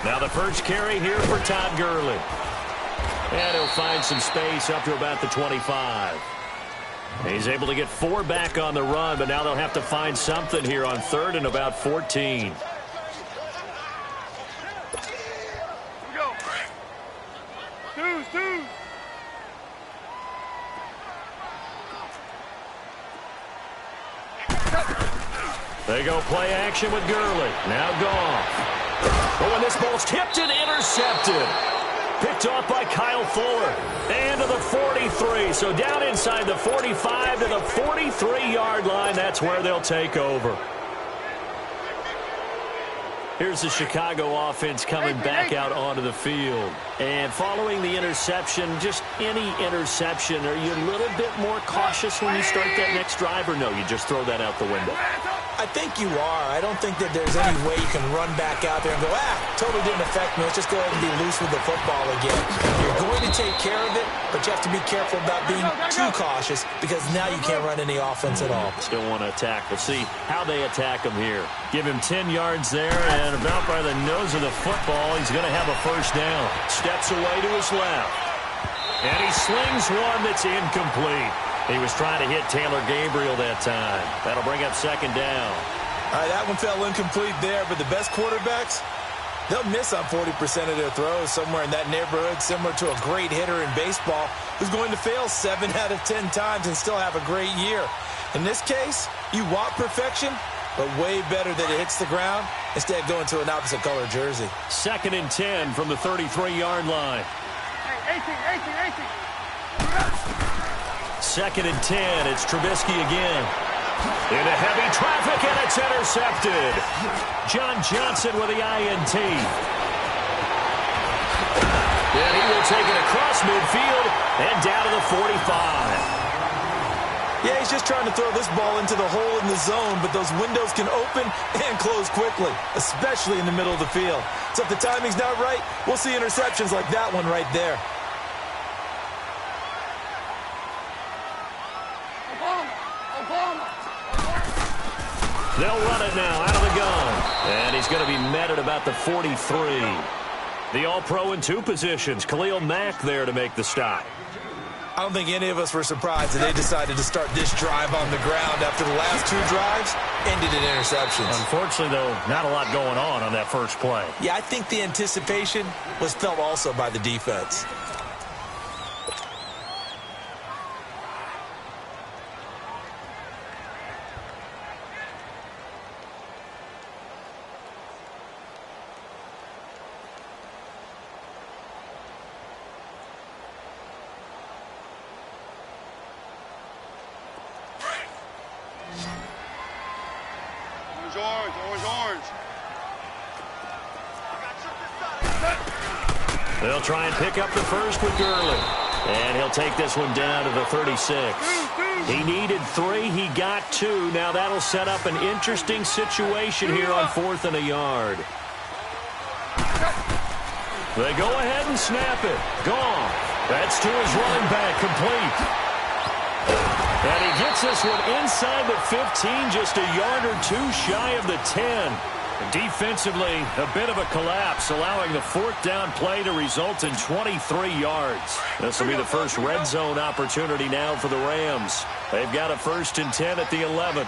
Now the first carry here for Todd Gurley. And he'll find some space up to about the 25. He's able to get 4 back on the run, but now they'll have to find something here on 3rd and about 14. They go play action with Gurley. Now Goff. Oh, and this ball's tipped and intercepted. Picked off by Kyle Fuller. And to the 43. So down inside the 45 to the 43-yard line. That's where they'll take over. Here's the Chicago offense coming back out onto the field. And following the interception, just any interception, are you a little bit more cautious when you start that next drive, or no, you just throw that out the window? I think you are. I don't think that there's any way you can run back out there and go, totally didn't affect me. Let's just go ahead and be loose with the football again. You're going to take care of it, but you have to be careful about being too cautious because now you can't run any offense at all. Still want to attack. We'll see how they attack him here. Give him 10 yards there, and about by the nose of the football, he's going to have a first down. Steps away to his left. And he slings one that's incomplete. He was trying to hit Taylor Gabriel that time. That'll bring up 2nd down. All right, that one fell incomplete there, but the best quarterbacks, they'll miss on 40% of their throws somewhere in that neighborhood, similar to a great hitter in baseball who's going to fail 7 out of 10 times and still have a great year. In this case, you want perfection, but way better that it hits the ground instead of going to an opposite color jersey. 2nd and 10 from the 33-yard line. 2nd and 10. It's Trubisky again. Into heavy traffic, and it's intercepted. John Johnson with the INT. And he will take it across midfield and down to the 45. Yeah, he's just trying to throw this ball into the hole in the zone, but those windows can open and close quickly, especially in the middle of the field. So if the timing's not right, we'll see interceptions like that one right there. They'll run it now out of the gun. And he's going to be met at about the 43. The All-Pro in 2 positions. Khalil Mack there to make the stop. I don't think any of us were surprised that they decided to start this drive on the ground after the last 2 drives ended in interceptions. Unfortunately, though, not a lot going on that first play. Yeah, I think the anticipation was felt also by the defense. They'll try and pick up the first with Gurley. And he'll take this one down to the 36. He needed 3. He got 2. Now that'll set up an interesting situation here on 4th and a yard. They go ahead and snap it. Gone. That's to his running back. Complete. And he gets this one inside the 15, just a yard or 2 shy of the 10. Defensively, a bit of a collapse, allowing the 4th down play to result in 23 yards. This will be the first red zone opportunity now for the Rams. They've got a 1st and 10 at the 11.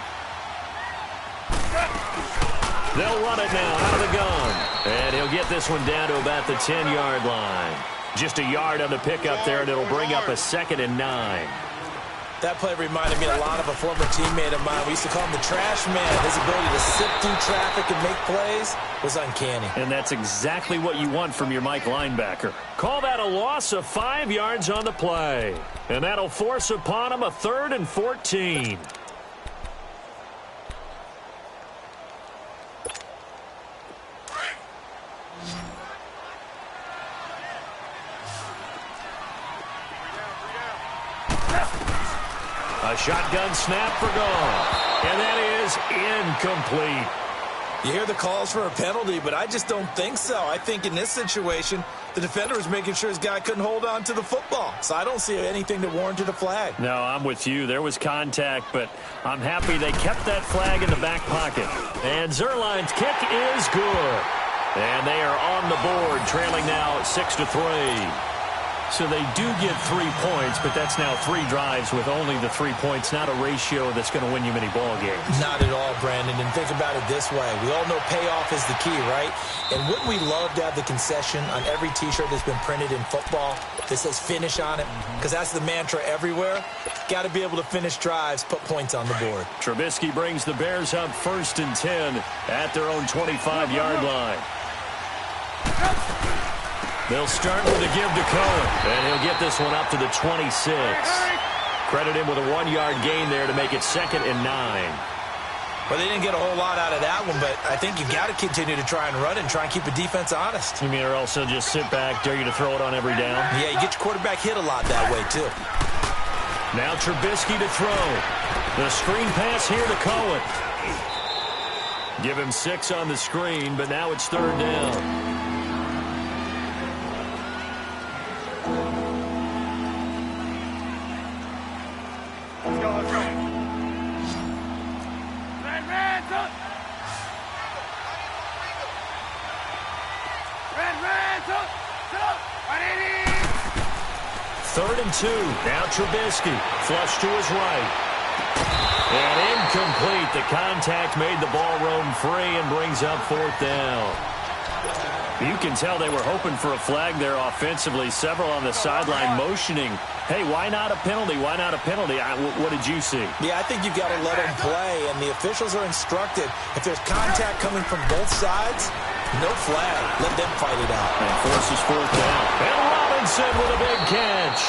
They'll run it now out of the gun. And he'll get this one down to about the 10-yard line. Just a yard on the pickup there, and it'll bring up a 2nd and 9. That play reminded me a lot of a former teammate of mine. We used to call him the trash man. His ability to sift through traffic and make plays was uncanny. And that's exactly what you want from your Mike linebacker. Call that a loss of 5 yards on the play. And that'll force upon him a 3rd and 14. A shotgun snap for gone. And that is incomplete. You hear the calls for a penalty, but I just don't think so. I think in this situation, the defender was making sure his guy couldn't hold on to the football. So I don't see anything that warranted a flag. No, I'm with you. There was contact, but I'm happy they kept that flag in the back pocket. And Zerline's kick is good. And they are on the board, trailing now 6-3. So they do get 3 points, but that's now 3 drives with only the 3 points, not a ratio that's going to win you many ball games. Not at all, Brandon. And think about it this way. We all know payoff is the key, right? And wouldn't we love to have the concession on every T-shirt that's been printed in football that says finish on it? Because that's the mantra everywhere. Got to be able to finish drives, put points on the board. Trubisky brings the Bears up 1st and 10 at their own 25-yard line. They'll start with a give to Cohen, and he'll get this one up to the 26. Credit him with a 1-yard gain there to make it 2nd and 9. Well, they didn't get a whole lot out of that one, but I think you've got to continue to try and run and try and keep the defense honest. You mean or also just sit back, dare you to throw it on every down? Yeah, you get your quarterback hit a lot that way, too. Now Trubisky to throw. The screen pass here to Cohen. Give him 6 on the screen, but now it's 3rd down. Third and 2. Now Trubisky. Flush to his right. And incomplete. The contact made the ball roam free and brings up 4th down. You can tell they were hoping for a flag there offensively. Several on the sideline motioning. Hey, why not a penalty? Why not a penalty? What did you see? Yeah, I think you've got to let them play, and the officials are instructed. If there's contact coming from both sides, no flag. Let them fight it out. And forces 4th down. And Robinson with a big catch.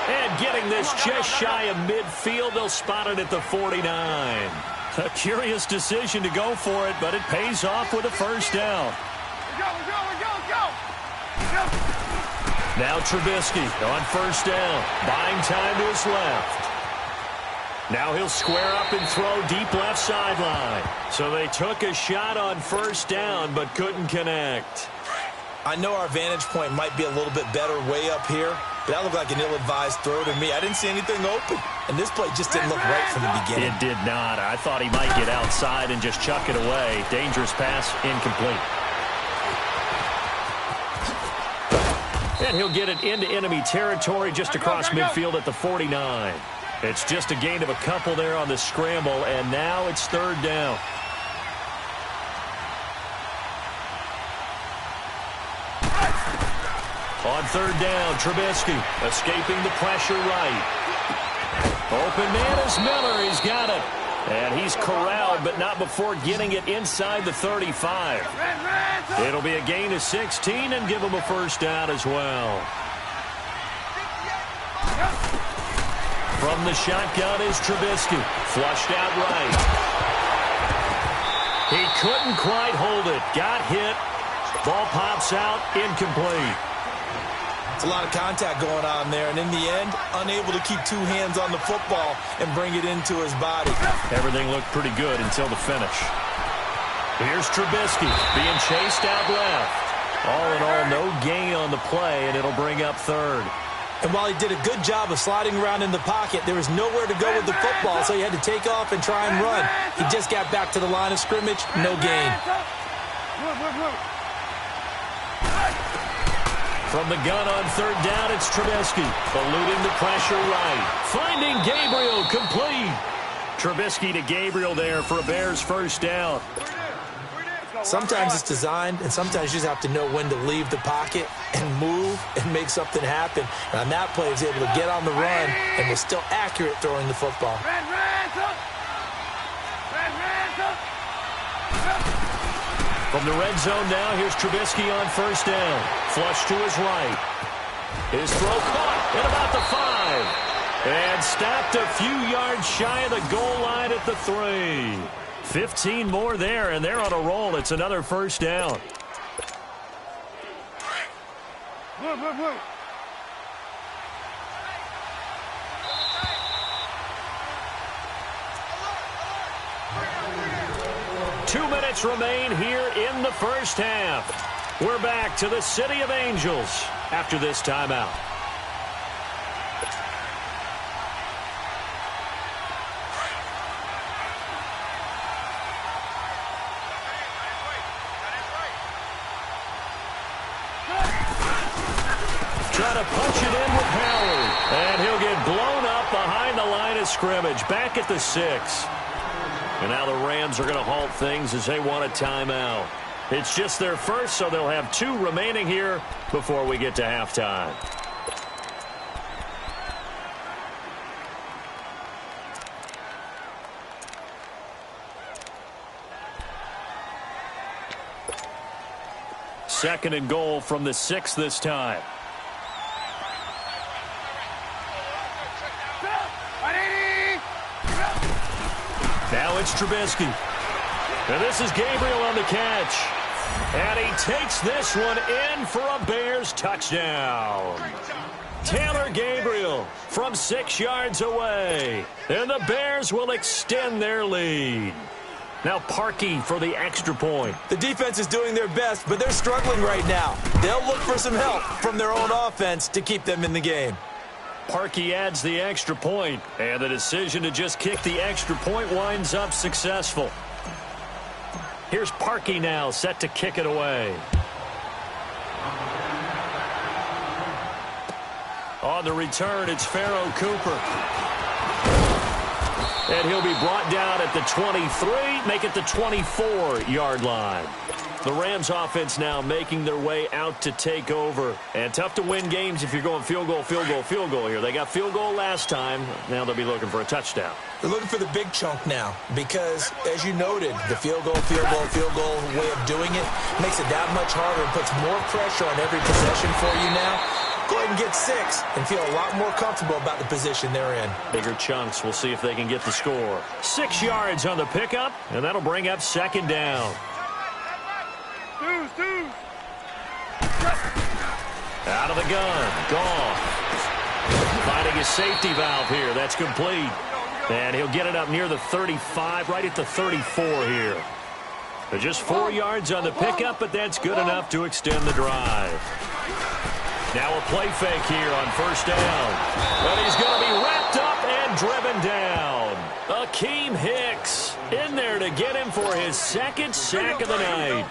And getting this just shy of midfield, they'll spot it at the 49. A curious decision to go for it, but it pays off with a 1st down. Go. Now Trubisky on 1st down. Buying time to his left. Now he'll square up and throw deep left sideline. So they took a shot on 1st down, but couldn't connect. I know our vantage point might be a little bit better way up here, but that looked like an ill-advised throw to me. I didn't see anything open. And this play just didn't look right from the beginning. It did not. I thought he might get outside and just chuck it away. Dangerous pass, incomplete. And he'll get it into enemy territory just across midfield at the 49. It's just a gain of a couple there on the scramble, and now it's third down. On third down, Trubisky escaping the pressure right. Open man is Miller. He's got it. And he's corralled, but not before getting it inside the 35. It'll be a gain of 16 and give him a first down as well. From the shotgun is Trubisky. Flushed out right. He couldn't quite hold it. Got hit. Ball pops out. Incomplete. It's a lot of contact going on there, and in the end, unable to keep two hands on the football and bring it into his body. Everything looked pretty good until the finish. Here's Trubisky being chased out left. All in all, no gain on the play, and it'll bring up third. And while he did a good job of sliding around in the pocket, there was nowhere to go with the football, so he had to take off and try and run. He just got back to the line of scrimmage, no gain. From the gun on third down, it's Trubisky. Eluding the pressure right. Finding Gabriel, complete. Trubisky to Gabriel there for a Bears first down. Sometimes it's designed, and sometimes you just have to know when to leave the pocket and move and make something happen. And on that play, he was able to get on the run and was still accurate throwing the football. From the red zone now, here's Trubisky on first down. Flush to his right. His throw caught at about the 5. And stopped a few yards shy of the goal line at the 3. 15 more there, and they're on a roll. It's another first down. Move. 2 minutes remain here in the first half. We're back to the City of Angels after this timeout. Trying to punch it in with Howard. And he'll get blown up behind the line of scrimmage. Back at the 6. And now the Rams are going to halt things as they want a timeout. It's just their first, so they'll have 2 remaining here before we get to halftime. Second and goal from the 6 this time. Now it's Trubisky. And this is Gabriel on the catch. And he takes this one in for a Bears touchdown. Taylor Gabriel from 6 yards away. And the Bears will extend their lead. Now Parkey for the extra point. The defense is doing their best, but they're struggling right now. They'll look for some help from their own offense to keep them in the game. Parkey adds the extra point, and the decision to just kick the extra point winds up successful. Here's Parkey now, set to kick it away. On the return, it's Pharaoh Cooper. And he'll be brought down at the 23, make it the 24-yard line. The Rams offense now making their way out to take over. And tough to win games if you're going field goal here. They got field goal last time. Now they'll be looking for a touchdown. They're looking for the big chunk now because, as you noted, the field goal way of doing it makes it that much harder and puts more pressure on every possession for you now. Go ahead and get 6 and feel a lot more comfortable about the position they're in. Bigger chunks. We'll see if they can get the score. 6 yards on the pickup, and that'll bring up second down. Out of the gun. Goff. Finding his safety valve here. That's complete. And he'll get it up near the 35, right at the 34 here. They're just 4 yards on the pickup, but that's good enough to extend the drive. Now a play fake here on first down. But he's going to be wrapped up and and driven down. Akeem Hicks in there to get him for his second sack of the night.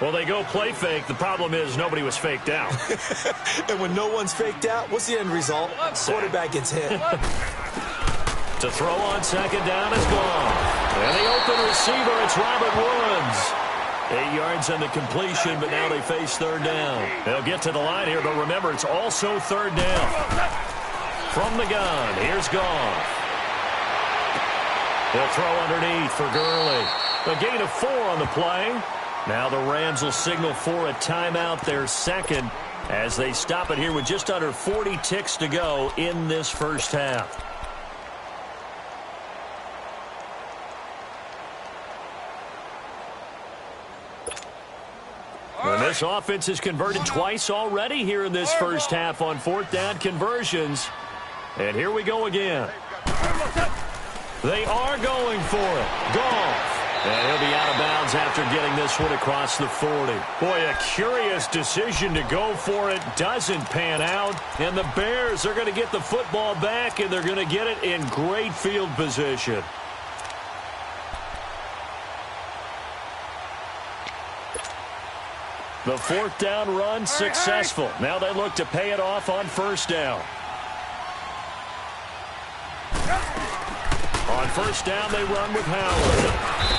Well, they go play fake. The problem is nobody was faked out. And when no one's faked out, what's the end result? Quarterback gets hit. To throw on second down is gone. And the open receiver, it's Robert Woods. 8 yards on the completion, but now they face third down. They'll get to the line here, but remember, it's also third down. From the gun, here's Goff. They'll throw underneath for Gurley. A gain of 4 on the play. Now the Rams will signal for a timeout, their second, as they stop it here with just under 40 ticks to go in this first half. And this offense has converted twice already here in this first half on fourth down conversions. And here we go again. They are going for it. Goff. And he'll be out of bounds after getting this one across the 40. Boy, a curious decision to go for it. Doesn't pan out. And the Bears are going to get the football back, and they're going to get it in great field position. The fourth down run successful. Now they look to pay it off on first down. On first down, they run with Howard.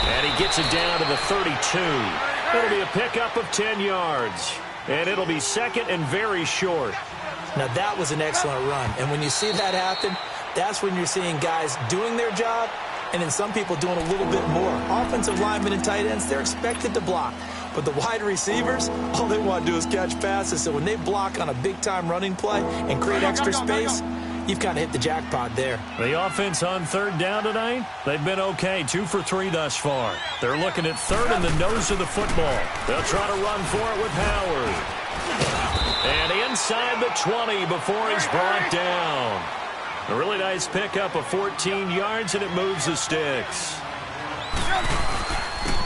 And he gets it down to the 32. It'll be a pickup of 10 yards. And it'll be second and very short. Now, that was an excellent run. And when you see that happen, that's when you're seeing guys doing their job and then some people doing a little bit more. Offensive linemen and tight ends, they're expected to block. But the wide receivers, all they want to do is catch passes. So when they block on a big-time running play and create extra space, you've kind of hit the jackpot there. The offense on third down tonight, they've been okay. 2 for 3 thus far. They're looking at third in the nose of the football. They'll try to run for it with Howard. And inside the 20 before he's brought down. A really nice pickup of 14 yards, and it moves the sticks.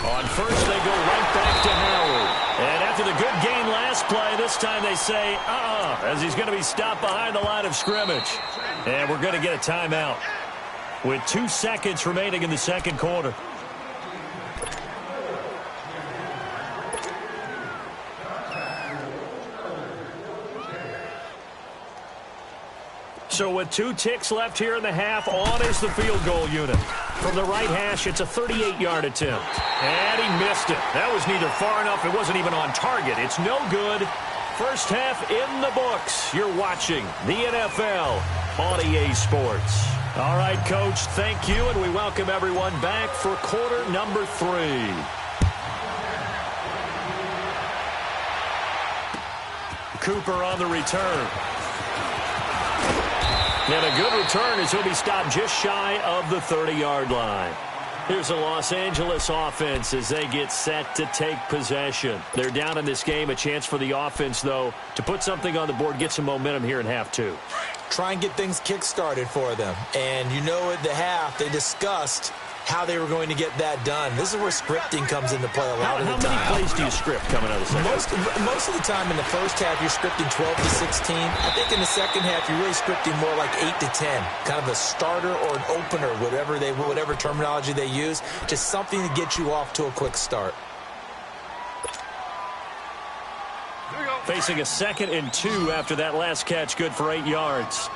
On first, they go right back to Howard. And after the good gain last play, this time they say, as he's going to be stopped behind the line of scrimmage. And we're going to get a timeout with 2 seconds remaining in the second quarter. So with 2 ticks left here in the half, on is the field goal unit. From the right hash, it's a 38-yard attempt. And he missed it. That was neither far enough. It wasn't even on target. It's no good. First half in the books. You're watching the NFL on EA Sports. All right, Coach, thank you, and we welcome everyone back for quarter number 3. Cooper on the return. And a good return as he'll be stopped just shy of the 30-yard line. Here's a Los Angeles offense as they get set to take possession. They're down in this game. A chance for the offense, though, to put something on the board, get some momentum here in half 2. Try and get things kick-started for them. And you know at the half, they discussed how they were going to get that done. This is where scripting comes into play a lot of the time. How many plays do you script coming out of the second half? Most of the time in the first half, you're scripting 12 to 16. I think in the second half, you're really scripting more like 8 to 10. Kind of a starter or an opener, whatever terminology they use. Just something to get you off to a quick start. Facing a 2nd and 2 after that last catch, good for 8 yards.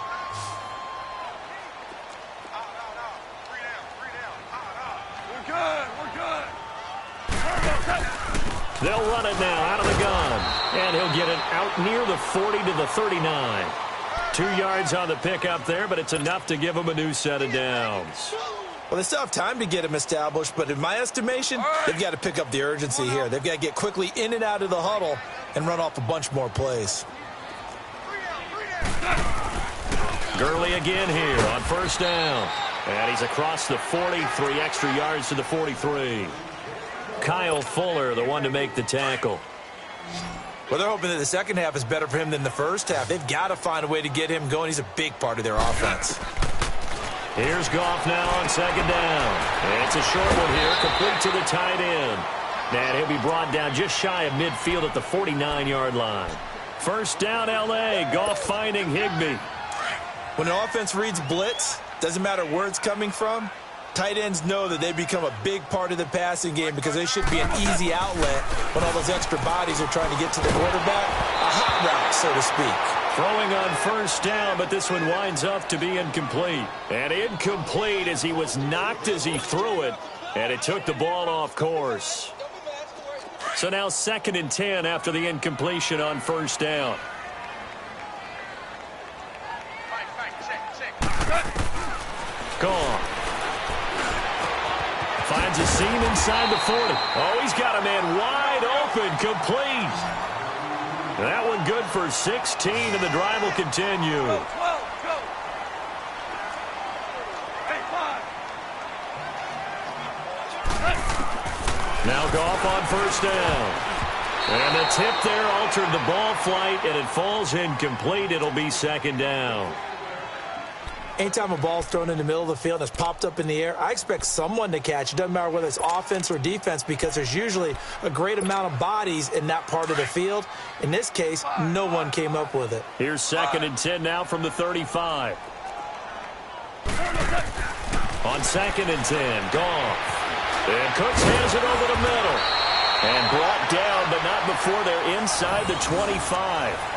They'll run it now out of the gun. And he'll get it out near the 40 to the 39. 2 yards on the pickup there, but it's enough to give him a new set of downs. Well, they still have time to get him established, but in my estimation, they've got to pick up the urgency here. They've got to get quickly in and out of the huddle and run off a bunch more plays. Gurley again here on first down. And he's across the 40, 3 extra yards to the 43. Kyle Fuller, the one to make the tackle. Well, they're hoping that the second half is better for him than the first half. They've got to find a way to get him going. He's a big part of their offense. Here's Goff now on second down. It's a short one here, complete to the tight end. And he'll be brought down just shy of midfield at the 49-yard line. First down, L.A. Goff finding Higbee. When an offense reads blitz, Doesn't matter where it's coming from. Tight ends know that they become a big part of the passing game because they should be an easy outlet when all those extra bodies are trying to get to the quarterback. A hot route, so to speak. Throwing on first down, but this one winds up to be incomplete. And incomplete as he was knocked as he threw it, and it took the ball off course. So now 2nd and 10 after the incompletion on first down. Gone. Finds a seam inside the 40. Oh, he's got a man wide open, complete. That one good for 16, and the drive will continue. Now Goff on first down. And the tip there altered the ball flight, and it falls incomplete. It'll be 2nd down. Anytime a ball's thrown in the middle of the field and it's popped up in the air, I expect someone to catch. It doesn't matter whether it's offense or defense because there's usually a great amount of bodies in that part of the field. In this case, no one came up with it. Here's 2nd and 10 now from the 35. On 2nd and 10, Goff. And Cooks has it over the middle. And brought down, but not before they're inside the 25.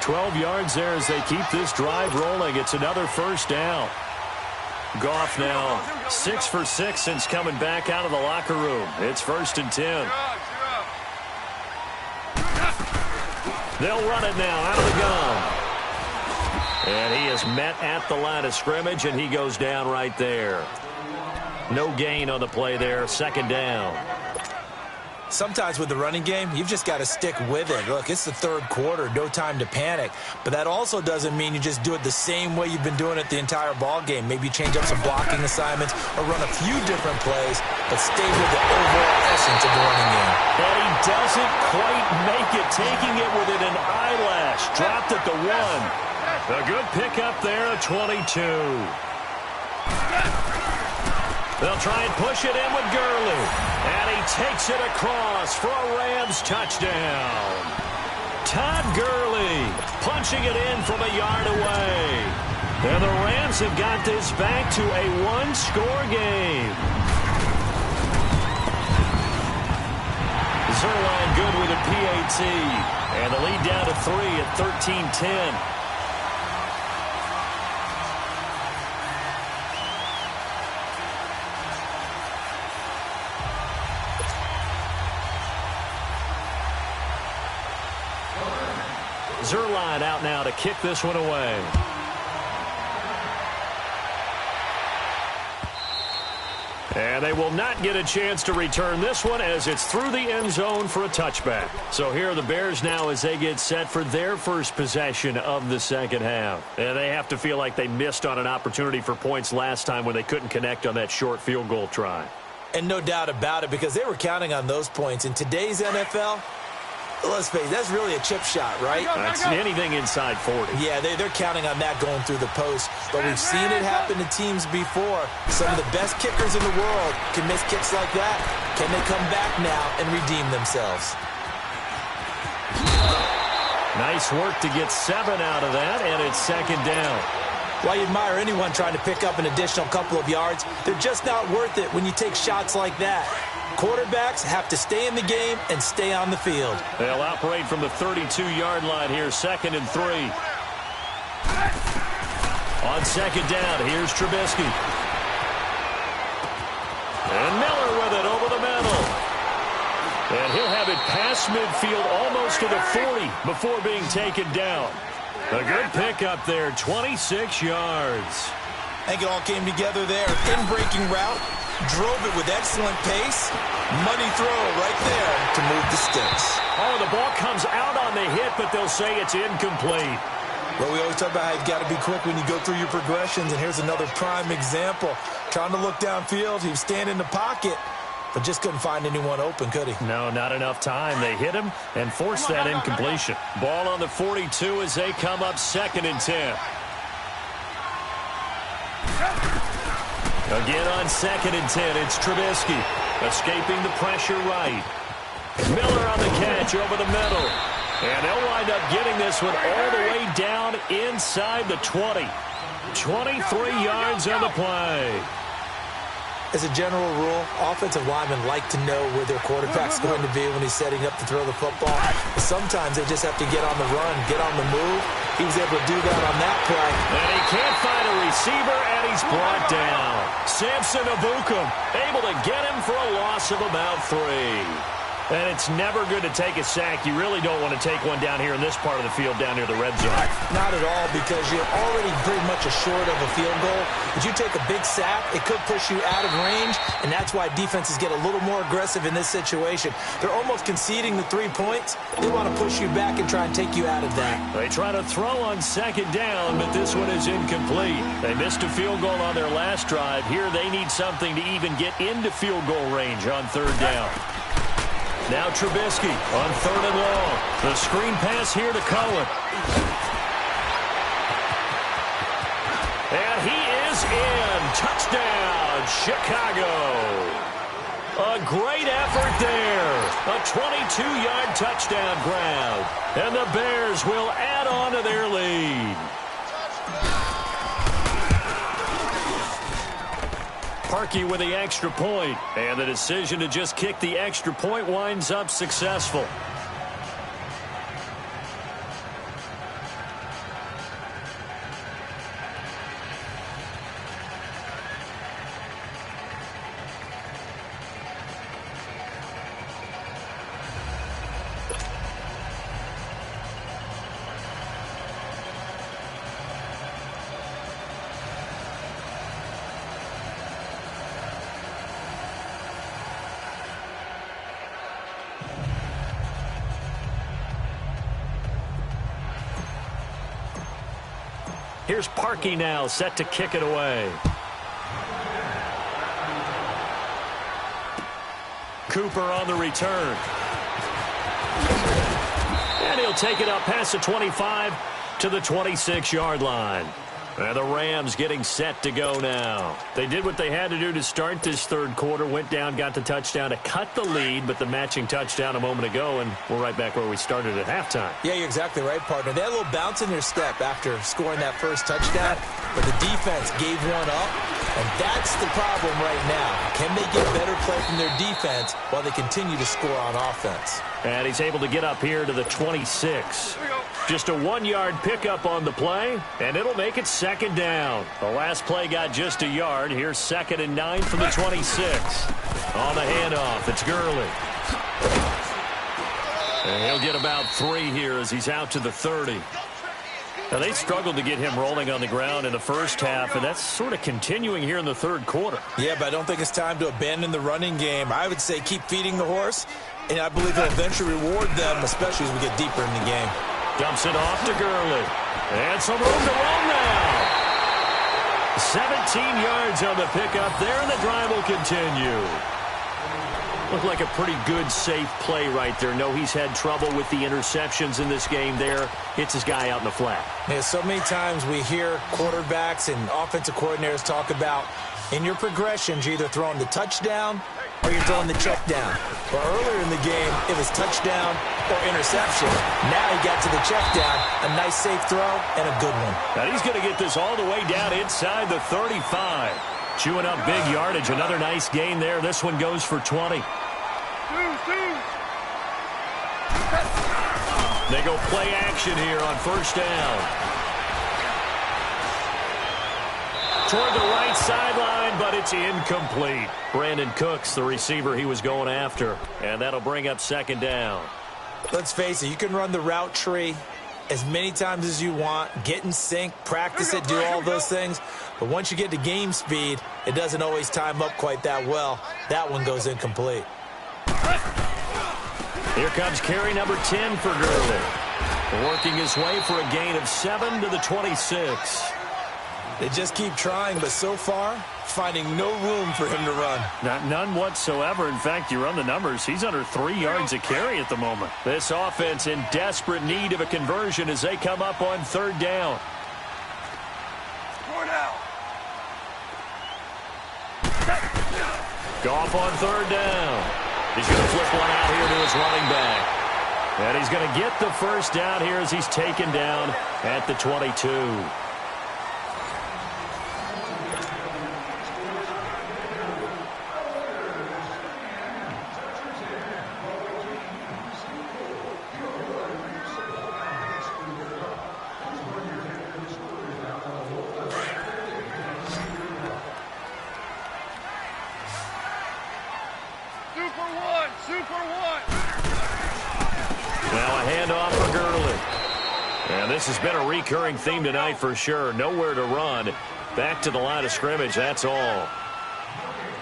12 yards there as they keep this drive rolling. It's another first down. Goff now 6 for 6 since coming back out of the locker room. It's 1st and 10. They'll run it now out of the gun. And he is met at the line of scrimmage, and he goes down right there. No gain on the play there. 2nd down. Sometimes with the running game, you've just got to stick with it. Look, it's the 3rd quarter, no time to panic. But that also doesn't mean you just do it the same way you've been doing it the entire ball game. Maybe change up some blocking assignments or run a few different plays, but stay with the overall essence of the running game. And he doesn't quite make it, taking it within an eyelash. Dropped at the 1. A good pickup there, a 22. They'll try and push it in with Gurley. And he takes it across for a Rams touchdown. Todd Gurley punching it in from a yard away. And the Rams have got this back to a 1-score game. Zerline good with a PAT. And the lead down to 3 at 13-10. Zerline out now to kick this one away. And they will not get a chance to return this one as it's through the end zone for a touchback. So here are the Bears now as they get set for their first possession of the 2nd half. And they have to feel like they missed on an opportunity for points last time when they couldn't connect on that short field goal try. And no doubt about it, because they were counting on those points. In today's NFL, let's face it, that's really a chip shot, right? That's anything inside 40. Yeah, they're counting on that going through the post. But we've seen it happen to teams before. Some of the best kickers in the world can miss kicks like that. Can they come back now and redeem themselves? Nice work to get 7 out of that, and it's 2nd down. While you admire anyone trying to pick up an additional couple of yards, they're just not worth it when you take shots like that. Quarterbacks have to stay in the game and stay on the field. They'll operate from the 32-yard line here, 2nd and 3. On 2nd down, here's Trubisky. And Miller with it over the middle. And he'll have it past midfield almost to the 40 before being taken down. A good pickup there, 26 yards. I think it all came together there. In-breaking route. Drove it with excellent pace. Money throw right there to move the sticks. Oh, the ball comes out on the hit, but they'll say it's incomplete. Well, we always talk about how you've got to be quick when you go through your progressions, and here's another prime example. Trying to look downfield, he was standing in the pocket, but just couldn't find anyone open, could he? No, not enough time. They hit him and forced that incompletion. Ball on the 42 as they come up 2nd and 10. Again on 2nd and 10, it's Trubisky escaping the pressure right. Miller on the catch over the middle. And they'll wind up getting this one all the way down inside the 20. 23 yards on the play. As a general rule, offensive linemen like to know where their quarterback's going to be when he's setting up to throw the football. But sometimes they just have to get on the run, get on the move. He was able to do that on that play. And he can't find a receiver, and he's brought down. Samson Abukum able to get him for a loss of about 3. And it's never good to take a sack. You really don't want to take one down here in this part of the field, down near the red zone. Not at all, because you're already pretty much short of a field goal. If you take a big sack, it could push you out of range, and that's why defenses get a little more aggressive in this situation. They're almost conceding the 3 points. They want to push you back and try and take you out of that. They try to throw on second down, but this one is incomplete. They missed a field goal on their last drive. Here they need something to even get into field goal range on third down. Now Trubisky on third and long. The screen pass here to Cohen. And he is in. Touchdown, Chicago. A great effort there. A 22-yard touchdown grab. And the Bears will add on to their lead. Parkey with the extra point, and the decision to just kick the extra point winds up successful. Here's Parkey now, set to kick it away. Cooper on the return. And he'll take it up past the 25 to the 26-yard line. And the Rams getting set to go now. They did what they had to do to start this third quarter. Went down, got the touchdown to cut the lead, but the matching touchdown a moment ago, and we're right back where we started at halftime. Yeah, you're exactly right, partner. They had a little bounce in their step after scoring that first touchdown, but the defense gave one up, and that's the problem right now. Can they get better play from their defense while they continue to score on offense? And he's able to get up here to the 26. Just a 1-yard pickup on the play, and it'll make it second down. The last play got just a yard. Here's 2nd and 9 from the 26. On the handoff, it's Gurley. And he'll get about 3 here as he's out to the 30. Now, they struggled to get him rolling on the ground in the first half, and that's sort of continuing here in the third quarter. Yeah, but I don't think it's time to abandon the running game. I would say keep feeding the horse, and I believe he'll eventually reward them, especially as we get deeper in the game. Dumps it off to Gurley. And some room to run now. 17 yards on the pickup there, and the drive will continue. Looked like a pretty good, safe play right there. No, he's had trouble with the interceptions in this game there. Hits his guy out in the flat. Yeah, so many times we hear quarterbacks and offensive coordinators talk about in your progressions, you're either throwing the touchdown or you're throwing the check down. But earlier in the game, it was touchdown or interception. Now he got to the check down. A nice safe throw and a good one. Now he's going to get this all the way down inside the 35. Chewing up big yardage. Another nice gain there. This one goes for 20. They go play action here on first down. Toward the right sideline, but it's incomplete. Brandon Cooks, the receiver he was going after. And that'll bring up second down. Let's face it, you can run the route tree as many times as you want, get in sync, practice it, do all those things. But once you get to game speed, it doesn't always time up quite that well. That one goes incomplete. Here comes carry number 10 for Gurley. Working his way for a gain of 7 to the 26. They just keep trying, but so far, finding no room for him to run. None whatsoever. In fact, you run the numbers. He's under 3 yards a carry at the moment. This offense in desperate need of a conversion as they come up on third down. Goff on third down. He's going to flip one out here to his running back. And he's going to get the first down here as he's taken down at the 22. This has been a recurring theme tonight for sure. Nowhere to run. Back to the line of scrimmage, that's all.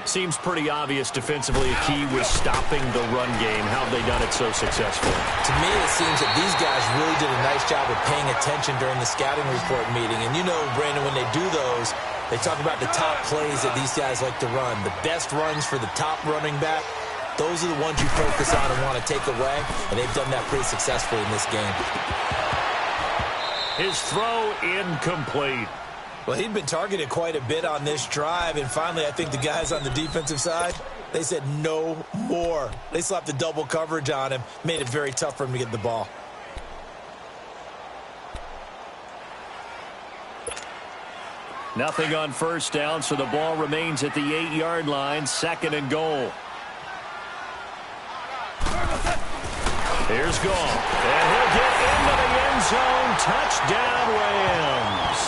Seems pretty obvious defensively a key was stopping the run game. How have they done it so successfully? To me, it seems that these guys really did a nice job of paying attention during the scouting report meeting. And you know, Brandon, when they do those, they talk about the top plays that these guys like to run. The best runs for the top running back, those are the ones you focus on and want to take away. And they've done that pretty successfully in this game. His throw incomplete. Well, he'd been targeted quite a bit on this drive, and finally I think the guys on the defensive side, they said no more. They slapped the double coverage on him, made it very tough for him to get the ball. Nothing on first down, so the ball remains at the 8-yard line, 2nd and goal. Here's Goff, and he'll get into the end zone. Touchdown, Rams.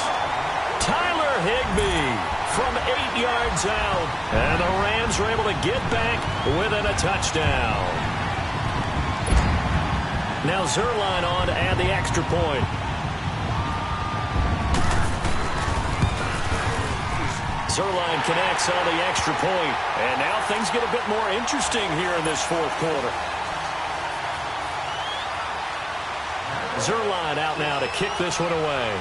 Tyler Higbee from 8 yards out, and the Rams are able to get back within a touchdown. Now Zerline on to add the extra point. Zerline connects on the extra point, and now things get a bit more interesting here in this fourth quarter. Zerline out now to kick this one away.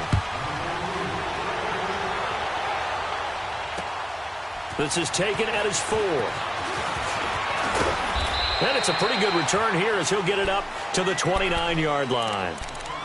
This is taken at his 4. And it's a pretty good return here as he'll get it up to the 29-yard line.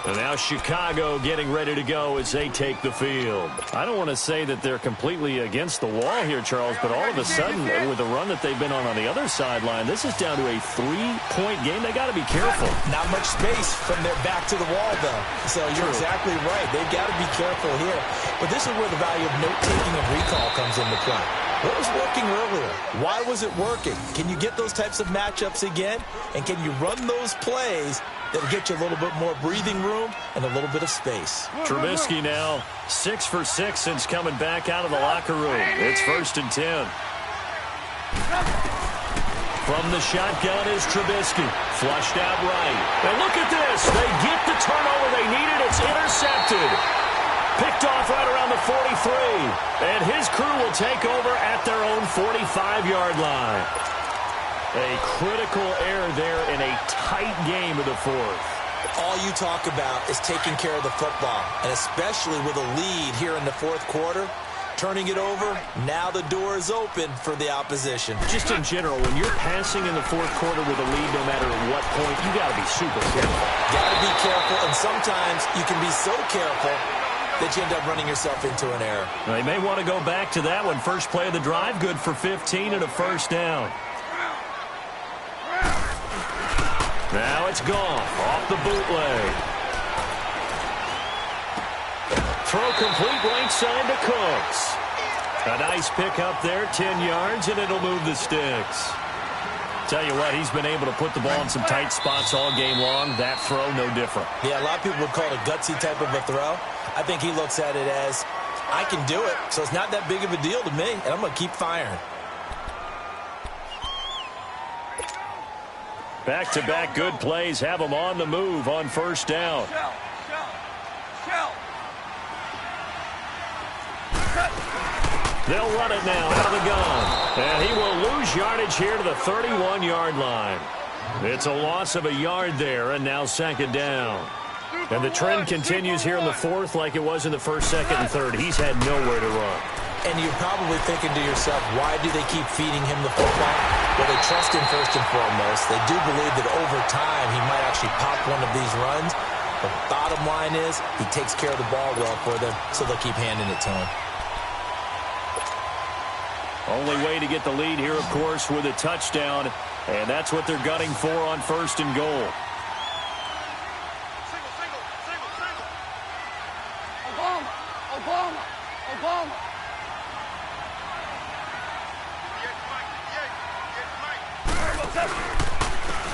And now Chicago getting ready to go as they take the field. I don't want to say that they're completely against the wall here, Charles, but all of a sudden, with the run that they've been on the other sideline, this is down to a 3-point game. They got to be careful. Not much space from their back to the wall, though. So you're exactly right. They've got to be careful here. But this is where the value of note-taking and recall comes into play. What was working earlier? Why was it working? Can you get those types of matchups again? And can you run those plays that'll get you a little bit more breathing room and a little bit of space? Trubisky now 6 for 6 since coming back out of the locker room. It's 1st and 10. From the shotgun is Trubisky. Flushed out right. And look at this. They get the turnover they needed. It's intercepted. Picked off right around the 43. And his crew will take over at their own 45-yard line. A critical error there in a tight game of the fourth. All you talk about is taking care of the football, and especially with a lead here in the fourth quarter, turning it over, now the door is open for the opposition. Just in general, when you're passing in the fourth quarter with a lead, no matter at what point, you got to be super careful. Got to be careful, and sometimes you can be so careful that you end up running yourself into an error. They may want to go back to that one. First play of the drive, good for 15 and a first down. Now it's Goff off the bootleg. Throw complete right side to Cooks. A nice pick up there, 10 yards, and it'll move the sticks. Tell you what, he's been able to put the ball in some tight spots all game long. That throw, no different. Yeah, a lot of people would call it a gutsy type of a throw. I think he looks at it as, I can do it, so it's not that big of a deal to me, and I'm going to keep firing. Back-to-back good plays have them on the move on first down. They'll run it now out of the gun. And he will lose yardage here to the 31-yard line. It's a loss of a yard there, and now 2nd down. And the trend continues here in the fourth like it was in the first, second, and third. He's had nowhere to run. And you're probably thinking to yourself, why do they keep feeding him the football? Well, they trust him first and foremost. They do believe that over time he might actually pop one of these runs. The bottom line is he takes care of the ball well for them, so they'll keep handing it to him. Only way to get the lead here, of course, with a touchdown. And that's what they're gunning for on 1st and goal.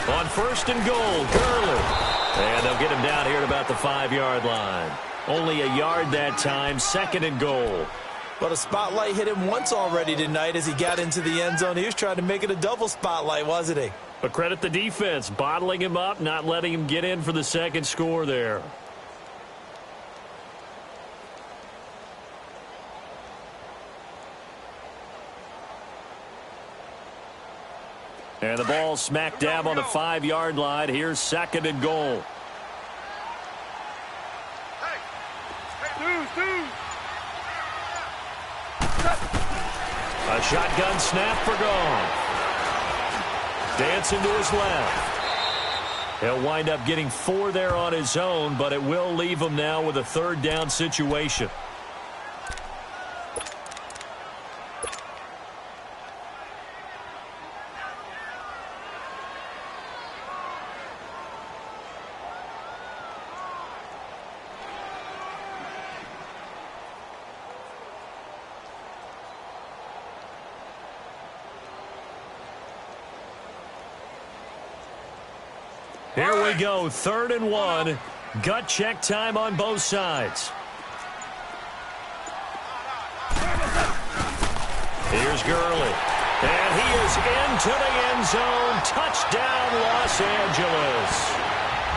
On first and goal, Gurley. And they'll get him down here at about the 5-yard line. Only a yard that time, second and goal. Well, the spotlight hit him once already tonight as he got into the end zone. He was trying to make it a double spotlight, wasn't he? But credit the defense, bottling him up, not letting him get in for the second score there. And the ball smack dab on the 5-yard line. Here's second and goal. A shotgun snap for Goff. Dancing to his left. He'll wind up getting 4 there on his own, but it will leave him now with a third down situation. Here we go, 3rd and 1. Gut check time on both sides. Here's Gurley. And he is into the end zone. Touchdown, Los Angeles.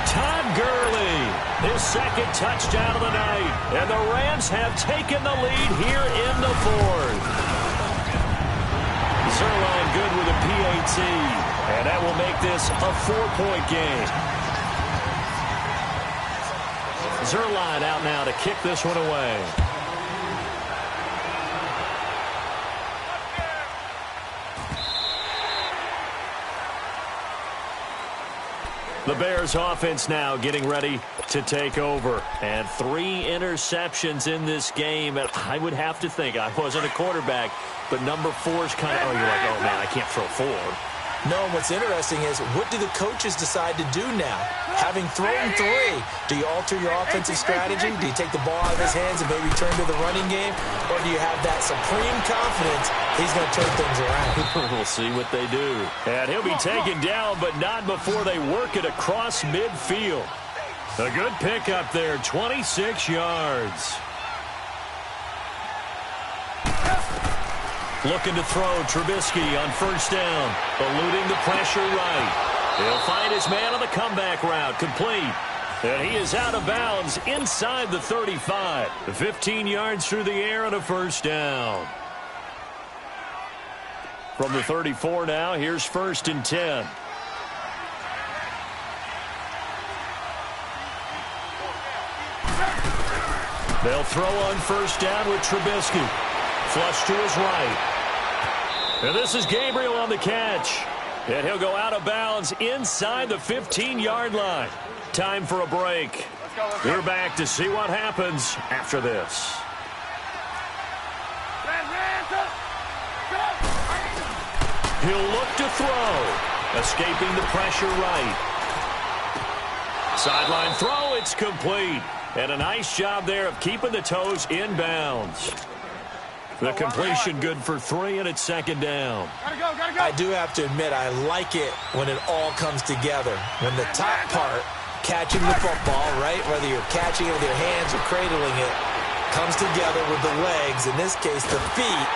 Todd Gurley, his second touchdown of the night. And the Rams have taken the lead here in the 4th. Zerline good with a PAT. And that will make this a 4-point game. Zerline out now to kick this one away. The Bears offense now getting ready to take over. And 3 interceptions in this game. And I would have to think, I wasn't a quarterback, but number 4 is kind of, you're like, oh man, I can't throw 4. No, and what's interesting is, what do the coaches decide to do now? Having thrown 3, do you alter your offensive strategy? Do you take the ball out of his hands and maybe turn to the running game? Or do you have that supreme confidence he's going to turn things around? We'll see what they do. And he'll be taken down, but not before they work it across midfield. A good pickup there, 26 yards. Looking to throw, Trubisky on first down, eluding the pressure right. He'll find his man on the comeback route, complete. And he is out of bounds inside the 35. 15 yards through the air and a first down. From the 34 now, here's 1st and 10. They'll throw on first down with Trubisky. Flush to his right. And this is Gabriel on the catch. And he'll go out of bounds inside the 15-yard line. Time for a break. We're back to see what happens after this. He'll look to throw. Escaping the pressure right. Sideline throw, it's complete. And a nice job there of keeping the toes in bounds. The completion good for 3, and it's second down. I do have to admit, I like it when it all comes together. When the top part, catching the football, right, whether you're catching it with your hands or cradling it, comes together with the legs, in this case the feet,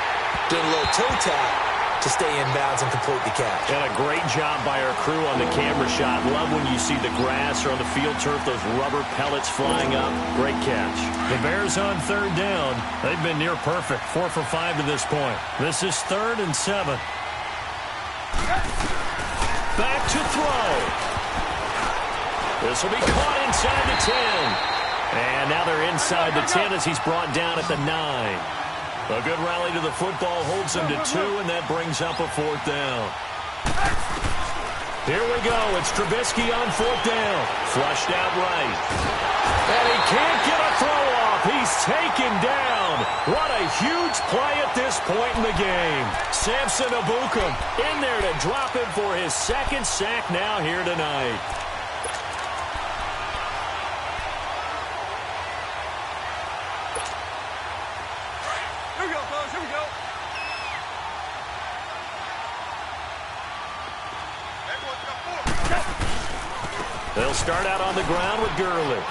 doing a little toe tap to stay in bounds and complete the catch. And a great job by our crew on the camera shot. Love when you see the grass or on the field turf, those rubber pellets flying up. Great catch. The Bears on 3rd down. They've been near perfect. 4 for 5 to this point. This is 3rd and 7. Back to throw. This will be caught inside the 10. And now they're inside the 10 as he's brought down at the 9. A good rally to the football holds him to 2, and that brings up a 4th down. Here we go. It's Trubisky on 4th down. Flushed out right. And he can't get a throw off. He's taken down. What a huge play at this point in the game. Samson Ebukam in there to drop him for his 2nd sack now here tonight. Here we go, fellas. Here we go. They'll start out on the ground with Gurley.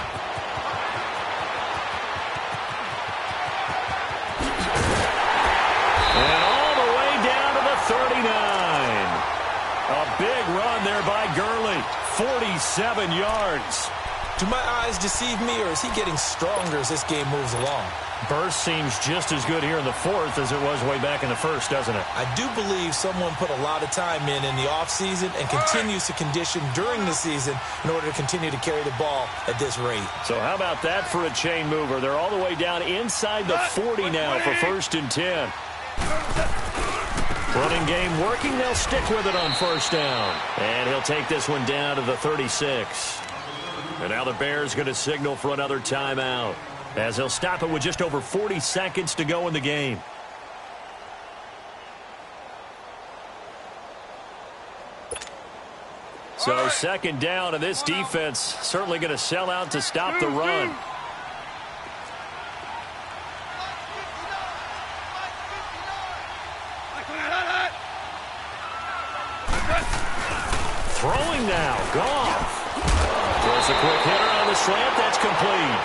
And all the way down to the 39. A big run there by Gurley. 47 yards. Do my eyes deceive me, or is he getting stronger as this game moves along? Burst seems just as good here in the fourth as it was way back in the first, doesn't it? I do believe someone put a lot of time in the offseason and continues to condition during the season in order to continue to carry the ball at this rate. So how about that for a chain mover? They're all the way down inside the 40 now for 1st and 10. Running game working. They'll stick with it on 1st down. And he'll take this one down to the 36. And now the Bears going to signal for another timeout, as he'll stop it with just over 40 seconds to go in the game. So 2nd down, and this defense certainly going to sell out to stop the run. Throwing now, Goff. Throws a quick hitter on the slant. That's complete.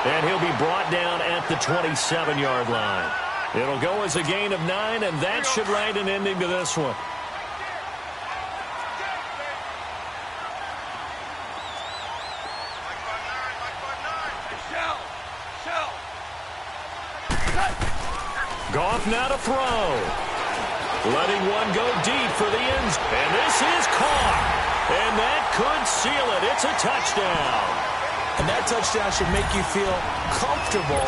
And he'll be brought down at the 27-yard line. It'll go as a gain of 9, and that should land an ending to this one. Goff now to throw. Letting one go deep for the ends. And this is caught. And that could seal it. It's a touchdown. And that touchdown should make you feel comfortable.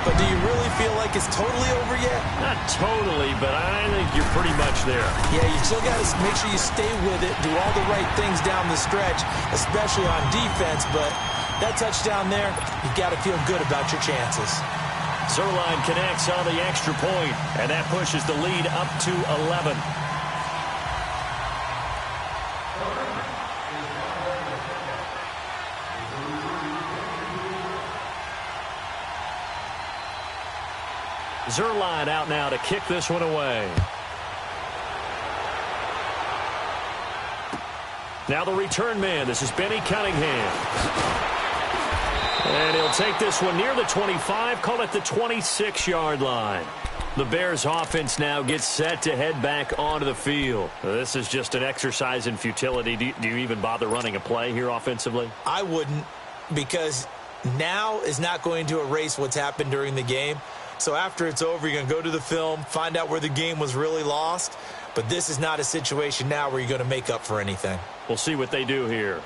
But do you really feel like it's totally over yet? Not totally, but I think you're pretty much there. Yeah, you still got to make sure you stay with it, do all the right things down the stretch, especially on defense. But that touchdown there, you've got to feel good about your chances. Zerline connects on the extra point, and that pushes the lead up to 11. Zerline out now to kick this one away. Now the return man. This is Benny Cunningham. And he'll take this one near the 25, call it the 26-yard line. The Bears offense now gets set to head back onto the field. This is just an exercise in futility. Do you even bother running a play here offensively? I wouldn't, because now is not going to erase what's happened during the game. So after it's over, you're going to go to the film, find out where the game was really lost. But this is not a situation now where you're going to make up for anything. We'll see what they do here.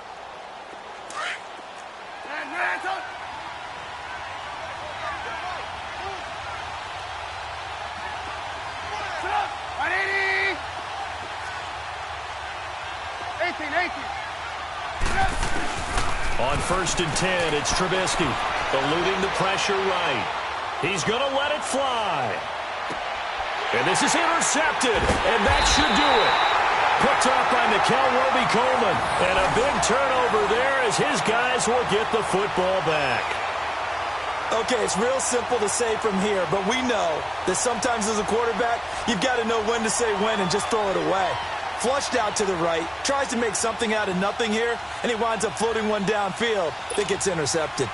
On 1st and 10, it's Trubisky, eluding the pressure right. He's going to let it fly. And this is intercepted, and that should do it. Picked up by Nickel Roby-Coleman. And a big turnover there as his guys will get the football back. Okay, it's real simple to say from here, but we know that sometimes as a quarterback, you've got to know when to say when and just throw it away. Flushed out to the right, tries to make something out of nothing here, and he winds up floating one downfield that gets intercepted.